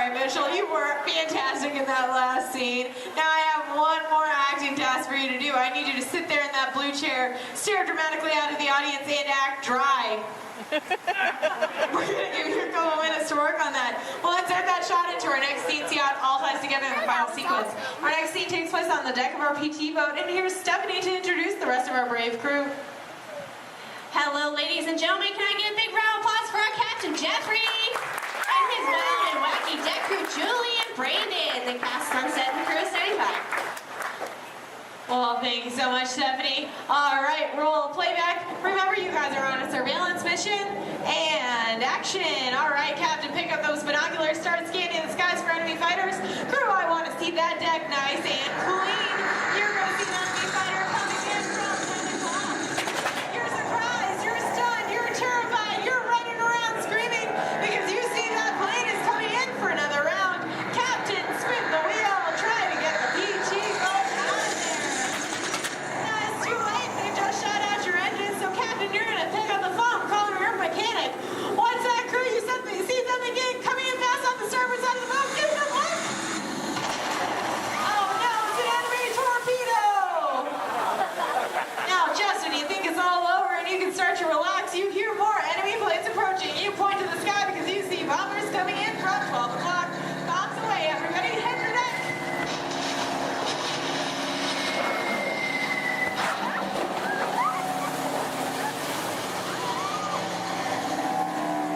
right, Mitchell, you were fantastic in that last scene. Now I have one more acting task for you to do. I need you to sit there in that blue chair, stare dramatically out at the audience, and act dry. We're going to give you a couple minutes to work on that. Well, let's add that shot into our next scene, see how it all ties together in the final sequence. Our next scene takes place on the deck of our PT boat, and here's Stephanie to introduce the rest of our brave crew. Hello, ladies and gentlemen. Can I get a big round of applause for our Captain Jeffrey and his wild and wacky deck crew, Julie and Brandon, the cast Sunset and the crew is standing by. Well, thank you so much, Stephanie. All right, roll playback. Remember, you guys are on a surveillance mission. And action. All right, Captain, pick up those binoculars. Start scanning the skies for enemy fighters. Crew, I want to see that deck nice and clean. You're going to see an enemy fighter coming in from 10 o'clock. You're surprised. You're stunned. You're terrified. You're running around screaming because you see that plane is coming in for another round. Captain, spin the wheel. Try to get the PT boat out of there. No, it's too late. They've just shut out your engine. So, Captain, you're going to pick up the phone, call your mechanic. What's that, crew? You see something coming in fast off the starboard side of the boat? Give them one. Oh, no, it's an enemy torpedo. Now, Justin, you think it's all over and you can start to relax. You hear more enemy planes approaching. You point to the sky because you see bombers coming in from 12 o'clock. Bombs away, everybody. Head for deck.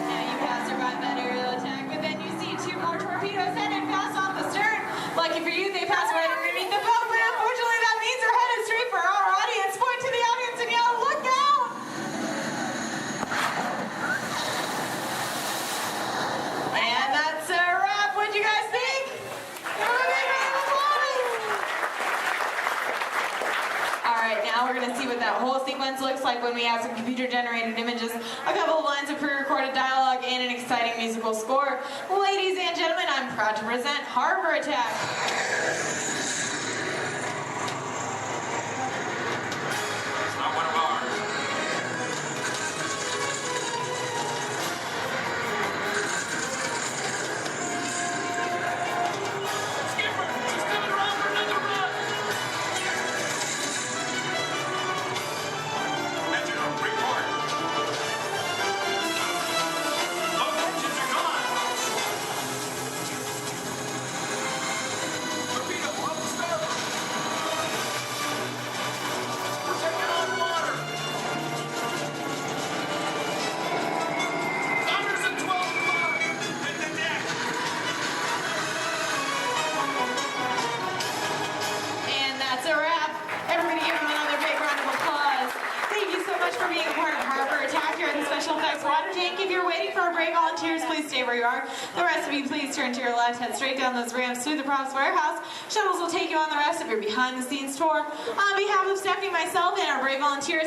Now, you pass survive that aerial attack, but then you see two more torpedoes headed fast off the stern. Lucky for you, they pass right underneath the boat, but unfortunately that means they're headed straight for our audience. Point to the audience and yell, look out! And that's a wrap. What'd you guys think? Alright, now we're going to see what that whole sequence looks like when we have some computer-generated images, a couple of lines of pre-recorded dialogue, and an exciting musical score. Ladies and gentlemen, I'm proud to present Harbor Attack. It's not one of ours. Skipper, he's coming around for another run. Engine report. Both engines are gone. Torpedo on the starboard. We're taking on water. Thunders at 12 o'clock. Hit the deck. And that's a wrap. Everybody give them another big round of applause. Thank you so much for being a part of Harbor Attack here at the Special Effects Water Tank. If you're waiting for our break, volunteers, please stay where you are. The rest of you, please turn to your left, head straight down those ramps to the props warehouse. Shuttles will take you on the rest of your behind-the-scenes tour. On behalf of Stephanie, myself, and our brave volunteers,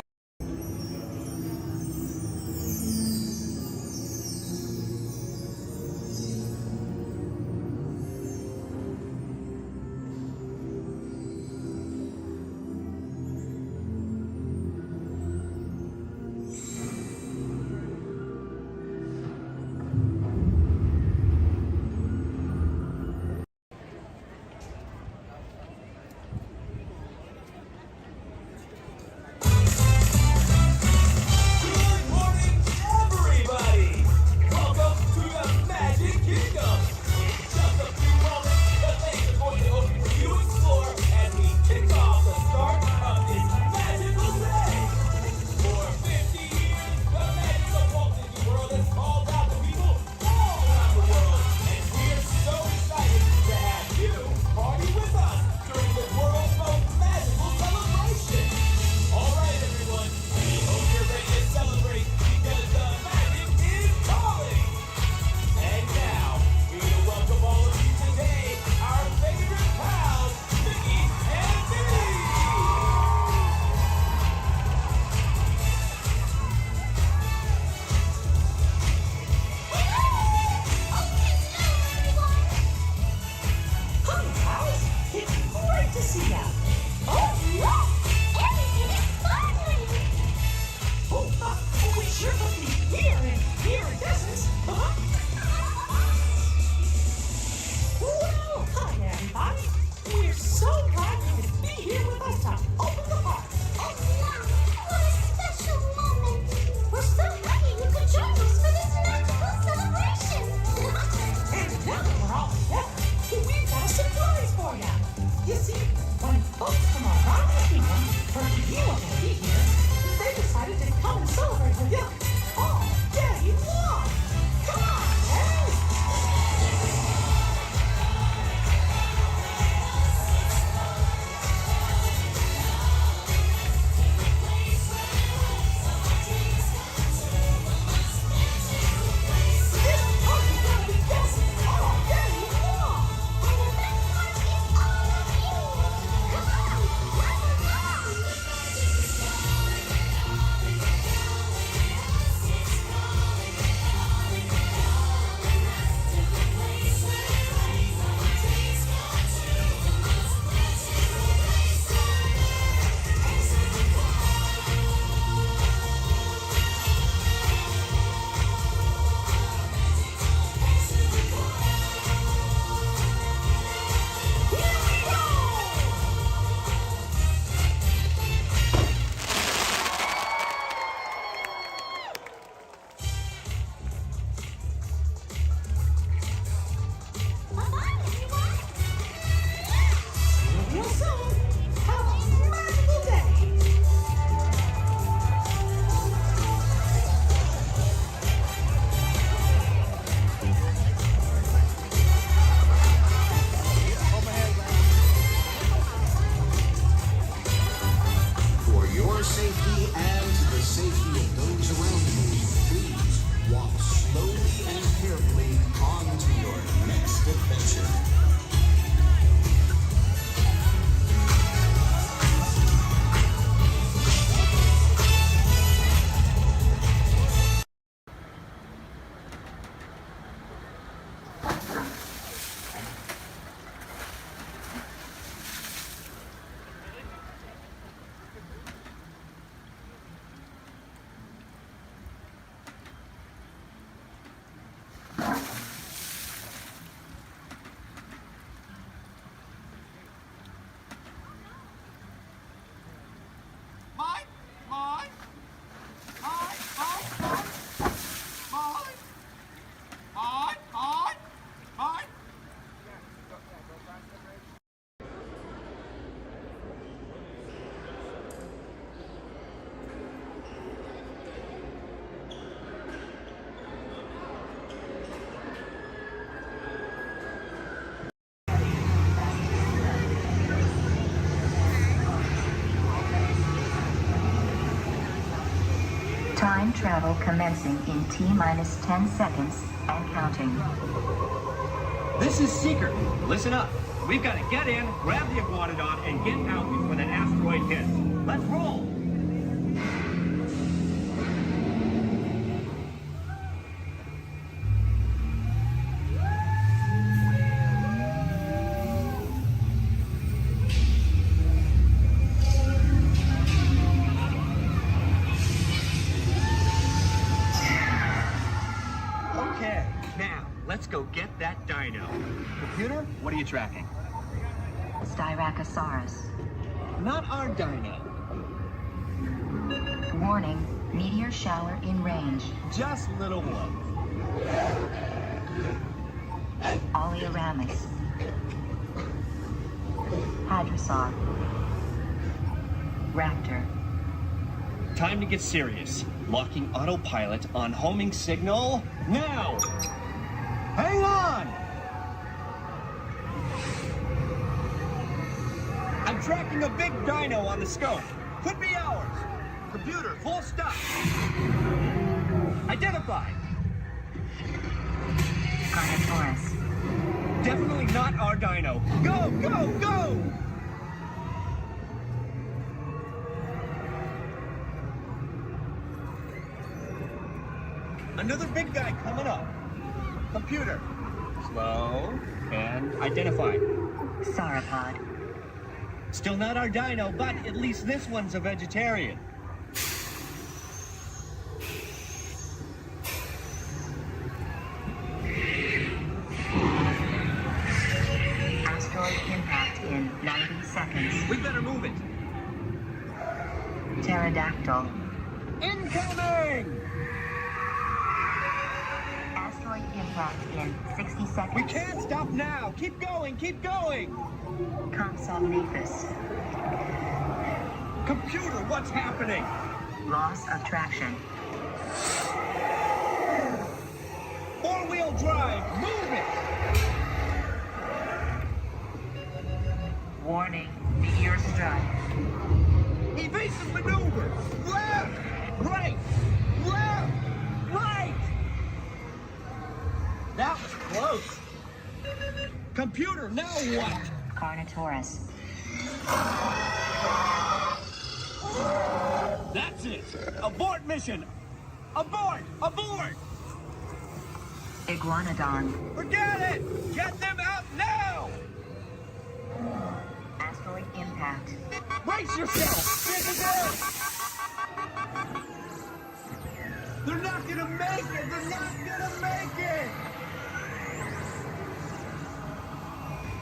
travel commencing in T-minus 10 seconds and counting. This is Seeker. Listen up. We've got to get in, grab the iguanodon, and get out before that asteroid hits. Let's roll! Okay, now, let's go get that dino. Computer, what are you tracking? Styracosaurus. Not our dino. Warning, meteor shower in range. Just little one. Oleoramus. Hadrosaur. Raptor. Time to get serious. Locking autopilot on homing signal now! Hang on! I'm tracking a big dino on the scope. Could be ours. Computer, full stop. Identified. Carnotaurus. Definitely not our dino. Go, go, go! Another big guy coming up. Computer. Slow and identified. Sauropod. Still not our dino, but at least this one's a vegetarian. Asteroid impact in 90 seconds. We better move it. Pterodactyl. Incoming! Asteroid impact in 60 seconds. We can't stop now. Keep going, keep going. Compsognathus. Computer, what's happening? Loss of traction. Four-wheel drive, move it! Warning, meteor strike. Evasive maneuver! Left! Right! Left! Right! That was close. Computer, now what? Carnotaurus. That's it! Abort mission! Abort! Abort! Iguanodon. Forget it! Get them out now! Asteroid impact. Brace yourself! This is it! They're not gonna make it! They're not gonna make it!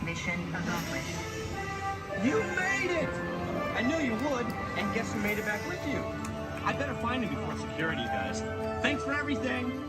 Mission accomplished. You made it! I knew you would, and guess who made it back with you? I better find him before security does. Thanks for everything!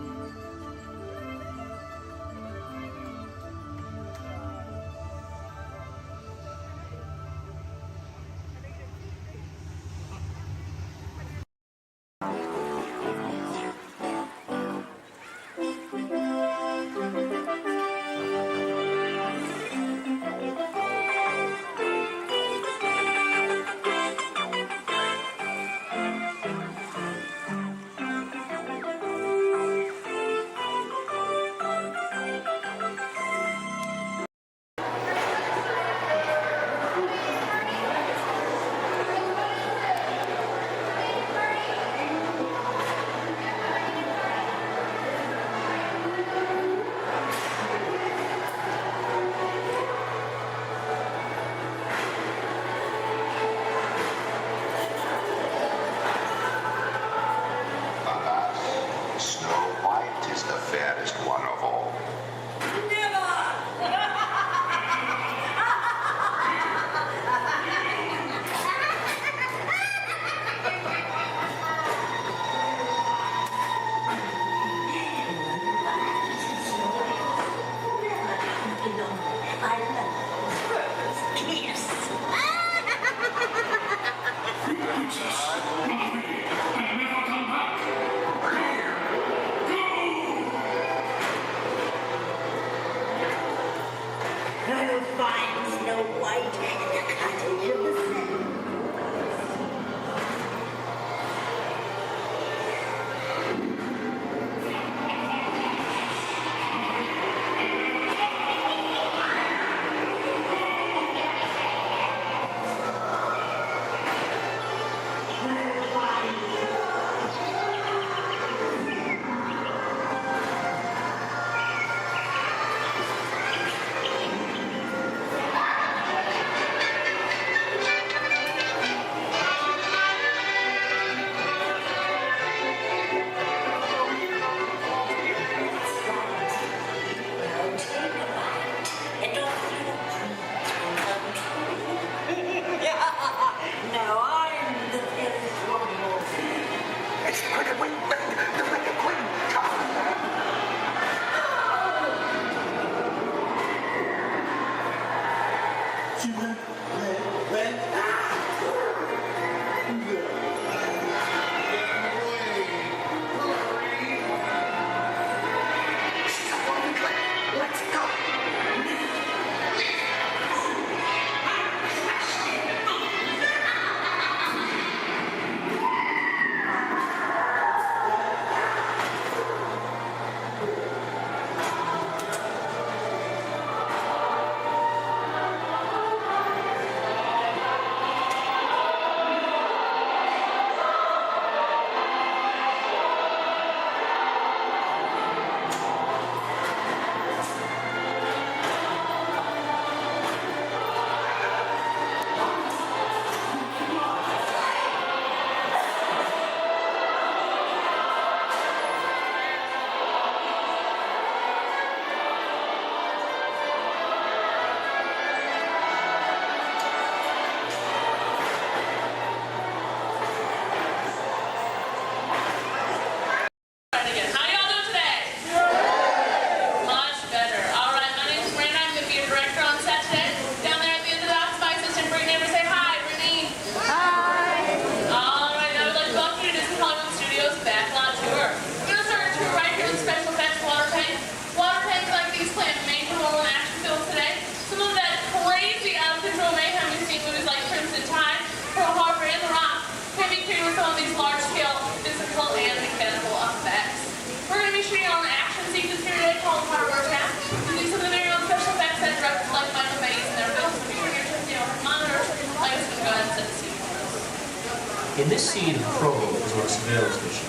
In this scene, Provo is on a surveillance mission,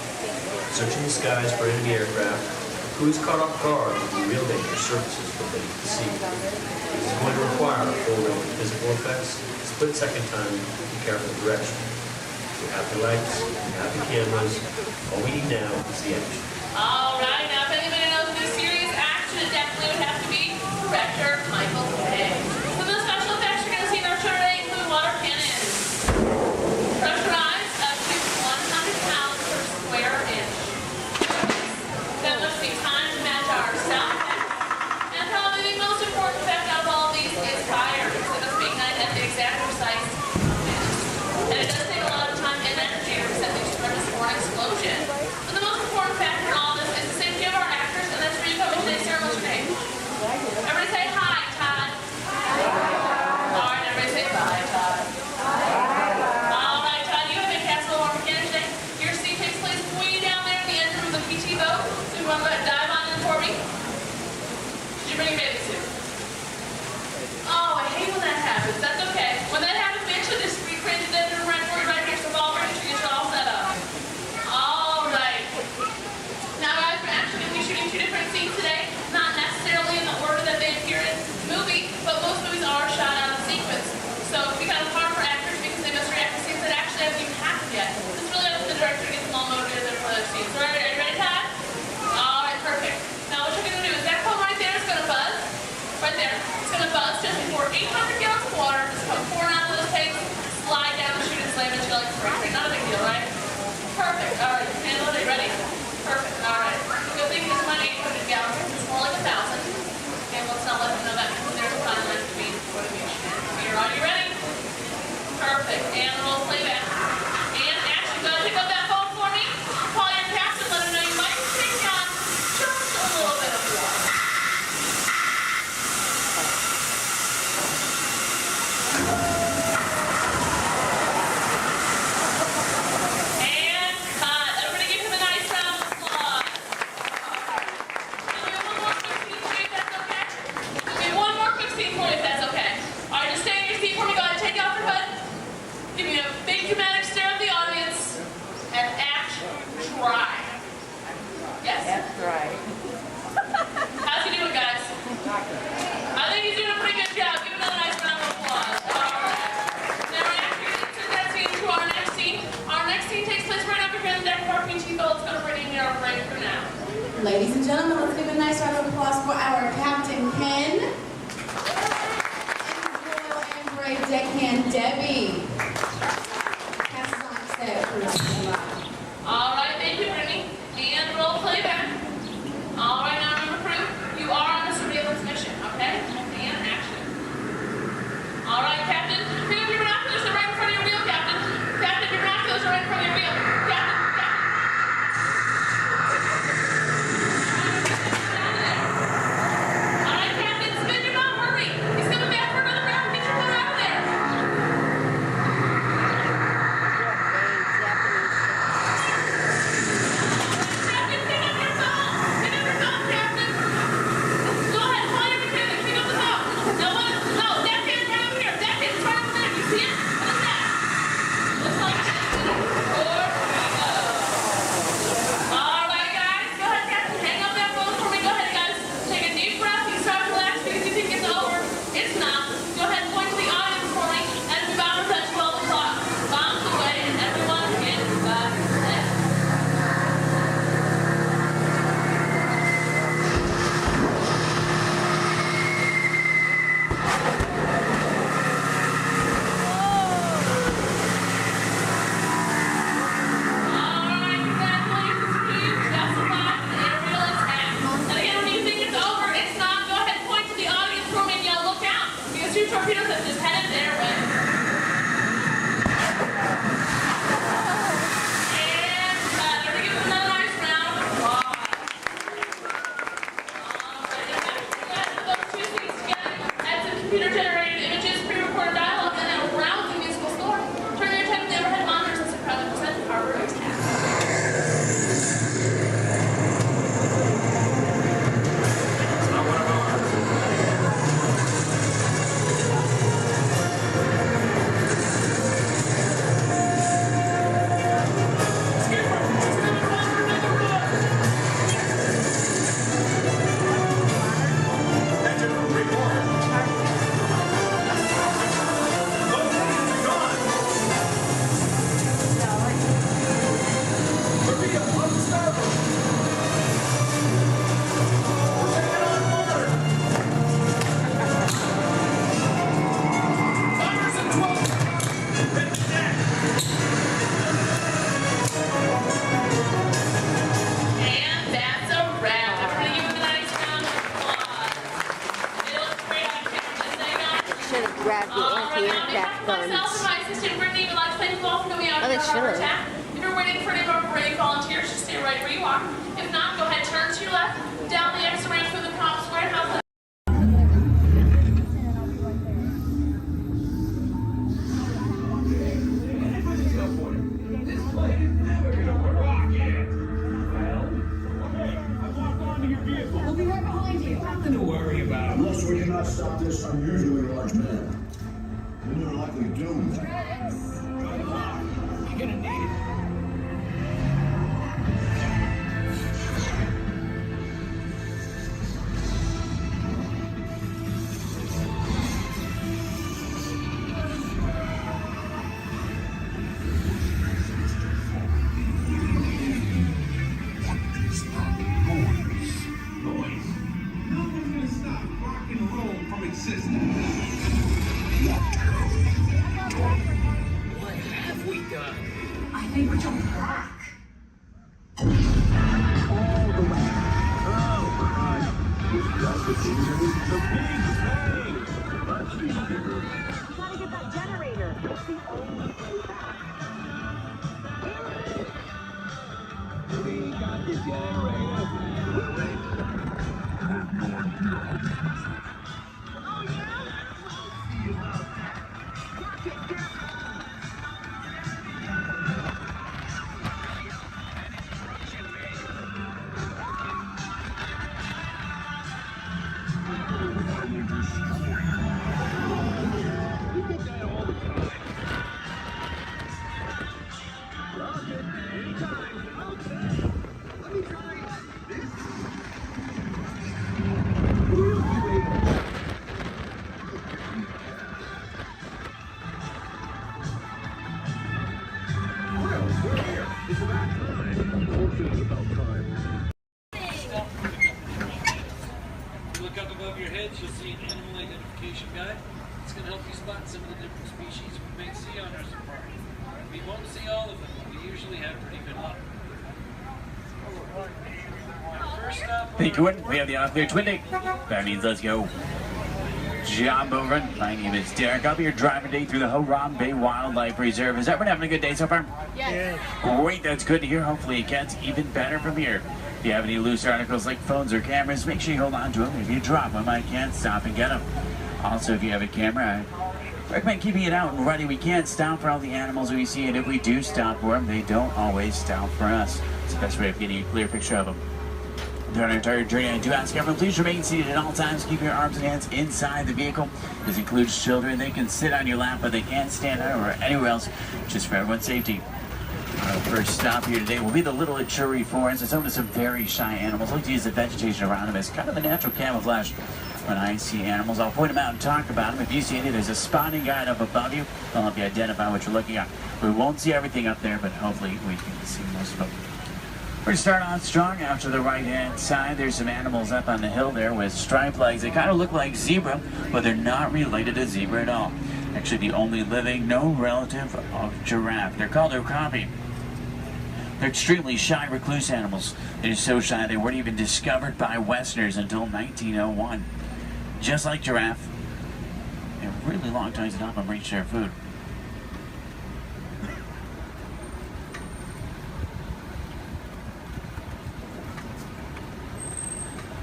searching the skies for enemy aircraft. The crew is caught off guard with the real danger surfaces from beneath the sea. This is going to require a full range of physical effects, split-second timing, and careful direction. We have the lights, we have the cameras. All we need now is the action. All right, now if anybody knows any serious action, it definitely would have to be director Michael Bay. Some of the special effects you're going to see in our show today include water cannons, pressurized up to 100 pounds per square inch. That must be time to match our sound effects. And probably the most important effect out of all of these is fire. So it must be ignited at the exact precise moment. And it does take a lot of time and energy to set these premise for an explosion. But the most important factor in all this is the safety of our actors, and that's where you come in today's ceremony. What's your name? Everybody say hi, Todd. All right, everybody say bye, Todd. All right, Todd, you have been cast a little more mechanic today. Your scene takes place way down there in the engine room of the PT boat. So you want to go ahead and dive on in for me? Did you bring your bathing suit? Oh, I hate when that happens. That's okay. When that happens, we actually just recreate the engine room right for you right here. So all ready to get you all set up. All right. Now, guys, we're actually going to be shooting two different scenes today. Not necessarily in the order that they appear in the movie, but most movies are shot out of sequence. So it becomes hard for actors because they must react to scenes that actually haven't even happened yet. It's really up to the director to get them all motivated for those scenes. All right, are you ready, Todd? All right, perfect. Now, what you're going to do is that phone right there is going to buzz. Right there. It's going to buzz just before 800 gallons of water. Just come pouring out of those tanks, slide down the chute and slam into like a spray train. Not a big deal, right? Perfect. All right, you can handle it. Are you ready? Perfect. All right. The good thing is about 800 gallons. It's more like 1,000. Okay, let's not let them know that because there's a fine line between what we here. Are you ready? Perfect. And roll playback. And action. Go ahead and pick up that phone for me. Call your captain. Let him know you might be taking on just a little bit of water. And cut. Everybody give him a nice round of applause. We'll do one more quick scene for you if that's okay. We'll do one more quick scene for you if that's okay. All right, just stay in your seat for me. Go ahead and take off your hood. Give me a big dramatic stare at the audience. And act dry. Yes? That's right. How's he doing, guys? I think he's doing a pretty good job. Give him another nice round of applause. All right. Now we're actually going to send that scene to our next scene. Our next scene takes place right up here in the deck of our PT boat. It's going to bring in our break crew now. Ladies and gentlemen, let's give a nice round of applause for our Captain Ken and Royal and Brave Deckhand Debbie. Pass on set, please. All right, thank you, Brittany. And roll playback. All right, now remember, crew, you are on a surveillance mission, okay? And action. All right. torpedoes that just headed their way. And let me give them another nice round of applause. Those two things together, add some computer-generated images, pre-recorded dialogue, and then a rousing musical score. Turn your attention to the overhead monitors as we proudly present our Rose Cast. Grab the anti-aircraft guns. Myself and my assistant Brittany would like to thank you all for coming out Oh, to they cover should. attack. If you're waiting for any of our brave volunteers, just stay right where you are. If not, go ahead, turn to your left, down the extra ramp through the Cops Warehouse. We'll be right behind you. Nothing to worry about. Unless we cannot stop this unusually large man, then we're likely doomed. You're gonna need it. What have we done? I think we're jumping back. You gotta get that generator. It's the only way back. We got the generator. Look up above your heads, you'll see an animal identification guide. It's going to help you spot some of the different species we may see on our safari. We won't see all of them, but we usually have pretty good luck. Our first stop Hey, Gordon, we have the off-clear twin day. That means let's go. Job over. My name is Derek. I'll be your driver today through the Haram Bay Wildlife Reserve. Is everyone having a good day so far? Yes. Great, that's good to hear. Hopefully it gets even better from here. If you have any loose articles like phones or cameras, make sure you hold on to them. If you drop them, I can't stop and get them. Also, if you have a camera, I recommend keeping it out and ready. We can't stop for all the animals we see, and if we do stop for them, they don't always stop for us. It's the best way of getting a clear picture of them. During our entire journey, I do ask everyone, please remain seated at all times. Keep your arms and hands inside the vehicle. This includes children. They can sit on your lap, but they can't stand out or anywhere else, just for everyone's safety. Our first stop here today will be the Little Ituri Forest. It's home to some very shy animals. I like to use the vegetation around them as kind of a natural camouflage. When I see animals, I'll point them out and talk about them. If you see any, there's a spotting guide up above you. I'll help you identify what you're looking at. We won't see everything up there, but hopefully we can see most of them. We're going to start on strong. Out to the right-hand side, there's some animals up on the hill there with striped legs. They kind of look like zebra, but they're not related to zebra at all. Actually, the only living, no relative of giraffe. They're called okapi. They're extremely shy, recluse animals. They're so shy they weren't even discovered by Westerners until 1901. Just like giraffe, they're really long time to help them reach their food.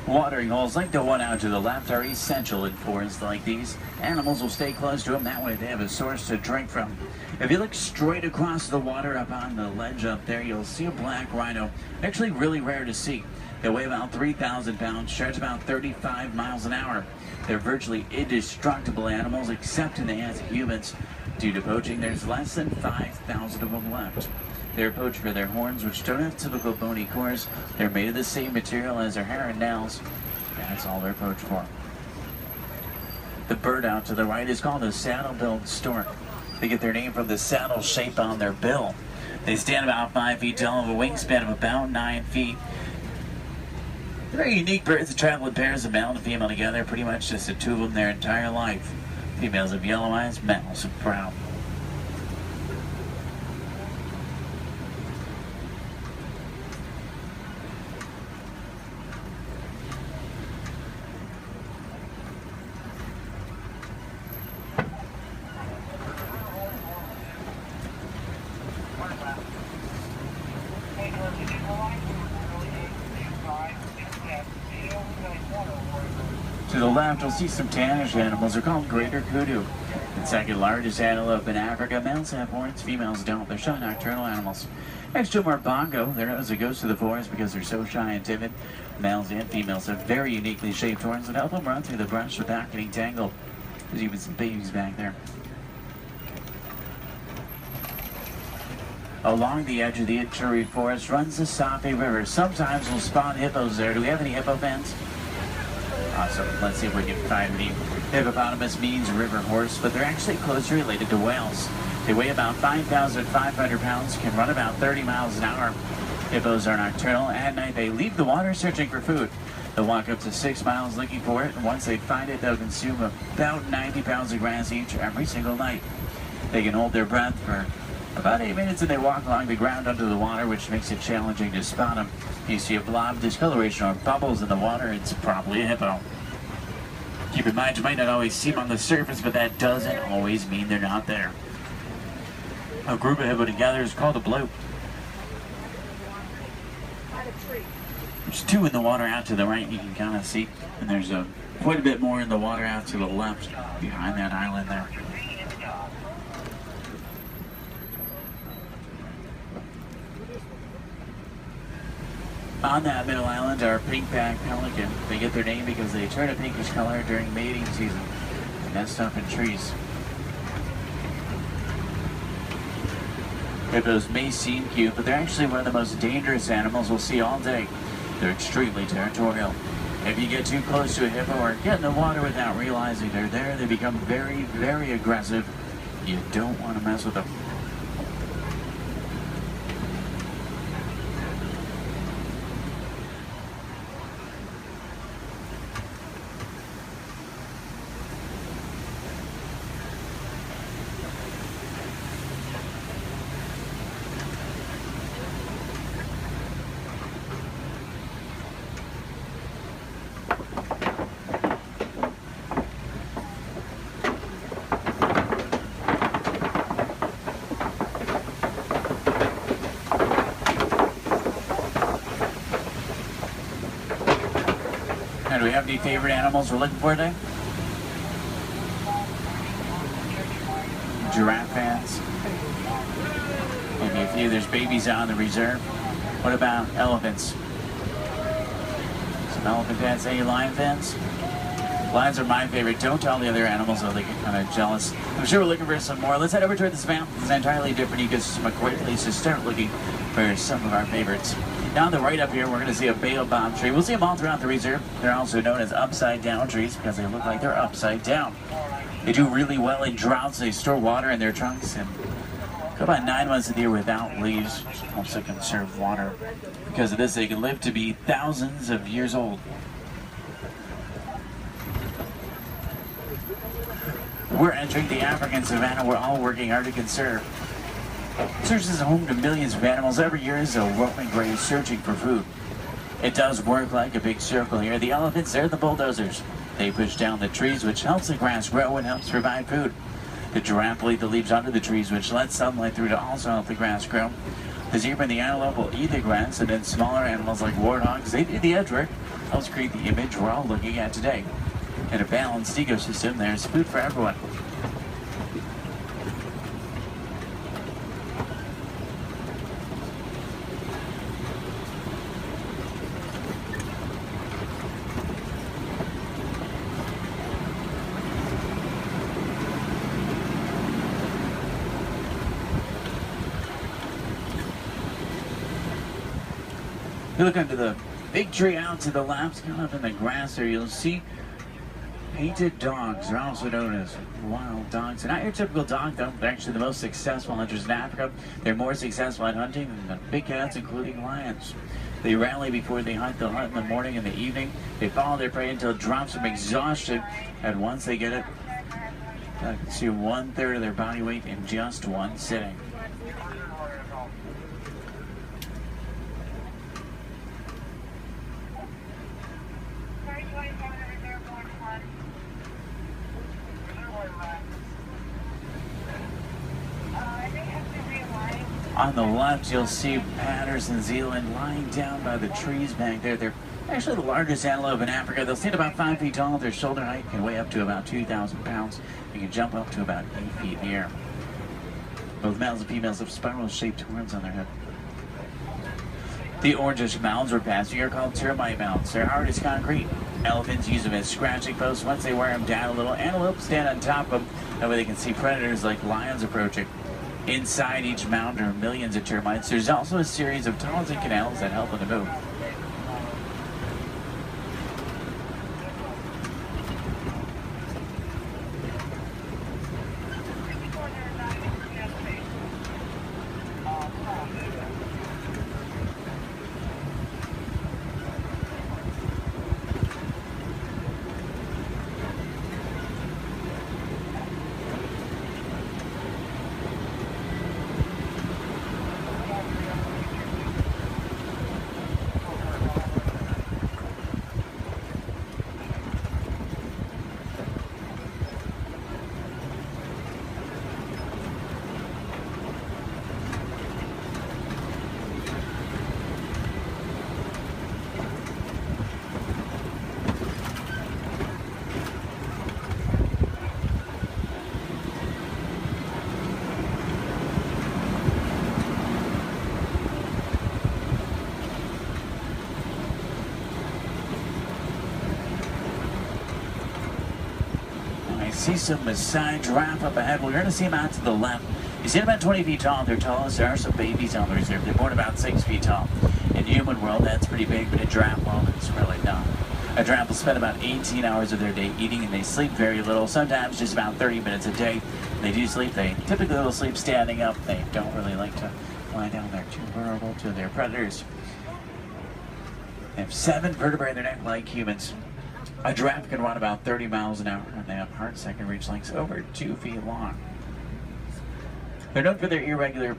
Watering holes like the one out to the left are essential in forests like these. Animals will stay close to them, that way they have a source to drink from. If you look straight across the water up on the ledge up there, you'll see a black rhino. Actually really rare to see. They weigh about 3,000 pounds, charge about 35 miles an hour. They're virtually indestructible animals except in the hands of humans. Due to poaching, there's less than 5,000 of them left. They're poached for their horns, which don't have typical bony cores. They're made of the same material as their hair and nails. That's all they're poached for. The bird out to the right is called a saddle-billed stork. They get their name from the saddle shape on their bill. They stand about 5 feet tall, have a wingspan of about 9 feet. They're very unique birds that travel in pairs of male and female together, pretty much just the two of them their entire life. Females have yellow eyes, males have brown. To the left, you'll see some tannish animals. They're called greater kudu. The second largest antelope in Africa. Males have horns, females don't. They're shy nocturnal animals. Next to them are bongo. They're known as the ghosts of the forest because they're so shy and timid. Males and females have very uniquely shaped horns that help them run through the brush without getting tangled. There's even some babies back there. Along the edge of the Ituri forest runs the Safi River. Sometimes we'll spot hippos there. Do we have any hippo fans? Awesome. Let's see if we can find any. Hippopotamus means river horse, but they're actually closely related to whales. They weigh about 5,500 pounds, can run about 30 miles an hour. Hippos are nocturnal. At night, they leave the water searching for food. They'll walk up to 6 miles looking for it, and once they find it, they'll consume about 90 pounds of grass each every single night. They can hold their breath for about 8 minutes, and they walk along the ground under the water, which makes it challenging to spot them. You see a blob of discoloration or bubbles in the water, it's probably a hippo. Keep in mind, you might not always see them on the surface, but that doesn't always mean they're not there. A group of hippo together is called a bloat. There's 2 in the water out to the right, you can kind of see, and there's quite a bit more in the water out to the left behind that island there. On that middle island are pink-backed pelican. They get their name because they turn a pinkish color during mating season. They nest up in trees. Hippos may seem cute, but they're actually one of the most dangerous animals we'll see all day. They're extremely territorial. If you get too close to a hippo or get in the water without realizing they're there, they become very, very aggressive. You don't want to mess with them. Do we have any favorite animals we're looking for today? Giraffe fans. Maybe a few. There's babies out in the reserve. What about elephants? Some elephant fans. Any lion fans? Lions are my favorite. Don't tell the other animals, though they get kind of jealous. I'm sure we're looking for some more. Let's head over to the savannah. It's an entirely different ecosystem aquarium, so start looking for some of our favorites. Now on the right up here, we're going to see a baobab tree. We'll see them all throughout the reserve. They're also known as upside-down trees because they look like they're upside down. They do really well in droughts. They store water in their trunks and go about 9 months of the year without leaves, which helps to conserve water. Because of this, they can live to be thousands of years old. We're entering the African savannah we're all working hard to conserve. It serves as a home to millions of animals every year as a roaming graze searching for food. It does work like a big circle here. The elephants, they're the bulldozers. They push down the trees, which helps the grass grow and helps provide food. The giraffe will eat the leaves under the trees, which lets sunlight through to also help the grass grow. The zebra and the antelope will eat the grass, and then smaller animals like warthogs, they do the edge work. Helps create the image we're all looking at today. In a balanced ecosystem, there's food for everyone. You look under the big tree out to the left, kind of in the grass there, you'll see painted dogs. They're also known as wild dogs. They're not your typical dog, though. They're actually the most successful hunters in Africa. They're more successful at hunting than the big cats, including lions. They rally before they hunt. They'll hunt in the morning and the evening. They follow their prey until it drops them exhausted. And once they get it, to 1/3 of their body weight in just one sitting. On the left, you'll see Patters in Zealand lying down by the trees back there. They're actually the largest antelope in Africa. They'll stand about 5 feet tall. Their shoulder height can weigh up to about 2,000 pounds. They can jump up to about 8 feet in the air. Both males and females have spiral-shaped horns on their head. The orangish mounds we're passing are called termite mounds. They're hard as concrete. Elephants use them as scratching posts. Once they wear them down a little, antelopes stand on top of them. That way they can see predators like lions approaching. Inside each mound are millions of termites. There's also a series of tunnels and canals that help them to move. See some Maasai giraffe up ahead. We're going to see them out to the left. You see them about 20 feet tall. They're tallest. There are some babies on the reserve. They're born about 6 feet tall. In the human world, that's pretty big, but in giraffe world, it's really not. A giraffe will spend about 18 hours of their day eating, and they sleep very little, sometimes just about 30 minutes a day. When they do sleep, they typically will sleep standing up. They don't really like to lie down. They're too vulnerable to their predators. They have 7 vertebrae in their neck like humans. A giraffe can run about 30 miles an hour, and they have hearts that can reach lengths over 2 feet long. They're known for their irregular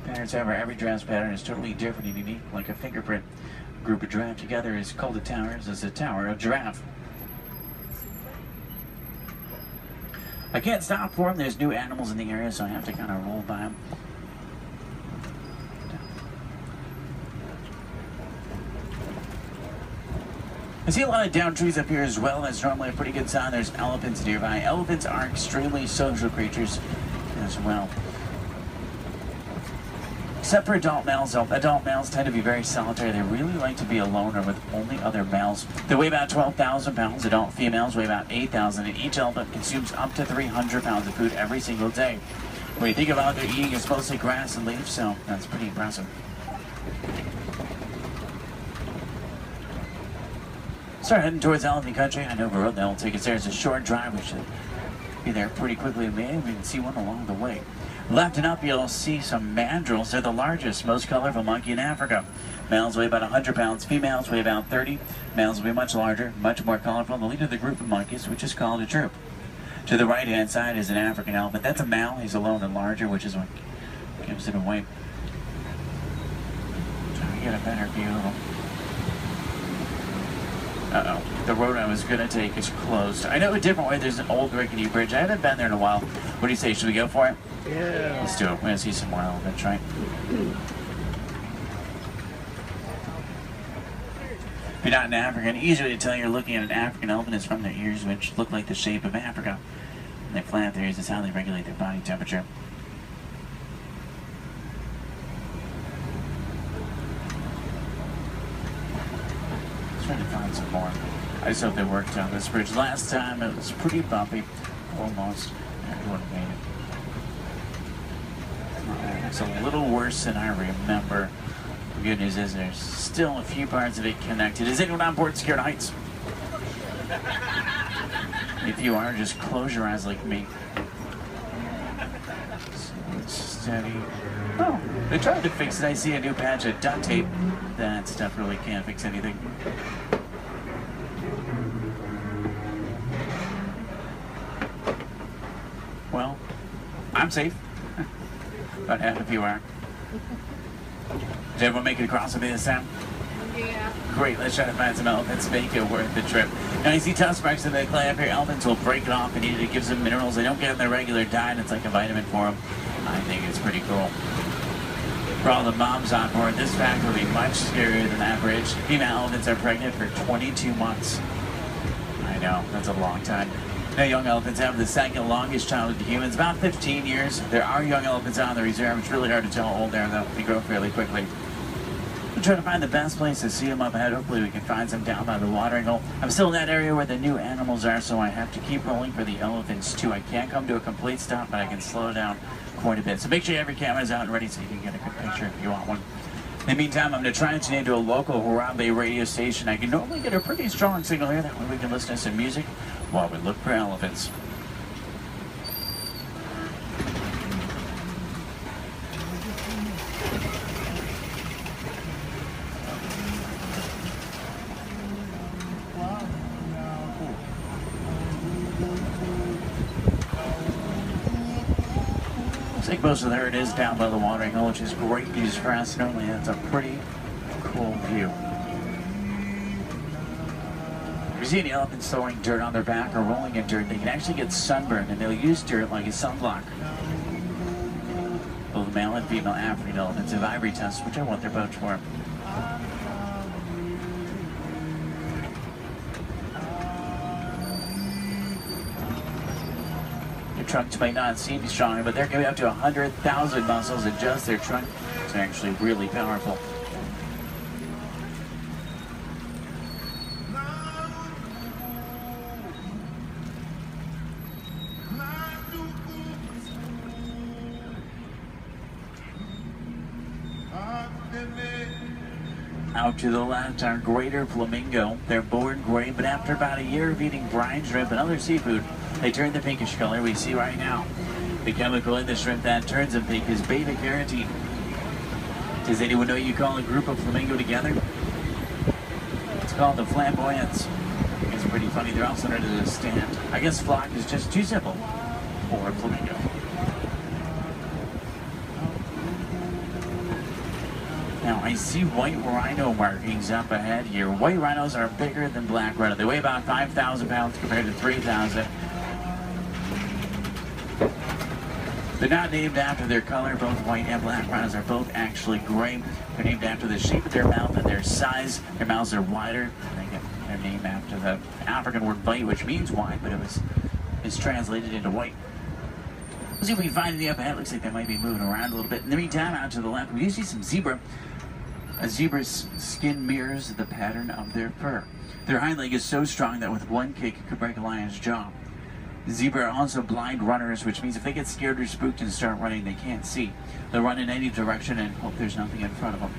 patterns. However, every giraffe's pattern is totally different and unique, like a fingerprint. A group of giraffe together is called a tower. This is a tower of giraffe. I can't stop for them. There's new animals in the area, so I have to kind of roll by them. I see a lot of down trees up here as well. That's normally a pretty good sign. There's elephants nearby. Elephants are extremely social creatures as well. Except for adult males, though. Adult males tend to be very solitary. They really like to be alone or with only other males. They weigh about 12,000 pounds. Adult females weigh about 8,000, and each elephant consumes up to 300 pounds of food every single day. When you think about what they're eating, it's mostly grass and leaves, so that's pretty impressive. Start heading towards elephant country. I know the road that will take us there. It's a short drive. We should be there pretty quickly. Maybe we can see one along the way. Left and up, you'll see some mandrills. They're the largest, most colorful monkey in Africa. Males weigh about 100 pounds. Females weigh about 30. Males will be much larger, much more colorful. The leader of the group of monkeys, which is called a troop. To the right-hand side is an African elephant. That's a male. He's alone and larger, which is what gives it away. Try to get a better view of him. Uh-oh. The road I was going to take is closed. I know a different way. There's an old rickety bridge. I haven't been there in a while. What do you say? Should we go for it? Yeah. Let's do it. We're going to see some more elephants, right? If you're not an African, easy to tell you're looking at an African elephant is from their ears, which look like the shape of Africa. And they flap their ears. It's how they regulate their body temperature. Trying to find some more. I just hope they worked on this bridge. Last time it was pretty bumpy. Almost. Everyone made it. It's a little worse than I remember. The good news is there's still a few parts of it connected. Is anyone on board Scared Heights? If you are, just close your eyes like me. Steady. Oh, they tried to fix it. I see a new patch of duct tape. That stuff really can't fix anything. Well, I'm safe. About half of you are. Did everyone make it across with me this time? Yeah. Great, let's try to find some elephants, make it worth the trip. Now you see tusk marks in the clay up here. Elephants will break it off and eat it. It gives them minerals they don't get in their regular diet. It's like a vitamin for them. I think it's pretty cool. For all the moms on board, this fact will be much scarier than that bridge. Female elephants are pregnant for 22 months. I know, that's a long time. Now, young elephants have the second longest childhood to humans, about 15 years. There are young elephants on the reserve. It's really hard to tell how old they are, though. They grow fairly quickly. We're trying to find the best place to see them up ahead. Hopefully we can find some down by the watering hole. I'm still in that area where the new animals are, so I have to keep rolling for the elephants, too. I can't come to a complete stop, but I can slow down quite a bit. So make sure every camera's out and ready so you can get a good picture if you want one. In the meantime, I'm going to try and tune into a local Harambe radio station. I can normally get a pretty strong signal here. That way we can listen to some music while we look for elephants. Looks like most of the herd is down by the watering hole, which is great news for us. Normally that's a pretty cool view. If you see any elephants throwing dirt on their back or rolling in dirt, they can actually get sunburned, and they'll use dirt like a sunblock. Both male and female African elephants have ivory tusks, which are what they're built for. Trunks might not seem strong, but they're giving up to 100,000 muscles in just their trunk. It's actually really powerful. Out to the left are greater flamingo. They're born gray, but after about a year of eating brine shrimp and other seafood, they turn the pinkish color we see right now. The chemical in the shrimp that turns them pink is beta-carotene. Does anyone know you call a group of flamingo together? It's called the flamboyants. It's pretty funny. They're also known as a stand. I guess flock is just too simple for flamingo. Now, I see white rhino markings up ahead here. White rhinos are bigger than black rhino. They weigh about 5,000 pounds compared to 3,000. They're not named after their color. Both white and black rhinos are both actually gray. They're named after the shape of their mouth and their size. Their mouths are wider. They get their name after the African word white, which means wide, but it's translated into white. Let's see if we can find any up ahead. Looks like they might be moving around a little bit. In the meantime, out to the left, we do see some zebra. A zebra's skin mirrors the pattern of their fur. Their hind leg is so strong that with one kick it could break a lion's jaw. Zebra are also blind runners, which means if they get scared or spooked and start running, they can't see. They'll run in any direction and hope there's nothing in front of them.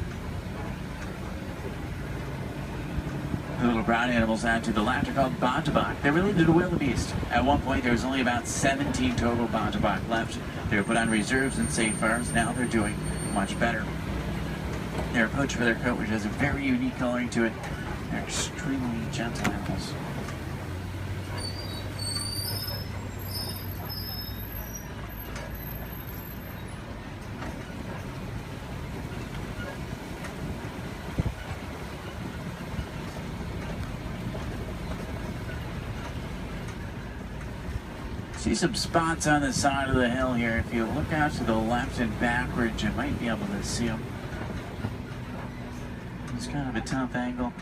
The little brown animals out to the left are called bontebok. They're related to wildebeest. At one point, there was only about 17 total bontebok left. They were put on reserves and safe farms. Now they're doing much better. They're poached for their coat, which has a very unique coloring to it. They're extremely gentle animals. See some spots on the side of the hill here. If you look out to the left and backwards, you might be able to see them. It's kind of a tough angle.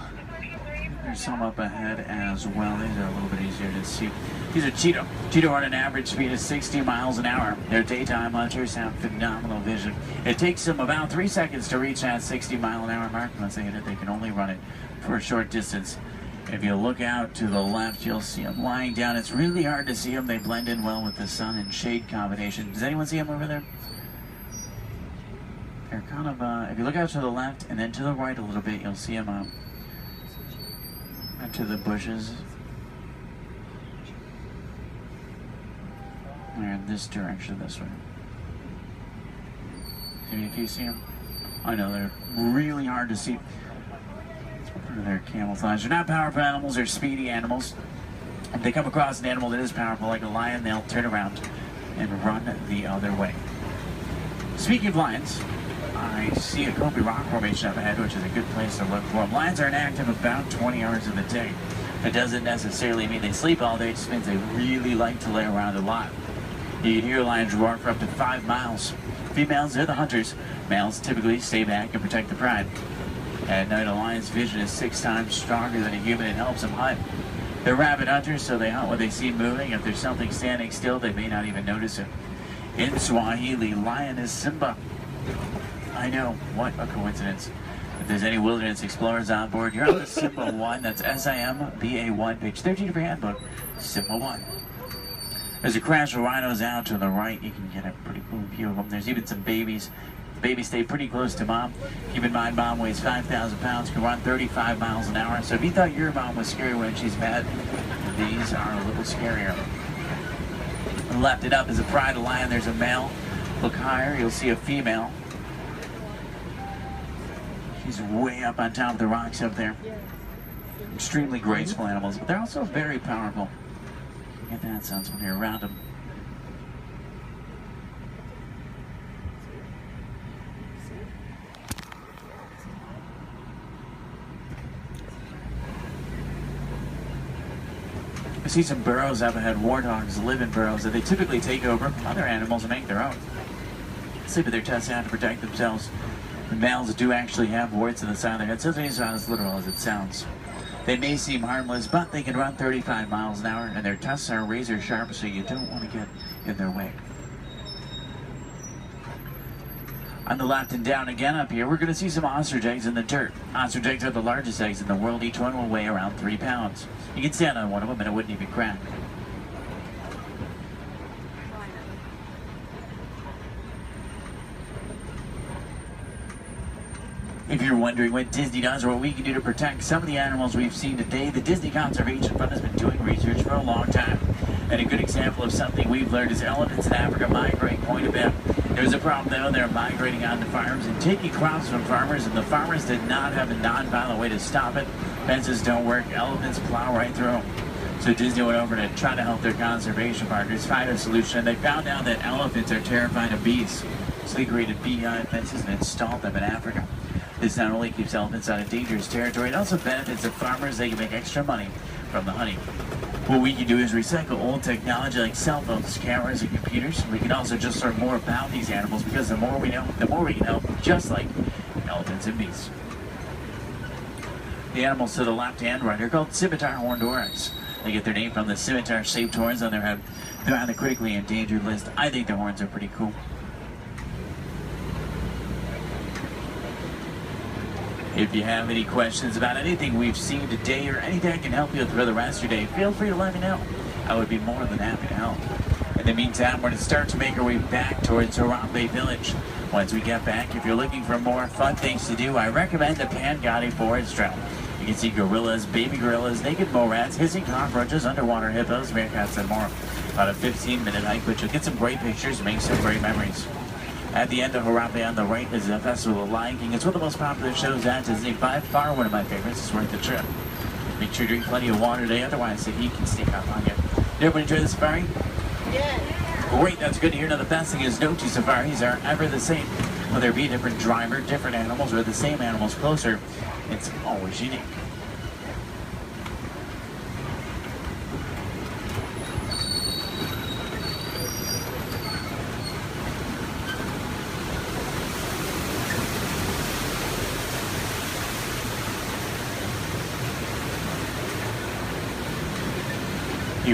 There's some up ahead as well. These are a little bit easier to see. These are Cheeto. Cheeto run an average speed of 60 miles an hour. Their daytime hunters have phenomenal vision. It takes them about 3 seconds to reach that 60-mile-an-hour mark. Once they hit it, they can only run it for a short distance. If you look out to the left, you'll see them lying down. It's really hard to see them. They blend in well with the sun and shade combination. Does anyone see them over there? They're kind of, if you look out to the left and then to the right a little bit, you'll see them into the bushes. They're in this direction, this way. Maybe if you see them. I know, they're really hard to see. They're camouflage. They're not powerful animals, they're speedy animals. If they come across an animal that is powerful like a lion, they'll turn around and run the other way. Speaking of lions, I see a Kobe rock formation up ahead, which is a good place to look for them. Lions are inactive about 20 hours of the day. It doesn't necessarily mean they sleep all day, it just means they really like to lay around a lot. You can hear lions roar for up to 5 miles. Females are the hunters. Males typically stay back and protect the pride. At night, a lion's vision is 6 times stronger than a human. It helps them hunt. They're rabid hunters, so they hunt what they see moving. If there's something standing still, they may not even notice it. In Swahili, lion is Simba. I know, what a coincidence. If there's any wilderness explorers on board, you're on the Simba 1. That's SIMBA1, page 13 of your handbook, Simba 1. There's a crash of rhinos out to the right. You can get a pretty cool view of them. There's even some babies. Babies stay pretty close to mom. Keep in mind, mom weighs 5,000 pounds, can run 35 miles an hour. So if you thought your mom was scary when she's mad, these are a little scarier. Left it up is a pride of lion. There's a male. Look higher, you'll see a female. She's way up on top of the rocks up there. Extremely graceful animals, but they're also very powerful. Get that sense when you're around them. I see some burrows up ahead. Warthogs live in burrows that they typically take over other animals and make their own. Sleep with their tusks out to protect themselves. The males do actually have warts in the side of their head, so it's not as literal as it sounds. They may seem harmless, but they can run 35 miles an hour, and their tusks are razor sharp, so you don't want to get in their way. On the left and down again up here, we're going to see some ostrich eggs in the dirt. Ostrich eggs are the largest eggs in the world. Each one will weigh around 3 pounds. You can stand on one of them and it wouldn't even crack. If you're wondering what Disney does or what we can do to protect some of the animals we've seen today, the Disney Conservation Fund has been doing research for a long time. And a good example of something we've learned is elephants in Africa migrate quite a bit. There's a problem though, they're migrating onto farms and taking crops from farmers, and the farmers did not have a non-violent way to stop it. Fences don't work, elephants plow right through them. So Disney went over to try to help their conservation partners find a solution, and they found out that elephants are terrified of bees. So they created beehive fences and installed them in Africa. This not only keeps elephants out of dangerous territory, it also benefits the farmers. They can make extra money from the honey. What we can do is recycle old technology like cell phones, cameras, and computers. We can also just learn more about these animals, because the more we know, the more we can help, just like elephants and bees. The animals to the left and right are called scimitar horned oryx. They get their name from the scimitar-shaped horns on their head. They're on the critically endangered list. I think the horns are pretty cool. If you have any questions about anything we've seen today or anything I can help you with for the rest of your day, feel free to let me know. I would be more than happy to help. In the meantime, we're going to start to make our way back towards Harambe Village. Once we get back, if you're looking for more fun things to do, I recommend the Pangati Forest Trail. You can see gorillas, baby gorillas, naked mole rats, hissing cockroaches, underwater hippos, meerkats, and more. About a 15-minute hike, but you'll get some great pictures and make some great memories. At the end of Harambe on the right is the Festival of Lion King. It's one of the most popular shows at Disney. By far one of my favorites. It's worth the trip. Make sure you drink plenty of water today, otherwise the heat can sneak up on you. Did everyone enjoy the safari? Yeah. Great, that's good to hear. Now the best thing is no two safaris are ever the same. Whether it be a different driver, different animals, or the same animals closer, it's always unique.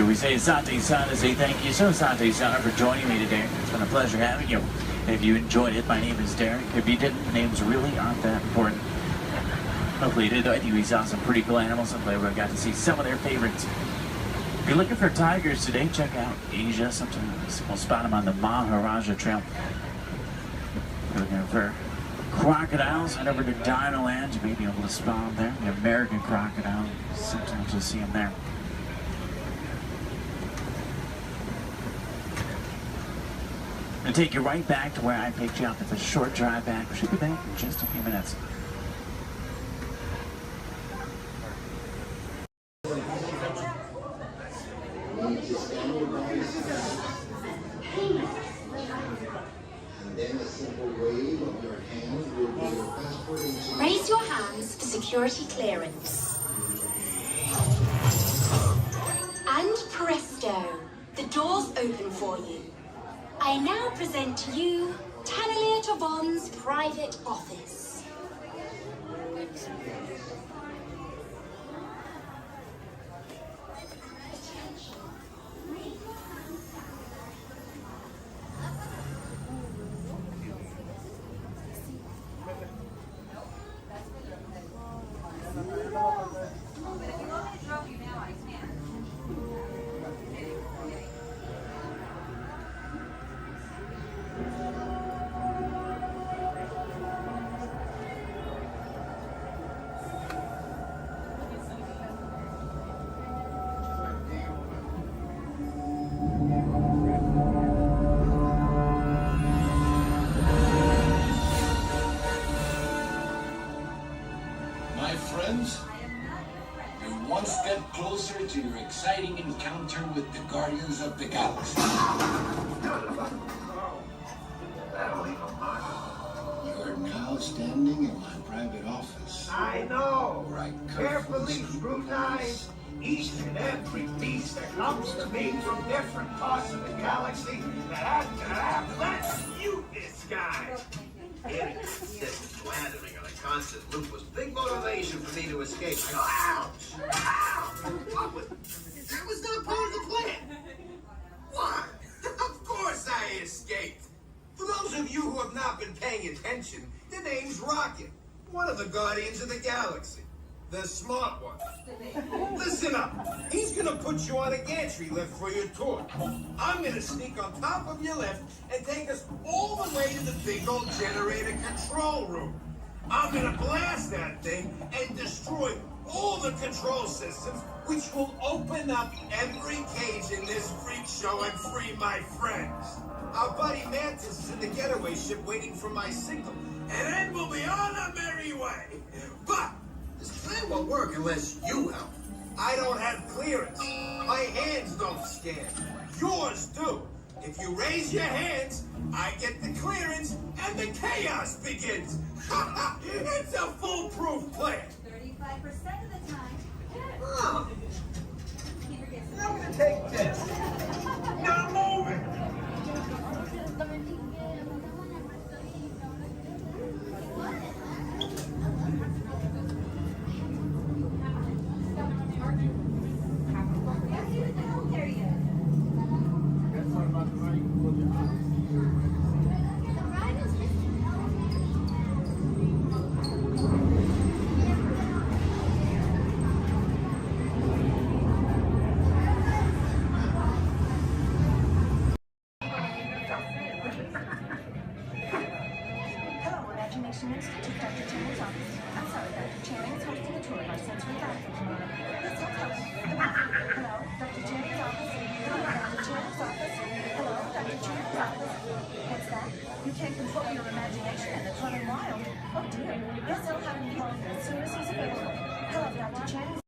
you. We say Asante-san to say thank you so, Asante-san, for joining me today. It's been a pleasure having you. If you enjoyed it, my name is Derek. If you didn't, names really aren't that important. Hopefully you did. I think we saw some pretty cool animals. Hopefully we got to see some of their favorites. If you're looking for tigers today, check out Asia. Sometimes we'll spot them on the Maharaja Trail. If you're looking for crocodiles, head over to Disneyland. You may be able to spot them there. The American crocodile. Sometimes you'll see them there. And take you right back to where I picked you up. It's a short drive back. We should be back in just a few minutes. Raise your hands for security clearance. And presto, the doors open for you. I now present to you Tannelier Tavon's private office. My friends, you're one step closer to your exciting encounter with the Guardians of the Galaxy. You're now standing in my private office. I know. Where I Carefully scrutinize each and every piece that comes to me from different parts of the galaxy that let's mute this guy. Hearing consistent slandering on a constant loop was big motivation for me to escape. I go, ouch! Ouch! That was not part of the plan. Why? Of course I escaped. For those of you who have not been paying attention, the name's Rocket, one of the Guardians of the Galaxy. The smart one. Listen up. He's gonna put you on a gantry lift for your tour. I'm gonna sneak on top of your lift and take us all the way to the big old generator control room. I'm gonna blast that thing and destroy all the control systems, which will open up every cage in this freak show and free my friends. Our buddy Mantis is in the getaway ship waiting for my signal, and then we'll be on our merry way. But this plan won't work unless you help. I don't have clearance. My hands don't scan. Yours do. If you raise your hands, I get the clearance and the chaos begins. It's a foolproof plan. 35% of the time. Oh. I'm gonna take this. Now move it. Information Institute, Dr. Channing's office. I'm sorry, Dr. Channing is hosting a tour of our sensory diaphragm tomorrow. This hotel. Hello, Dr. Channing's office. Hello, Dr. Channing's office. Hello, Dr. Channing's office. What's that? You can't control your imagination and it's running wild. Oh dear. Yes, I'll have him call you as soon as he's available. Hello, Dr. Channing's.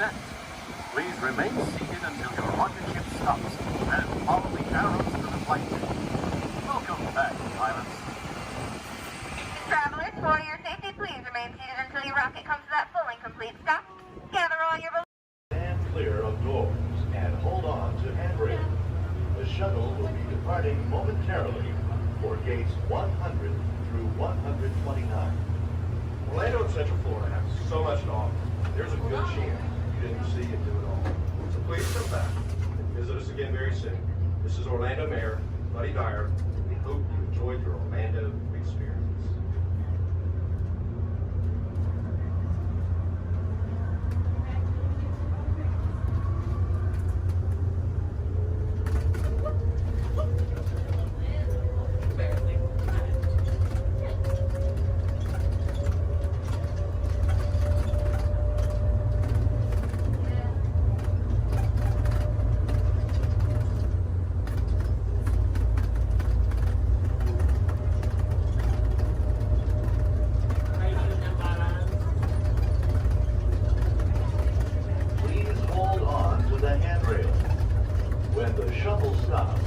descent. Please remain seated until your rocket ship stops and follow the arrows to the flight deck. Welcome back, pilots. Travelers, for your safety, please remain seated until your rocket comes to that full and complete stop. Gather all your Stand clear of doors and hold on to handrails. The shuttle will be departing momentarily for gates 100 through 129. Orlando and Central Florida have so much to offer. There's a good chance you didn't see and do it all. So please come back and visit us again very soon. This is Orlando Mayor Buddy Dyer. We hope you enjoyed your Orlando experience. Please hold on to the handrail. When the shuttle stops,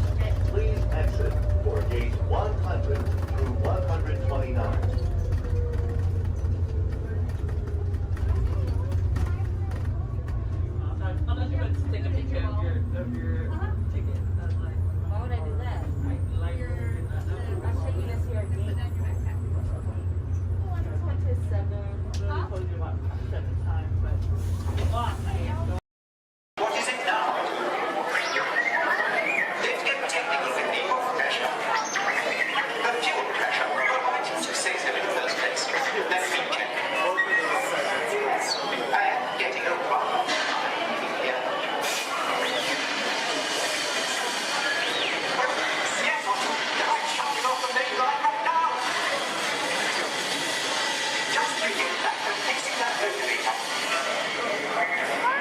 please exit for gate 100 through 129. Unless you want to take a picture of your ticket. Why would I do that? I'm checking to see our gate. 127. I told you about 7 times, but What is it now? Let's get technical with the off pressure. The fuel pressure provides you success in the first place. Let me check. I am getting a problem. Here. Yes, I'm shutting off the main line right now. Just bringing back and fixing that motivator.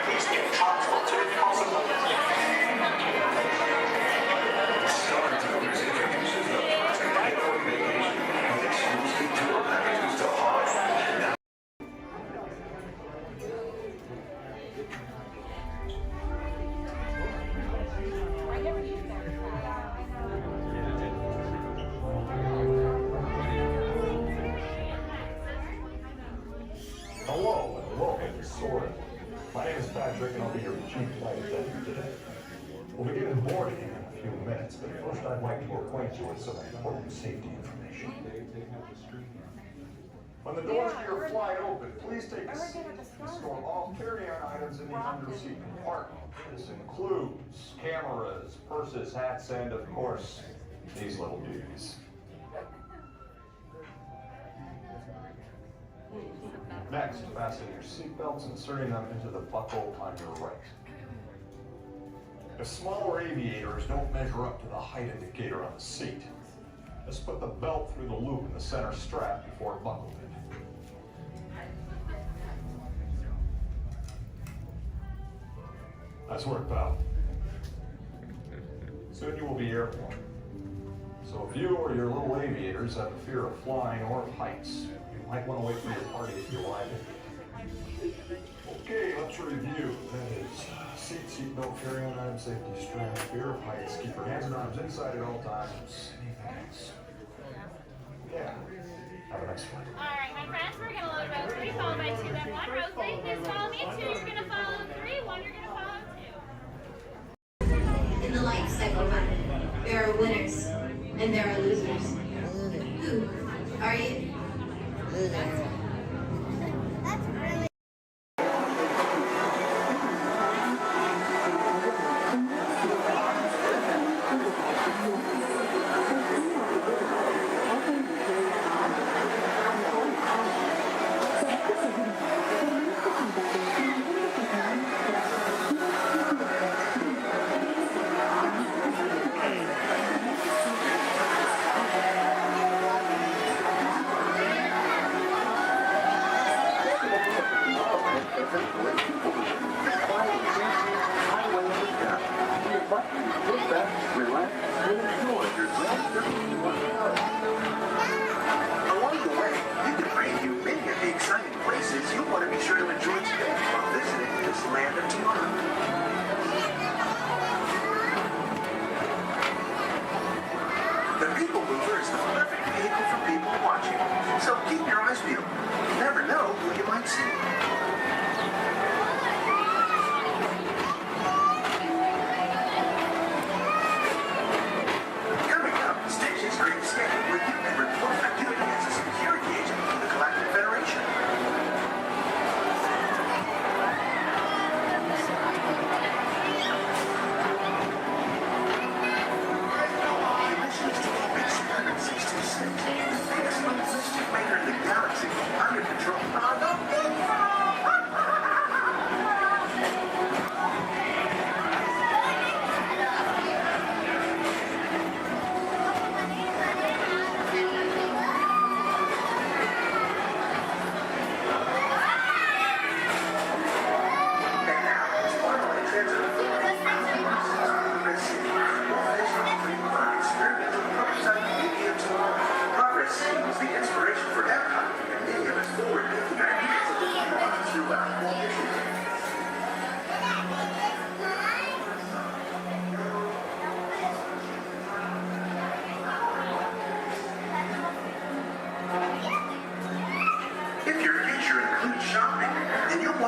These new transport to impossible. Stars Owners introduces the Project Airport Vacation with exclusive tour packages to Hawaii. Now Hello and welcome to Soarin'. My name is Patrick and I'll be your chief flight attendant today. We'll be getting boarding in a few minutes, but first I'd like to acquaint you with some important safety information. When the doors to your flight open, please take a seat and store all carry-on items in the under-seat compartment. This includes cameras, purses, hats, and of course, these little duties. Next, fasten your seatbelts, inserting them into the buckle on your right. If smaller aviators don't measure up to the height indicator on the seat, just put the belt through the loop in the center strap before buckling it. Nice work, pal. Soon you will be airborne. So if you or your little aviators have a fear of flying or of heights, you might want to wait for your party if you arrive in. Okay, let's review. That is seat belt, carry-on item, safety strap, fear of heights, keep your hands and arms inside at all times. Anything else? Yeah. Have a nice flight. Alright, my friends, we're gonna load row 3 followed by 2, then 1. Row 3, please follow me. 2, you're gonna follow 3. 1, you're gonna follow 2. In the life cycle run, there are winners and there are losers. Who are you?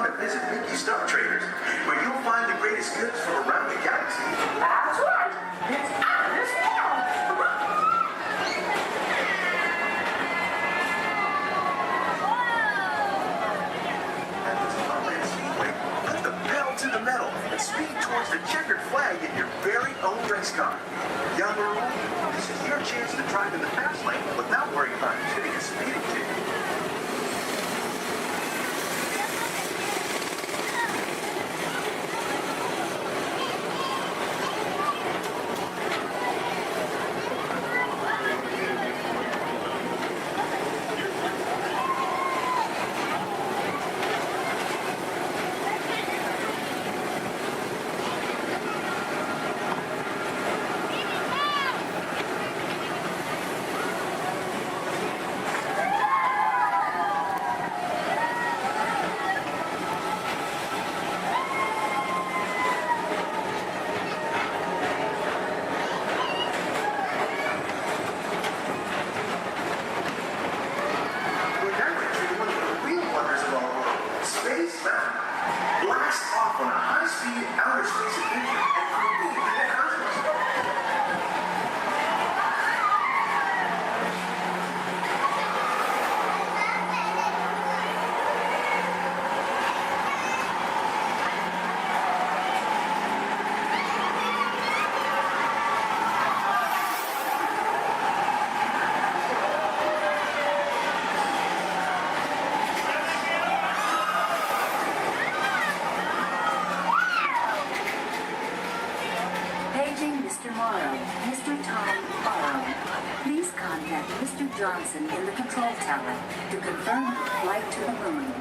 to visit Mickey's Star Traders, where you'll find the greatest goods from around the galaxy. That's right. It's out of this world. At the Disneyland Speedway, put the pedal to the metal and speed towards the checkered flag in your very own race car. Young or old, this is your chance to drive in the fast lane without worrying about getting a speeding ticket. Johnson in the control tower to confirm flight to the moon.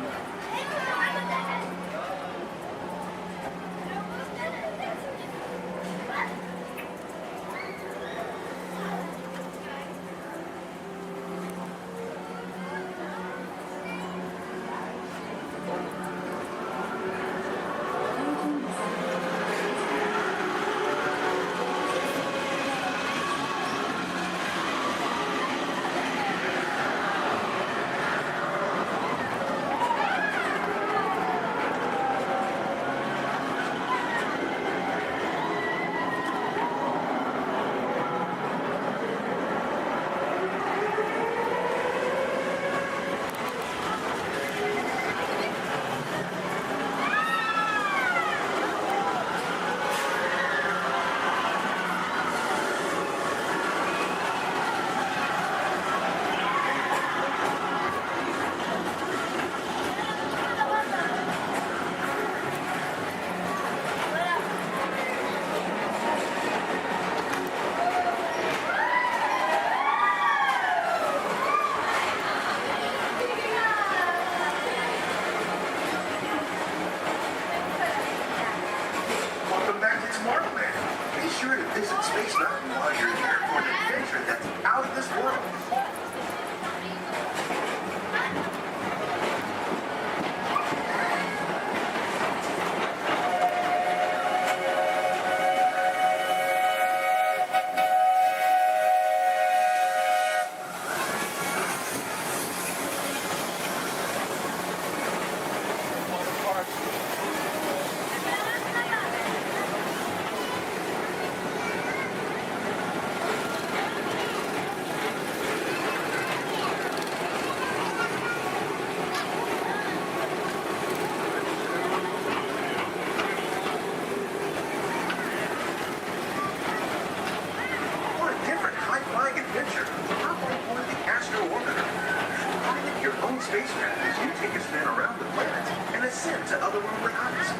spacecraft as you take a spin around the planet and ascend to otherworldly heights.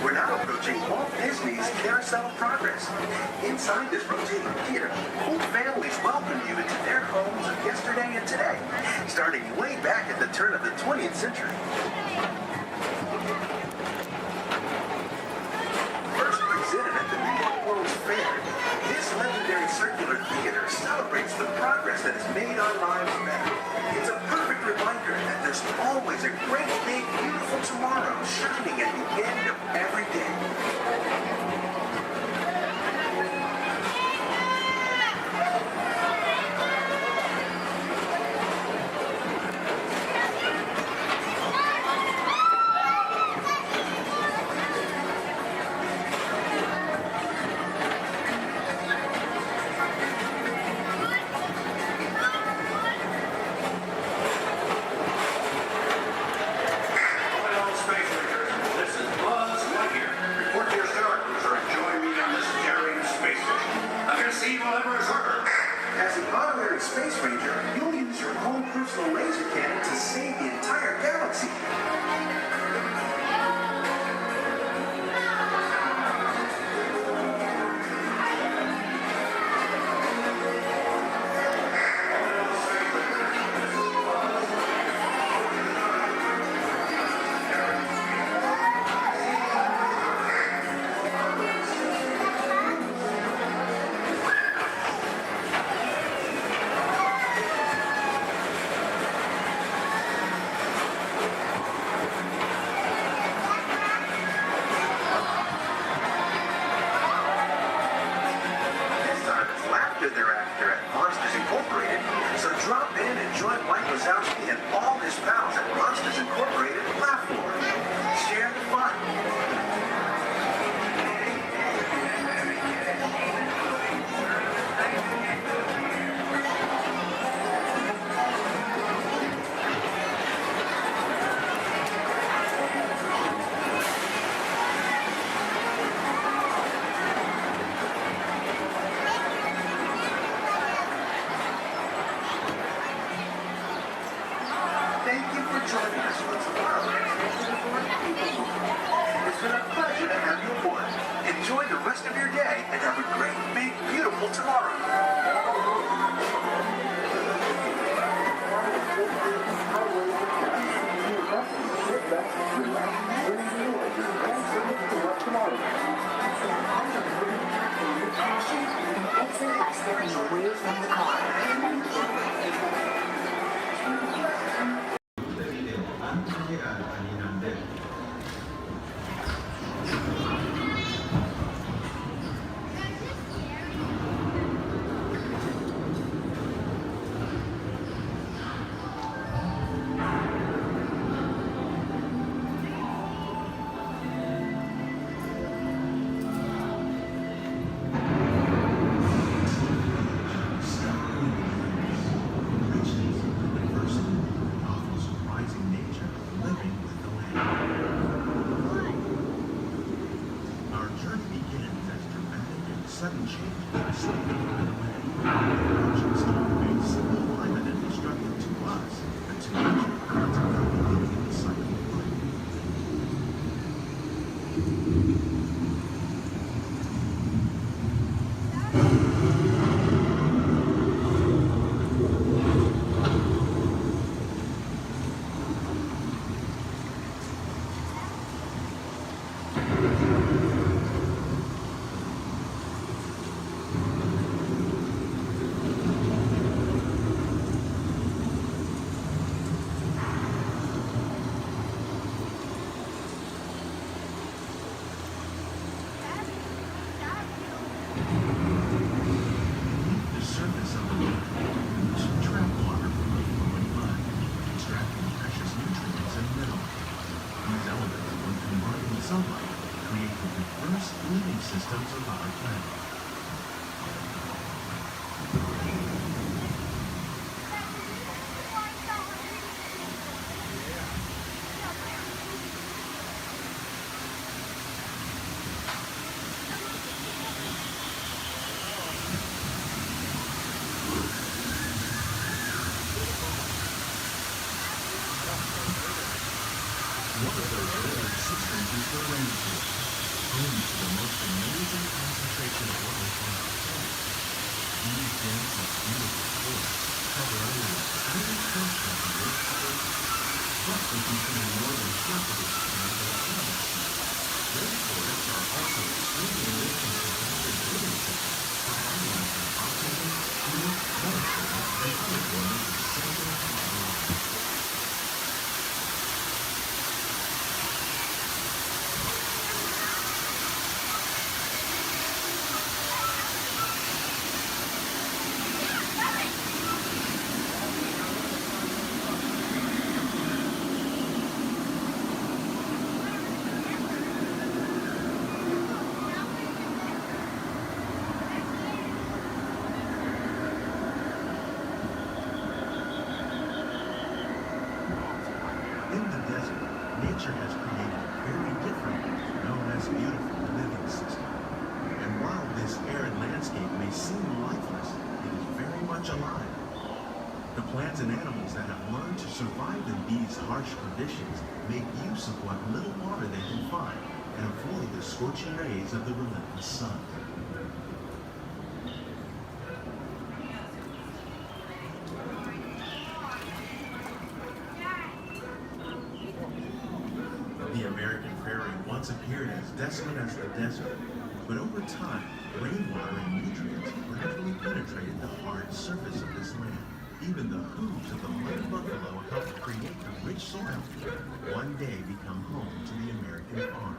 We're now approaching Walt Disney's Carousel of Progress. Inside this rotating theater, old families welcome you into their homes of yesterday and today, starting way back at the turn of the 20th century. First presented at the New York World's Fair, this legendary circular theater celebrates the progress that has made our lives better. It's a perfect reminder that there's always a great, big, beautiful tomorrow shining at the end of every day. Wazowski and all his pals at Monsters Incorporated laugh for him. Share the fun. Thank you for joining us for tomorrow's It's been a pleasure to have you aboard. Enjoy the rest of your day and have a great, big, beautiful tomorrow. Exit by stepping away from the car. Sudden change is slipping away. Approaching storm face, climate and destructive to us, and to nature, it's about living in the cycle of life. Sunlight create the diverse living systems of our planet. One of those living systems is the rainforest, home to the most amazing concentration of life on our planet. These dense and beautiful forests cover only a tiny portion of the Earth's surface, but they contain more than half of its planet and atmosphere. Rainforests are also extremely rich in protected living systems, providing us with oxygen, food, medicine, and other forms of essential life. In the desert, nature has created a very different, known as beautiful living system. And while this arid landscape may seem lifeless, it is very much alive. The plants and animals that have learned to survive in these harsh conditions make use of what little water they can find and avoid the scorching rays of the relentless sun. The American prairie once appeared as desolate as the desert, but over time, rainwater and nutrients gradually penetrated the hard surface of this land. Even the hooves of the muddy buffalo helped create the rich soil one day become home to the American farm.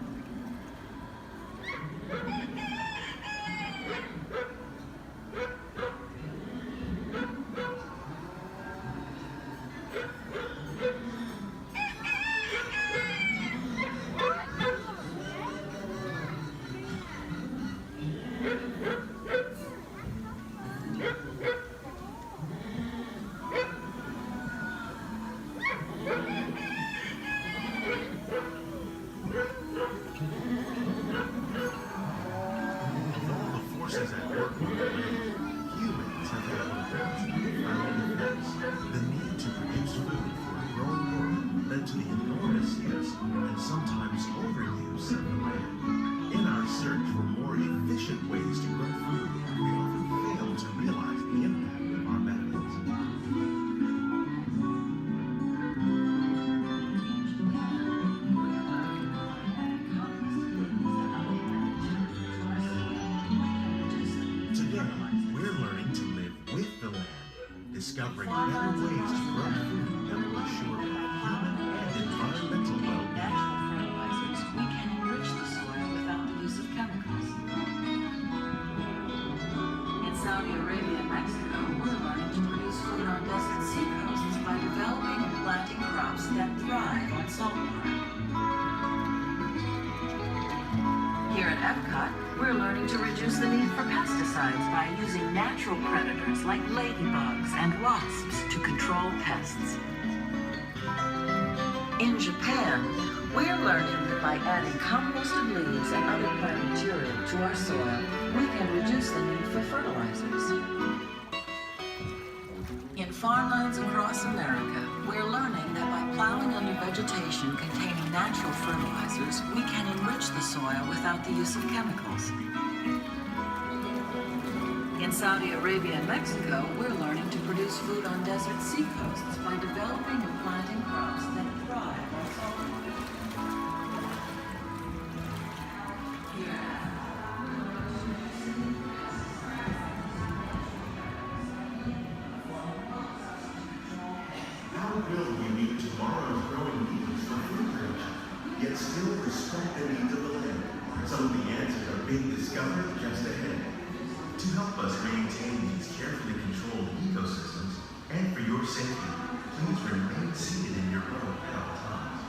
our search for more efficient ways to grow food, we often fail to realize the impact of our methods. Today, we're learning to live with the land, discovering better ways to grow food that will assure both human and environmental well-being. We can enrich the soil without the use of chemicals. In Saudi Arabia and Mexico, we're learning to produce food on desert seacoasts by developing and planting crops that thrive on saltwater. Here at Epcot, we're learning to reduce the need for pesticides by using natural predators like ladybugs and wasps to control pests. In Japan, we're learning that by adding composted leaves and other plant material to our soil, we can reduce the need for fertilizers. In farmlands across America, we're learning that by plowing under vegetation containing natural fertilizers, we can enrich the soil without the use of chemicals. In Saudi Arabia and Mexico, we're learning to produce food on desert seacoasts by developing and planting crops that thrive on saltwater. How will we meet tomorrow's growing needs for food production, yet still respect the needs of the land? Some of the answers are being discovered just ahead. To help us maintain these carefully controlled ecosystems, and for your safety, please remain seated in your boat at all times.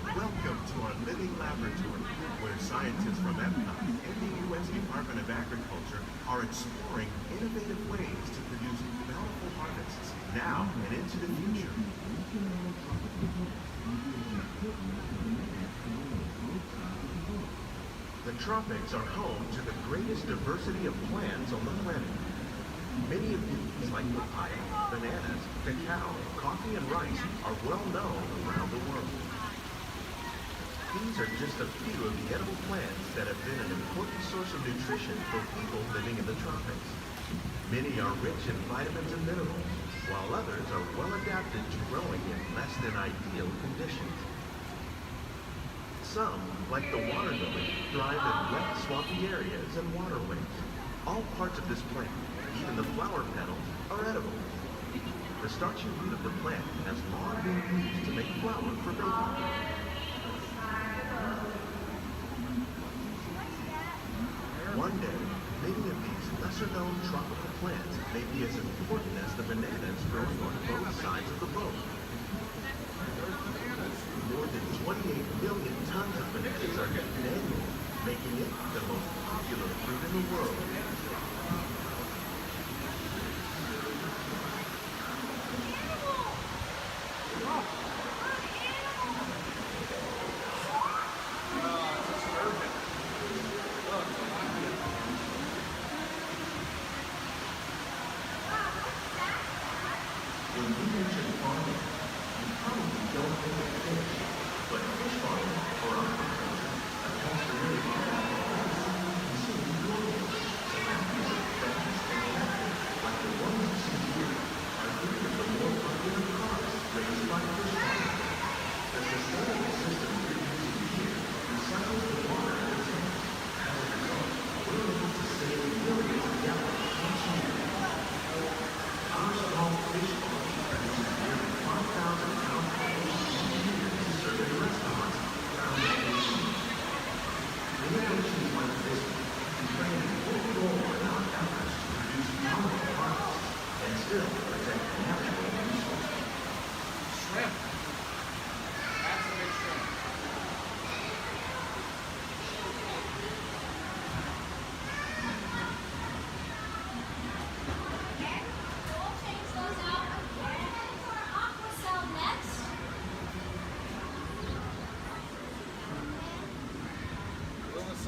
Welcome to our living laboratory, where scientists from Epcot and the U.S. Department of Agriculture are exploring innovative ways to produce bountiful harvests now and into the future. The tropics are home to the greatest diversity of plants on the planet. Many of these, like papaya, bananas, cacao, coffee, and rice, are well known around the world. These are just a few of the edible plants that have been an important source of nutrition for people living in the tropics. Many are rich in vitamins and minerals, while others are well adapted to growing in less than ideal conditions. Some, like the water lily, thrive in wet, swampy areas and waterways. All parts of this plant, even the flower petals, are edible. The starchy root of the plant has long been used to make flour for baking. One day, many of these lesser-known tropical plants may be as important as the bananas growing on both sides of the boat. More than 28 million tons of bananas are eaten annually, making it the most popular fruit in the world. When we mention farming, we probably don't think of fish, but fish farming, or aquaculture, accounts for nearly half of all the seafood consumed globally. Examples of fresh and captive, like the ones you see here, are three of the more popular crops raised by fish farming. The sustainable system we're using here recycles the water in the tanks. As a result, we're able to save millions of gallons each year. Our small fish farm produces nearly 5,000 pounds of fish each year to serve in restaurants around the nation.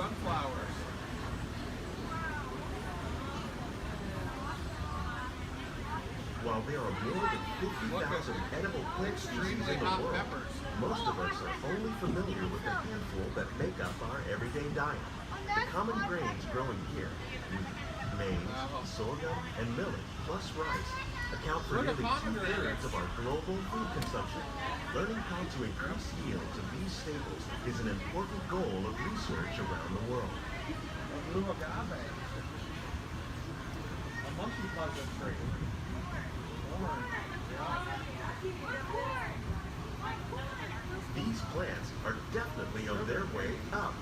sunflowers. While there are more than 50,000 edible plant species in the world, most of us are only familiar with the handful that make up our everyday diet. The common grains growing here, maize, sorghum, and millet, plus rice, account for nearly 2/3 of our global food consumption. Learning how to increase yields of these staples is an important goal of research around the world. Blue agave. A monkey puzzle tree. These plants are definitely on their way up.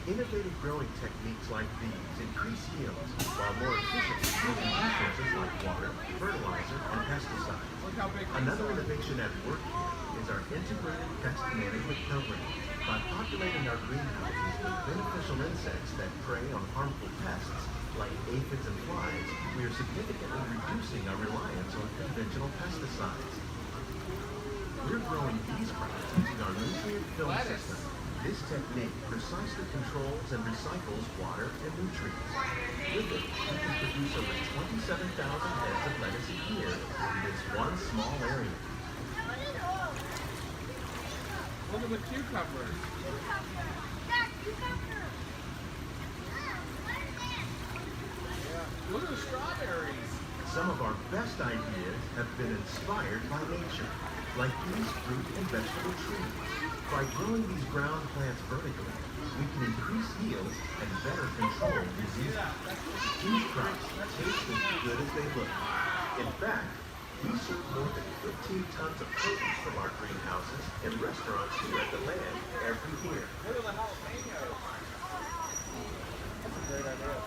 Innovative growing techniques like these increase yields, while more efficiently using resources like water, fertilizer, and pesticides. Another innovation at work here is our integrated pest management program. By populating our greenhouses with beneficial insects that prey on harmful pests, like aphids and flies, we are significantly reducing our reliance on conventional pesticides. We're growing these crops using our nutrient film system. This technique precisely controls and recycles water and nutrients. With it, we can produce over 27,000 heads of lettuce a year in this one small area. Look at the cucumbers. Look at the strawberries. Some of our best ideas have been inspired by nature, like these fruit and vegetable trees. By growing these ground plants vertically, we can increase yields and better control diseases. These crops taste as good as they look. In fact, we serve more than 15 tons of produce from our greenhouses in restaurants here at the land every year. Look at the jalapenos. That's a great idea.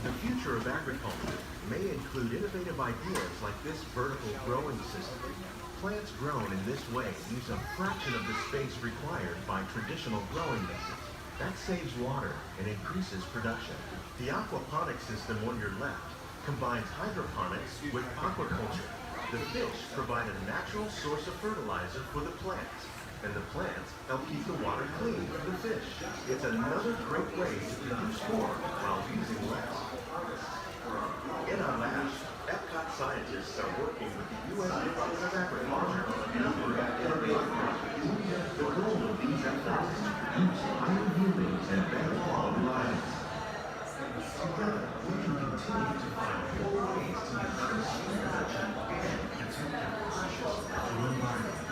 The future of agriculture may include innovative ideas like this vertical growing system. Plants grown in this way use a fraction of the space required by traditional growing methods. That saves water and increases production. The aquaponics system on your left combines hydroponics with aquaculture. The fish provide a natural source of fertilizer for the plants, and the plants help keep the water clean for the fish. It's another great way to produce more while using less. In our lab, Epcot scientists are working with the U.S. Department of Agriculture on a number of innovative projects. The goal of these efforts is to produce higher yielding and better quality varieties. Together, we can continue to find more ways to increase food production and protect our precious natural environment.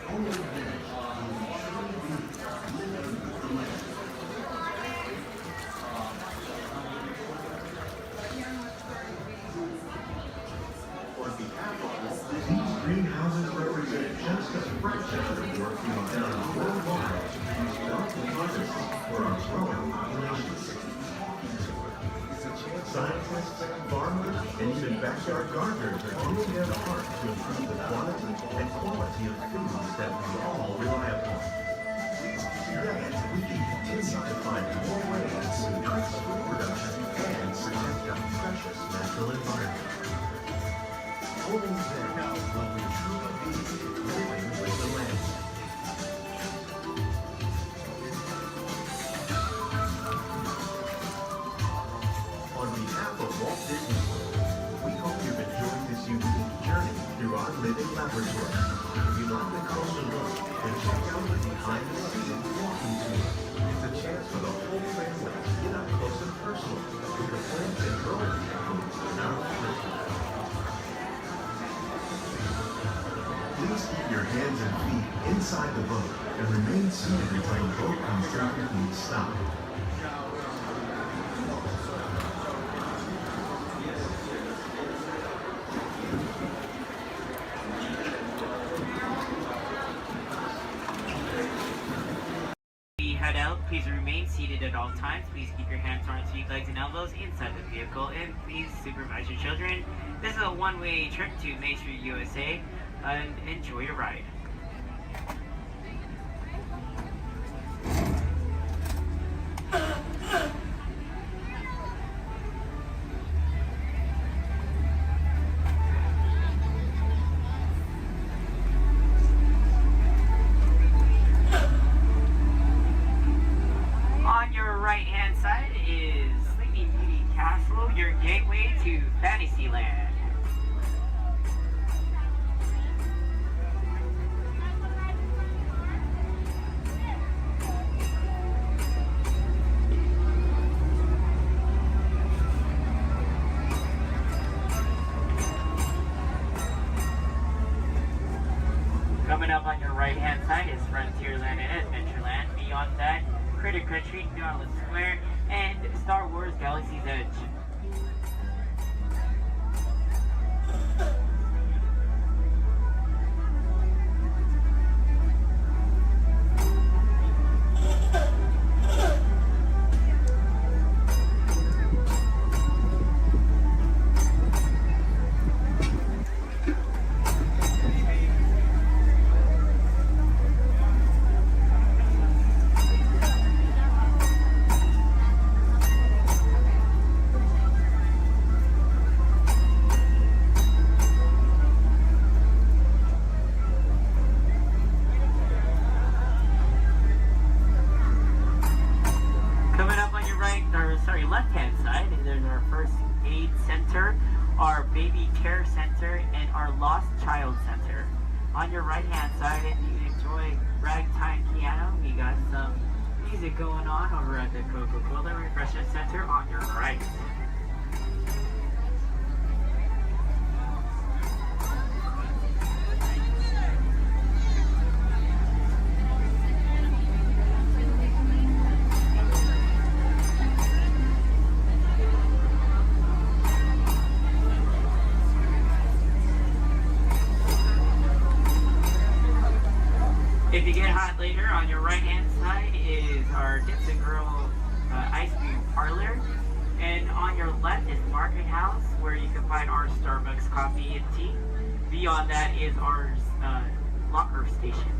Only then will we truly be living with the land. On behalf of Walt Disney, these greenhouses represent just a fraction of the work being done worldwide to produce healthy harvests for our growing populations. Scientists, farmers, and even backyard gardeners are doing their part to improve the quantity and quality of foods that we all rely upon. Together, we can continue to find more ways to increase food production and protect our precious natural environment. Only then will we truly be living with the land. On behalf of Walt Disney World, we hope you've enjoyed this unique journey through our living laboratory. If you'd like a closer look, then check out the behind-the-scenes walking tour. It's a chance for the whole family to get up close and personal with the plants and growing techniques in our laboratory. Please keep your hands and feet inside the boat and remain seated until the boat comes to a complete stop. Head out, please remain seated at all times. Please keep your hands on your legs and elbows inside the vehicle, and please supervise your children. This is a one-way trip to Main Street, USA, and enjoy your ride. up on your right-hand side is Frontierland and Adventureland. Beyond that, Critter Country, Garland Square, and Star Wars Galaxy's Edge. Left-hand side, there's our first aid center, our baby care center, and our lost child center. On your right-hand side, if you enjoy ragtime piano, we got some music going on over at the Coca-Cola Refreshment Center on your right. If you get hot later, on your right-hand side is our Dips and Grill ice cream parlor. And on your left is Market House, where you can find our Starbucks coffee and tea. Beyond that is our locker station.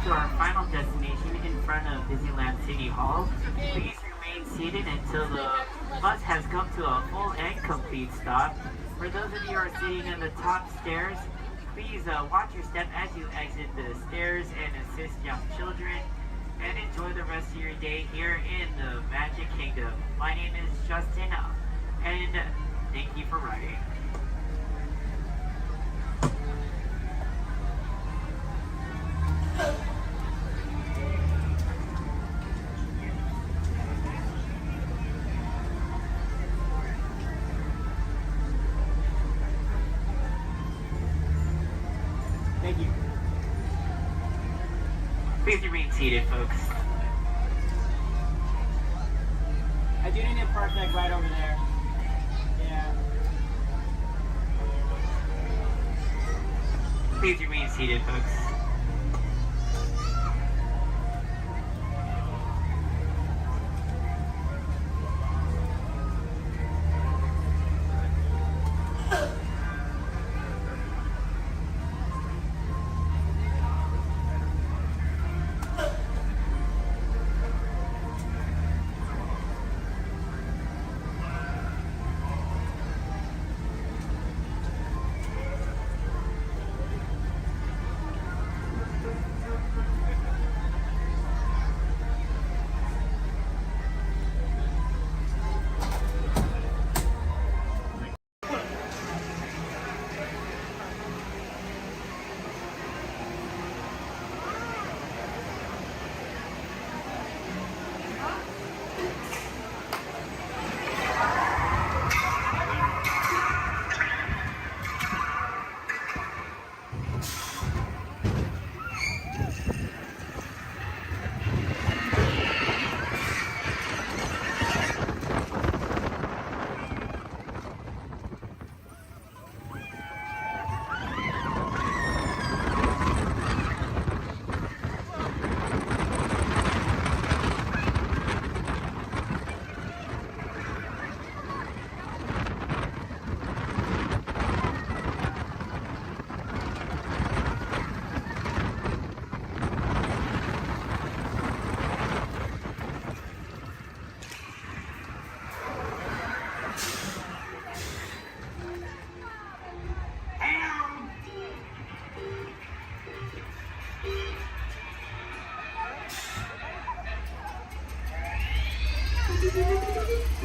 To our final destination in front of Disneyland City Hall. Please remain seated until the bus has come to a full and complete stop. For those of you who are sitting in the top stairs, please watch your step as you exit the stairs and assist young children, and enjoy the rest of your day here in the Magic Kingdom. My name is Justin, and thank you for riding. Thank you. Please remain seated, folks. I do need a park deck right over there. Yeah. Please remain seated, folks.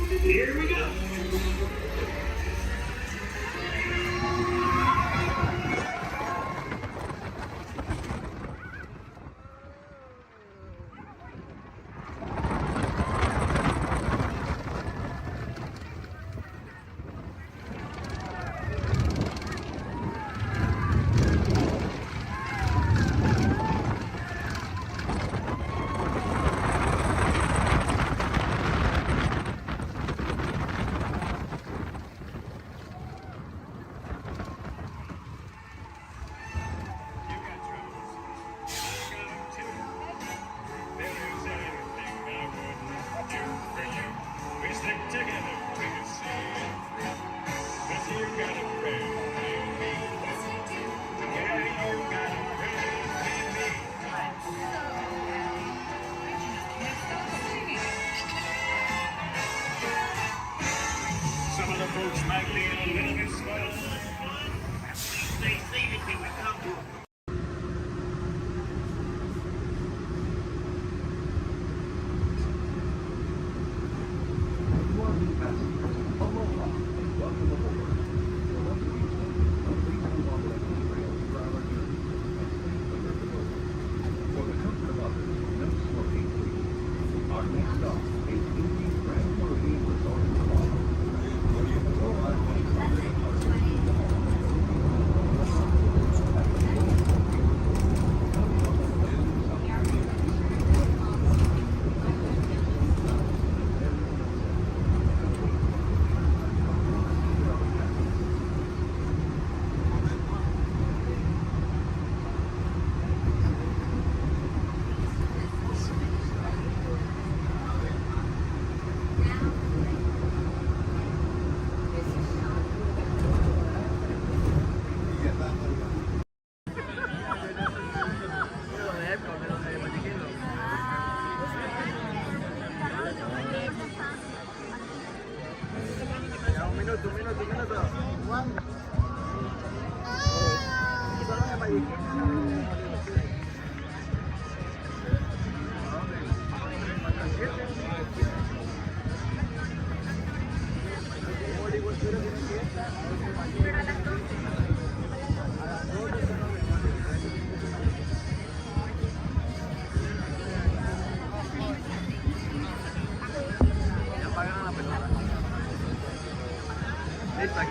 Here we go. Some of the folks might be a little bit slow. Stay safe until we come to a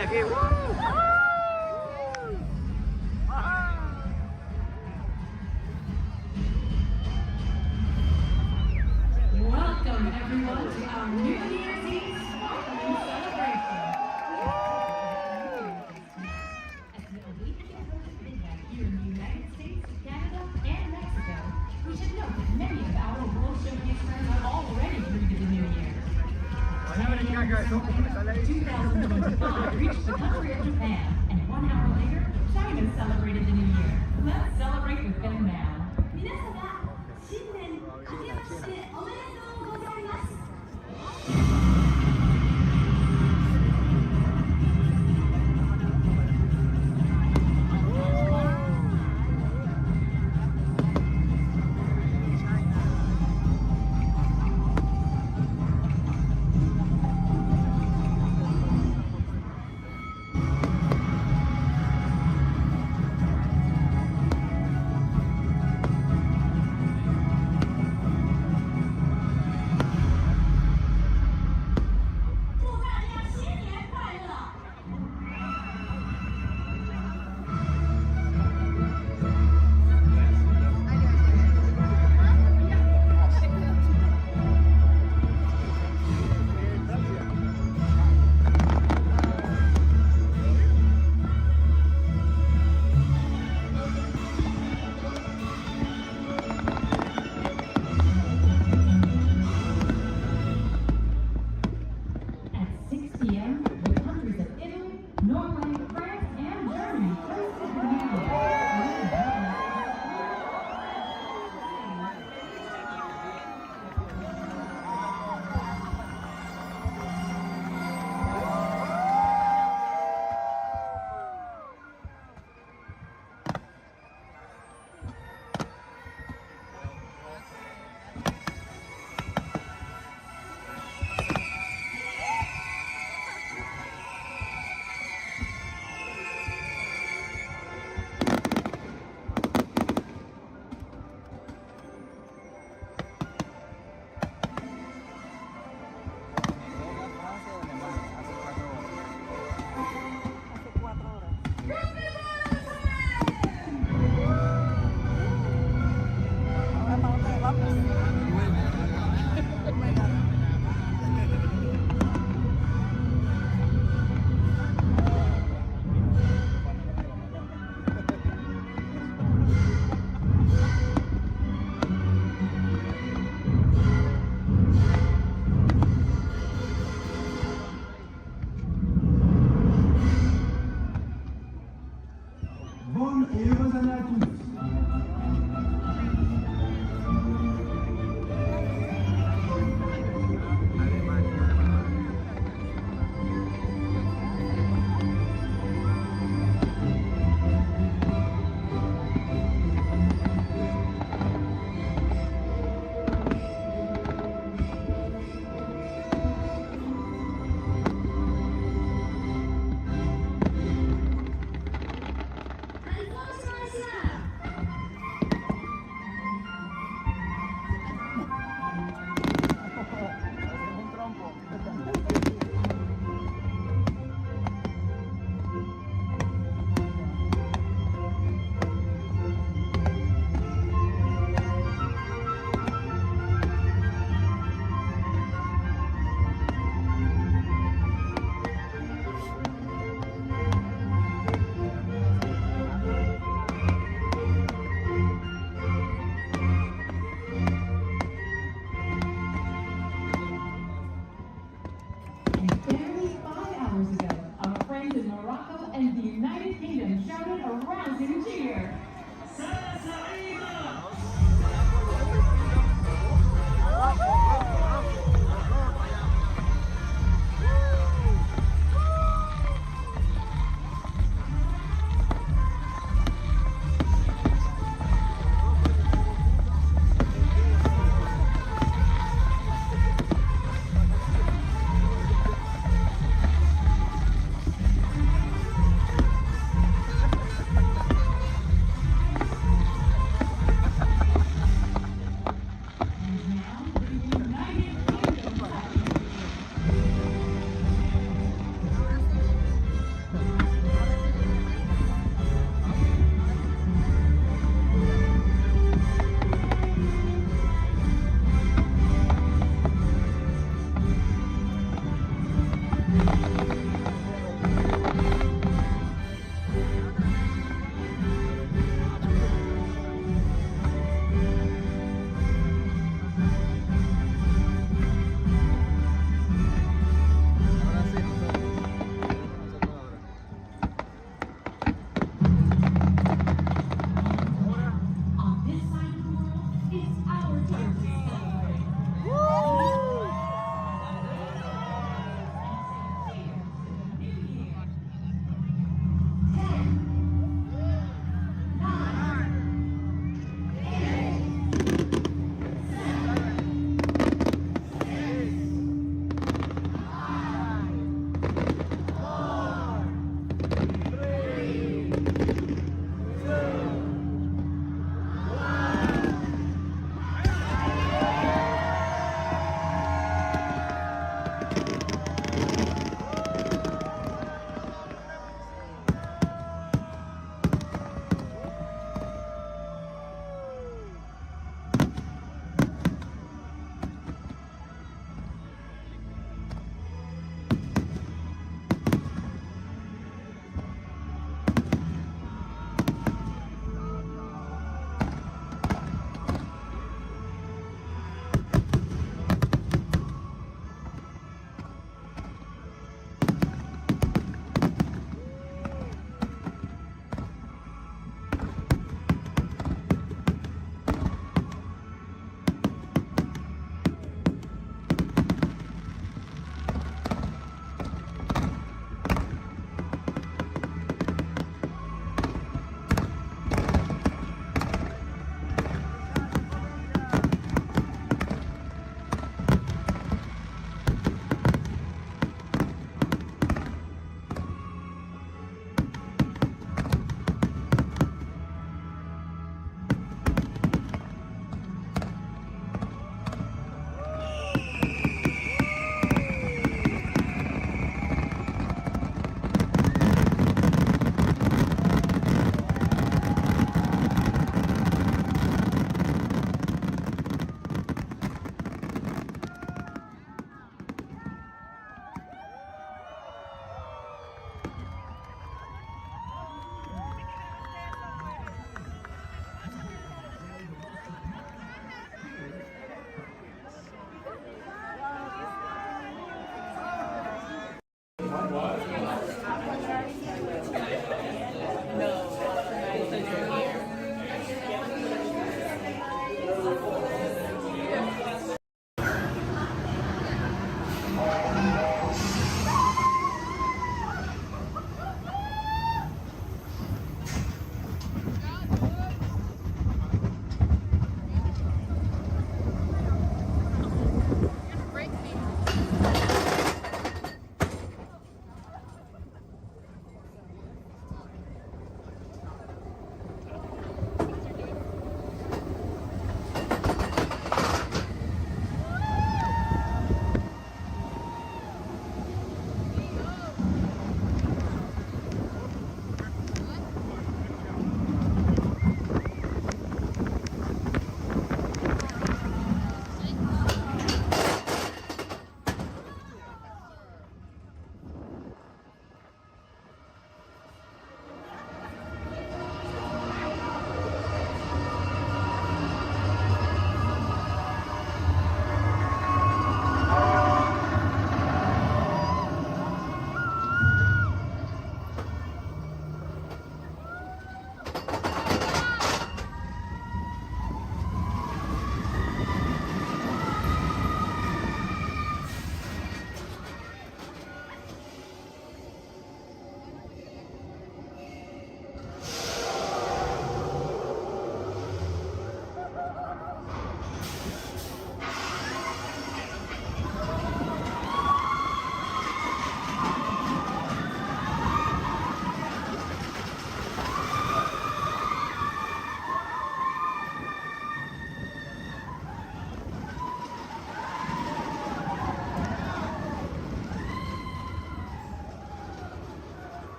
Aquí. Welcome everyone to our New Year's Eve sparkling celebration. As we await the event here in the United States, Canada, and Mexico, we should note that many of our World Showcase friends are already greeted the New Year. 2025 reached the country of Japan, and 1 hour later, China celebrated the New Year. Let's celebrate with them now. 皆様、新年明けましておめでとうございます。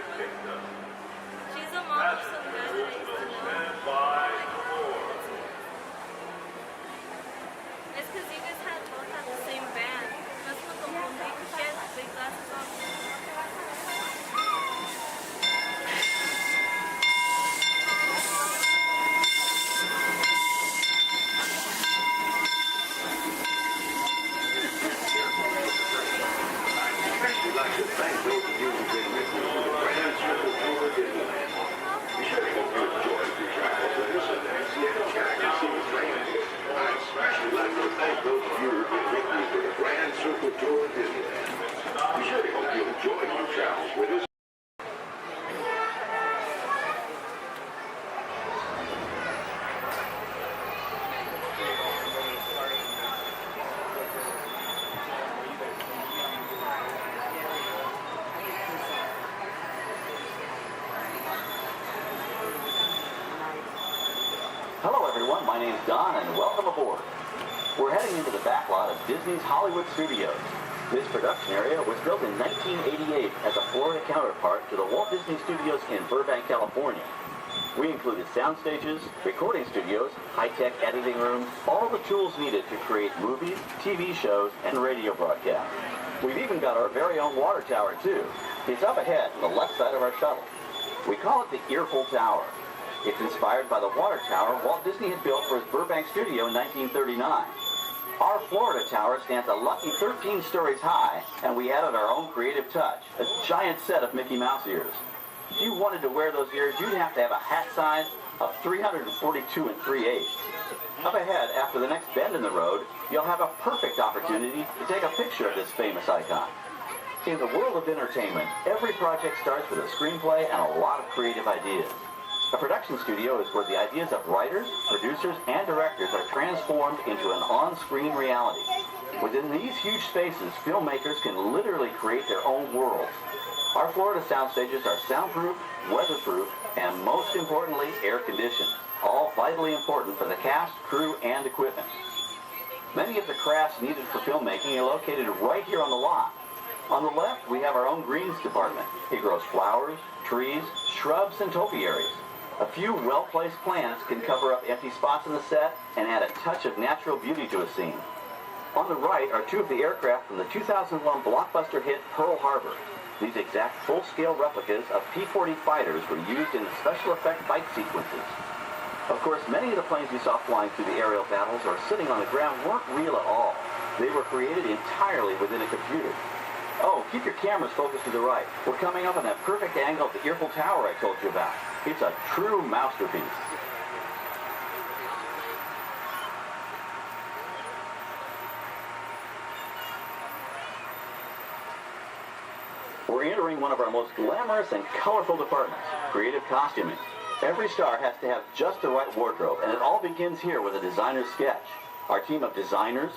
She's a mom of some guy that I used to know. It's because you guys both have the same band. That's what the whole thing. She has big glasses on. We'd like to thank those of you who've been with me for the Grand Circle Tour of Disneyland. We surely hope you enjoyed your travels with us and see a chance to see the train. I'd especially like to thank those of you who've been with me for the Grand Circle Tour of Disneyland. We surely hope you enjoyed your travels with us. Hello everyone, my name's Don and welcome aboard. We're heading into the back lot of Disney's Hollywood Studios. This production area was built in 1988 as a Florida counterpart to the Walt Disney Studios in Burbank, California. We included sound stages, recording studios, high-tech editing rooms, all the tools needed to create movies, TV shows, and radio broadcasts. We've even got our very own water tower too. It's up ahead on the left side of our shuttle. We call it the Earful Tower. It's inspired by the water tower Walt Disney had built for his Burbank studio in 1939. Our Florida tower stands a lucky 13 stories high, and we added our own creative touch, a giant set of Mickey Mouse ears. If you wanted to wear those ears, you'd have to have a hat size of 342 3/8. Up ahead, after the next bend in the road, you'll have a perfect opportunity to take a picture of this famous icon. In the world of entertainment, every project starts with a screenplay and a lot of creative ideas. A production studio is where the ideas of writers, producers, and directors are transformed into an on-screen reality. Within these huge spaces, filmmakers can literally create their own worlds. Our Florida sound stages are soundproof, weatherproof, and most importantly, air-conditioned, all vitally important for the cast, crew, and equipment. Many of the crafts needed for filmmaking are located right here on the lot. On the left, we have our own greens department. It grows flowers, trees, shrubs, and topiaries. A few well-placed plants can cover up empty spots in the set and add a touch of natural beauty to a scene. On the right are two of the aircraft from the 2001 blockbuster hit Pearl Harbor. These exact full-scale replicas of P-40 fighters were used in the special effect fight sequences. Of course, many of the planes we saw flying through the aerial battles or sitting on the ground weren't real at all. They were created entirely within a computer. Oh, keep your cameras focused to the right. We're coming up on that perfect angle of the Earful Tower I told you about. It's a true masterpiece. We're entering one of our most glamorous and colorful departments, creative costuming. Every star has to have just the right wardrobe, and it all begins here with a designer's sketch. Our team of designers,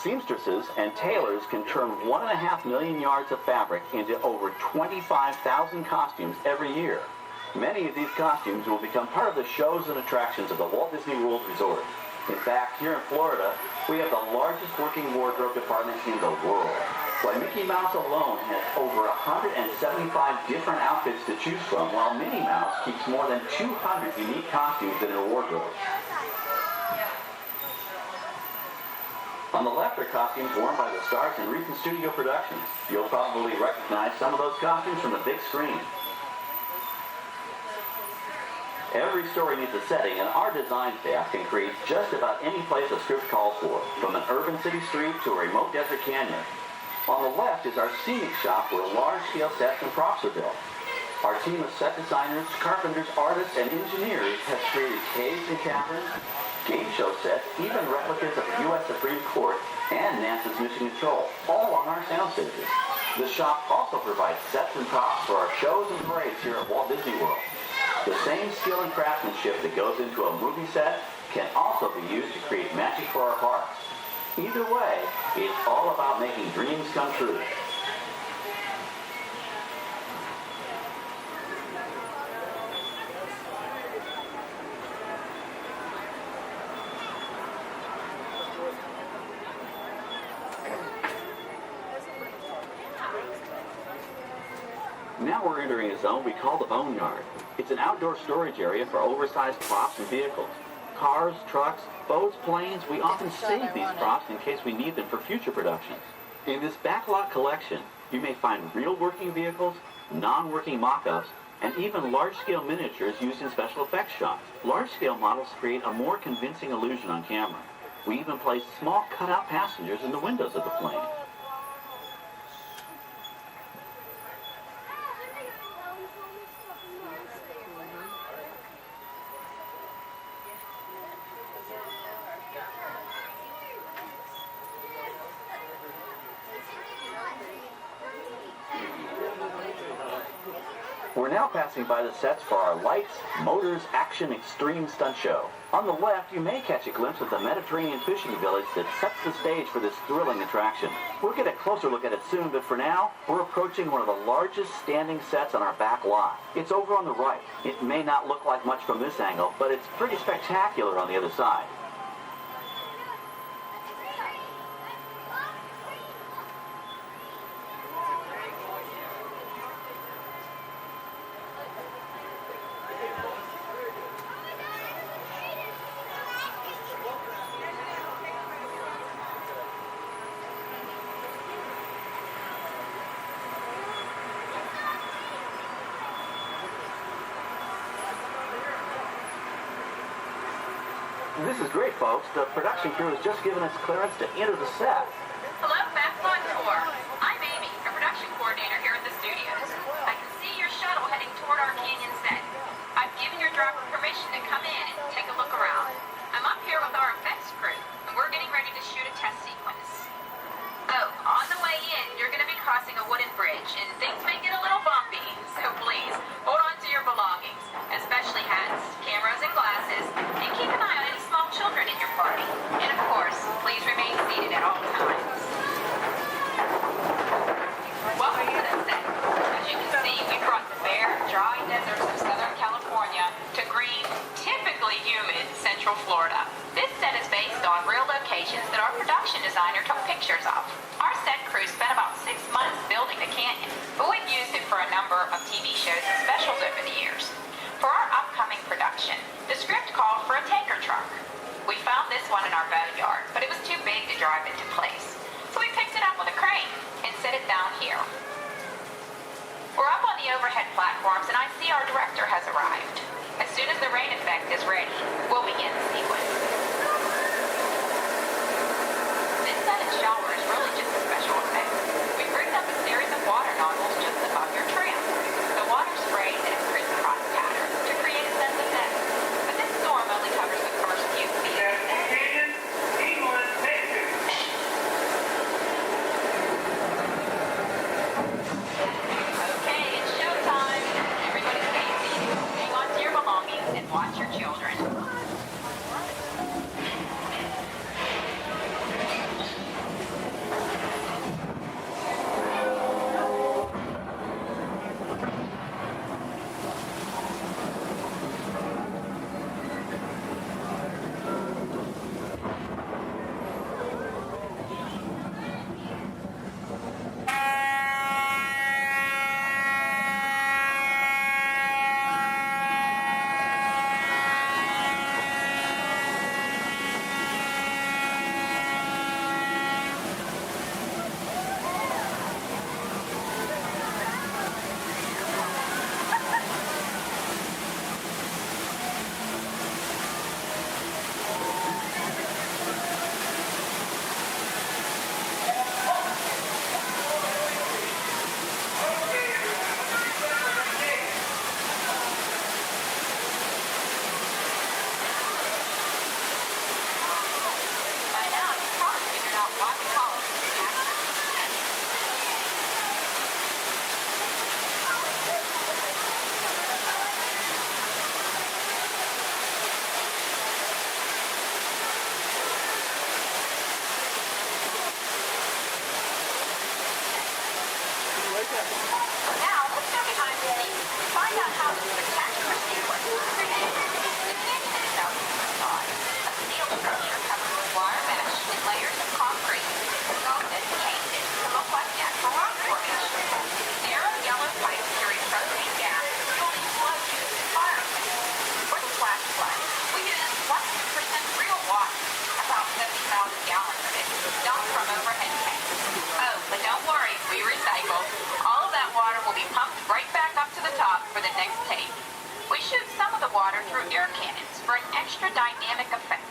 seamstresses, and tailors can turn 1.5 million yards of fabric into over 25,000 costumes every year. Many of these costumes will become part of the shows and attractions of the Walt Disney World Resort. In fact, here in Florida, we have the largest working wardrobe department in the world. Why, Mickey Mouse alone has over 175 different outfits to choose from, while Minnie Mouse keeps more than 200 unique costumes in her wardrobe. On the left are costumes worn by the stars in recent studio productions. You'll probably recognize some of those costumes from the big screen. Every story needs a setting, and our design staff can create just about any place a script calls for, from an urban city street to a remote desert canyon. On the left is our scenic shop where large-scale sets and props are built. Our team of set designers, carpenters, artists, and engineers has created caves and caverns, game show sets, even replicas of the U.S. Supreme Court and NASA's Mission Control, all on our sound stages. The shop also provides sets and props for our shows and parades here at Walt Disney World. The same skill and craftsmanship that goes into a movie set can also be used to create magic for our parks. Either way, it's all about making dreams come true. Now we're entering a zone we call the Boneyard. It's an outdoor storage area for oversized props and vehicles. Cars, trucks, boats, planes, we often save these props in case we need them for future productions. In this backlot collection, you may find real working vehicles, non-working mock-ups, and even large-scale miniatures used in special effects shots. Large-scale models create a more convincing illusion on camera. We even place small cut-out passengers in the windows of the plane. We're now passing by the sets for our Lights, Motors, Action Extreme Stunt Show. On the left, you may catch a glimpse of the Mediterranean fishing village that sets the stage for this thrilling attraction. We'll get a closer look at it soon, but for now, we're approaching one of the largest standing sets on our back lot. It's over on the right. It may not look like much from this angle, but it's pretty spectacular on the other side. This is great, folks. The production crew has just given us clearance to enter the set. Hello, Backlot Tour. I'm Amy, a production coordinator here at the studios. I can see your shuttle heading toward our canyon set. I've given your driver permission to come in and take a look around. I'm up here with our effects crew, and we're getting ready to shoot a test sequence. Oh, on the way in, you're going to be crossing a wooden bridge, and things may get a little bumpy, so please, hold on to your belongings, especially hats, cameras, and glasses, and keep an eye on any small children in your party. And of course, please remain seated at all times. Welcome to the set. As you can see, we brought the bare, dry deserts of Southern California to green, typically humid Central Florida. This set is based on real locations that our production designer took pictures of. Our set crew spent about 6 months building the canyon, but we've used it for a number of TV shows and specials over the years. For our upcoming production, the script called for a tanker truck. We found this one in our boneyard, but it was too big to drive into place. So we picked it up with a crane and set it down here. We're up on the overhead platforms, and I see our director has arrived. As soon as the rain effect is ready, we'll begin the sequence. This set and shower is really just a special effect. We've rigged up a series of water nozzles just above your trim. The water sprays in a crisscross pattern to create a sense of depth. But this storm only covers the first few feet. Okay, it's showtime. Everybody stay seated. Hang on to your belongings and watch your children. extra dynamic effect.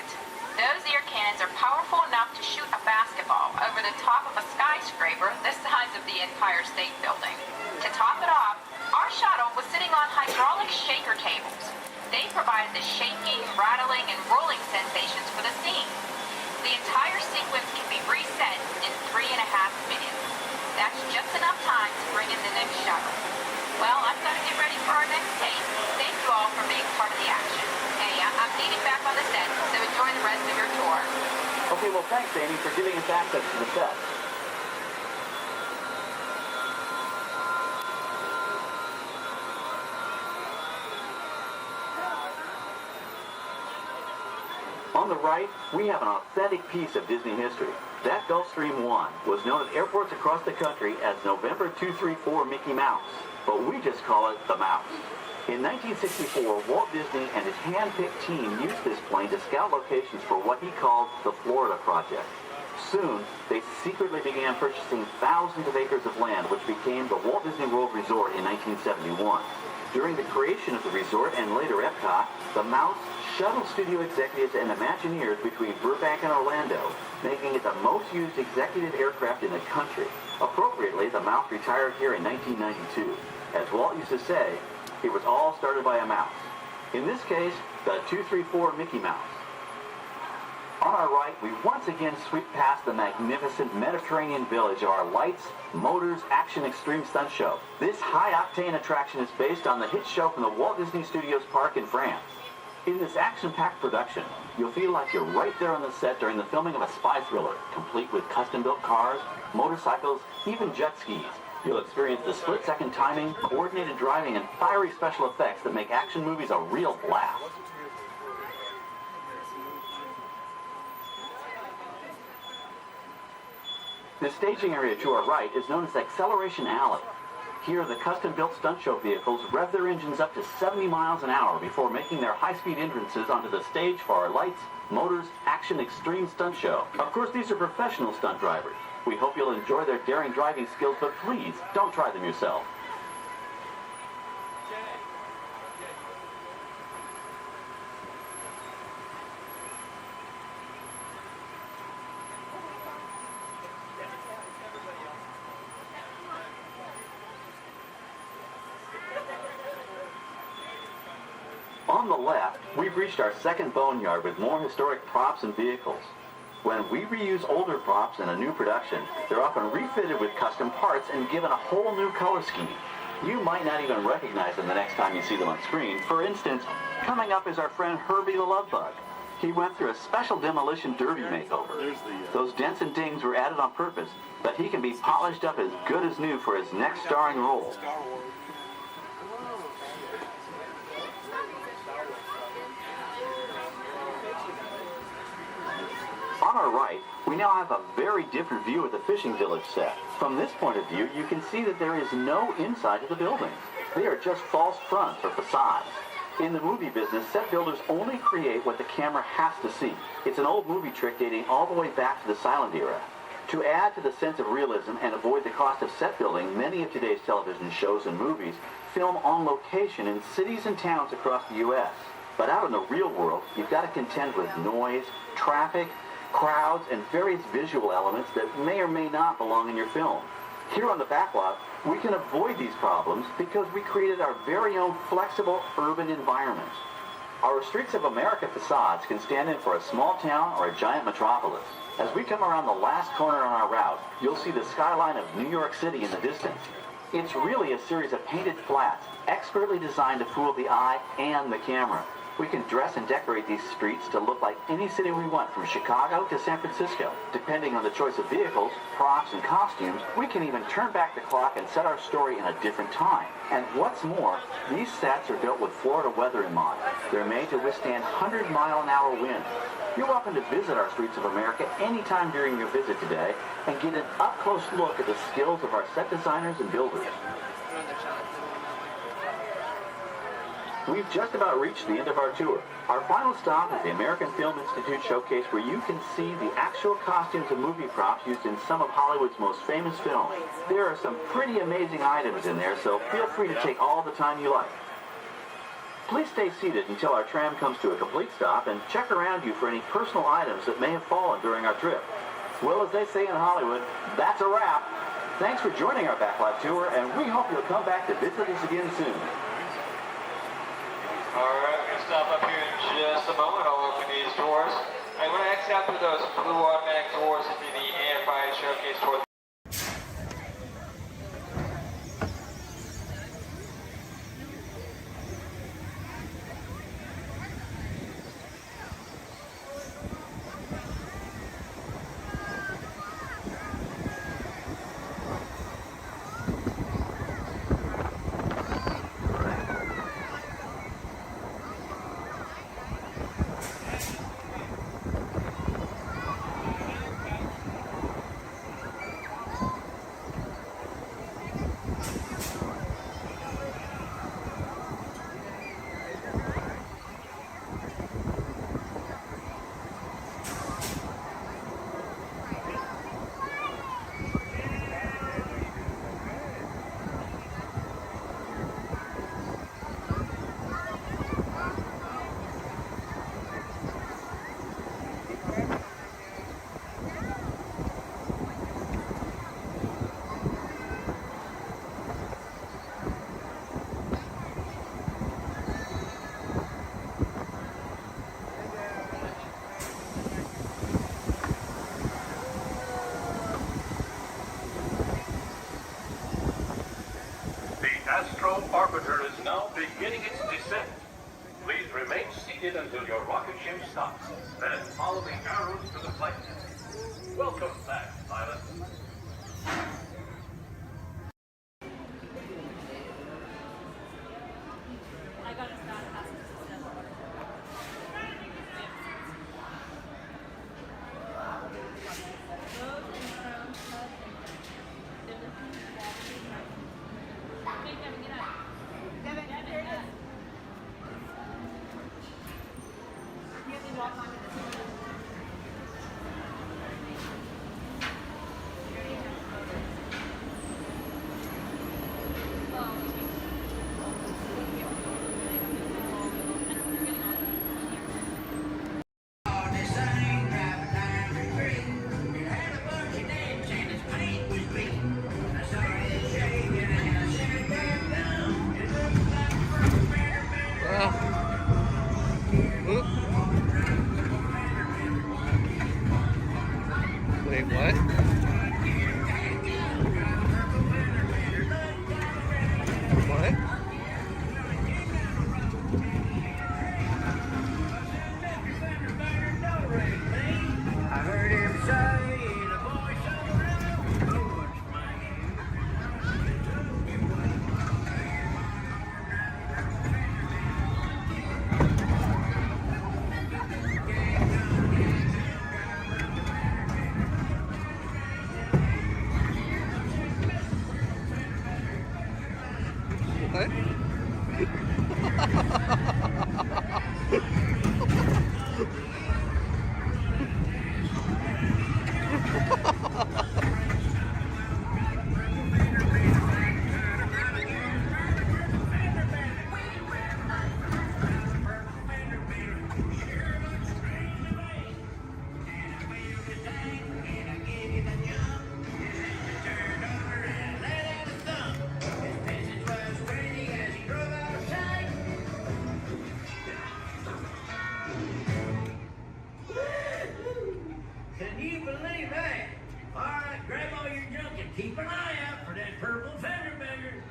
Those ear cannons are powerful enough to shoot a basketball over the top of a skyscraper the size of the Empire State Building. To top it off, our shuttle was sitting on hydraulic shaker tables. They provided the shaking, rattling, and rolling sensations for the scene. The entire sequence can be reset in 3.5 minutes. That's just enough time to bring in the next shuttle. Well, I've got to get ready for our next take. Thank you all for being part of the action. Hey, I'm needed back on the set, so enjoy the rest of your tour. Okay, well, thanks, Amy, for giving us access to the set. On the right, we have an authentic piece of Disney history. That Gulfstream 1 was known at airports across the country as November 234 Mickey Mouse, but we just call it the Mouse. In 1964, Walt Disney and his hand-picked team used this plane to scout locations for what he called the Florida Project. Soon, they secretly began purchasing thousands of acres of land, which became the Walt Disney World Resort in 1971. During the creation of the resort and later Epcot, the Mouse shuttled studio executives and Imagineers between Burbank and Orlando, making it the most used executive aircraft in the country. Appropriately, the Mouse retired here in 1992. As Walt used to say, it was all started by a mouse. In this case, the 234 Mickey Mouse. On our right, we once again sweep past the magnificent Mediterranean village of our Lights, Motors, Action Extreme Stunt Show. This high-octane attraction is based on the hit show from the Walt Disney Studios Park in France. In this action-packed production, you'll feel like you're right there on the set during the filming of a spy thriller, complete with custom-built cars, motorcycles, even jet skis. You'll experience the split-second timing, coordinated driving, and fiery special effects that make action movies a real blast. The staging area to our right is known as Acceleration Alley. Here, the custom-built stunt show vehicles rev their engines up to 70 miles an hour before making their high-speed entrances onto the stage for our Lights, Motors, Action Extreme Stunt Show. Of course, these are professional stunt drivers. We hope you'll enjoy their daring driving skills, but please, don't try them yourself. On the left, we've reached our second boneyard with more historic props and vehicles. When we reuse older props in a new production, they're often refitted with custom parts and given a whole new color scheme. You might not even recognize them the next time you see them on screen. For instance, coming up is our friend Herbie the Love Bug. He went through a special demolition derby makeover. Those dents and dings were added on purpose, but he can be polished up as good as new for his next starring role. On our right, we now have a very different view of the fishing village set. From this point of view, you can see that there is no inside of the buildings. They are just false fronts or facades. In the movie business, set builders only create what the camera has to see. It's an old movie trick dating all the way back to the silent era. To add to the sense of realism and avoid the cost of set building, many of today's television shows and movies film on location in cities and towns across the U.S. But out in the real world, you've got to contend with noise, traffic, crowds, and various visual elements that may or may not belong in your film. Here on the backlot, we can avoid these problems because we created our very own flexible urban environment. Our Streets of America facades can stand in for a small town or a giant metropolis. As we come around the last corner on our route, you'll see the skyline of New York City in the distance. It's really a series of painted flats, expertly designed to fool the eye and the camera. We can dress and decorate these streets to look like any city we want, from Chicago to San Francisco. Depending on the choice of vehicles, props, and costumes, we can even turn back the clock and set our story in a different time. And what's more, these sets are built with Florida weather in mind. They're made to withstand 100-mile-an-hour winds. You're welcome to visit our Streets of America anytime during your visit today and get an up-close look at the skills of our set designers and builders. We've just about reached the end of our tour. Our final stop is the American Film Institute Showcase, where you can see the actual costumes and movie props used in some of Hollywood's most famous films. There are some pretty amazing items in there, so feel free to take all the time you like. Please stay seated until our tram comes to a complete stop and check around you for any personal items that may have fallen during our trip. Well, as they say in Hollywood, that's a wrap. Thanks for joining our backlot tour, and we hope you'll come back to visit us again soon. All right, we're going to stop up here in just a moment. I'll open these doors. I'm going to exit out through those blue automatic doors into the AFI showcase tour. Orbiter is now beginning its descent. Please remain seated until your rocket ship stops. Then follow the arrows to the flight deck. Welcome back, pilot. Wait, what? What? I heard him say the voice of the river. Can you believe that? All right, grab all your junk and keep an eye out for that purple fender bender.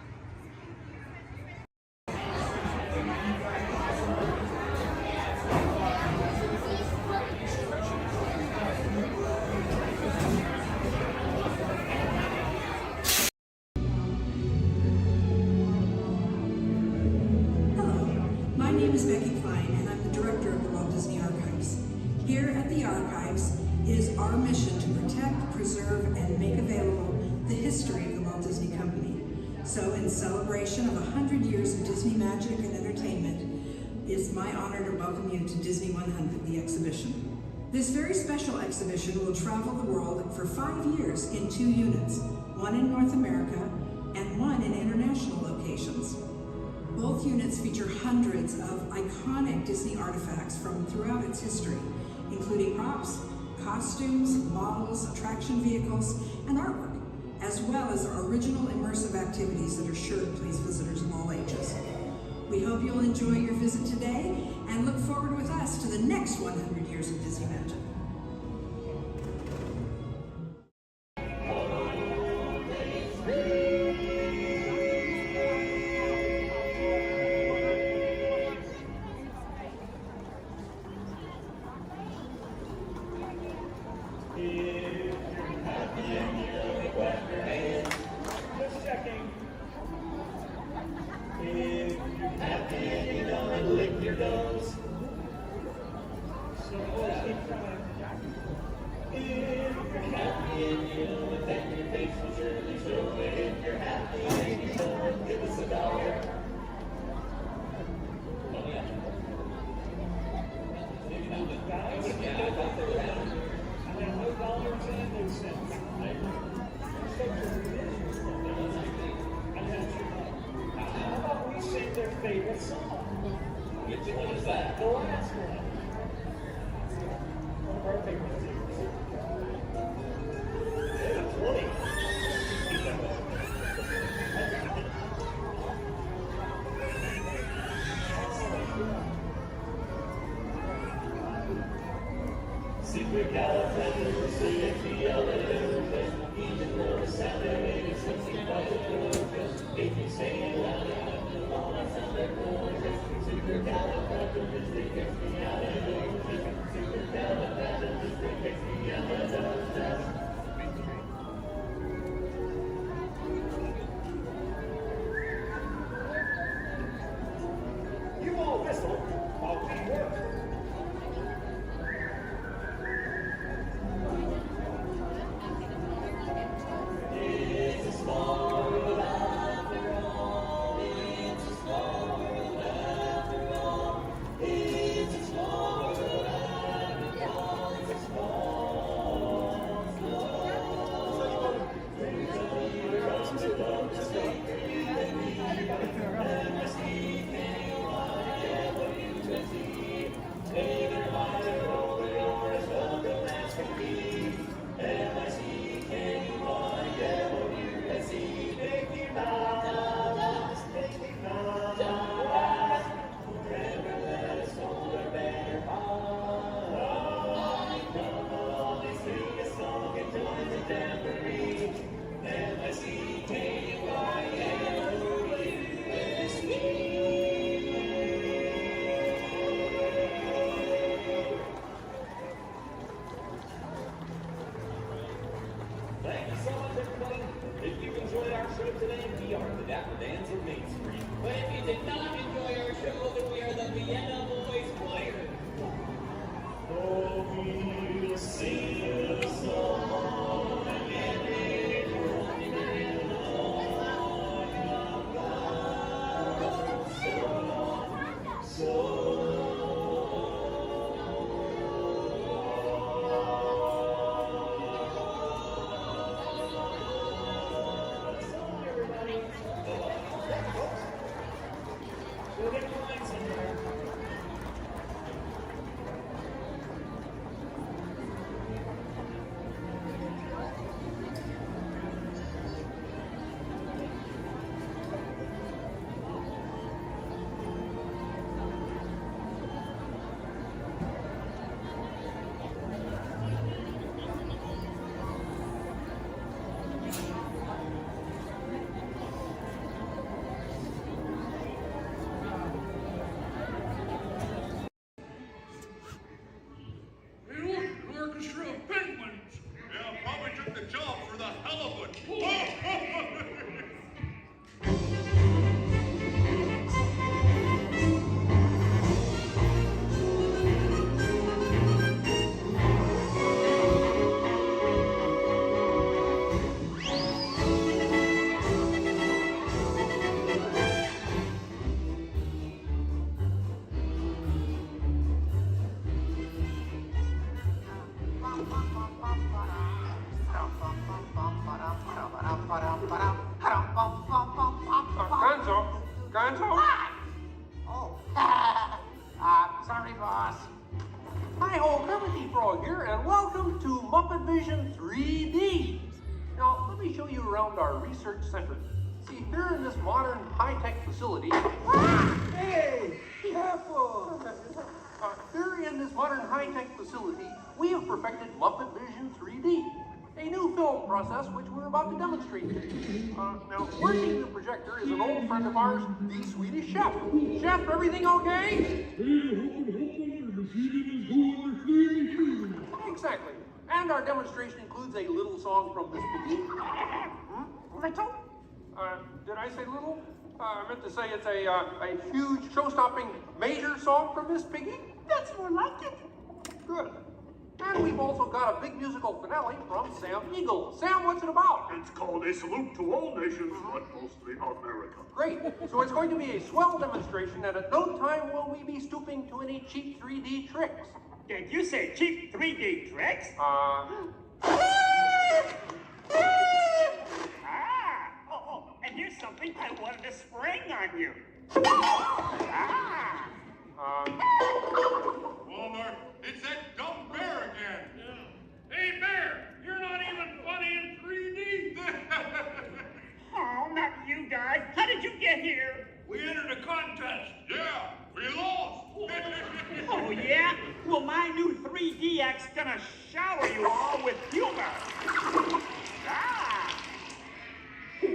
My name is Becky Klein, and I'm the director of the Walt Disney Archives. Here at the Archives, it is our mission to protect, preserve, and make available the history of the Walt Disney Company. So in celebration of 100 years of Disney magic and entertainment, it's my honor to welcome you to Disney 100, the exhibition. This very special exhibition will travel the world for 5 years in 2 units, one in North America and one in international locations. Both Both units feature hundreds of iconic Disney artifacts from throughout its history, including props, costumes, models, attraction vehicles, and artwork, as well as original immersive activities that are sure to please visitors of all ages. We hope you'll enjoy your visit today and look forward with us to the next 100 years of Disney Magic. You all whistle while we work. Thank you so much, everybody. If you enjoyed our show today, we are the Dapper Dans of Main Street. But if you did not enjoy our show, then we are the Vienna Boys Choir. Oh, we'll sing a song and it will be Research Center. See, here in this modern high-tech facility... Hey! Careful! Here in this modern high-tech facility, we have perfected Muppet Vision 3D, a new film process which we're about to demonstrate to you. Now, working the projector is an old friend of ours, the Swedish chef. Chef, everything okay? Exactly. And our demonstration includes a little song from Miss Piggy. Little? Did I say little? I meant to say it's a huge, show-stopping, major song from Miss Piggy. That's more like it. Good. And we've also got a big musical finale from Sam Eagle. Sam, what's it about? It's called A Salute to All Nations, but mostly America. Great. So it's going to be a swell demonstration, and at no time will we be stooping to any cheap 3D tricks. Did you say cheap 3D tricks? And here's something I wanted to spring on you. Walmart, it's that dumb bear again. Hey, Bear, you're not even funny in 3D. Oh, not you guys. How did you get here? We entered a contest. Yeah, we lost. Oh, yeah? Well, my new 3D act's gonna shower you all with humor.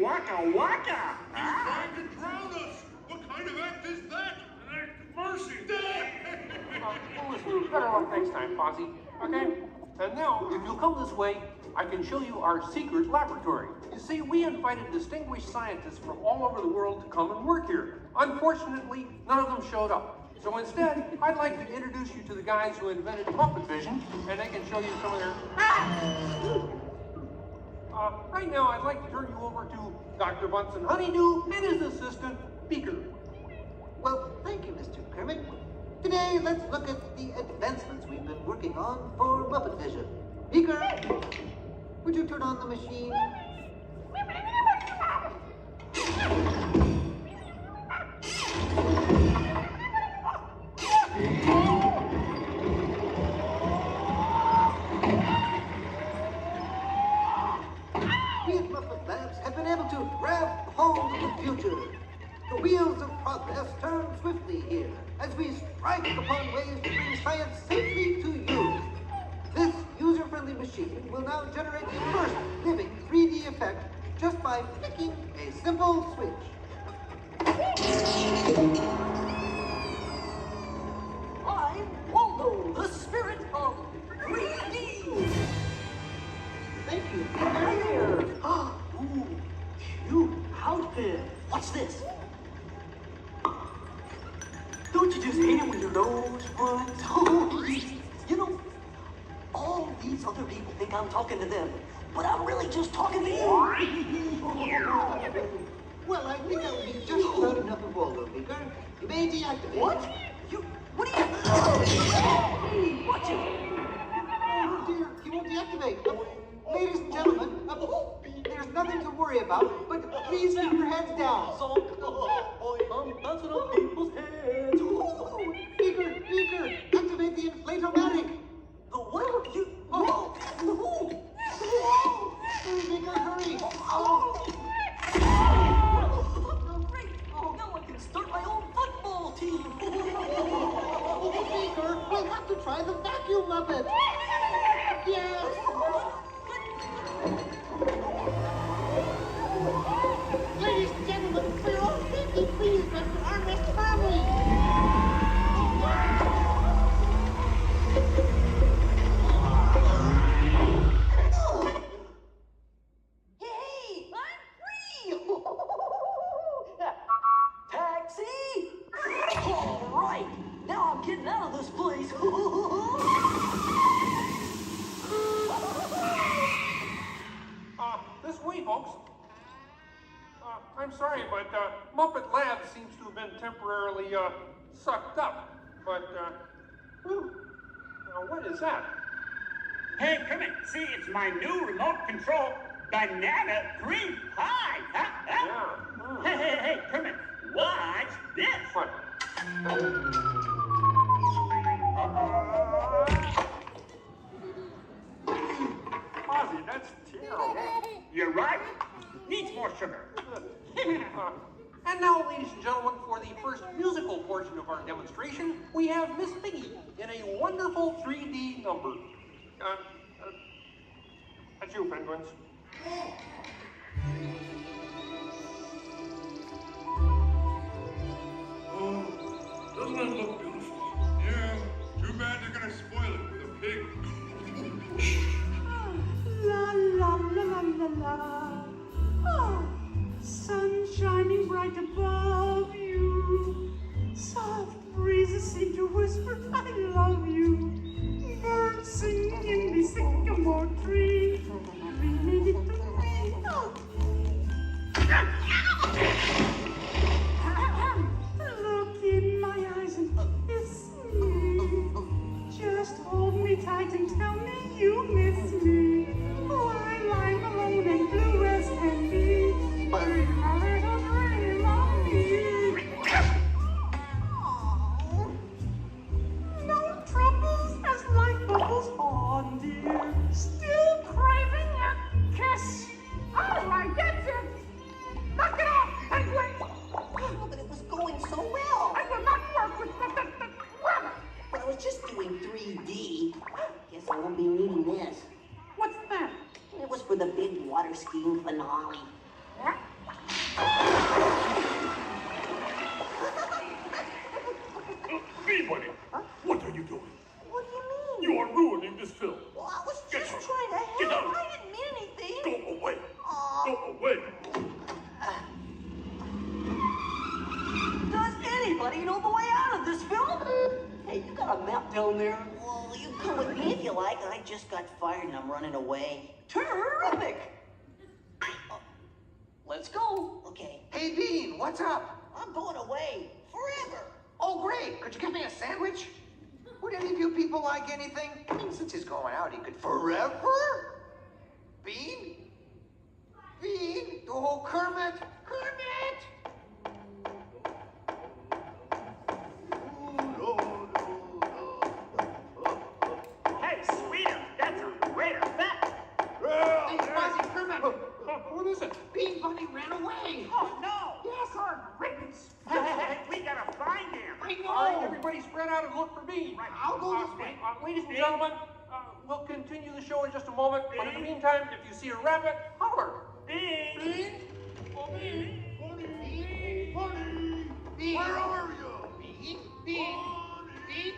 Waka waka! He's trying to drown us. What kind of act is that? An act of mercy. Well, listen, better luck next time, Fozzie. Okay? And now, if you'll come this way, I can show you our secret laboratory. You see, we invited distinguished scientists from all over the world to come and work here. Unfortunately, none of them showed up. So instead, I'd like to introduce you to the guys who invented Muppet Vision, and they can show you some of their... right now, I'd like to turn you over to Dr. Bunsen Honeydew and his assistant, Beaker. Well, thank you, Mr. Kermit. Today, let's look at the advancements we've been working on for Muppet Vision. Beaker, would you turn on the machine? We at Muppet Labs have been able to grab hold of the future. The wheels of progress turn swiftly here as we strike upon ways to bring science safely to you. This user-friendly machine will now generate the first living 3D effect just by flicking a simple switch. I'm Waldo, the spirit of 3D. Thank you. Here. Ooh, cute outfit. What's this? Don't you just hate it when your nose runs? You know, all these other people think I'm talking to them, but I'm really just talking to you. Well, I think that would be just about enough of Waldo, Beaker. You may deactivate. What? What are you... Watch it. Oh dear, he won't deactivate. Ladies and gentlemen, there's nothing to worry about, but please keep your heads down. I'm bouncing on people's heads. Beaker, activate the inflatomatic. The what? You... Oh. Beaker, hurry. Great. Now I can start my own football team. Beaker, we'll have to try the vacuum Muppet. Yes. Ladies and gentlemen, for your own safety, please rest your armrest firmly. Hey, I'm free! Taxi! All right, now I'm getting out of this place. This way, folks. I'm sorry, but Muppet Labs seems to have been temporarily sucked up. But, now what is that? Hey, Kermit, see, it's my new remote control banana green pie. Yeah. Hey, Kermit, watch this. What? Ozzy, that's terrible. You're right. Need needs more sugar. And now, ladies and gentlemen, for the first musical portion of our demonstration, we have Miss Piggy in a wonderful 3D number. That's you, penguins. Oh, doesn't it look beautiful? Yeah, too bad they're gonna spoil it with a pig. La la la la la la. Oh, sun shining bright above you. Soft breezes seem to whisper, I love you. Birds singing in the sycamore tree. We made it to me. Oh. Look in my eyes and kiss me. Just hold me tight and tell me you miss me. While I'm alone and blue as can be. Dream a little dream of me. No troubles as life bubbles on, dear. Still craving a kiss. All right, that's it. Knock it off, penguin. Oh, but it was going so well. I will not work with the rabbit. But I was just doing 3D. Guess I won't be needing this. What's that? It was for the big water skiing finale. What? Hey, buddy, what are you doing? What do you mean? You are ruining this film. Well, I was Get just out. trying to Get help. out. I didn't mean anything. Go away. Aw. Go away. Does anybody know the way out of this film? Hey, you got a map down there? Well, you come with me if you like. I just got fired and I'm running away. Terrific! Let's go. Okay. Hey, Bean, what's up? I'm going away. Forever. Oh, great. Could you get me a sandwich? Would any of you people like anything? I mean, since he's going out, he could forever? Bean? Bean? Oh, Kermit! Kermit! Hey, sweeter, that's a great effect. Hey, Fuzzy, Kermit! What is it? Bean Bunny ran away! Oh, no. Yes, Good riddance. We gotta find him. I know! All right, everybody spread out and look for Bean. Right. I'll go this way. Ladies and gentlemen, we'll continue the show in just a moment. But in the meantime, if you see a rabbit, holler. Bean. Bean? Oh, Bean! Bunny! Bunny! Bean! Where are you? Bean? Bean? Bean?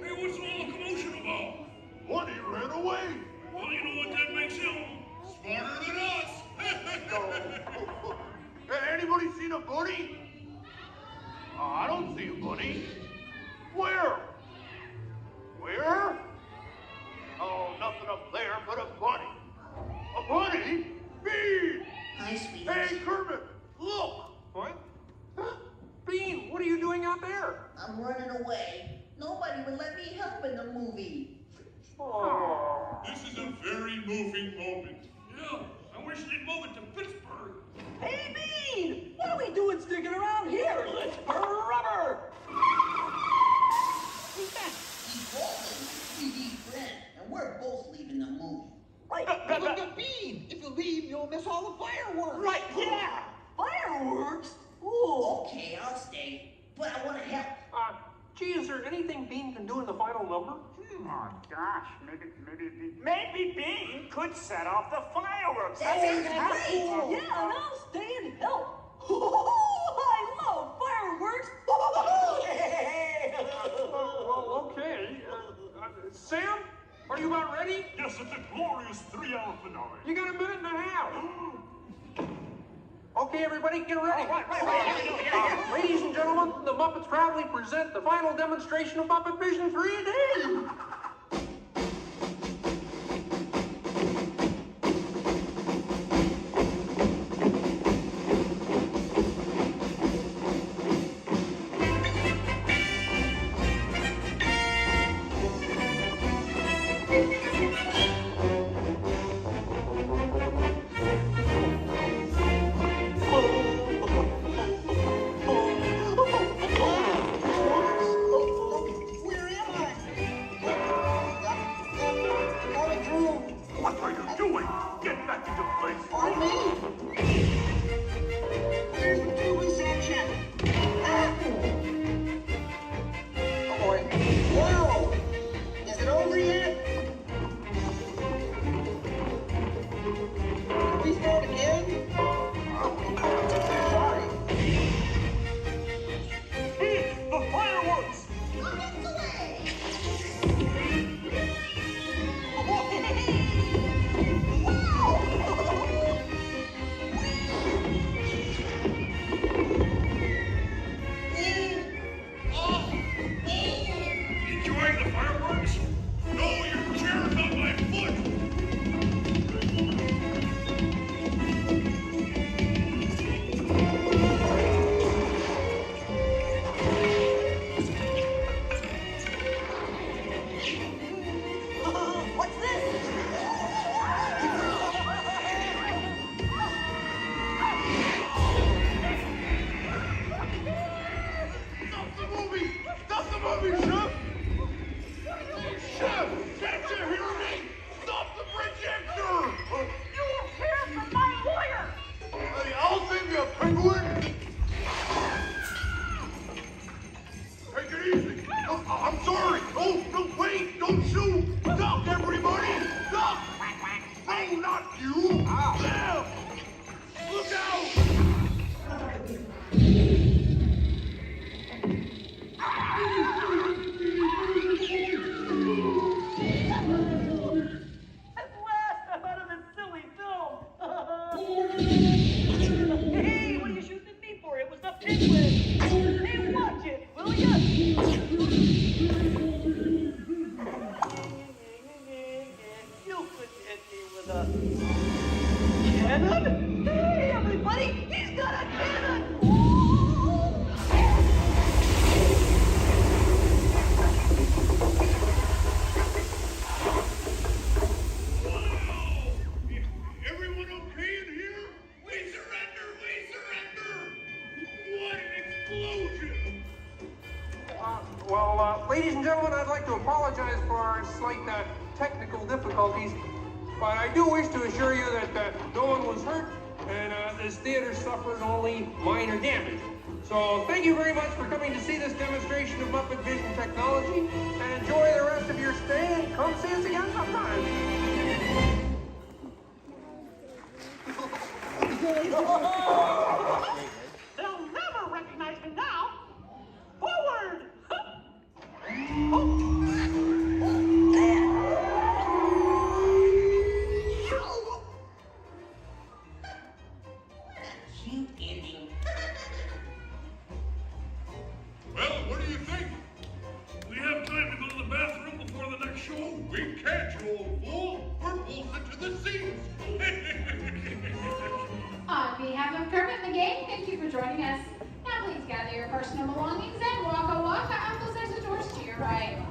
Hey, what's all the commotion about? Bunny ran away. Well, you know what that makes him? Smarter than us. Anybody seen a bunny? I don't see a bunny. Where? Where? Oh, nothing up there but a bunny. A bunny? Me! Hi, sweetie. Hey, Kermit, look! What? Bean, what are you doing out there? I'm running away. Nobody would let me help in the movie. Oh. This is a very moving moment. Yeah, I wish they'd move it to Pittsburgh. Hey, Bean! What are we doing sticking around here? Let's burn rubber! Who's that? He's Walt, 3D friend, and we're both leaving the movie. Right. Look at Bean! If you leave, you'll miss all the fireworks! Right, yeah! Fireworks? Ooh, okay, I'll stay. But I want to help. Gee, is there anything Bean can do in the final number? Oh, gosh, maybe Bean could set off the fireworks. That sounds great! Yeah, and I'll stay and help. I love fireworks! Well, okay. Sam, are you about ready? Yes, it's a glorious 3-hour finale. You got a minute and a half. Okay, everybody, get ready. Right. Ladies and gentlemen, the Muppets proudly present the final demonstration of Muppet Vision 3D. Where am I? What are you doing? Get back into place. On me. There's the tubing section. Oh boy. Whoa! Is it over yet? Can we start again? Sorry. The fireworks! Enjoying the fireworks? No, your chair's on my foot! What's this? Stop the movie! Stop the movie, Chef! Chef! Can't you hear me? Stop the projector! You will hear from my lawyer! Hey, I'll save you a penguin! Take it easy! Oh, I'm sorry! Oh, no, wait! Don't shoot! Duck, everybody! Duck! No, not you! Them! Look out! At last, I'm out of this silly film! Hey, what are you shooting at me for? It was the penguin! Hey, watch it, will ya? You couldn't hit me with a cannon? Hey, everybody, he's got a cannon! Everyone okay in here? We surrender! We surrender! What an explosion! Ladies and gentlemen, I'd like to apologize for our slight technical difficulties, but I do wish to assure you that no one was hurt and this theater suffered only minor damage. So thank you very much for coming to see this demonstration of Muppet Vision technology, and enjoy the rest of your stay and come see us again sometime. They'll never recognize me now! Forward! Cute ending. Well, what do you think? We have time to go to the bathroom before the next show? We can't, you old fool! We're bolted to the seats! On behalf of Kermit the Game, thank you for joining us. Now please gather your personal belongings and waka waka out those exit doors to your right.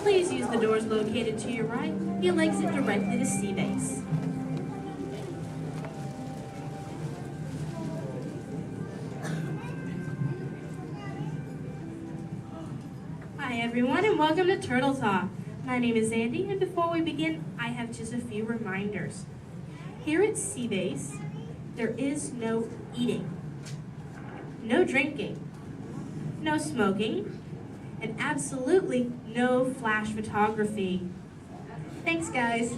Please use the doors located to your right. You'll exit directly to Sea Base. Hi everyone and welcome to Turtle Talk. My name is Andy, and before we begin, I have just a few reminders. Here at Sea Base, there is no eating, no drinking, no smoking, and absolutely no flash photography. Thanks, guys.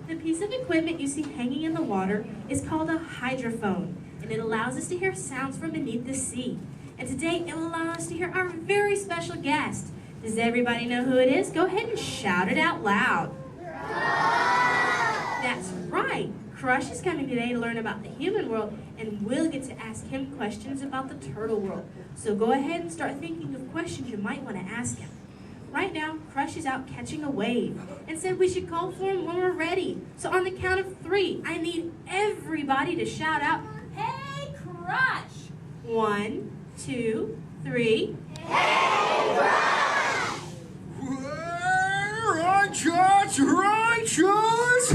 The piece of equipment you see hanging in the water is called a hydrophone, and it allows us to hear sounds from beneath the sea. And today, it will allow us to hear our very special guest. Does everybody know who it is? Go ahead and shout it out loud. That's right. Crush is coming today to learn about the human world, and we'll get to ask him questions about the turtle world. So go ahead and start thinking of questions you might want to ask him. Right now, Crush is out catching a wave and said we should call for him when we're ready. So on the count of 3, I need everybody to shout out, "Hey, Crush!" 1, 2, 3. Hey, Crush! Righteous!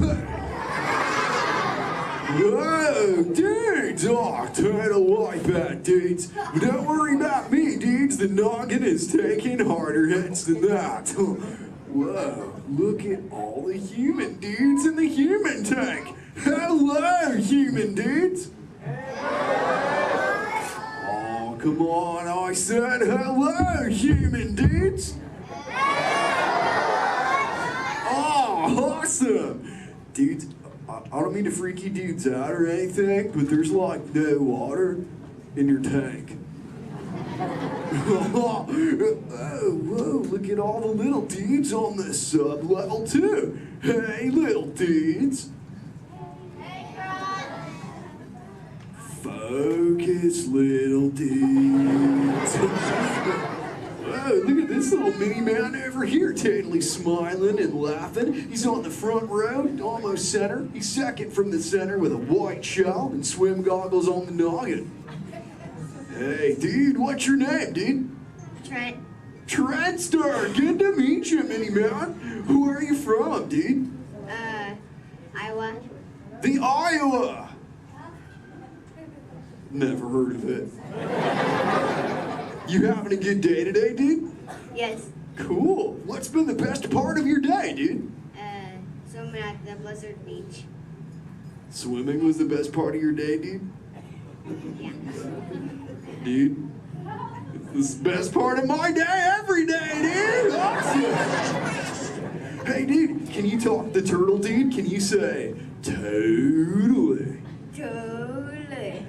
Whoa, dudes! Oh, turtle like that, dudes. But don't worry about me, dudes. The noggin is taking harder hits than that. Whoa, look at all the human dudes in the human tank. Hello, human dudes. Oh, come on, I said hello, human dudes. Oh, awesome. Dudes, I don't mean to freak you dudes out or anything, but there's like no water in your tank. Oh, whoa, look at all the little dudes on this sub-level too. Hey, little dudes. Focus, little dudes. Whoa, look at this little mini man over here, totally smiling and laughing. He's on the front row, almost center. He's second from the center with a white shell and swim goggles on the noggin. Hey, dude, what's your name, dude? Trent. Trentster, good to meet you, mini man. Who are you from, dude? Iowa. The Iowa. Never heard of it. You having a good day today, dude? Yes. Cool. What's been the best part of your day, dude? Swimming at the Blizzard Beach. Swimming was the best part of your day, dude? Yeah. Dude, it's the best part of my day every day, dude! Awesome! Hey, dude, can you talk the turtle, dude? Can you say, totally? Totally.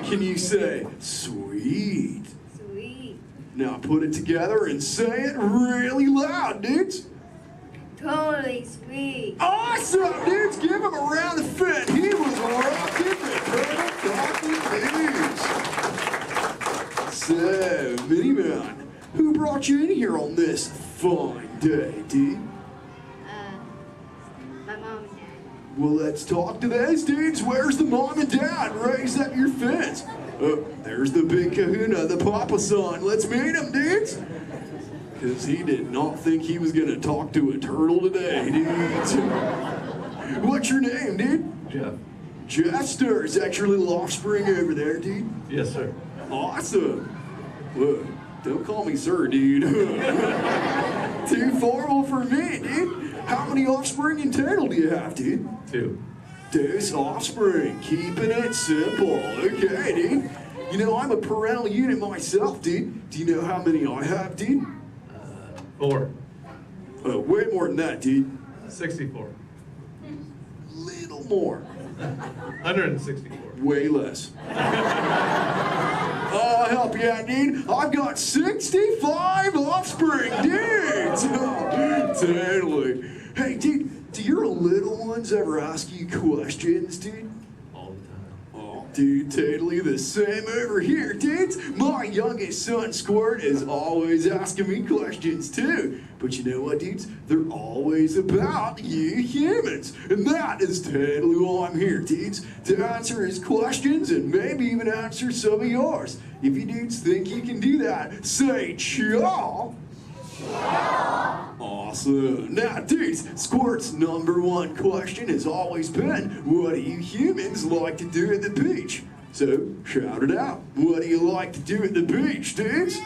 Can you say, sweet? Sweet. Now put it together and say it really loud, dudes. Totally sweet. Awesome, dudes! Give him a round of fit. He was rocking the turtle talking news. So, Mini Man, who brought you in here on this fine day, dude? My mom and dad. Well, let's talk to those dudes. Where's the mom and dad? Raise up your fence. Oh, there's the big kahuna, the papa son. Let's meet him, dudes. Because he did not think he was going to talk to a turtle today, dudes. What's your name, dude? Jeff. Jester. Is that your little offspring over there, dude? Yes, sir. Awesome. Whoa, don't call me sir, dude. Too formal for me, dude. How many offspring in total do you have, dude? 2. Deuce offspring, keeping it simple. Okay, dude. You know, I'm a parental unit myself, dude. Do you know how many I have, dude? 4. Way more than that, dude. 64. Little more. 164. Way less. I'll help you out, dude. I've got 65 offspring, dudes. Totally. Hey, dude, do your little ones ever ask you questions, dude? All the time. Oh, dude, totally the same over here, dudes. My youngest son, Squirt, is always asking me questions, too. But you know what, dudes? They're always about you humans. And that is totally why I'm here, dudes. To answer his questions and maybe even answer some of yours. If you dudes think you can do that, say chaw. Awesome. Now, dudes, Squirt's #1 question has always been, what do you humans like to do at the beach? So, shout it out. What do you like to do at the beach, dudes?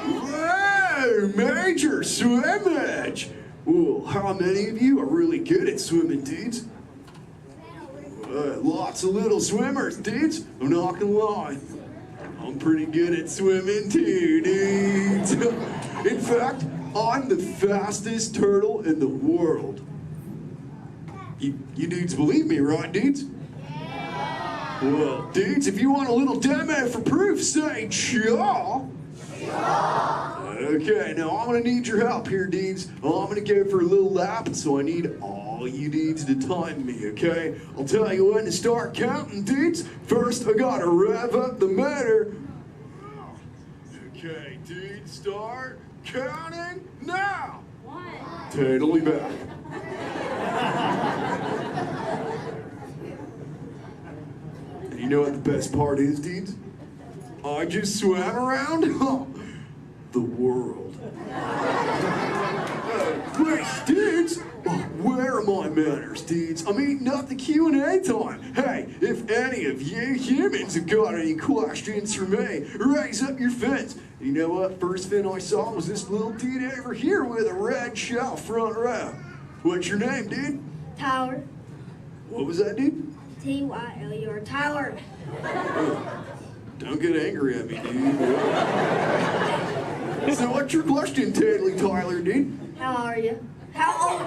Whoa, major swimmage! Well, how many of you are really good at swimming, dudes? Lots of little swimmers, dudes. I'm not gonna lie. I'm pretty good at swimming too, dudes. In fact, I'm the fastest turtle in the world. You dudes believe me, right, dudes? Well, dudes, if you want a little demo for proof, say chaw. Okay, now I'm gonna need your help here, dudes. I'm gonna go for a little lap, so I need all you dudes to time me, okay? I'll tell you when to start counting, dudes. First, I gotta rev up the motor. Okay, dudes, start counting now. Totally back. And you know what the best part is, dudes? I just swam around the world. Wait, dudes, where are my manners, dudes? I'm eating up the Q&A time. Hey, if any of you humans have got any questions for me, raise up your fins. You know what? First fin I saw was this little dude over here with a red shell front row. What's your name, dude? Tyler. What was that, dude? Tyler. Tyler. Don't get angry at me, dude. So what's your question, Tyler, dude? How are you? How old?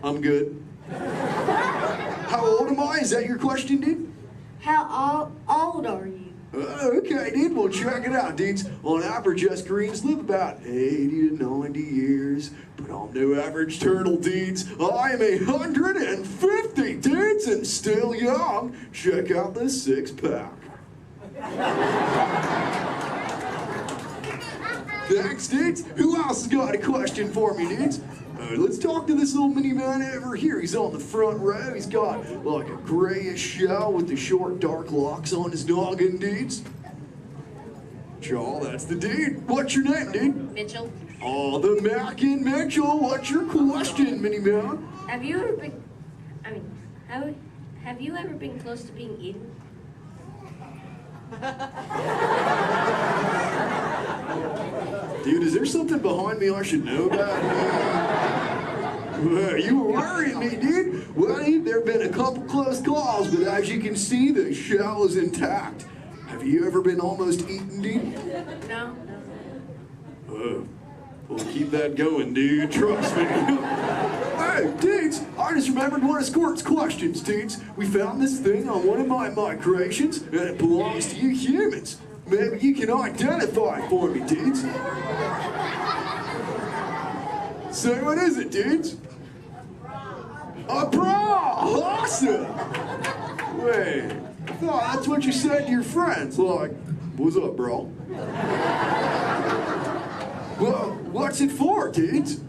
I'm good. How old am I? Is that your question, dude? How old are you? Okay, dude. Well, check it out, dudes. On average, us Greens live about 80 to 90 years. But I'm no average turtle, dudes. I am 150, dudes, and still young. Check out this six-pack. Thanks, dudes. Who else has got a question for me, dudes? Let's talk to this little mini man over here. He's on the front row. He's got like a grayish shell with the short, dark locks on his noggin, dudes. Chaw, that's the dude. What's your name, dude? Mitchell. Oh, the Mackin Mitchell. What's your question, mini man? Have you ever been? Have you ever been close to being eaten? Dude, is there something behind me I should know about? You were worrying me, dude. Well, there have been a couple close calls, but as you can see, the shell is intact. Have you ever been almost eaten, dude? No. We'll keep that going, dude. Trust me. Hey, dudes, I just remembered one of Squirt's questions, dudes. We found this thing on one of my migrations, and it belongs to you humans. Maybe you can identify it for me, dudes. So what is it, dudes? A bra! Awesome! Wait, I thought that's what you said to your friends, like, what's up, bro? Well, what's it for, dudes?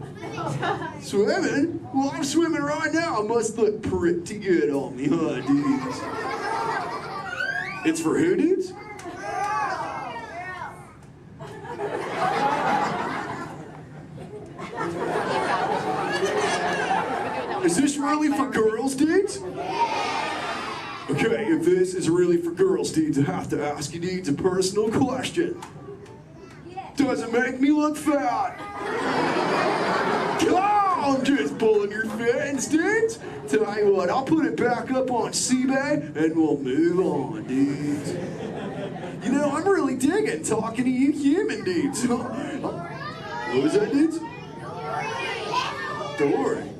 Swimming? Well, I'm swimming right now. I must look pretty good on me, huh, dudes? It's for who, dudes? Is this really for girls, dudes? Okay, if this is really for girls, dudes, I have to ask you, dudes, a personal question. Does it make me look fat? I'm just pulling your fins, dudes. Tell you what, I'll put it back up on CBay and we'll move on, dudes. You know, I'm really digging talking to you human dudes. What was that, dudes? Dory.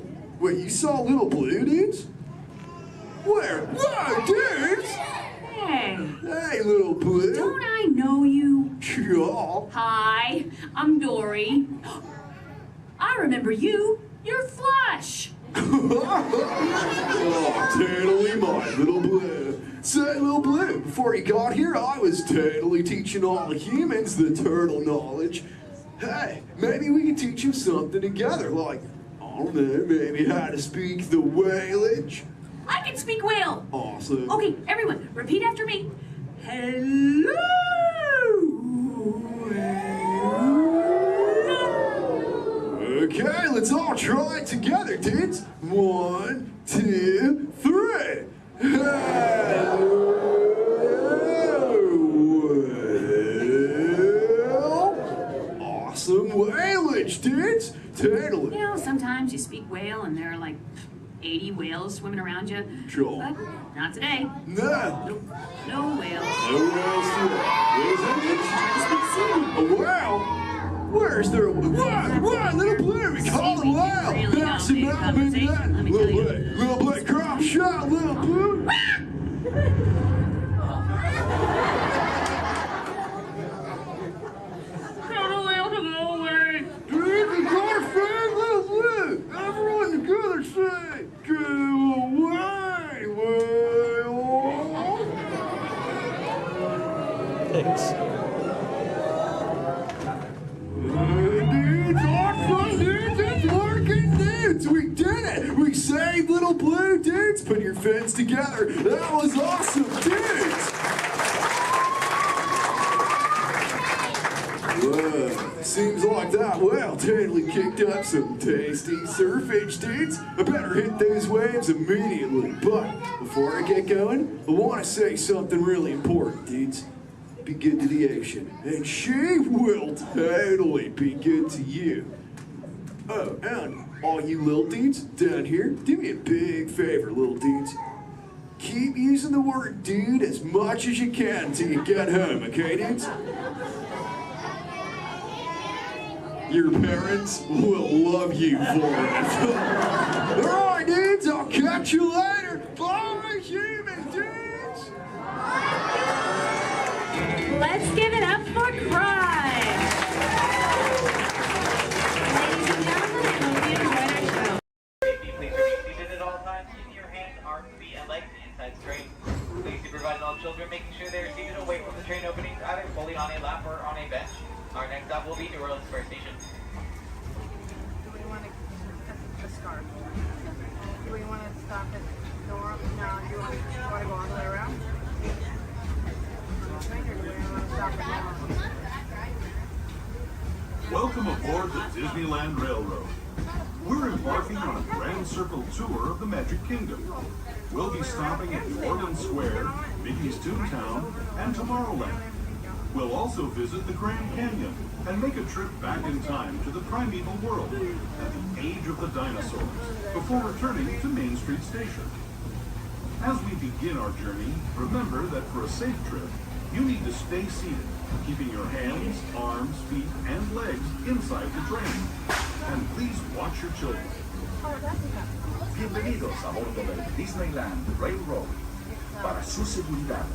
Wait, you saw Little Blue, dudes? Where? Whoa, dudes! Hey. Hey, Little Blue. Don't I know you? Sure. Hi, I'm Dory. I remember you. You're Flush. Oh, totally my Little Blue. Say, Little Blue, before you got here, I was totally teaching all the humans the turtle knowledge. Hey, maybe we can teach you something together, like, I don't know, maybe how to speak the whalage. I can speak whale. Awesome. Okay, everyone, repeat after me. Hello. Okay, let's all try it together, dudes. 1, 2, 3. Hello. Awesome whalage, dudes. Totally. You know, sometimes you speak whale and there are like 80 whales swimming around you. Sure. But not today. No. No whales. No whales today. What is it? A whale? Where's there a whale? What? Little Blue, we call it whale. Really That's the dominate mountain. conversation, let me tell you. Little Blue, crop shot, Little Blue. Thanks. Dudes, awesome, dudes, it's working, dudes. We did it. We saved little blue dudes. Put your fins together. That was awesome, dudes. Whoa, seems like that whale totally kicked up some tasty surfage, dudes. I better hit those waves immediately. But before I get going, I want to say something really important, dudes. Be good to the ocean, and she will totally be good to you. Oh, and all you little dudes down here, do me a big favor, little dudes. Keep using the word dude as much as you can till you get home, okay, dudes? Your parents will love you for it. All right, dudes, I'll catch you later. Bye, human dudes. Let's give it up for Crime! Ladies and gentlemen, I hope you enjoyed our show. Please remain seated at all times, keeping your hands, arms, feet, and legs inside straight. Please supervise all children, making sure they are seated away from the train openings, either fully on a lap or on a bench. Our next stop will be New Orleans Square Station. Do we want to the scarf? Do we want to stop at Nora? No, do you want to go all the way around? Welcome aboard the Disneyland Railroad. We're embarking on a grand circle tour of the Magic Kingdom. We'll be stopping at New Orleans Square, Mickey's Toontown, and Tomorrowland. We'll also visit the Grand Canyon and make a trip back in time to the primeval world and the age of the dinosaurs before returning to Main Street Station. As we begin our journey, remember that for a safe trip, you need to stay seated, keeping your hands, arms, feet, and legs inside the train. And please watch your children. Bienvenidos a bordo del Disneyland Railroad. Para su seguridad,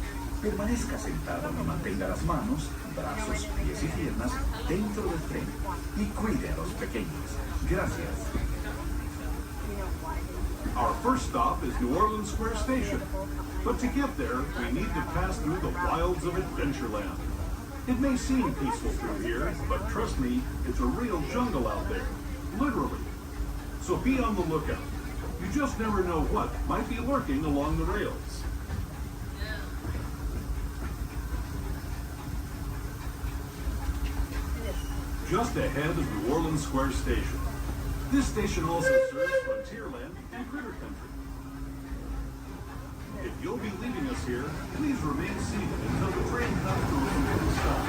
permanezca sentado y mantenga las manos, brazos, pies y piernas dentro del tren y cuide a los pequeños. Gracias. Our first stop is New Orleans Square Station. But to get there, we need to pass through the wilds of Adventureland. It may seem peaceful through here, but trust me, it's a real jungle out there. Literally. So be on the lookout. You just never know what might be lurking along the rails. Just ahead is New Orleans Square Station. This station also serves Frontierland and Critter Country. If you'll be leaving us here, please remain seated until the train comes to a complete stop.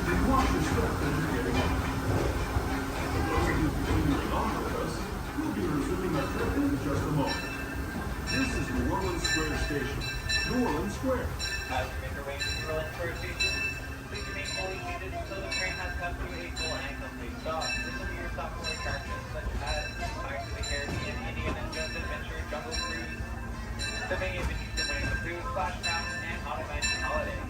Then watch your step as you're getting on. For those of you continuing on with us, we'll be resuming our trip in just a moment. This is New Orleans Square Station. New Orleans Square. As you make your way to New Orleans Square Station, please remain fully seated until the train has come to a full and complete stop. This will be your stop for attractions such as Pirates of the Caribbean, Indiana Jones Adventure, Jungle Cruise, the many adventures away from Cruise, Splash Mountain, and Haunted Mansion Holiday.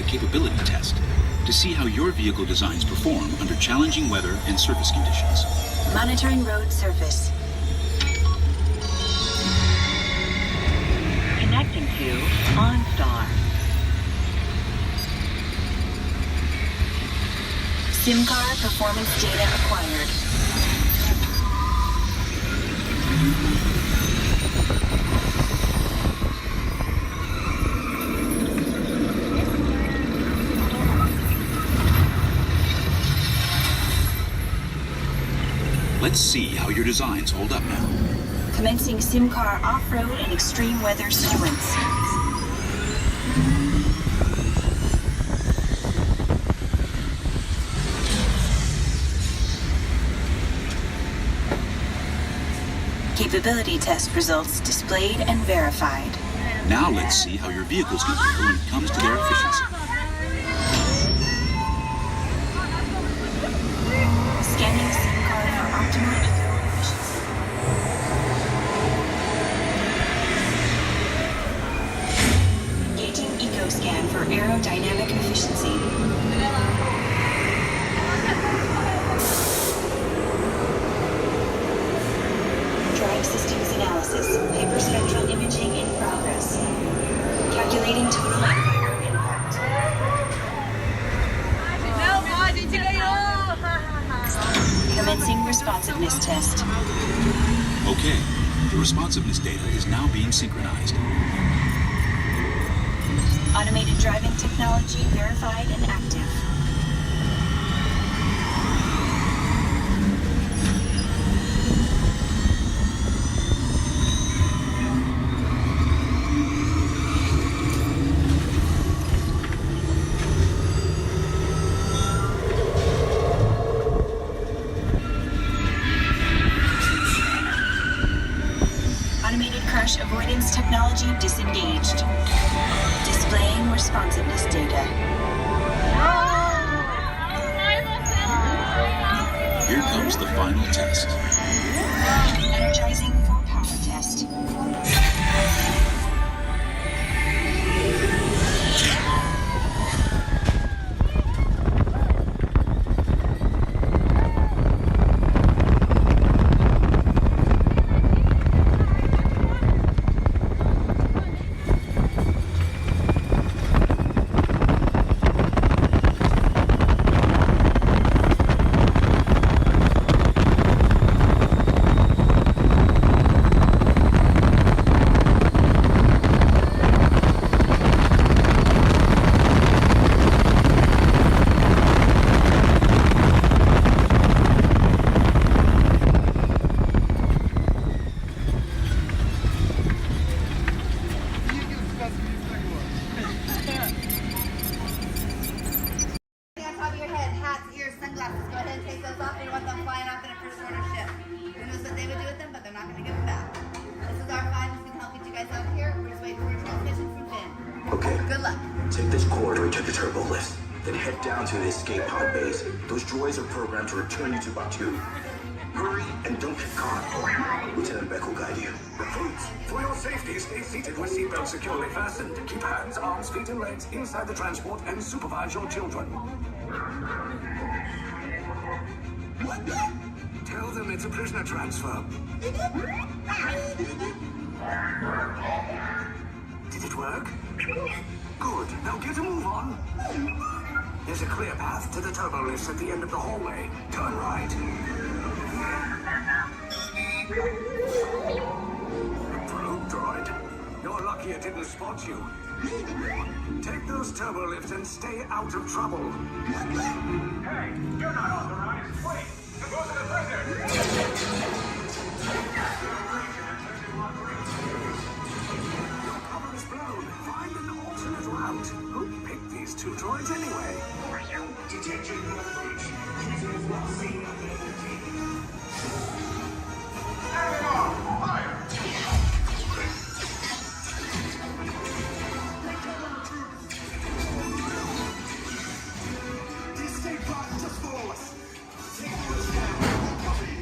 capability test to see how your vehicle designs perform under challenging weather and surface conditions. Monitoring road surface. Connecting to OnStar. SIM card performance data acquired. Let's see how your designs hold up now. Commencing SIM car off-road and extreme weather sequence. Capability test results displayed and verified. Now let's see how your vehicles compare when it comes to their efficiency. Scanning SIM card for optimal eco efficiency. Engaging eco scan for aerodynamic efficiency. Drive systems analysis. Hyperspectral imaging in progress. Calculating total environment impact. Commencing responsiveness test. Okay, the responsiveness data is now being synchronized. Automated driving technology verified and active. Crash avoidance technology disengaged. Displaying responsiveness data. Here comes the final test. Energizing for power test. To return you to Batu. Hurry and don't get caught. Lieutenant Beck will guide you. Recruits, for your safety, stay seated with seatbelts securely fastened. Keep hands, arms, feet, and legs inside the transport and supervise your children. Tell them it's a prisoner transfer. Did it work? Good. Now get a move on. There's a clear path to the turbo lifts at the end of the hallway. Turn right. Probe droid. You're lucky it didn't spot you. Take those turbo lifts and stay out of trouble. Hey, you're not authorized. Wait, to go to the prison. Your cover is blown. Find an alternate route. Who picked these two droids anyway? Detection breach. Prisoners not seen on the other team. Fire! Escape pod just below us. Take those down. Copy.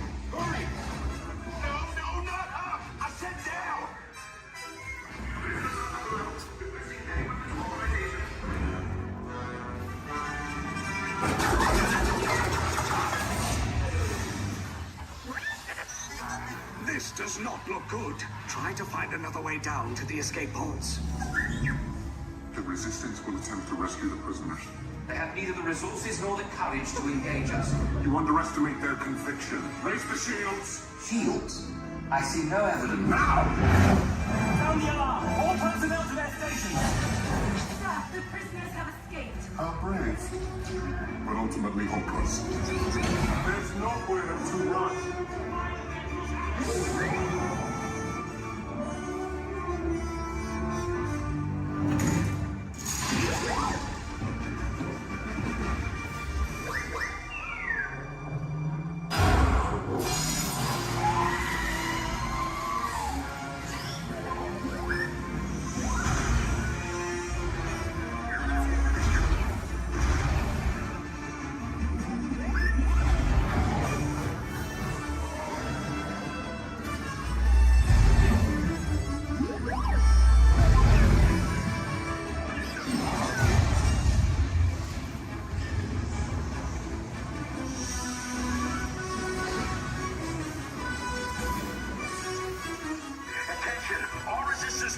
This does not look good. Try to find another way down to the escape pods. The Resistance will attempt to rescue the prisoners. They have neither the resources nor the courage to engage us. You underestimate their conviction. Raise the shields! Shields? I see no evidence. Now! Sound the alarm! All personnel to their stations! Sir, the prisoners have escaped. How brave, but ultimately hopeless. There's nowhere to run.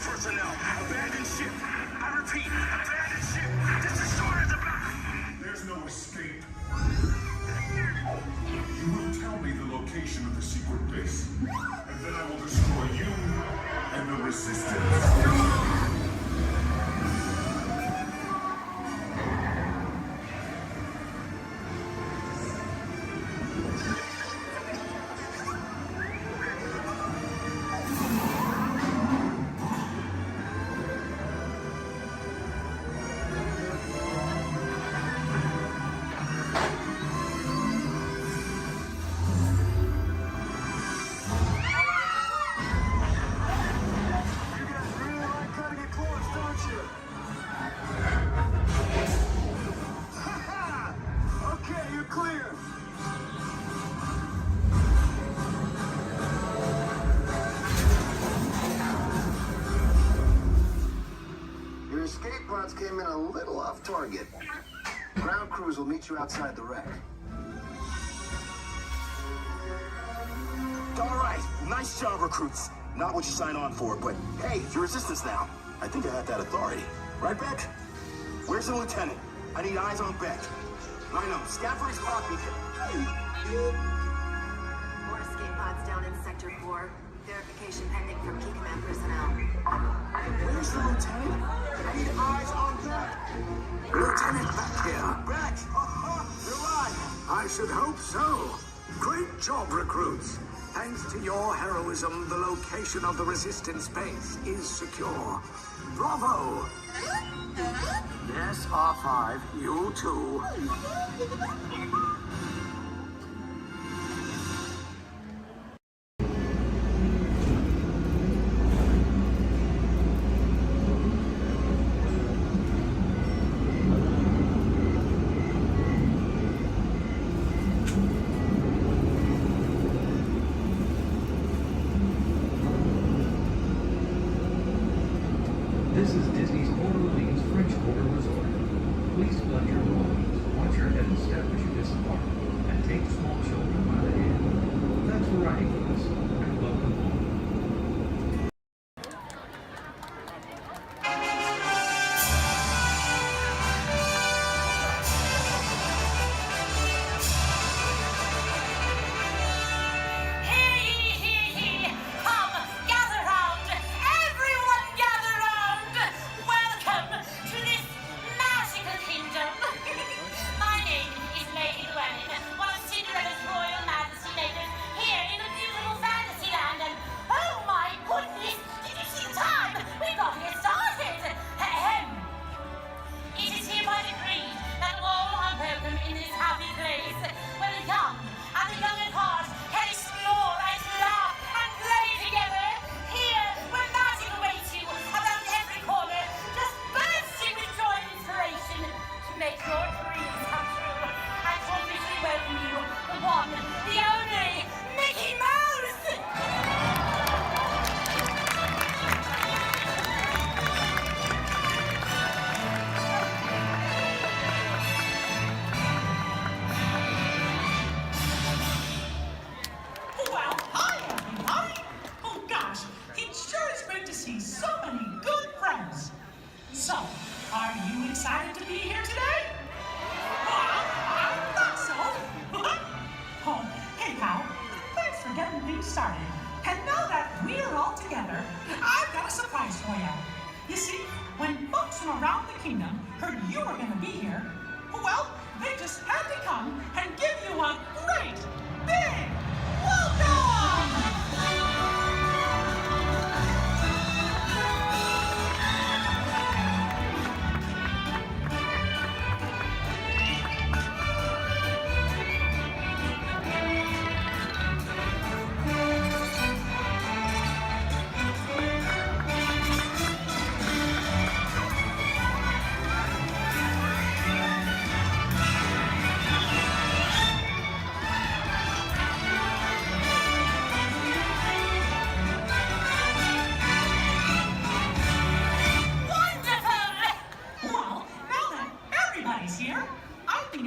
Personnel, abandon ship. I repeat, abandon ship. This destroyer is about. There's no escape. You will tell me the location of the secret base, and then I will destroy you and the Resistance. Escape pods came in a little off target. Ground crews will meet you outside the wreck. All right, nice job, recruits. Not what you signed on for, but hey, you're Resistance now. I think I have that authority. Right, Beck? Where's the lieutenant? I need eyes on Beck. I know, scout for his clock beacon. More escape pods down in Sector 4. Verification pending from key command personnel. Where's the lieutenant? I need eyes on Beck. Lieutenant back here. Beck! You're alive! I should hope so. Great job, recruits. Thanks to your heroism, the location of the Resistance base is secure. Bravo! Yes, R5, you too. This is Disney's Port Orleans French Quarter Resort. Please collect your belongings, watch your head and step as you disembark, and take small children by the hand. Thanks for riding with us, and welcome home. My name is Lady Llewellyn. And now that we're all together, I've got a surprise for you. You see, when folks from around the kingdom heard you were going to be here, well, they just had to come and give you a great, big welcome!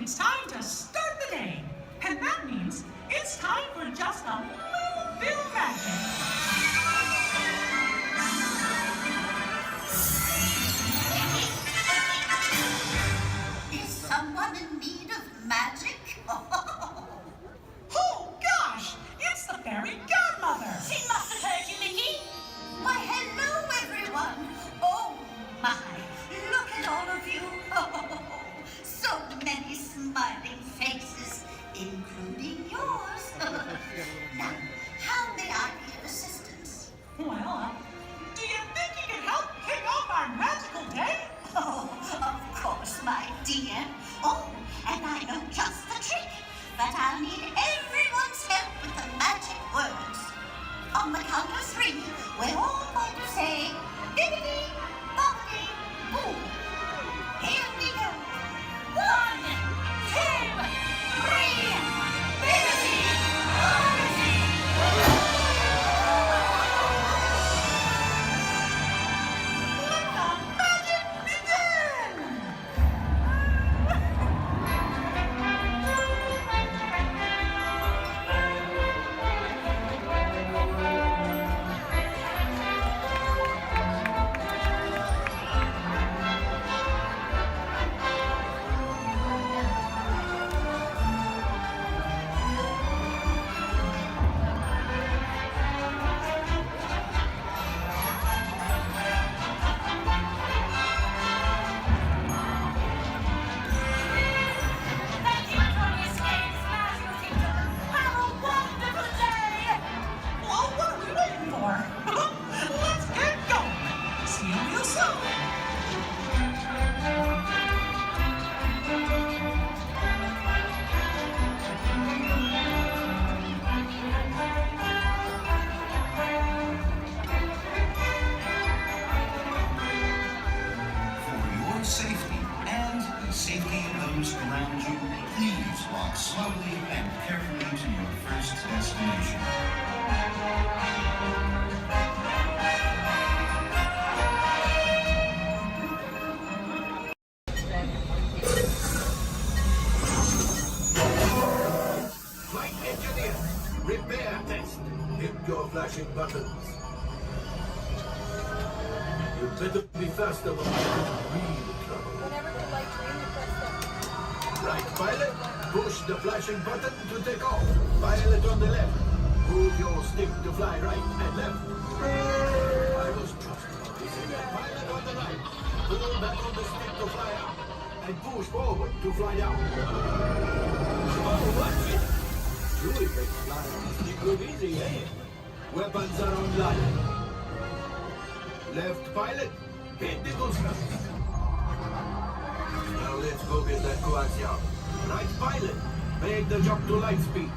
It's time to start the day. And that means it's time for just a little bit of magic. Is someone in need of magic? Oh, gosh! It's the fairy godmother! She must have heard you, Mickey. Why, hello, everyone. Oh, my. Look at all of you. So many smiling faces, including yours. Now, how may I be of assistance? Well, do you think you can help kick off our magical day? Oh, of course, my dear. Oh, and I know just the trick. But I'll need everyone's help with the magic words. On the count of 3, we're all going to say, bibbidi, bobbidi, boo. Here we go. 1, 2, 3, bibbidi, bobbidi, boo. Let the magic begin! Safety and the safety of those around you, please walk slowly and carefully to your first destination. Flight engineer, repair test. Hit your flashing buttons. You better be faster when you're in real trouble. Whenever the lights ring, you press them. Right, pilot, push the flashing button to take off. Pilot on the left. Move your stick to fly right and left. I was just pilot on the right. Pull back on the stick to fly up. And push forward to fly out. Oh, watch it! Really makes flying this thing look easy, eh? Weapons are online. Left pilot, hit the booster. Now let's go get that coaxium. Right pilot, make the jump to light speed.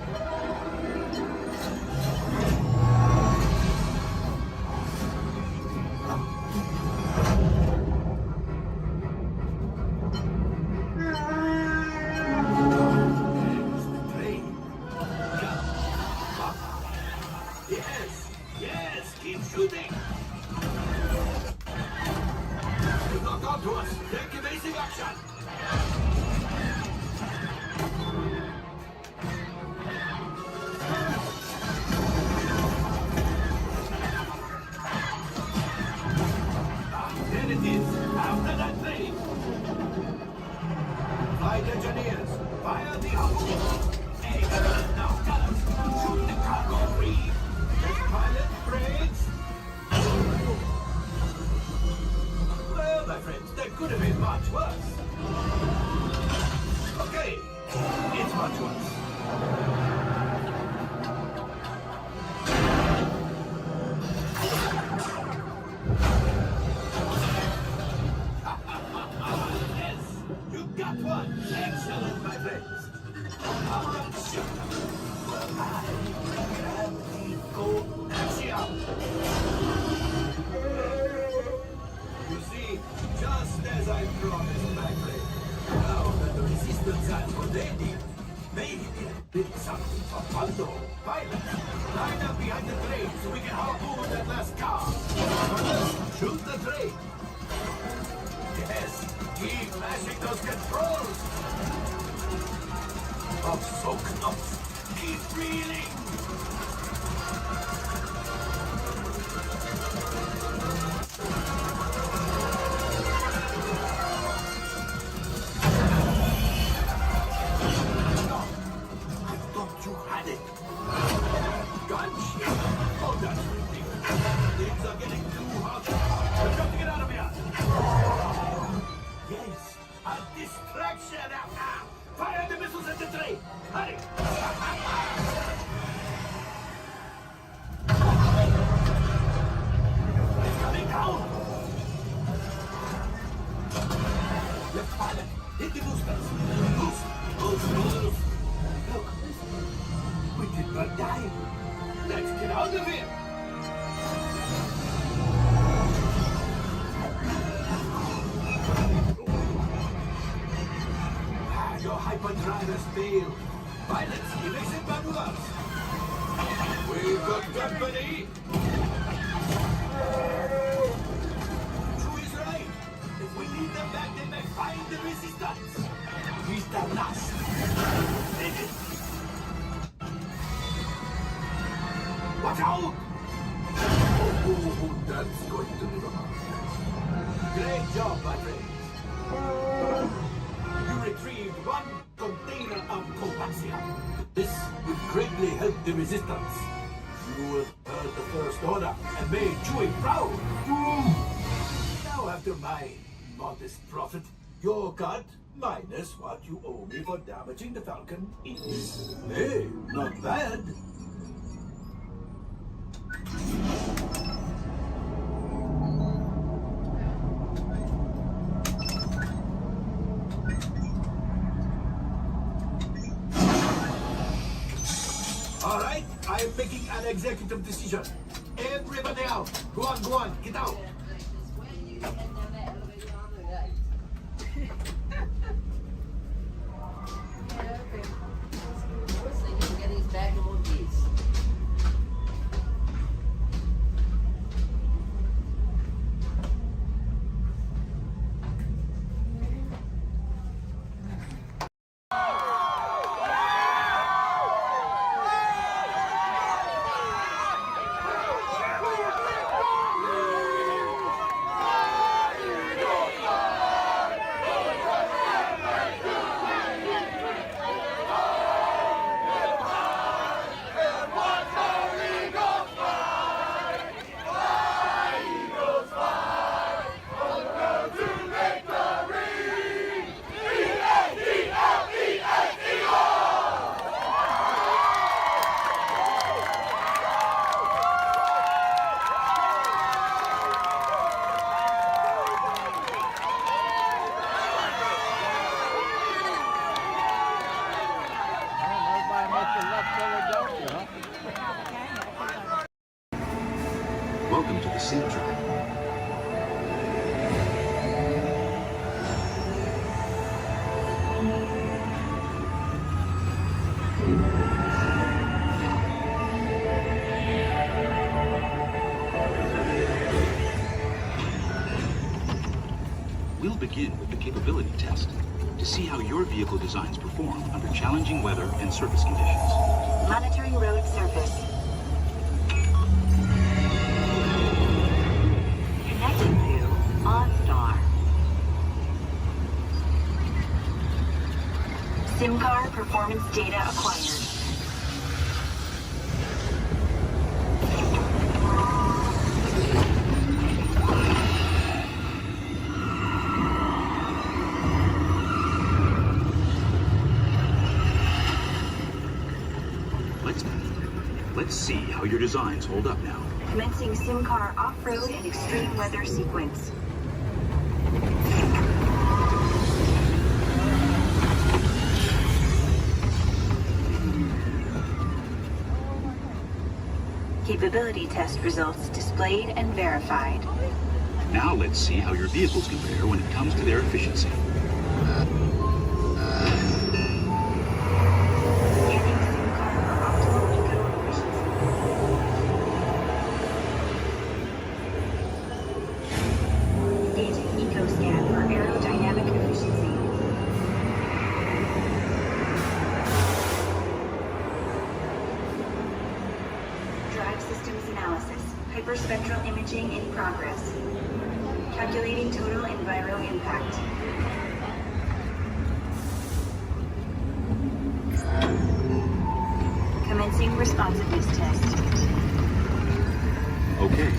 Yes, yes, keep shooting. Knock onto us. Take evasive action. There it is. After that plane. Flight engineers, fire the oxygen. Hey, now, fellas, shoot the cargo free. Pilot, the train. Yes, keep mashing those controls. Up, soak up. Keep breathing. I thought you had it. Gotcha. Oh, that's ridiculous. Things are getting too hot. We've got to get out of here. Yes, a distraction. Fire the missiles at the train. Hurry. It's coming down. Left pilot, hit the boosters. Boost. Look, we did not die. Let's get out of here. Your hyperdrivers failed. Pilots, evasive maneuvers. We've got company. True is right. If we need them back, they may find the resistance. He's the last. Watch out! Oh, that's going to be wrong. Great job, my friends. You retrieved one container of coaxium. This would greatly help the resistance. You have heard the First Order and made Chewie proud. Now, after my modest profit, your cut, minus what you owe me for damaging the Falcon, is, hey, not bad. All right, I'm making an executive decision. Everybody out. Go on, get out. Welcome to the Sync Track. We'll begin with the capability test to see how your vehicle designs perform under challenging weather and surface conditions. Monitoring road surface. Connecting to OnStar. SIM card performance data acquired. Let's see how your designs hold up now. Commencing SIM car off-road and extreme weather sequence. Capability test results displayed and verified. Now let's see how your vehicles compare when it comes to their efficiency. Hyperspectral imaging in progress. Calculating total enviro impact. Commencing responsiveness test. Okay,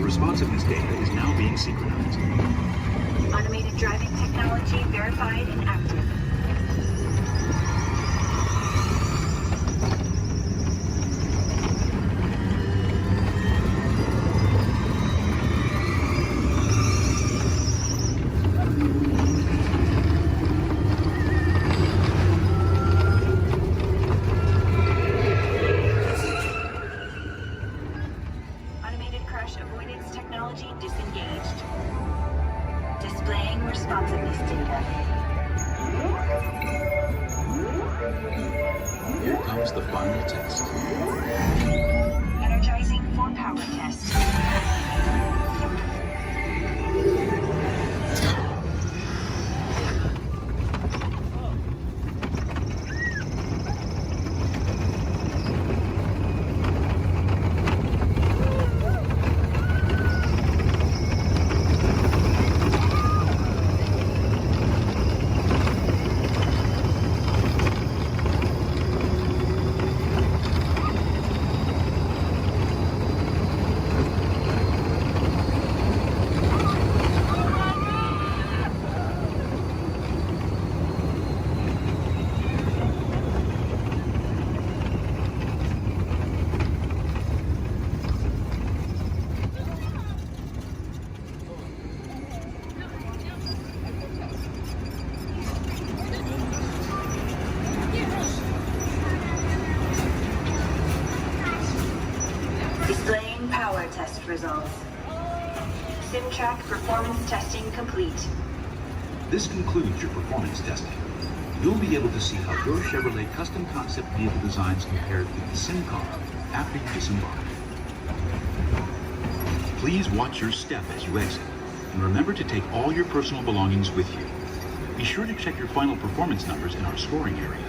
responsiveness data is now being synchronized. Automated driving technology verified and active. Automated crash avoidance technology disengaged. Displaying responsiveness data. Here comes the final test. Energizing for power test. Displaying power test results. SimTrack performance testing complete. This concludes your performance testing. You'll be able to see how your Chevrolet custom concept vehicle designs compared with the sim car after you disembark. Please watch your step as you exit, and remember to take all your personal belongings with you. Be sure to check your final performance numbers in our scoring area.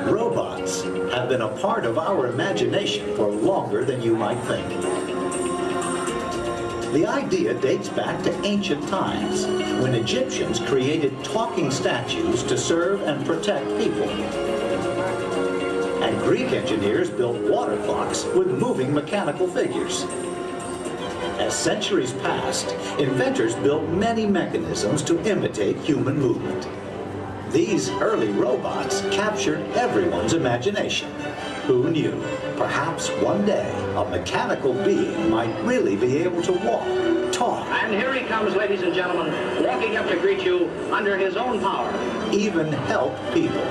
Robots have been a part of our imagination for longer than you might think. The idea dates back to ancient times, when Egyptians created talking statues to serve and protect people. And Greek engineers built water clocks with moving mechanical figures. As centuries passed, inventors built many mechanisms to imitate human movement. These early robots captured everyone's imagination. Who knew? Perhaps one day, a mechanical being might really be able to walk, talk. And here he comes, ladies and gentlemen, walking up to greet you under his own power. Even help people.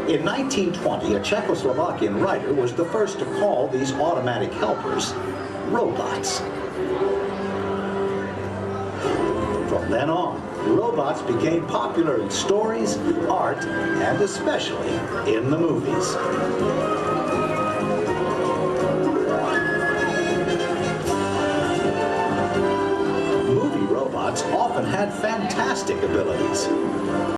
In 1920, a Czechoslovakian writer was the first to call these automatic helpers robots. From then on, robots became popular in stories, art, and especially in the movies. Movie robots often had fantastic abilities.